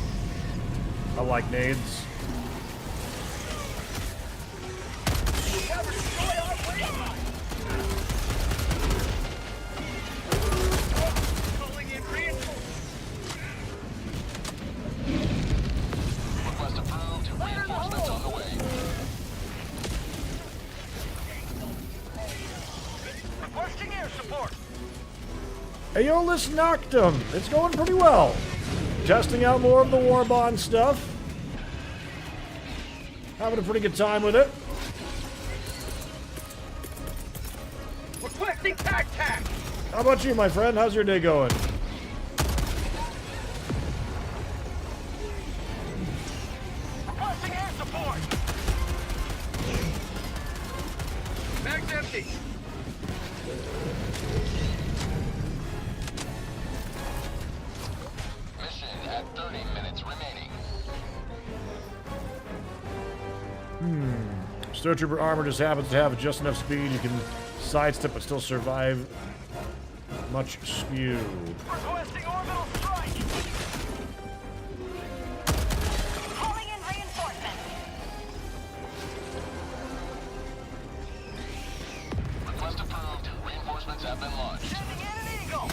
I like nades. Never destroy our waypoint! Calling in reinforcements. Request approved. Reinforcements on the way. Requesting air support. Hey, yo, let's knock them. It's going pretty well. Testing out more of the Warbond stuff. Having a pretty good time with it. Requesting tac. How about you, my friend? How's your day going? Requesting air support. Mag's empty. Mission at 30 minutes remaining. Stormtrooper armor just happens to have just enough speed you can sidestep but still survive much spew. Requesting orbital strike. Calling in reinforcements. Request approved. Reinforcements have been launched. Sending in an eagle.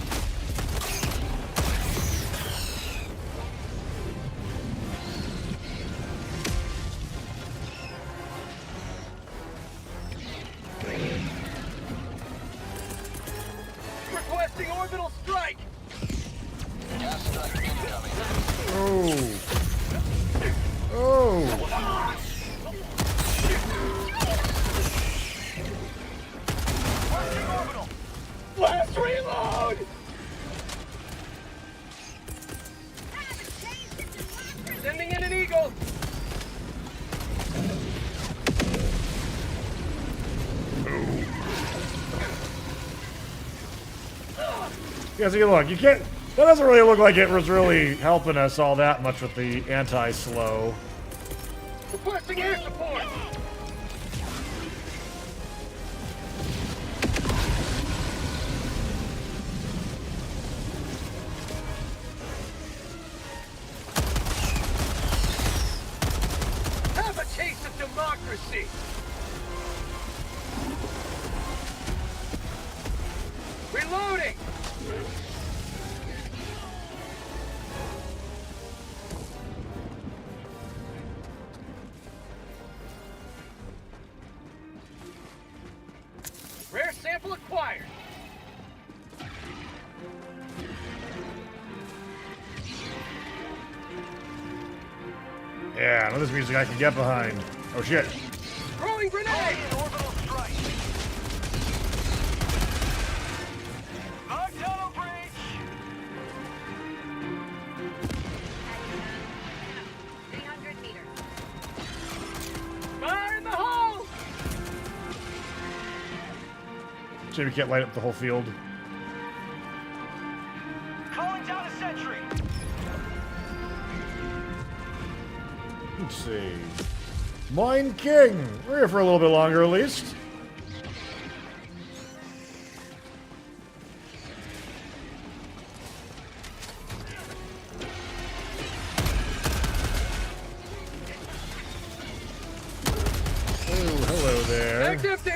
Requesting orbital strike. Gas strike incoming. Oh. Oh. Requesting orbital. Blast reload. Sending in an eagle. Yeah, see, look, you can't. That doesn't really look like it was really helping us all that much with the anti-slow. Requesting air support. Have a taste of democracy. Reloading. Rare sample acquired. Yeah, now this music I can get behind. Oh shit. Throwing grenade. Orbital strike. Tunnel breach. 300 meters. Fire in the hole. See, we can't light up the whole field. Calling down a sentry. Let's see. Mine King. We're here for a little bit longer, at least. Oh, hello there. Mag's empty.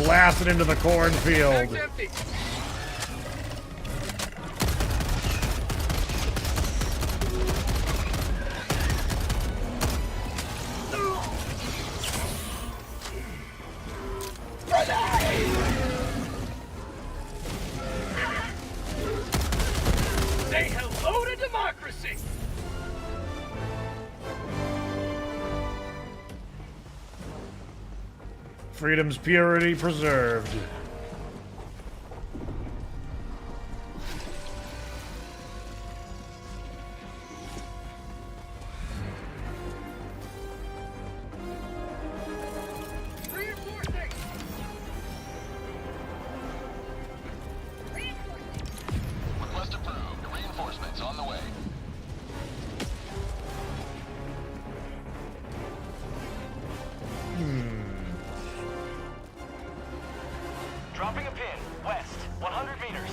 Blasted into the Mag's cornfield. empty. Say hello to democracy. Freedom's purity preserved. Request approved. Reinforcements on the way. Dropping a pin. West. 100 meters.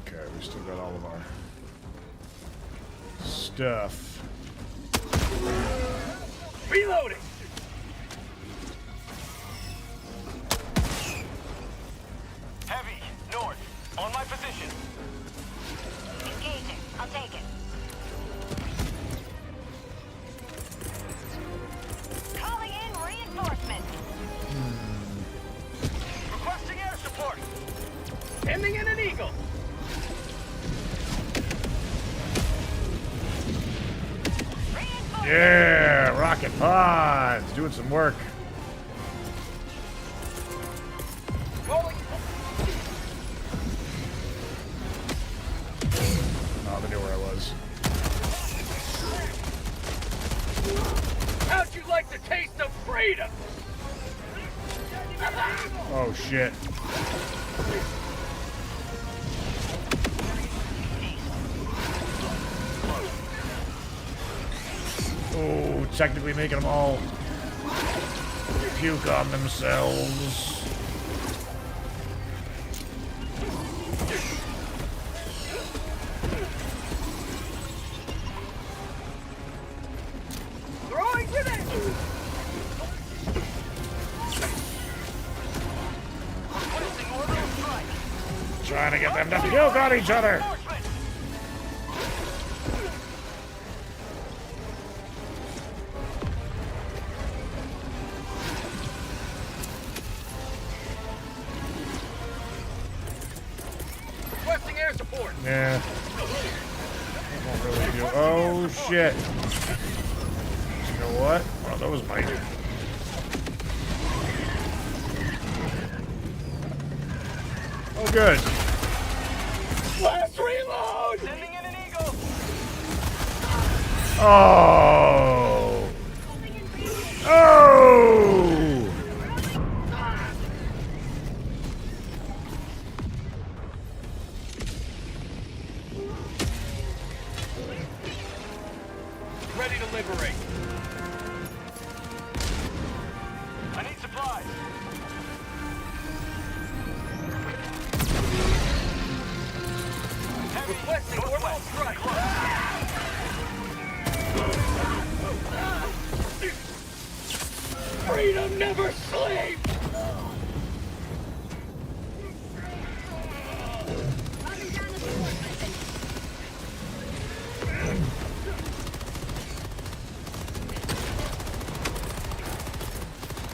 Okay, we still got all of our stuff. Reloading. Heavy. North. On my position. Engaging. I'll take it. Calling in reinforcements. Requesting air support. Sending in an eagle. Yeah, rocket pods doing some work. Rolling. Oh, they knew where I was. How'd you like the taste of freedom? Oh shit. Oh, technically making them all puke on themselves. Throwing grenade. Requesting orbital strike. Trying to get them to puke on each other. Requesting air support. Yeah. Won't really do. Oh shit. You know what? One of those might. Oh good. Last reload. Sending in an eagle. Oh. Oh. Ready to liberate. I need supplies. Requesting orbital strike. Freedom never sleeps.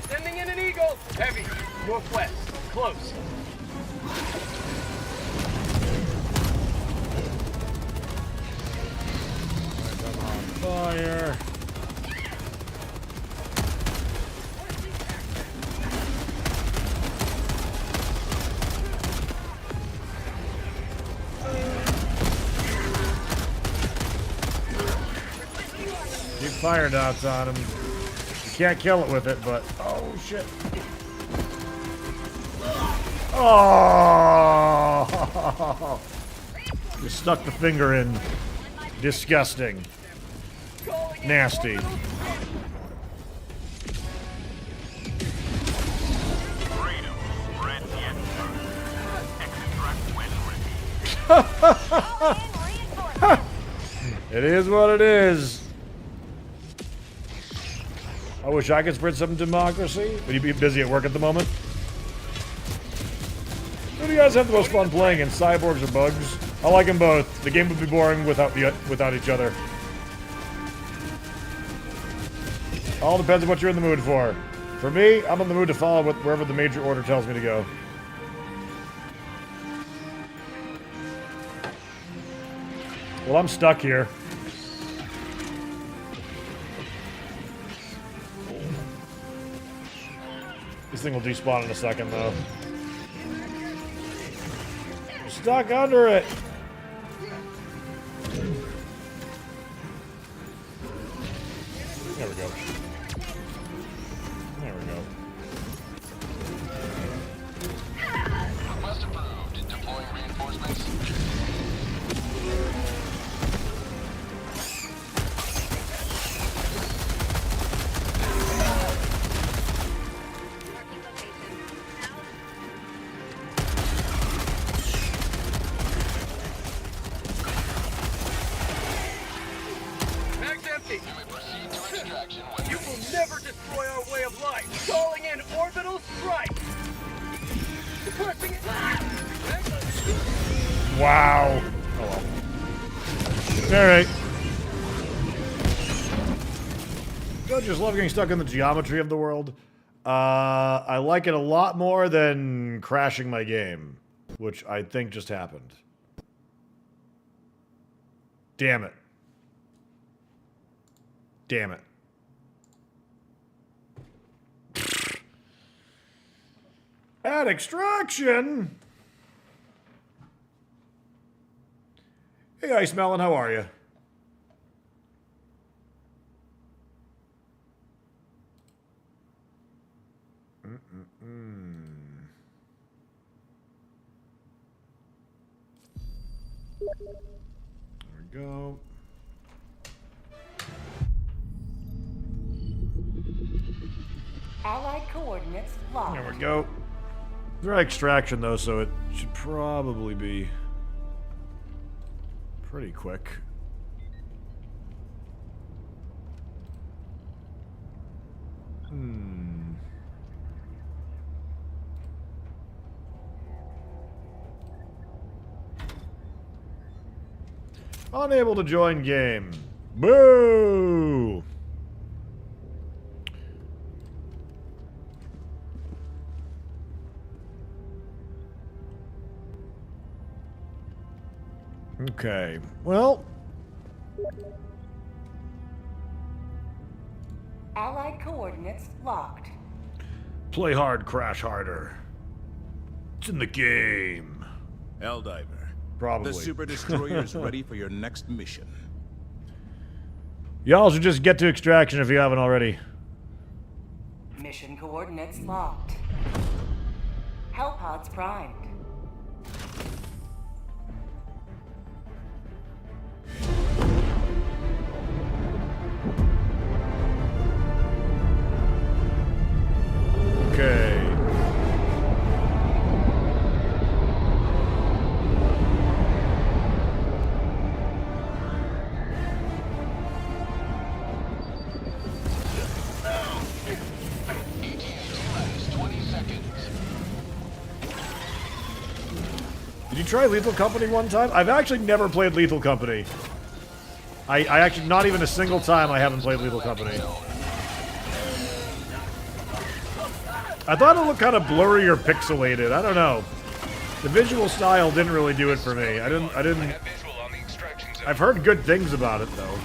Sending in an eagle. Heavy. Northwest. Close. I'm on fire. Keep fire dots on him. You can't kill it with it, but oh shit. Oh! You stuck the finger in. Disgusting. Nasty. Freedom. Red yet first. Exit track when ready. It is what it is. I wish I could spread some democracy. Would you be busy at work at the moment? Who do you guys have the most fun playing in, cyborgs or bugs? I like them both. The game would be boring without each other. All depends on what you're in the mood for. For me, I'm in the mood to follow wherever the major order tells me to go. Well, I'm stuck here. This thing will despawn in a second, though. I'm stuck under it. There we go. There we go. Request approved. Deploying reinforcements. Mag's empty. You may proceed to extraction when You will never destroy our way of life. Calling in orbital strike. Pressing it. Wow. Oh well. Alright. I just love getting stuck in the geometry of the world. I like it a lot more than crashing my game, which I think just happened. Damn it. Damn it. At extraction! Hey, Ice Melon, how are you? There we go. Allied coordinates locked. There we go. They're extraction though, so it should probably be pretty quick. Unable to join game. Boo! Okay, well... Allied coordinates locked. Play hard, crash harder. It's in the game. Helldiver. Probably. The Super Destroyer is ready for your next mission. Y'all should just get to extraction if you haven't already. Mission coordinates locked. Hellpods primed. Okay. Did you try Lethal Company one time? I've actually never played Lethal Company. I actually, not even a single time I haven't played Lethal Company. I thought it looked kind of blurry or pixelated. I don't know. The visual style didn't really do it for me. I didn't. I've heard good things about it though.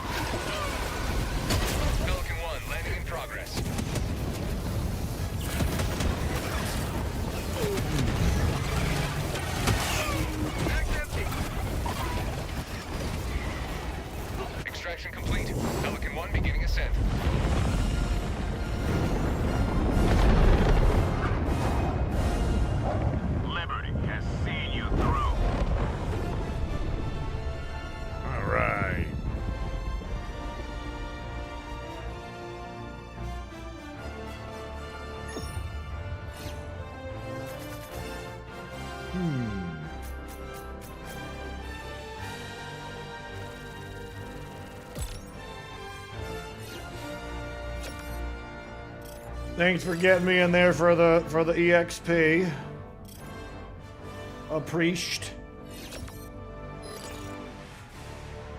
Pelican 1, landing in progress. Extraction complete. Pelican 1 beginning ascent. Liberty has seen you through. All right. Thanks for getting me in there for the EXP. Appreciate.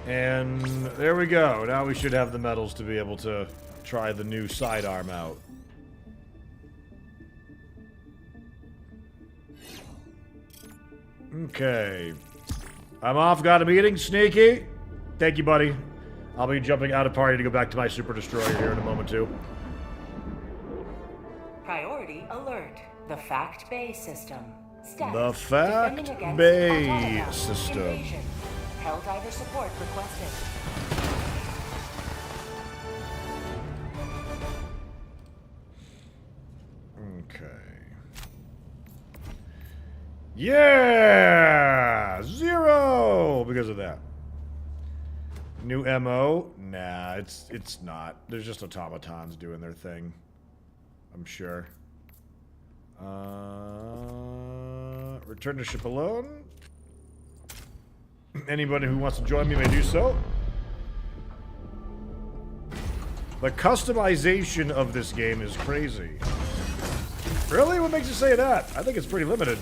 And there we go. Now we should have the medals to be able to try the new sidearm out. Okay. I'm off. Got a meeting. Sneaky. Thank you, buddy. I'll be jumping out of party to go back to my Super Destroyer here in a moment, too. Priority alert. The Fact Bay system. Status. The Fact Defending against Bay automaton. system. Invasion. Helldiver support requested. Okay. Yeah! 0! Because of that. New MO? Nah, it's not. There's just automatons doing their thing. I'm sure. Return to ship alone. Anybody who wants to join me may do so. The customization of this game is crazy. Really? What makes you say that? I think it's pretty limited.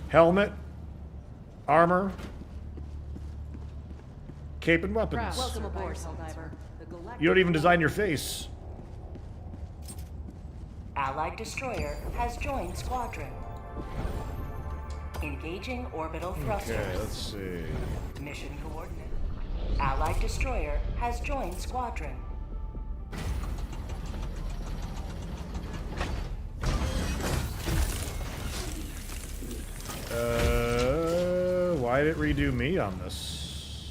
Helmet. Armor. Cape and weapons. Welcome aboard, Helldiver. The Galactic You don't even design your face. Allied destroyer has joined squadron. Engaging orbital thrusters. Okay, let's see. Mission coordinate. Allied destroyer has joined squadron. Why did it redo me on this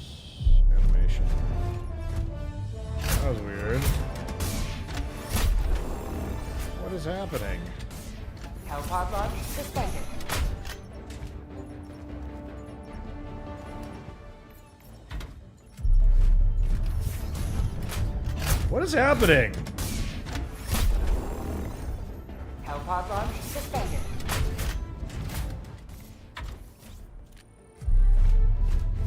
animation? That was weird. What is happening? Hellpod launch suspended. What is happening? Hellpod launch suspended.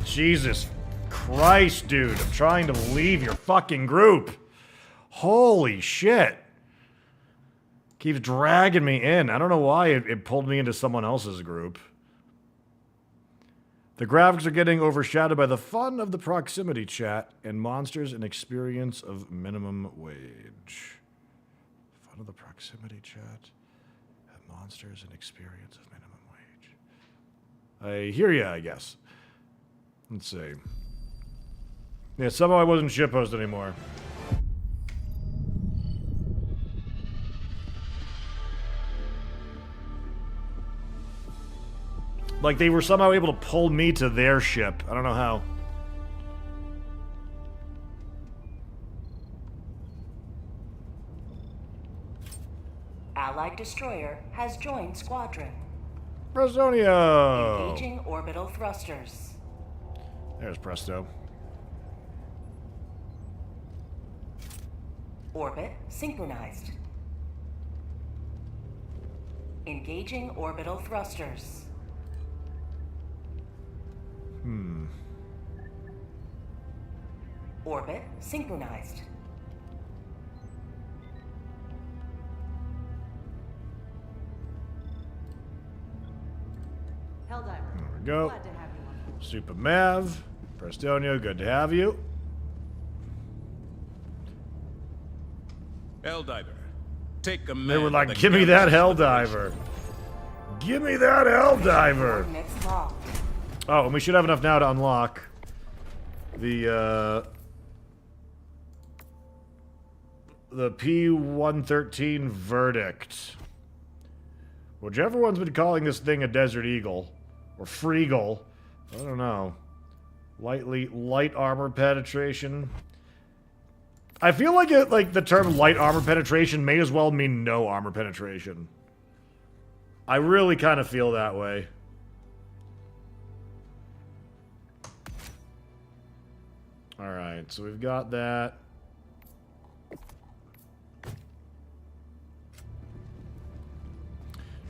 Jesus Christ, dude. I'm trying to leave your fucking group. Holy shit. Keeps dragging me in. I don't know why it pulled me into someone else's group. The graphics are getting overshadowed by the fun of the proximity chat and monsters and experience of minimum wage. Fun of the proximity chat and monsters and experience of minimum wage. I hear ya, I guess. Let's see. Yeah, somehow I wasn't shitpost anymore. Like they were somehow able to pull me to their ship. I don't know how. Allied destroyer has joined squadron. Brasonio! Engaging orbital thrusters. There's Presto. Orbit synchronized. Engaging orbital thrusters. Orbit synchronized. Helldiver. There we go. Glad to have you on board. Super Mav. Prestonio, good to have you. Helldiver, take command. They were of like, the give me that Galaxy Helldiver. Give me that Helldiver. Coordinates locked. Oh, and we should have enough now to unlock the P-113 Verdict. Whichever one's been calling this thing a Desert Eagle. Or Freegle. I don't know. Light armor penetration. I feel like the term light armor penetration may as well mean no armor penetration. I really kind of feel that way. Alright, so we've got that.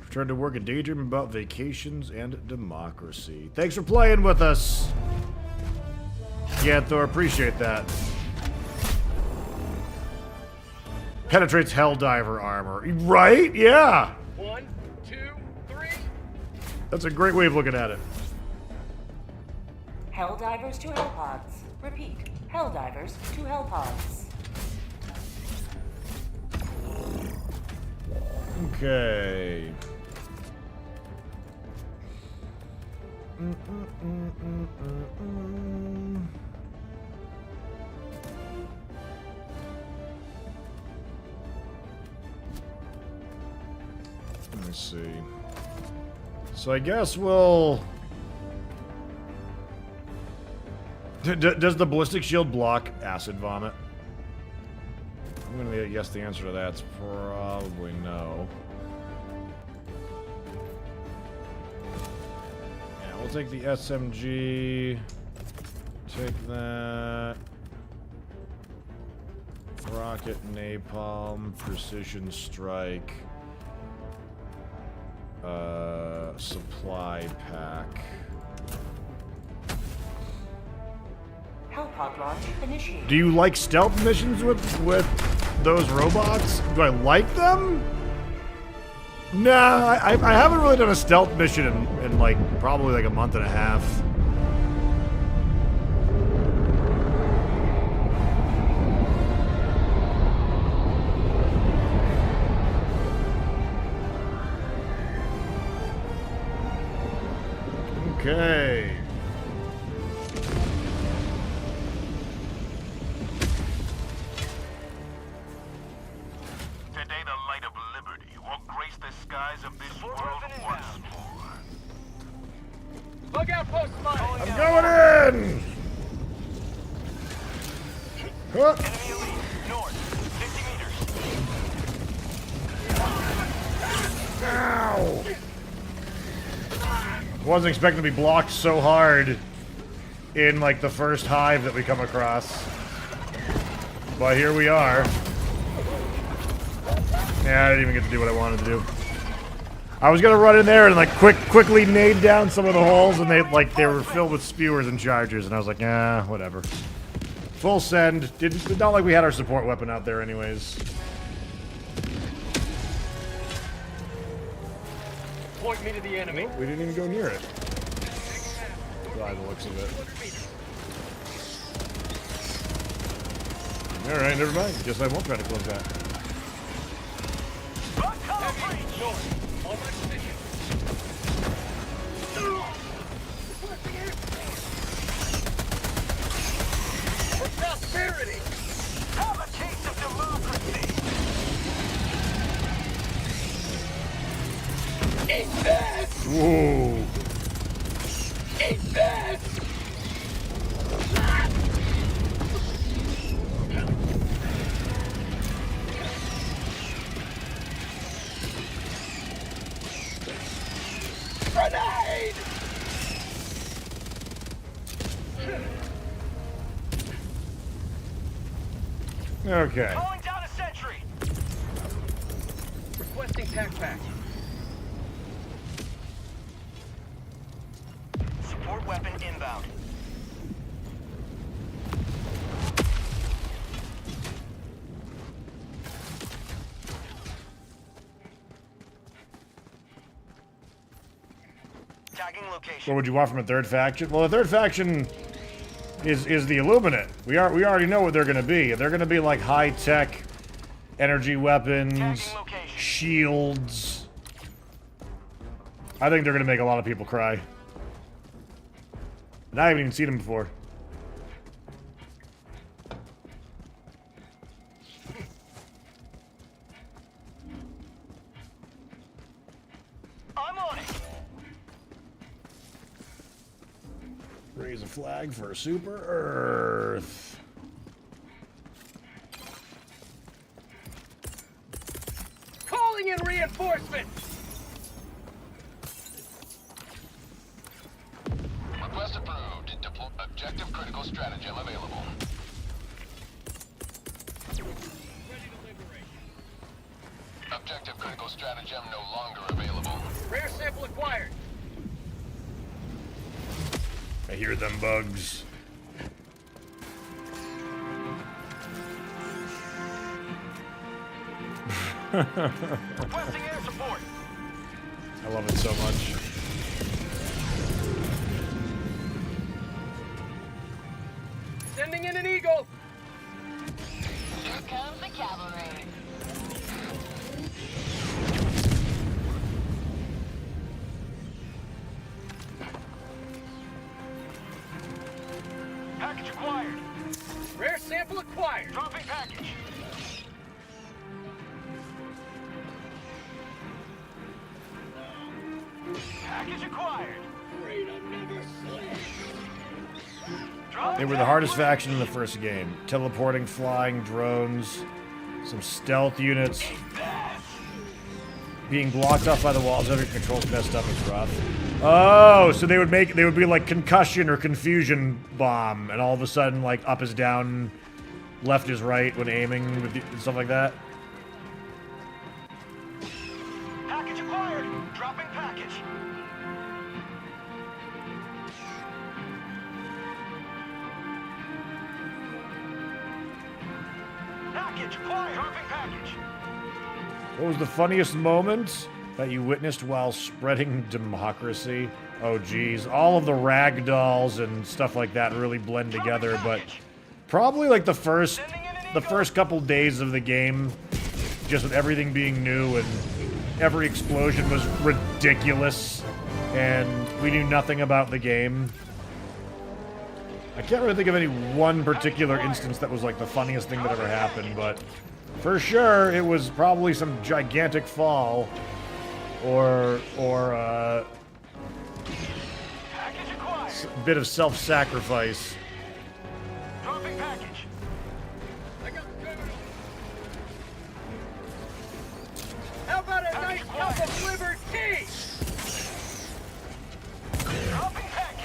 Return to work and daydream about vacations and democracy. Thanks for playing with us. Ganthor, appreciate that. Penetrates Helldiver armor. Right? Yeah. 1, 2, 3. That's a great way of looking at it. Helldivers to Hellpods. Repeat. Helldivers to Hellpods. Okay. Let me see. So I guess we'll... Does the ballistic shield block acid vomit? I'm gonna guess the answer to that's probably no. Yeah, we'll take the SMG. Take that. Rocket, napalm, precision strike. Supply pack. Hellpod launch initiated. Do you like stealth missions with those robots? Do I like them? Nah, I haven't really done a stealth mission in like probably like a month and a half. Okay. Today the light of liberty will grace the skies of this world once more. Bug outpost spotted. I'm going in! Huh. Enemy elite, north, 50 meters. Ow! Wasn't expecting to be blocked so hard in like the first hive that we come across. But here we are. Yeah, I didn't even get to do what I wanted to do. I was gonna run in there and like quickly nade down some of the holes, and they were filled with spewers and chargers, and I was like, whatever. Full send. Not like we had our support weapon out there anyways. Point me to the enemy. We didn't even go near it. By the looks of it. Alright, never mind. Guess I won't try to close that. On my position. For prosperity. Have a taste of democracy. Eat that! Whoa. Eat that! Grenade! Okay. Calling down a sentry. Requesting tac pack. Support weapon inbound. Tagging location. What would you want from a third faction? Well, the third faction is the Illuminate. We already know what they're going to be. They're going to be like high-tech energy weapons, shields. I think they're going to make a lot of people cry. And I haven't even seen them before. I'm on it. Raise a flag for Super Earth. Calling in reinforcements. Request approved. Deploy objective critical stratagem available. Objective critical stratagem no longer available. Rare sample acquired. I hear them bugs. Requesting air support. I love it so much. Sending in an eagle. Here comes the cavalry. Package acquired. Rare sample acquired. Dropping package. Package acquired. Freedom never sleeps. They were the hardest faction in the first game. Teleporting, flying, drones, some stealth units. Being blocked off by the walls, every controls messed up is rough. Oh, so they would be like concussion or confusion bomb, and all of a sudden, like, up is down, left is right when aiming, and stuff like that. Package acquired. Dropping package. Package acquired. Dropping package. What was the funniest moment that you witnessed while spreading democracy? Oh, geez. All of the rag dolls and stuff like that really blend together, but probably like the first couple days of the game, just with everything being new and every explosion was ridiculous, and we knew nothing about the game. I can't really think of any one particular instance that was like the funniest thing that ever happened, but for sure it was probably some gigantic fall or a bit of self-sacrifice. Dropping package. I got the terminal. How about a nice cup of liver tea? Dropping package.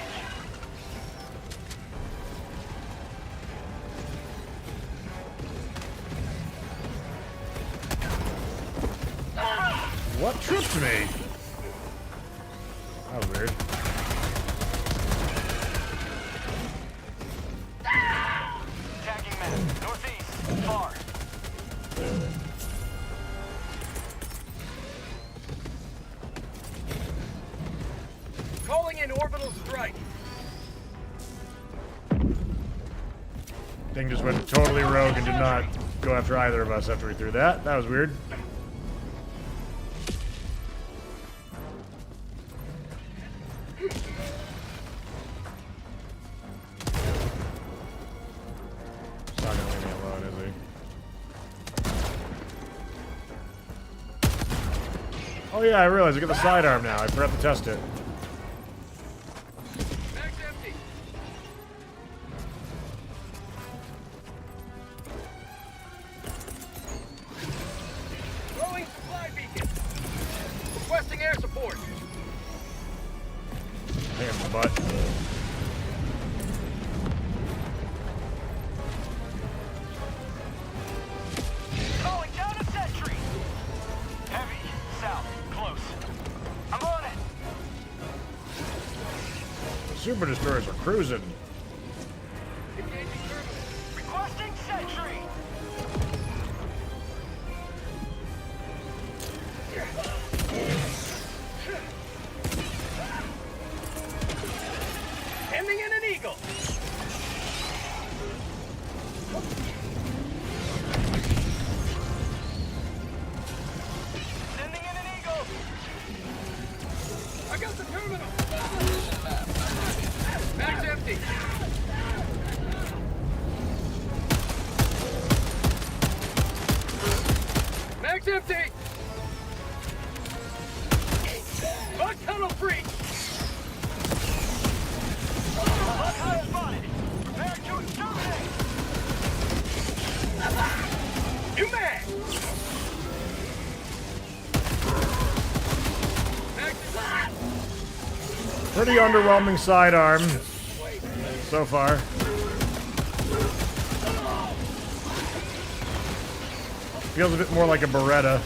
What tripped me? That was weird. Tagging map. Northeast. Far. Calling in orbital strike. Thing just went totally rogue and did not go after either of us after we threw that. That was weird. He's not gonna leave me alone, is he? Oh yeah, I realized I got the sidearm now. I forgot to test it. Mag's empty. Throwing supply beacon. Requesting air support. Hang him in the butt. Calling down a sentry. Heavy. South. Close. I'm on it. Super destroyers are cruising. Engaging terminal. Requesting sentry. Sending in an eagle. Sending in an eagle. I got the terminal. Mag's empty. Mag's empty. Bug tunnel breach. Bug tunnel spotted. Prepare to exterminate. New mag. Mag's empty. Pretty underwhelming sidearm so far. Feels a bit more like a Beretta.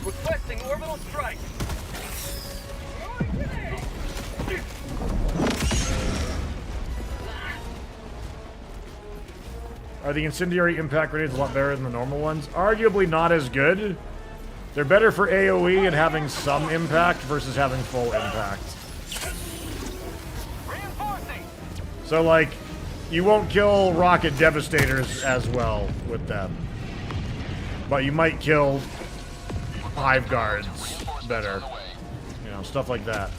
Requesting orbital strike. Are the incendiary impact grenades a lot better than the normal ones? Arguably not as good. They're better for AoE and having some impact versus having full impact. Reinforcing. So, like, You won't kill rocket devastators as well with them. But you might kill hive guards better. You know, stuff like that.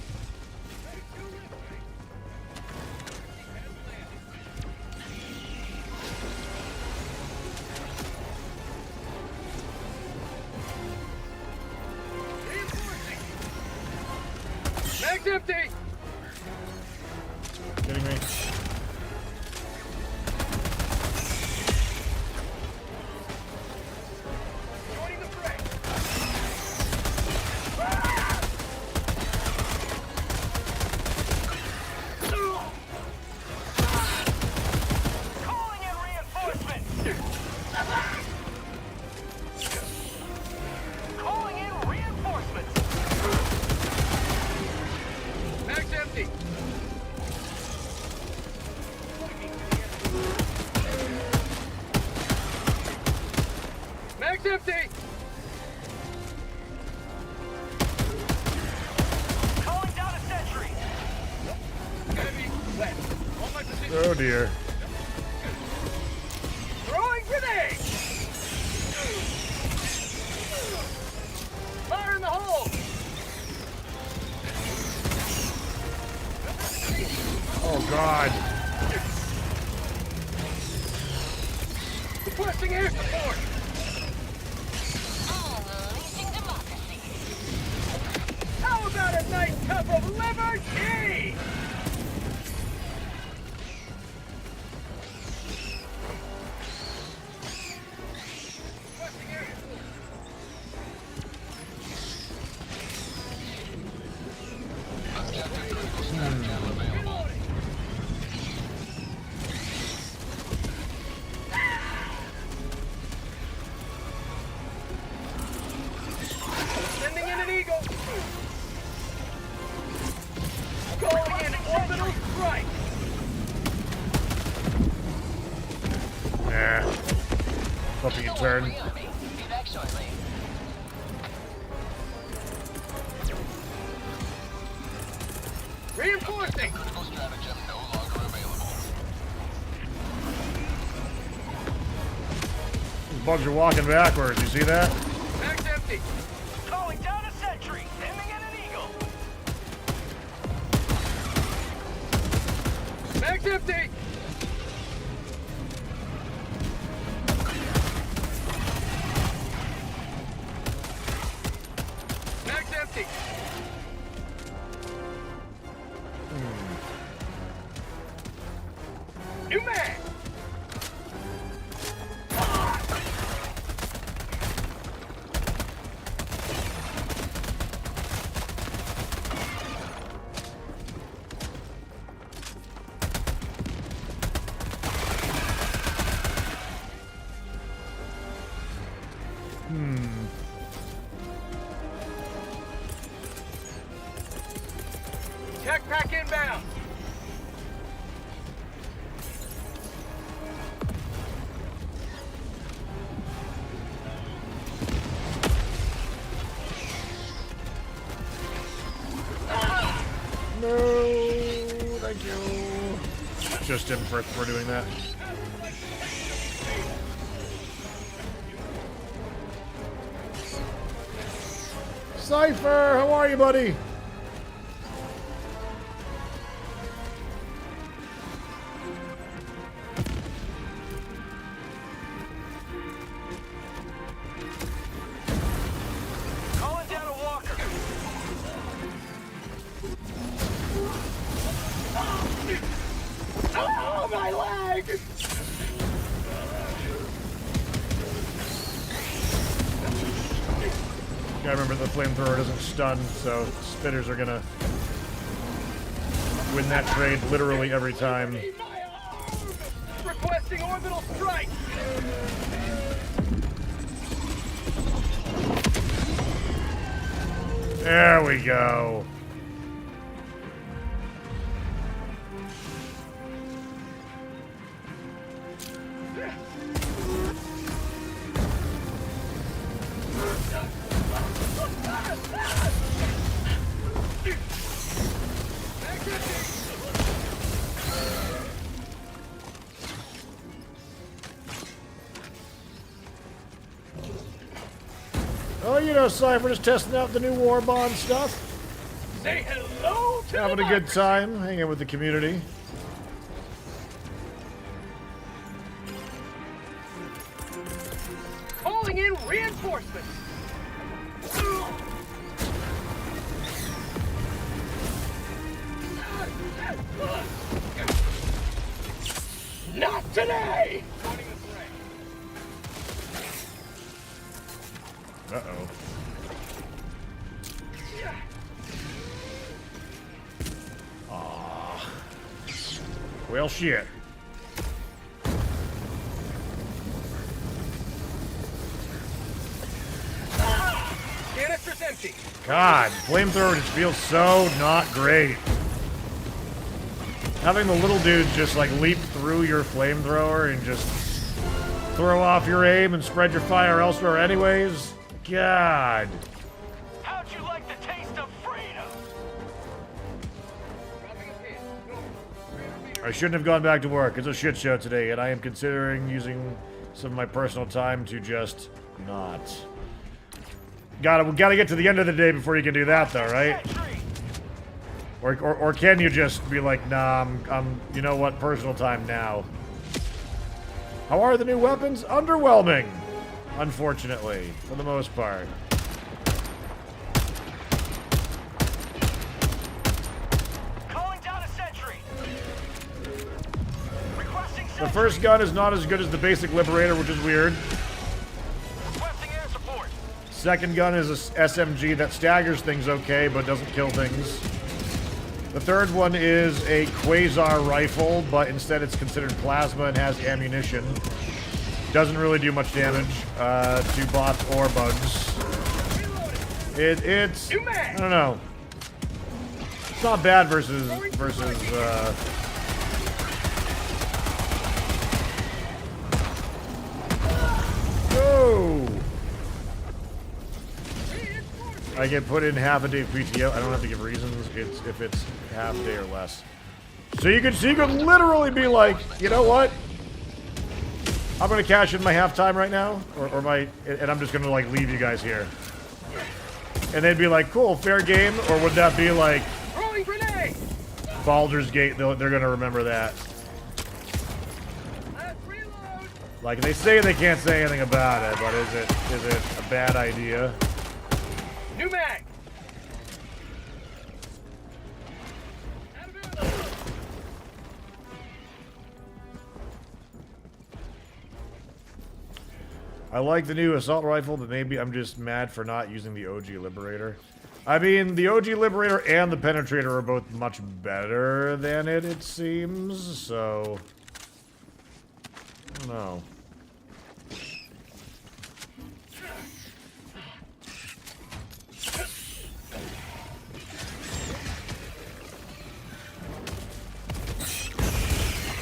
Mag's empty! Kidding me? Joining the fray! Calling in reinforcements! Calling in reinforcements! Mag's empty! Mag's empty! Calling down a sentry! Enemy wet. On my position. Oh dear. Throwing grenade! Fire in the hole! Oh god. Requesting air support! Unleashing democracy! How about a nice cup of liberty? Requesting air support! Objective critical static cam available. Sending in an eagle! Calling in orbital strike! Nah. Hoping you turn. Be back shortly. Reinforcing! Critical stratagem no longer available. These bugs are walking backwards. You see that? Mag's empty! Calling down a sentry! Sending in an eagle! Mag's empty! Mag's empty! New mag! Tech pack inbound! No, thank you. Just him for doing that. Cypher, how are you, buddy? Calling down a walker! Oh, my leg! Gotta remember the flamethrower doesn't stun, so spitters are gonna win that trade literally every time. Requesting orbital strike! There we go. Oh, you know, Cypher, just testing out the new Warbond stuff. Say hello to Having a good time, hanging with the community. Calling in reinforcements. Not today! Uh-oh. Aw. Well, shit. Canister's empty. God, flamethrower just feels so not great. Having the little dudes just like leap through your flamethrower and just throw off your aim and spread your fire elsewhere anyways. God. How'd you like the taste of freedom? I shouldn't have gone back to work. It's a shit show today, and I am considering using some of my personal time to just not. Gotta get to the end of the day before you can do that, though, right? Or can you just be like, nah, I'm you know what, personal time now. How are the new weapons? Underwhelming, unfortunately, for the most part. Calling down a sentry. Requesting The sentry. first gun is not as good as the basic Liberator, which is weird. Requesting air support. Second gun is a SMG that staggers things okay, but doesn't kill things. The third one is a Quasar rifle, but instead it's considered plasma and has ammunition. Doesn't really do much damage to bots or bugs. It's I don't know. It's not bad versus Oh! I get put in half a day PTO. I don't have to give reasons. It's if it's half a day or less. So you could literally be like, you know what? I'm gonna cash in my halftime right now, and I'm just gonna like leave you guys here. And they'd be like, cool, fair game, or would that be like Throwing grenade. Baldur's Gate? They're gonna remember that. Let's reload. Like they say they can't say anything about it, but is it a bad idea? New mag. I like the new assault rifle, but maybe I'm just mad for not using the OG Liberator. I mean, the OG Liberator and the Penetrator are both much better than it seems, so... I don't know.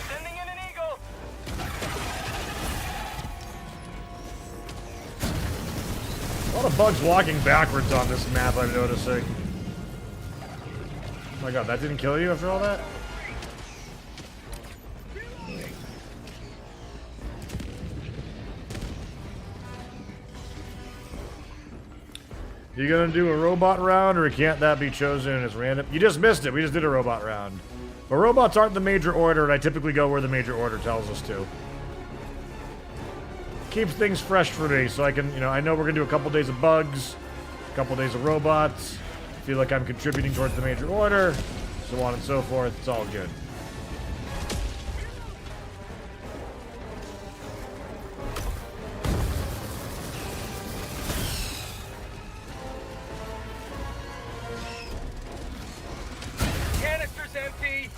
Sending in an eagle. A lot of bugs walking backwards on this map, I'm noticing. Oh my god, that didn't kill you after all that? You gonna do a robot round, or can't that be chosen as random? You just missed it. We just did a robot round. But robots aren't the major order, and I typically go where the major order tells us to. Keeps things fresh for me, so I can, you know, I know we're gonna do a couple days of bugs, a couple days of robots. Feel like I'm contributing towards the major order, so on and so forth. It's all good. Canister's empty.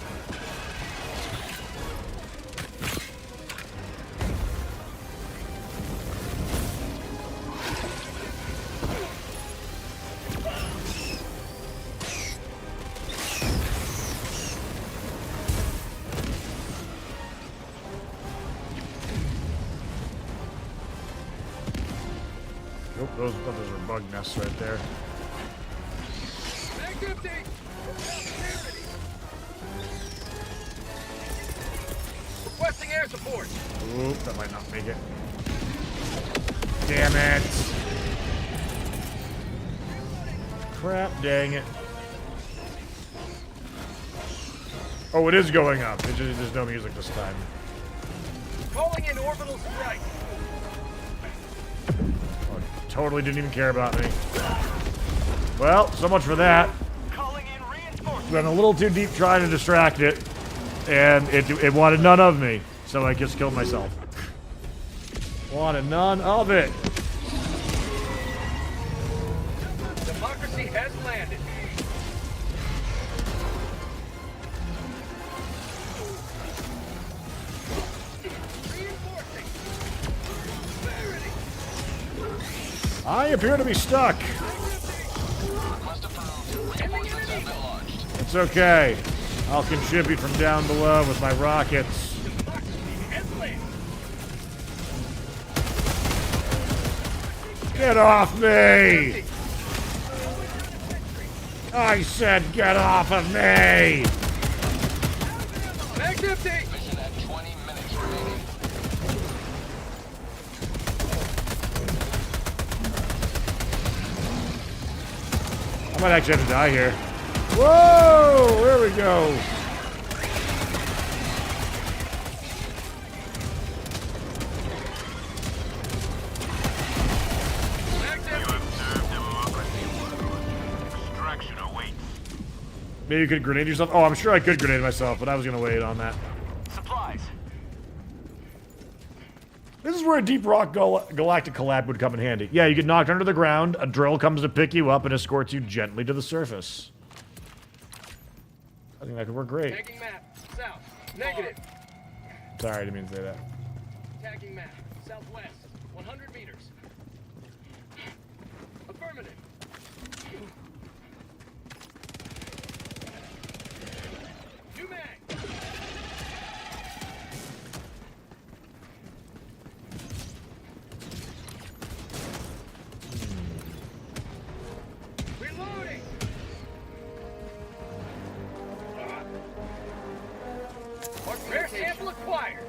Nope, those are bug nests right there. Mag's empty. Requesting air support. Oop, that might not make it. Damn it. crap, dang it. Oh, it is going up. There's no music this time. Calling in orbital strike. Oh, totally didn't even care about me. Well, so much for that. Calling in reinforcements. Went a little too deep trying to distract it, and it wanted none of me, so I just killed myself. Wanted none of it. Democracy has landed. Reinforcing. I appear to be stuck. Request approved. Reinforcements have been launched. It's okay. I'll contribute from down below with my rockets. Get off me! I said get off of me! Mag's empty. Mission at 20 minutes remaining. I might actually have to die here. Whoa! There we go. Maybe you could grenade yourself? Oh, I'm sure I could grenade myself, but I was going to wait on that. Supplies. This is where a deep rock galactic collab would come in handy. Yeah, you get knocked under the ground, a drill comes to pick you up and escorts you gently to the surface. I think that could work great. Tagging map. South. Negative. Sorry, I didn't mean to say that. Tagging map. Southwest. 100 meters. Affirmative. New mag. Reloading. Rare sample acquired.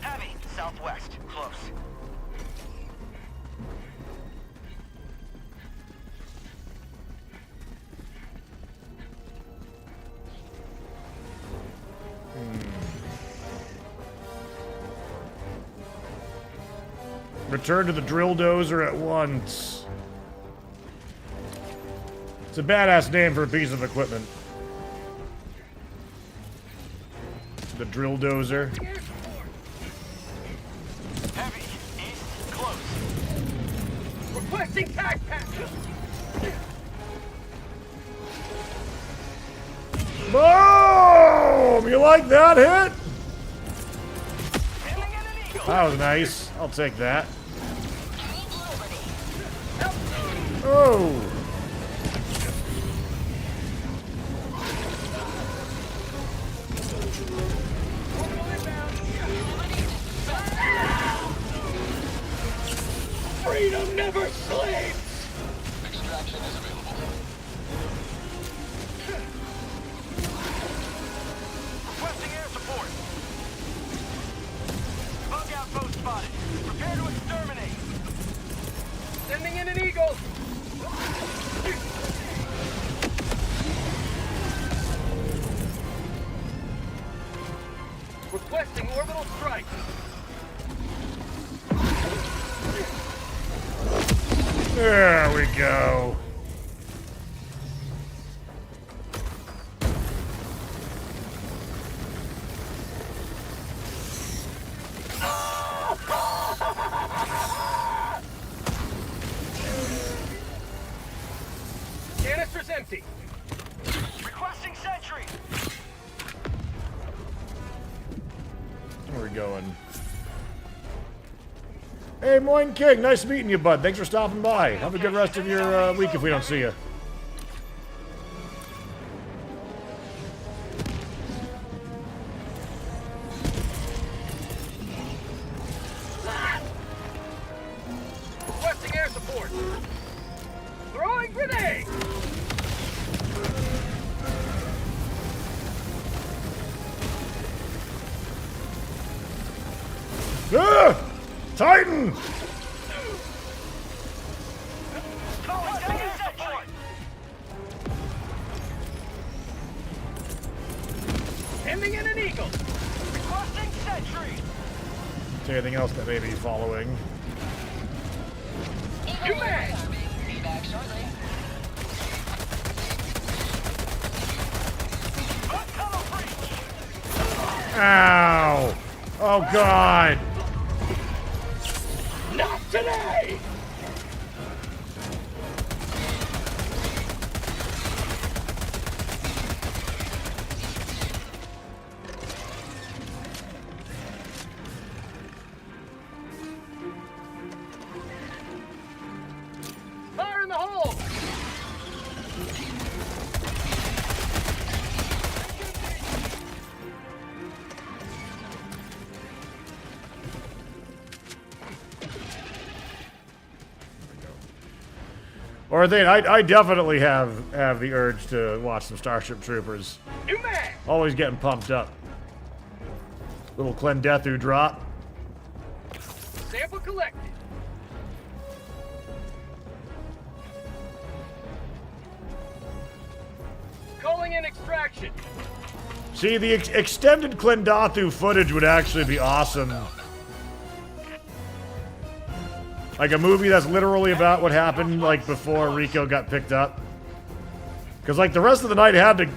Heavy. Southwest. Close. Return to the drill dozer at once. It's a badass name for a piece of equipment. The drill dozer. Heavy. East. Close. Requesting tag pack. Boom! You like that hit? Sending in an eagle. That was nice. I'll take that. Oh! Freedom never sleeps! Extraction is available. Requesting air support. Bug outpost spotted. Prepare to exterminate. Sending in an eagle. Requesting orbital strike. There we go. Canister's empty. Requesting sentry. Where are we going? Hey, Moin King, nice meeting you, bud. Thanks for stopping by. Have a good rest of your week if we don't see you. Requesting air support. Throwing grenade. Ah! Titan! to anything else that may be following. You may. Be back shortly. Ow! Oh god! Not today. Fire in the hole. Or I definitely have the urge to watch some Starship Troopers. You may. Always getting pumped up. Little Clendethu drop. Sample collected. Calling in extraction. See, the extended Clendathu footage would actually be awesome. Like a movie that's literally about what happened, like, before Rico got picked up. Because, like, the rest of the night had to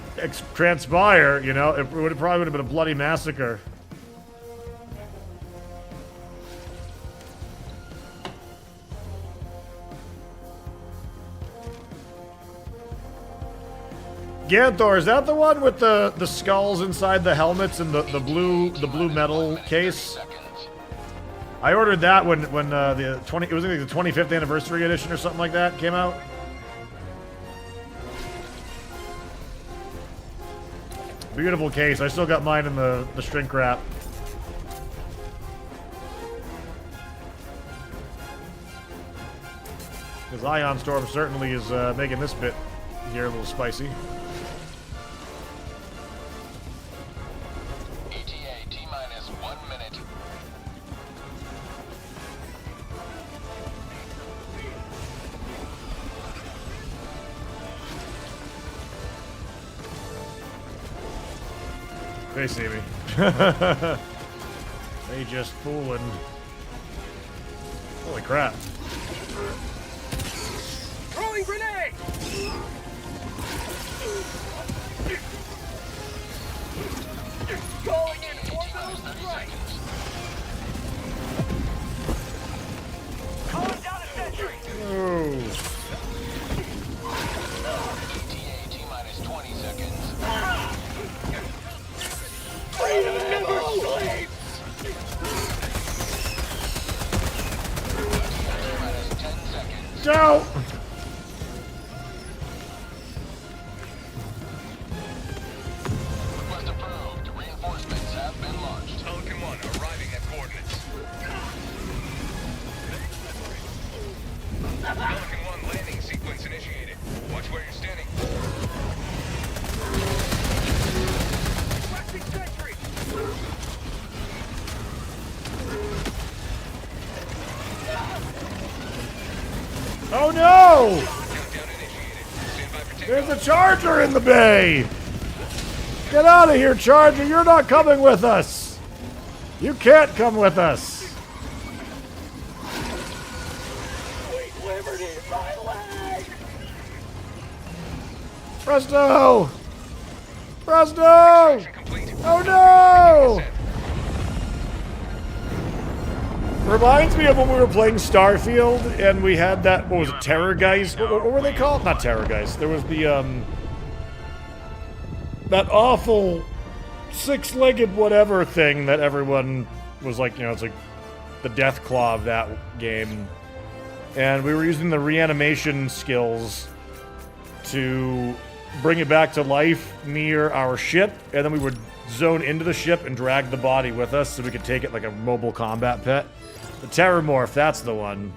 transpire, you know? It probably would have been a bloody massacre. Ganthor, is that the one with the skulls inside the helmets and the blue metal case? I ordered that when it was like the 25th anniversary edition or something like that came out. Beautiful case. I still got mine in the shrink wrap. Because Ion Storm certainly is making this bit here a little spicy. ETA T-minus 1 minute. They see me. They just fooling. Holy crap. Throwing grenade. Calling in orbital strike. Calling down a sentry. Oh. ETA T-minus 20 seconds. Freedom never sleeps. T-minus 10 seconds. Go! Request approved. Reinforcements have been launched. Pelican 1 arriving at coordinates. Pelican 1 landing sequence initiated. Watch where you're standing. Requesting sentry. Oh no! Countdown initiated. Stand by for There's takeoff. a Charger in the bay! Get out of here, Charger! You're not coming with us! You can't come with us! Sweet liberty, my leg. Presto! Presto! Extraction complete. Oh no! Reminds me of when we were playing Starfield and we had that, what was it, Terrorgeist? What were they called? Not Terrorgeist. There was the, that awful six-legged whatever thing that everyone was like, you know, it's like the death claw of that game. And we were using the reanimation skills to bring it back to life near our ship, and then we would zone into the ship and drag the body with us so we could take it like a mobile combat pet. The Terramorph, that's the one.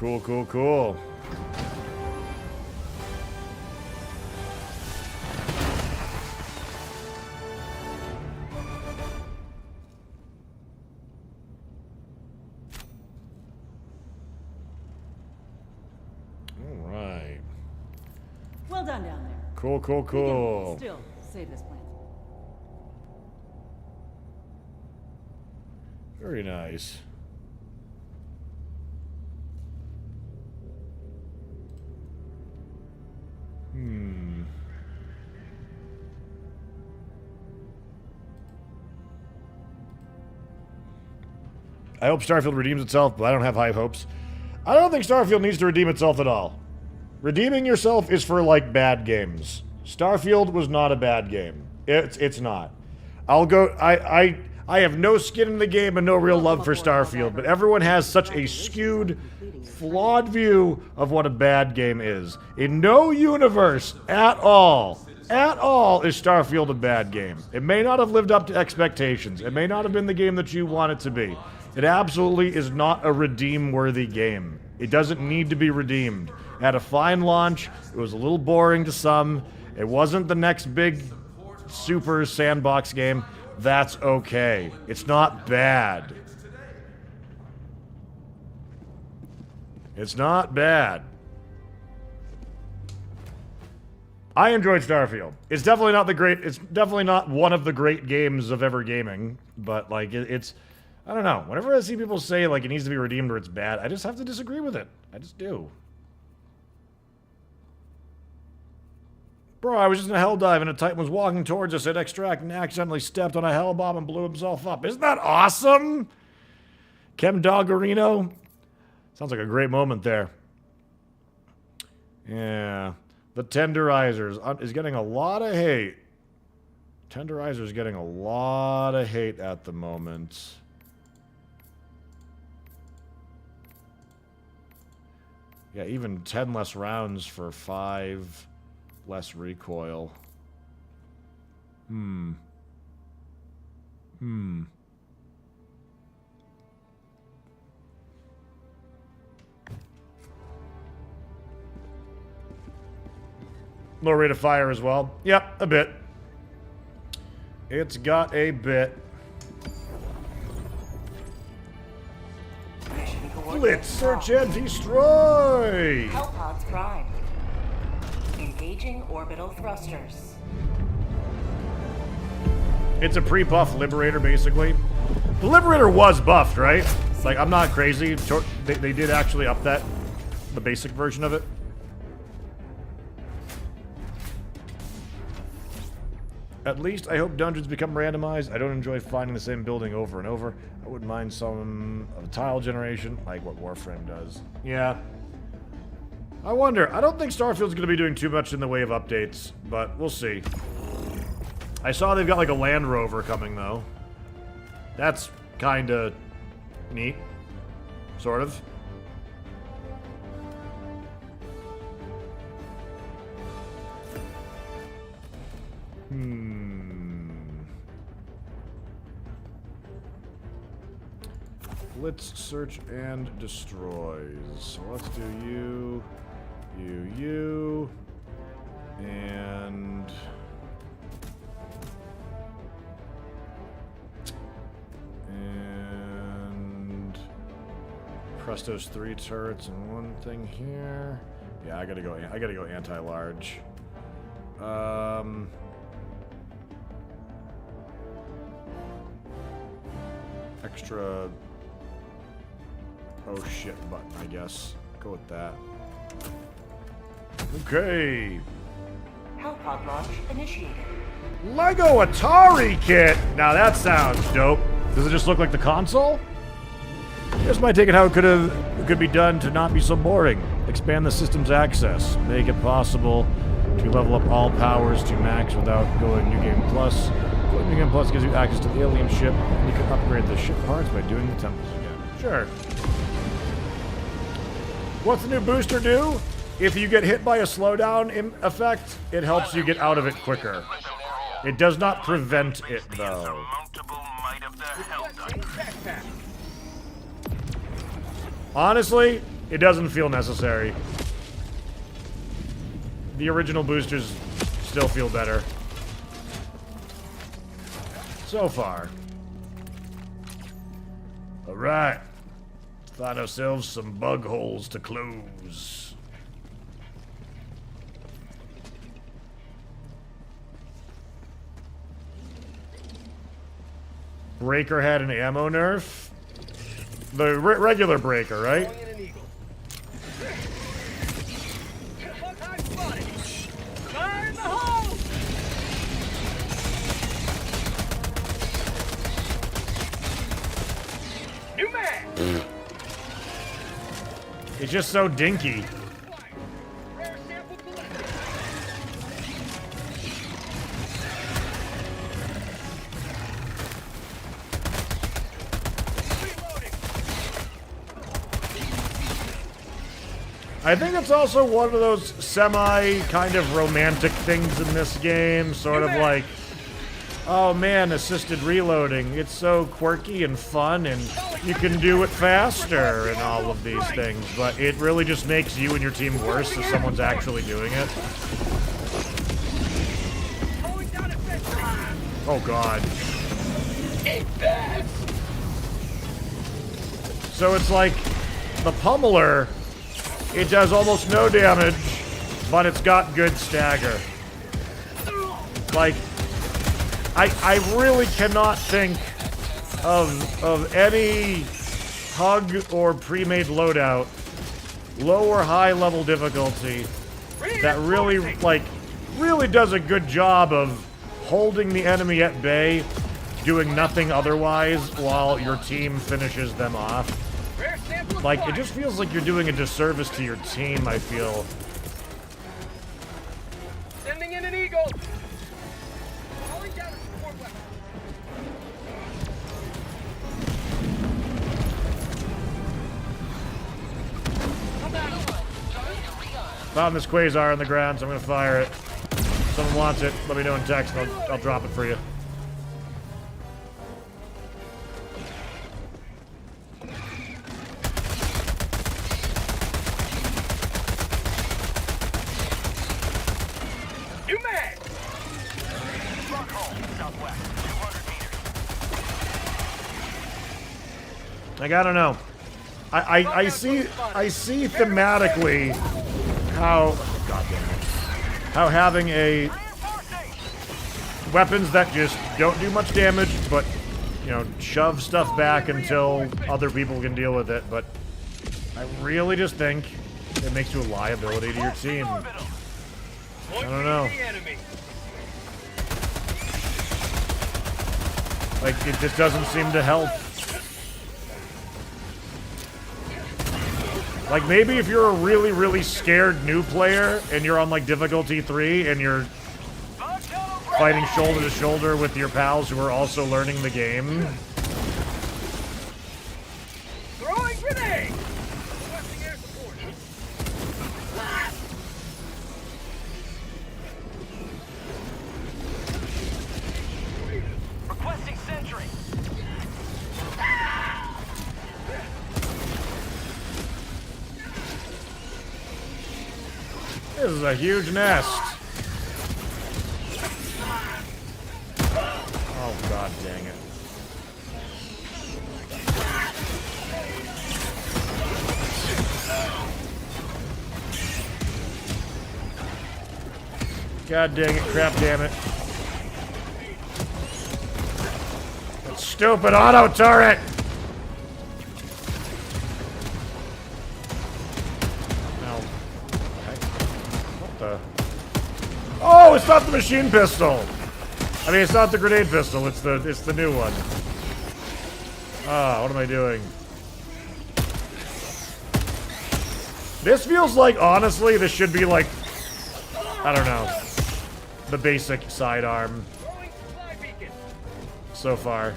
Cool, cool, cool. All right. Well done down there. Cool, cool, cool. Still, save this plant. Very nice. I hope Starfield redeems itself, but I don't have high hopes. I don't think Starfield needs to redeem itself at all. Redeeming yourself is for, like, bad games. Starfield was not a bad game. It's not. I have no skin in the game and no real love for Starfield, but everyone has such a skewed, flawed view of what a bad game is. In no universe at all, is Starfield a bad game. It may not have lived up to expectations. It may not have been the game that you want it to be. It absolutely is not a redeem-worthy game. It doesn't need to be redeemed. It had a fine launch. It was a little boring to some. It wasn't the next big super sandbox game. That's okay. It's not bad. It's not bad. I enjoyed Starfield. It's definitely not one of the great games of ever gaming, but like it's I don't know. Whenever I see people say like it needs to be redeemed or it's bad, I just have to disagree with it. I just do. Bro, I was just in a hell dive and a Titan was walking towards us at extract and accidentally stepped on a hell bomb and blew himself up. Isn't that awesome? Chem Doggerino? Sounds like a great moment there. Yeah. The Tenderizers is getting a lot of hate. Tenderizer's getting a lot of hate at the moment. Yeah, even 10 less rounds for 5 less recoil. Low rate of fire as well. Yep, a bit. It's got a bit. Let's search and destroy! Hellpods prime. Engaging orbital thrusters. It's a pre-buff Liberator, basically. The Liberator was buffed, right? Like, I'm not crazy. They did actually up that, the basic version of it. At least, I hope dungeons become randomized. I don't enjoy finding the same building over and over. I wouldn't mind some of a tile generation, like what Warframe does. Yeah. I wonder. I don't think Starfield's going to be doing too much in the way of updates, but we'll see. I saw they've got like a Land Rover coming, though. That's kind of neat. Sort of. Let's search and destroy. So let's do you, and Presto's 3 turrets and 1 thing here. Yeah, I gotta go anti-large. Extra oh shit button, I guess. Go with that. Okay. Hellpod launch initiated. Lego Atari kit! Now that sounds dope. Does it just look like the console? Here's my take on how it could be done to not be so boring. Expand the system's access. Make it possible to level up all powers to max without going New Game Plus. Going New Game Plus gives you access to the alien ship, and you can upgrade the ship parts by doing the temples again. Sure. What's the new booster do? If you get hit by a slowdown effect, it helps you get out of it quicker. It does not prevent it, though. Honestly, It doesn't feel necessary. The original boosters still feel better. So far. Alright. Find ourselves some bug holes to close. Breaker had an ammo nerf? The regular breaker, right? Calling in an eagle. Bug spotted. Fire in the hole! New man! It's just so dinky. Rare sample collected. Reloading. I think it's also one of those semi kind of romantic things in this game, sort of like, oh man, assisted reloading. It's so quirky and fun, and you can do it faster and all of these things, but it really just makes you and your team worse if someone's actually doing it. Going down a fence. Oh god. So it's like the pummeler, it does almost no damage, but it's got good stagger. Like, I really cannot think of any hug or pre-made loadout, low or high level difficulty, that really, like, really does a good job of holding the enemy at bay, doing nothing otherwise while your team finishes them off. Rare sample Like, it acquired. just feels like you're doing a disservice to your team, I feel. Sending in an eagle. Calling down a support weapon. Found this quasar on the ground, so I'm gonna fire it. If someone wants it, let me know in text, and I'll drop it for you. New man. Rock hole, southwest, 200 meters. Like, I don't know. I see thematically how, god damn it, how having a weapons that just don't do much damage, but, you know, shove stuff back until other people can deal with it, but I really just think it makes you a liability to your team. I don't know. The enemy. Like, it just doesn't seem to help. Like, maybe if you're a really, really scared new player and you're on, like, difficulty 3 and you're fighting shoulder to shoulder with your pals who are also learning the game. Throwing grenade. Requesting air support. Requesting sentry. This is a huge nest. Oh, god dang it. God dang it, crap damn it. That stupid auto turret! No. What the? Oh, it's not the machine pistol! I mean, it's not the grenade pistol, it's the new one. Ah, what am I doing? This feels like, honestly, this should be like, I don't know, the basic sidearm Throwing supply beacon. so far.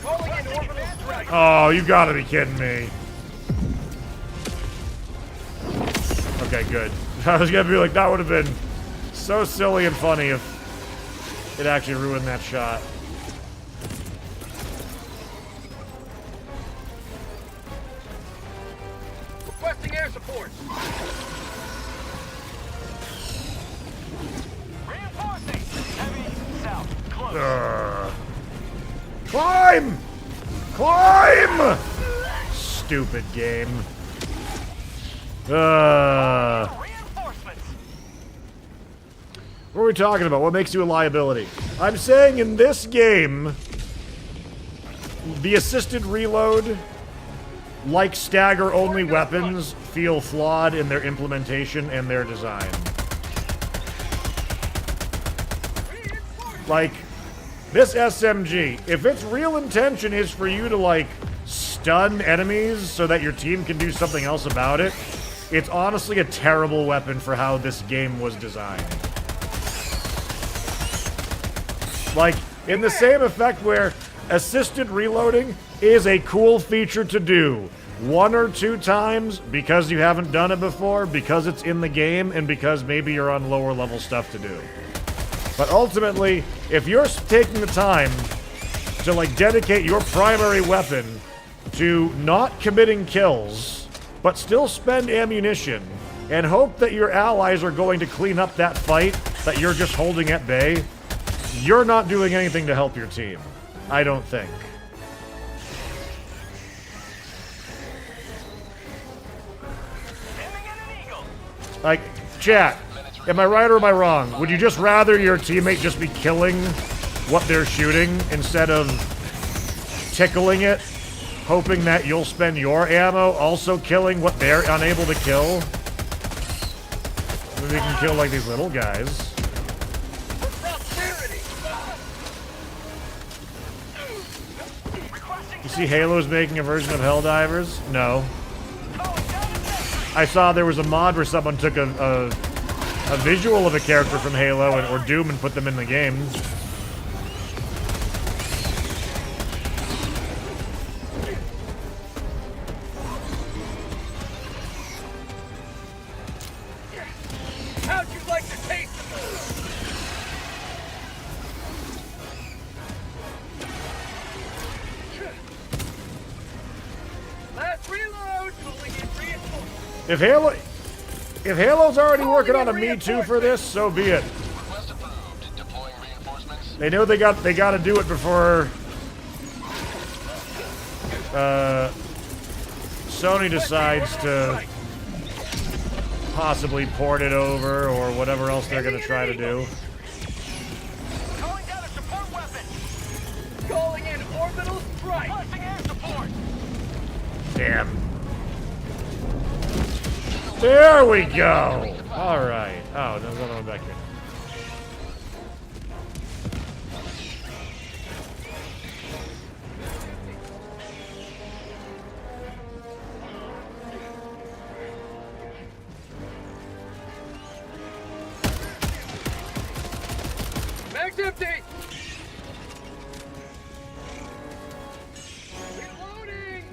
Calling in orbital strike. Oh, you gotta be kidding me. Okay, good. I was gonna be like, that would have been so silly and funny if it actually ruined that shot. Requesting air support. Reinforcing. Heavy south. Close. Climb! Climb! Stupid game. Reinforcements. What are we talking about? What makes you a liability? I'm saying in this game, the assisted reload, like stagger-only weapons, feel flawed in their implementation and their design. Like, this SMG, if its real intention is for you to, like, stun enemies so that your team can do something else about it, it's honestly a terrible weapon for how this game was designed. Like, in the same effect where assisted reloading is a cool feature to do 1 or 2 times because you haven't done it before, because it's in the game, and because maybe you're on lower level stuff to do. But ultimately, if you're taking the time to, like, dedicate your primary weapon to not committing kills, but still spend ammunition, and hope that your allies are going to clean up that fight that you're just holding at bay, you're not doing anything to help your team. I don't think. Like, chat, am I right or am I wrong? Would you just rather your teammate just be killing what they're shooting instead of tickling it, hoping that you'll spend your ammo also killing what they're unable to kill? Maybe we can kill, like, these little guys. You see Halo's making a version of Helldivers? No. I saw there was a mod where someone took a visual of a character from Halo or Doom and put them in the game. How'd you like to taste of Last reload, pulling in reinforcements. If Halo's already working on a Me Too for this, so be it. Request approved. Deploying reinforcements. They know they got to do it before Sony decides to possibly port it over or whatever else they're gonna try to do. Calling down a support weapon. Calling in orbital strike. Requesting air support. Damn. There we go. All right. Oh, there's another one back here. Mag's empty. Reloading.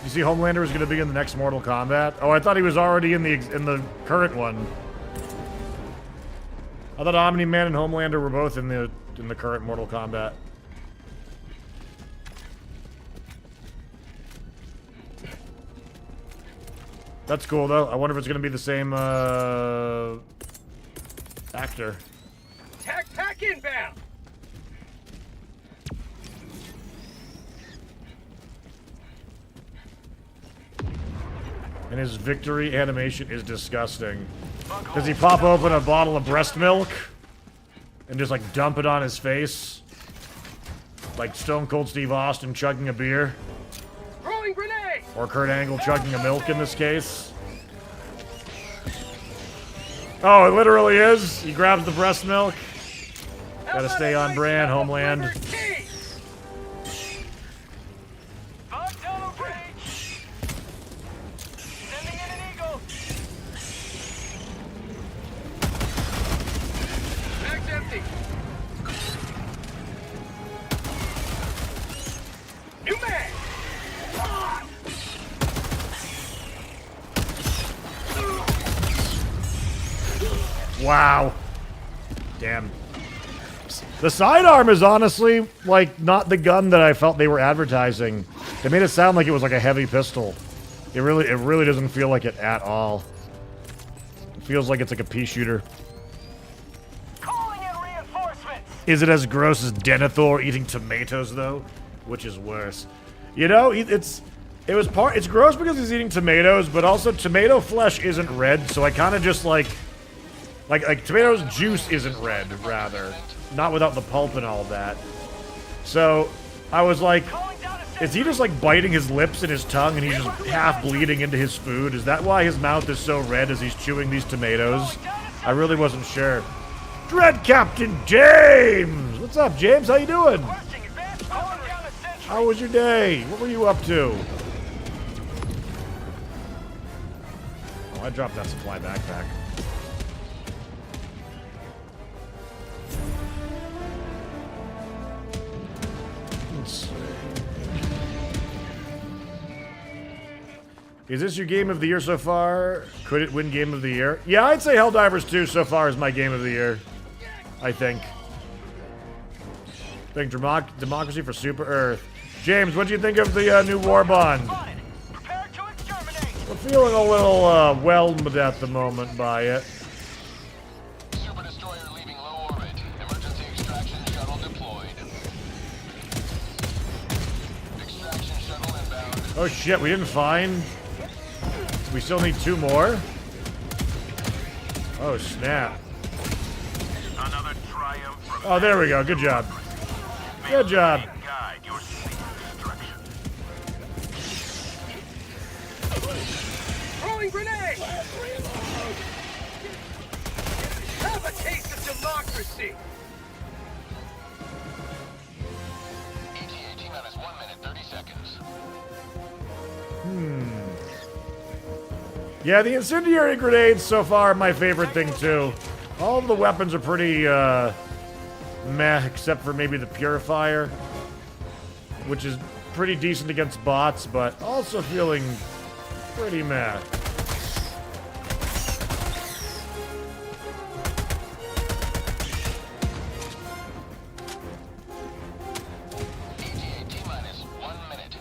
You see, Homelander is going to be in the next Mortal Kombat. Oh, I thought he was already in the current one. I thought Omni-Man and Homelander were both in the current Mortal Kombat. That's cool though. I wonder if it's going to be the same actor. Tac inbound. And his victory animation is disgusting. Does he pop open a bottle of breast milk and just, like, dump it on his face? Like Stone Cold Steve Austin chugging a beer? Throwing grenade. Or Kurt Angle chugging a milk in this case? Oh, it literally is? He grabs the breast milk? Gotta stay on brand, Homeland. New mag! Wow. Damn. The sidearm is honestly, like, not the gun that I felt they were advertising. They made it sound like it was like a heavy pistol. It really doesn't feel like it at all. It feels like it's like a pea shooter. Calling in reinforcements. Is it as gross as Denethor eating tomatoes, though? Which is worse? You know, it's gross because he's eating tomatoes, but also tomato flesh isn't red, so I kind of just like tomatoes juice isn't red, rather. Not without the pulp and all of that. So, I was like, is he just like biting his lips and his tongue and he's just half bleeding into his food? Is that why his mouth is so red as he's chewing these tomatoes? I really wasn't sure. Dread Captain James! What's up, James? How you doing? How was your day? What were you up to? Oh, I dropped that supply backpack. Let's see. Is this your game of the year so far? Could it win game of the year? Yeah, I'd say Helldivers 2 so far is my game of the year. I think. Democracy for Super Earth. James, what do you think of the new Warbond? I'm feeling a little whelmed at the moment by it. Super destroyer leaving low orbit. Emergency extraction shuttle deployed. Extraction shuttle inbound. Oh shit, we didn't find... We still need 2 more? Oh snap. Another triumph from Oh, there we go. Good job. Good job. guide your safe destruction. Throwing grenade. Have a taste of democracy. ETA T-minus 1 minute 30 seconds. Yeah, the incendiary grenades so far are my favorite thing too. All of the weapons are pretty meh, except for maybe the purifier, which is pretty decent against bots, but also feeling pretty meh. ETA T-minus 1 minute.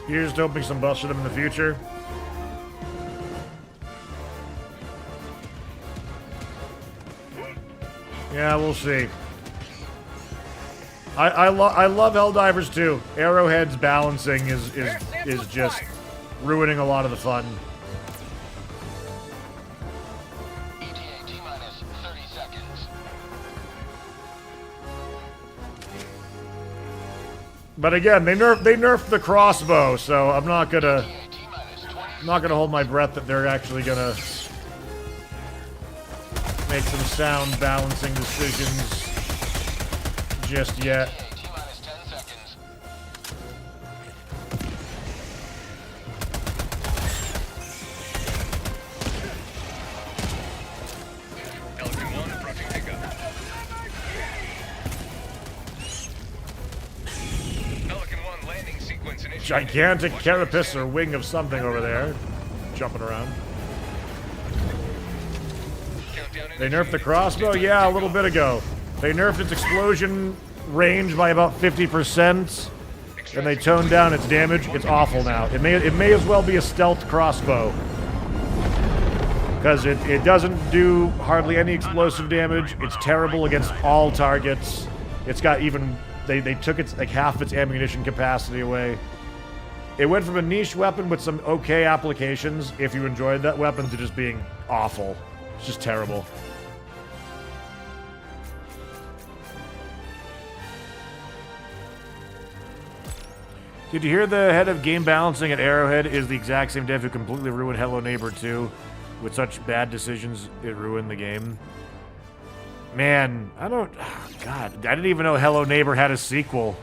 Here's to hoping some busts for them in the future. Yeah, we'll see. I love Helldivers too. Arrowhead's balancing is just ruining a lot of the fun. ETA T-minus 30 seconds. But again, they nerfed the crossbow, so I'm not gonna ETA T-minus 20 hold my breath that they're actually gonna make some sound balancing decisions just yet. ETA T-minus 10 seconds. Pelican 1 approaching pickup. Pelican 1 landing sequence initiated. Gigantic carapace or wing of something over there, jumping around. Countdown They nerfed the crossbow? Yeah, a little bit ago. They nerfed its explosion range by about 50%, and they toned down its damage. It's awful now. It may as well be a stealth crossbow, because it doesn't do hardly any explosive damage. It's terrible against all targets. It's got even... They took its like half its ammunition capacity away. It went from a niche weapon with some okay applications, if you enjoyed that weapon, to just being awful. It's just terrible. Did you hear the head of game balancing at Arrowhead is the exact same dev who completely ruined Hello Neighbor 2? With such bad decisions, it ruined the game. Man, I don't... Oh God, I didn't even know Hello Neighbor had a sequel.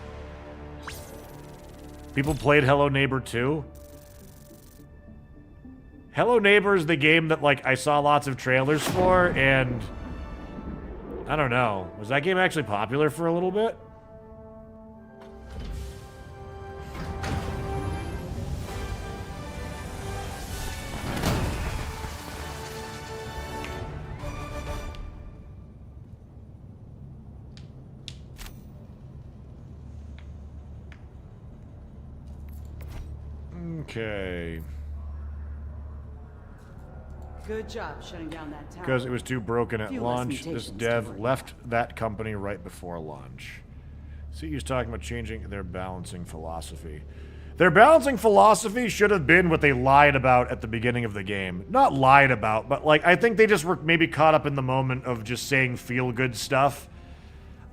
People played Hello Neighbor 2? Hello Neighbor is the game that, like, I saw lots of trailers for, and... I don't know. Was that game actually popular for a little bit? Okay. Good job shutting down that tower. Because it was too broken at Few less launch, this mutations dev covered. left that company right before launch. See, he was talking about changing their balancing philosophy. Their balancing philosophy should have been what they lied about at the beginning of the game. Not lied about, but like, I think they just were maybe caught up in the moment of just saying feel-good stuff.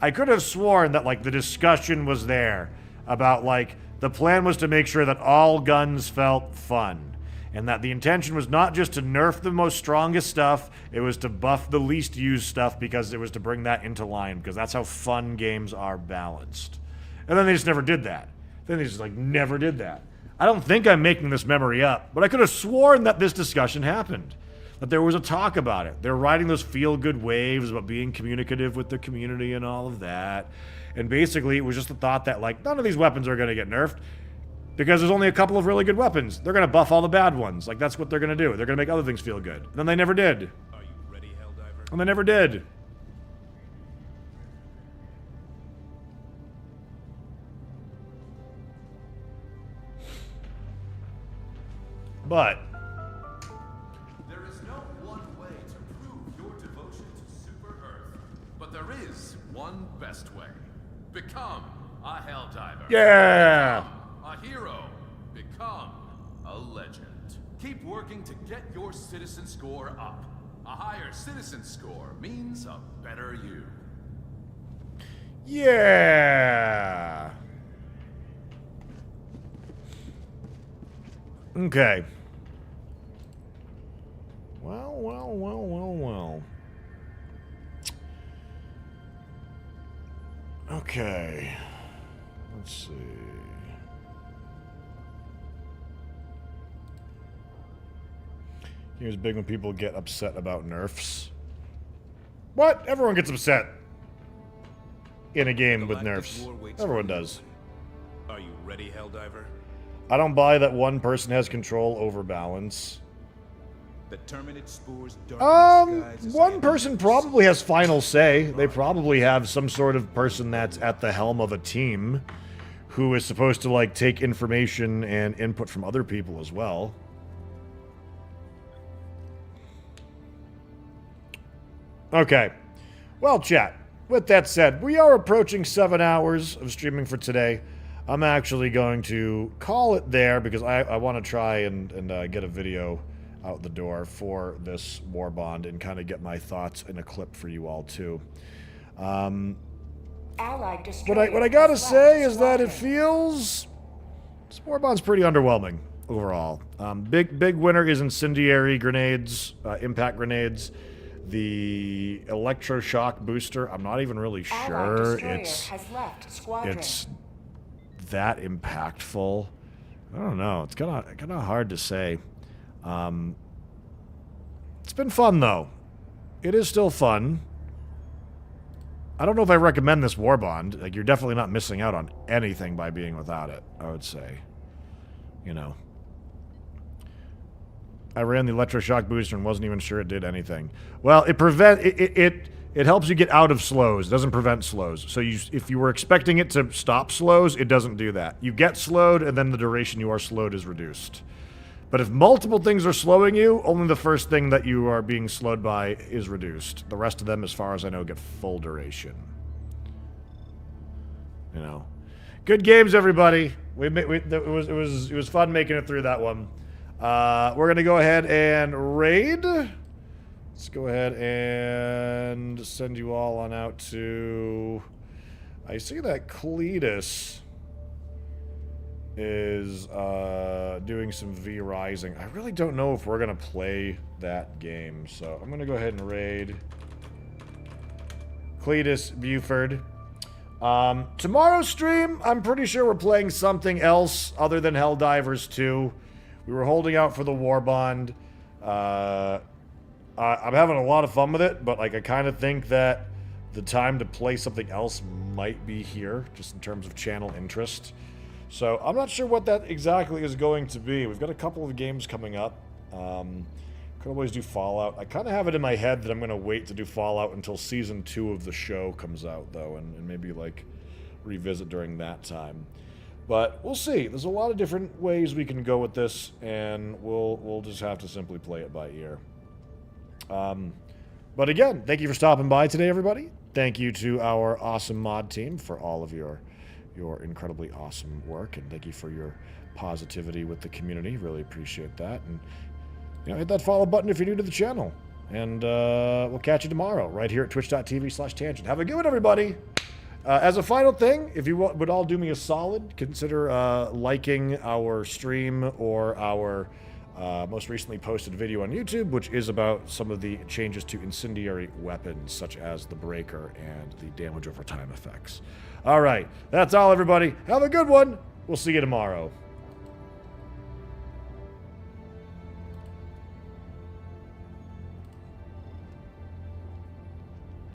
I could have sworn that, like, the discussion was there about, like, the plan was to make sure that all guns felt fun. And that the intention was not just to nerf the most strongest stuff, it was to buff the least used stuff because it was to bring that into line, because that's how fun games are balanced. And then they just never did that. Then they just, like, never did that. I don't think I'm making this memory up, but I could have sworn that this discussion happened. That there was a talk about it. They're riding those feel-good waves about being communicative with the community and all of that. And basically, it was just the thought that, like, none of these weapons are going to get nerfed because there's only a couple of really good weapons. They're going to buff all the bad ones. Like, that's what they're going to do. They're going to make other things feel good. And then they never did. Are you ready, Helldiver? And they never did. But There is no one way to prove your devotion to Super Earth, but there is one best way. Become a Helldiver. yeah. Become a hero. Become a legend. Keep working to get your citizen score up. A higher citizen score means a better you. Yeah. Okay. Well. Okay. Let's see. Here's big when people get upset about nerfs. What? Everyone gets upset in a game with nerfs. Everyone does. Are you ready, Helldiver? I don't buy that one person has control over balance. The Terminate spores darken the skies as I One have person never probably seen has final say. They probably have some sort of person that's at the helm of a team who is supposed to, like, take information and input from other people as well. Okay. Well, chat, with that said, we are approaching 7 hours of streaming for today. I'm actually going to call it there because I want to try and get a video out the door for this Warbond and kind of get my thoughts in a clip for you all, too. Allied What I gotta say is that it feels... This Warbond's pretty underwhelming overall. Big winner is incendiary grenades, impact grenades. The electroshock booster, I'm not even really sure it's that impactful. I don't know. It's kind of hard to say. It's been fun though. It is still fun. I don't know if I recommend this Warbond. Like, you're definitely not missing out on anything by being without it, I would say. You know. I ran the electroshock booster and wasn't even sure it did anything. Well, it helps you get out of slows. It doesn't prevent slows. So if you were expecting it to stop slows, it doesn't do that. You get slowed, and then the duration you are slowed is reduced. But if multiple things are slowing you, only the first thing that you are being slowed by is reduced. The rest of them, as far as I know, get full duration. You know, good games, everybody. It was fun making it through that one. We're gonna go ahead and raid. Let's go ahead and send you all on out to... I see that Cletus is doing some V-Rising. I really don't know if we're gonna play that game, so I'm gonna go ahead and raid Cletus Buford. Tomorrow's stream, I'm pretty sure we're playing something else other than Helldivers 2. We were holding out for the Warbond. I'm having a lot of fun with it, but like I kind of think that the time to play something else might be here, just in terms of channel interest. So I'm not sure what that exactly is going to be. We've got a couple of games coming up. Could always do Fallout. I kind of have it in my head that I'm going to wait to do Fallout until Season 2 of the show comes out, though, and maybe, like, revisit during that time. But we'll see. There's a lot of different ways we can go with this, and we'll just have to simply play it by ear. But again, thank you for stopping by today, everybody. Thank you to our awesome mod team for all of your incredibly awesome work, and thank you for your positivity with the community. Really appreciate that. And hit that follow button if you're new to the channel. And we'll catch you tomorrow right here at twitch.tv/tangent. Have a good one, everybody. As a final thing, if you would all do me a solid, consider liking our stream or our most recently posted video on YouTube, which is about some of the changes to incendiary weapons, such as the breaker and the damage over time effects. All right, that's all, everybody. Have a good one. We'll see you tomorrow.